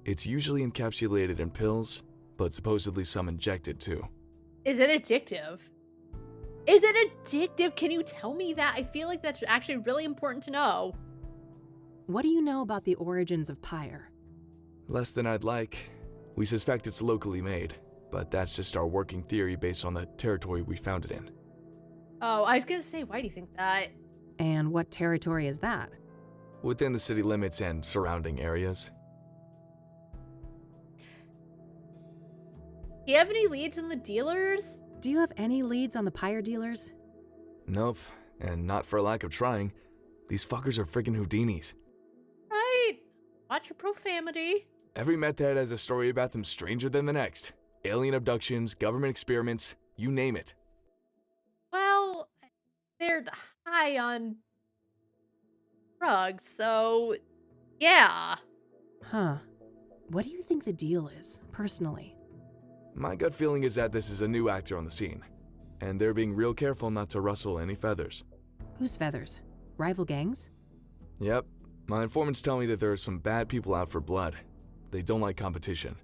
It's usually encapsulated in pills, but supposedly some injected too. Is it addictive? Is it addictive? Can you tell me that? I feel like that's actually really important to know. What do you know about the origins of Pyre? Less than I'd like. We suspect it's locally made, but that's just our working theory based on the territory we found it in. Oh, I was gonna say, why do you think that? And what territory is that? Within the city limits and surrounding areas. Do you have any leads on the dealers? Do you have any leads on the pyre dealers? Nope, and not for lack of trying. These fuckers are freaking Houdinis. Right. Watch your profanity. Every meth head has a story about them stranger than the next. Alien abductions, government experiments, you name it. Well, they're high on drugs, so yeah. Huh. What do you think the deal is, personally? My gut feeling is that this is a new actor on the scene, and they're being real careful not to rustle any feathers. Whose feathers? Rival gangs? Yep. My informants tell me that there are some bad people out for blood. They don't like competition.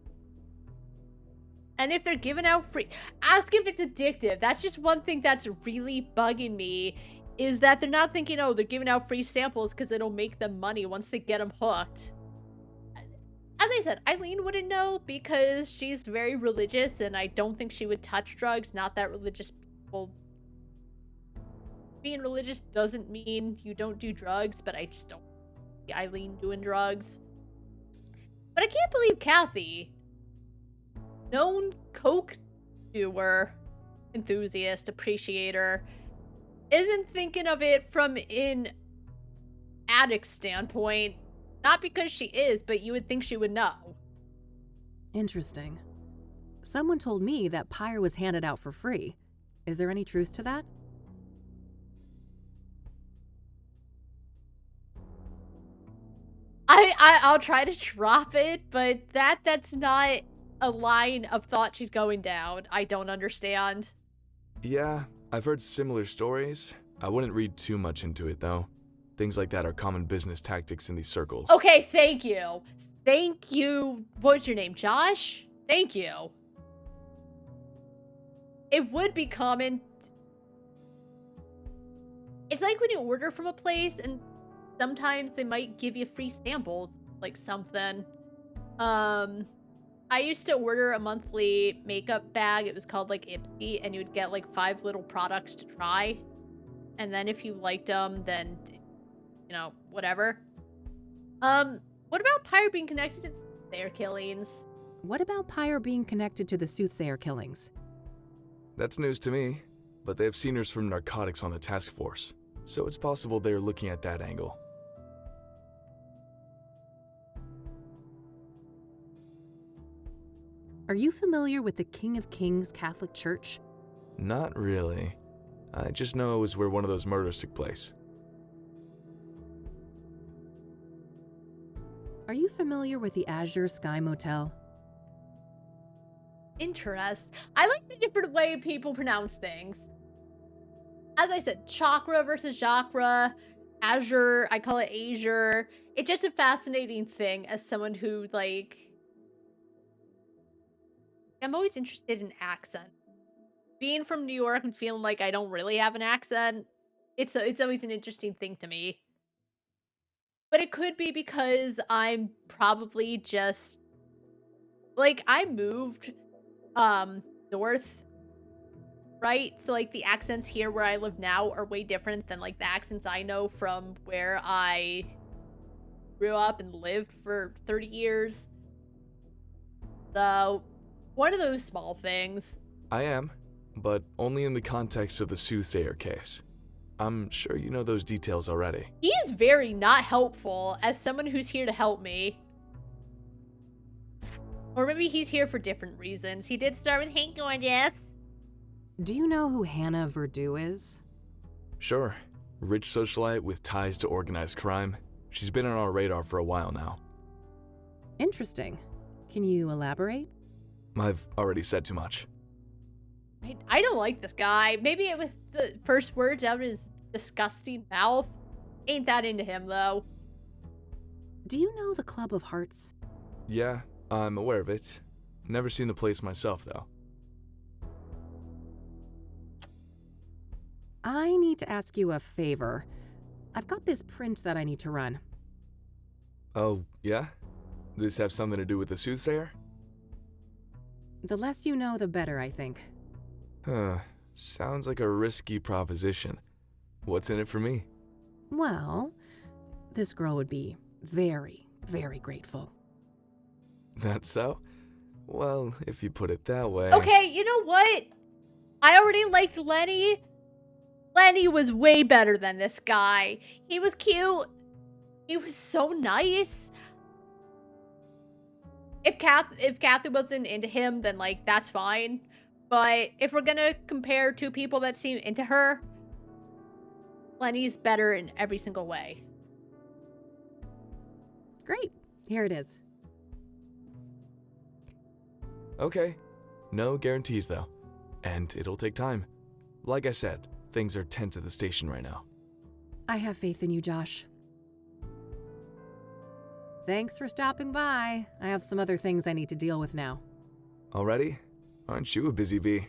And if they're giving out free, ask if it's addictive. That's just one thing that's really bugging me, is that they're not thinking, oh, they're giving out free samples because it'll make them money once they get them hooked. As I said, Eileen wouldn't know because she's very religious and I don't think she would touch drugs. Not that religious people... Being religious doesn't mean you don't do drugs, but I just don't see Eileen doing drugs. But I can't believe Kathy, known coke doer, enthusiast, appreciator, isn't thinking of it from an addict standpoint. Not because she is, but you would think she would know. Interesting. Someone told me that pyre was handed out for free. Is there any truth to that? I'll try to drop it, but that's not a line of thought she's going down. I don't understand. Yeah, I've heard similar stories. I wouldn't read too much into it, though. Things like that are common business tactics in these circles. Okay, thank you. Thank you. What's your name, Josh? Thank you. It would be common. It's like when you order from a place and sometimes they might give you free samples, like something. I used to order a monthly makeup bag. It was called like Ipsy, and you would get like 5 little products to try. And then if you liked them, then, you know, whatever. What about pyre being connected to their killings? What about pyre being connected to the Soothsayer killings? That's news to me, but they have seniors from narcotics on the task force, so it's possible they're looking at that angle. Are you familiar with the King of Kings Catholic Church? Not really. I just know it was where one of those murders took place. Are you familiar with the Azure Sky Motel? Interest. I like the different way people pronounce things. As I said, chakra versus chakra, Azure, I call it Azure. It's just a fascinating thing as someone who, like... I'm always interested in accent. Being from New York and feeling like I don't really have an accent, it's always an interesting thing to me. But it could be because I'm probably just... Like, I moved north, right? So, like, the accents here where I live now are way different than, like, the accents I know from where I grew up and lived for 30 years. So, one of those small things. I am, but only in the context of the Soothsayer case. I'm sure you know those details already. He is very not helpful as someone who's here to help me. Or maybe he's here for different reasons. He did start with, "Hey, gorgeous." Do you know who Hannah Verdew is? Sure. Rich socialite with ties to organized crime. She's been on our radar for a while now. Interesting. Can you elaborate? I've already said too much. I don't like this guy. Maybe it was the first words out of his disgusting mouth. Ain't that into him, though. Do you know the Club of Hearts? Yeah, I'm aware of it. Never seen the place myself, though. I need to ask you a favor. I've got this print that I need to run. Oh, yeah? This have something to do with the Soothsayer? The less you know, the better, I think. Huh. Sounds like a risky proposition. What's in it for me? Well, this girl would be very, very grateful. That's so? Well, if you put it that way. Okay, you know what? I already liked Lenny. Lenny was way better than this guy. He was cute. He was so nice. If Kathy wasn't into him, then like that's fine. But if we're gonna compare two people that seem into her, Lenny's better in every single way. Great. Here it is. Okay. No guarantees, though. And it'll take time. Like I said, things are tense at the station right now. I have faith in you, Josh. Thanks for stopping by. I have some other things I need to deal with now. Already? Aren't you a busy bee?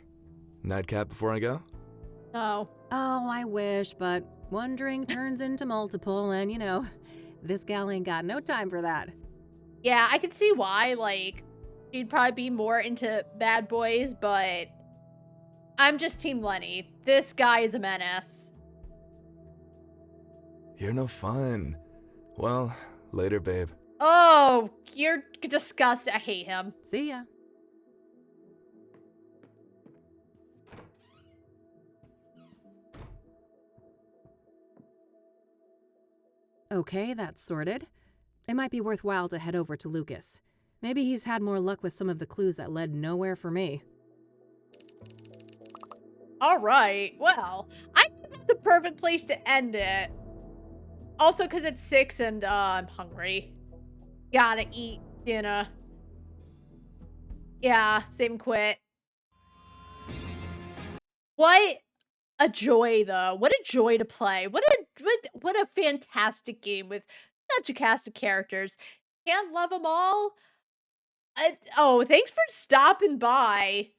Nightcap before I go? No. Oh, I wish, but one drink turns into multiple, and you know, this gal ain't got no time for that. Yeah, I can see why. Like, she'd probably be more into bad boys, but I'm just Team Lenny. This guy is a menace. You're no fun. Well, later, babe. Oh, you're disgusting. I hate him. See ya. Okay, that's sorted. It might be worthwhile to head over to Lucas. Maybe he's had more luck with some of the clues that led nowhere for me. All right. Well, I think that's the perfect place to end it. Also, because it's 6 and I'm hungry. Gotta eat dinner. Yeah, save and quit. What a joy, though. What a joy to play. What a fantastic game with such a cast of characters. Can't love them all. Oh, thanks for stopping by.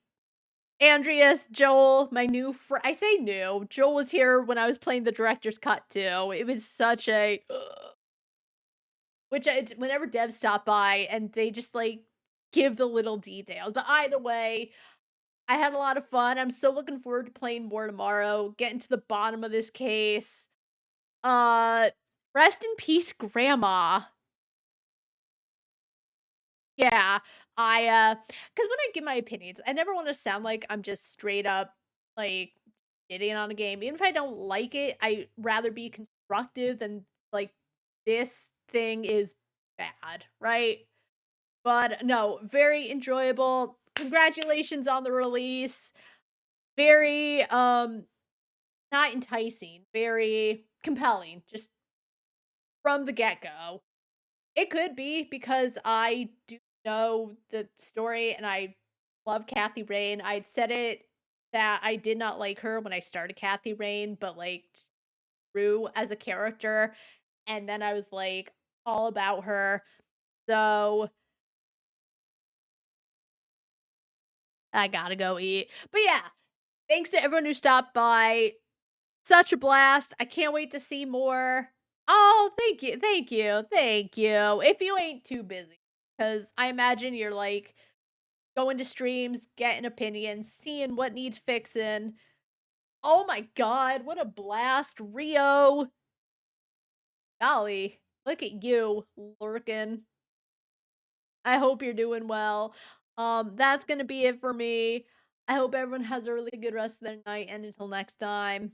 Andreas, Joel, my new friend. I say new. Joel was here when I was playing the director's cut too. It was such a... whenever devs stop by and they just like give the little details. But either way, I had a lot of fun. I'm so looking forward to playing more tomorrow, getting to the bottom of this case. Rest in peace, Grandma. Yeah, because when I give my opinions, I never want to sound like I'm just straight up, like, shitting on a game. Even if I don't like it, I'd rather be constructive than, like, this thing is bad, right? But no, very enjoyable. Congratulations on the release. Very, not enticing, very compelling, just from the get-go. It could be because I do know the story and I love Kathy Rain. I'd said it that I did not like her when I started Kathy Rain, but like grew as a character. And then I was like all about her. So I gotta go eat. But yeah, thanks to everyone who stopped by. Such a blast. I can't wait to see more. Oh, thank you. Thank you. Thank you. If you ain't too busy. Because I imagine you're like going to streams, getting opinions, seeing what needs fixing. Oh my god, what a blast. Rio. Golly, look at you lurking. I hope you're doing well. That's gonna be it for me. I hope everyone has a really good rest of their night, and until next time.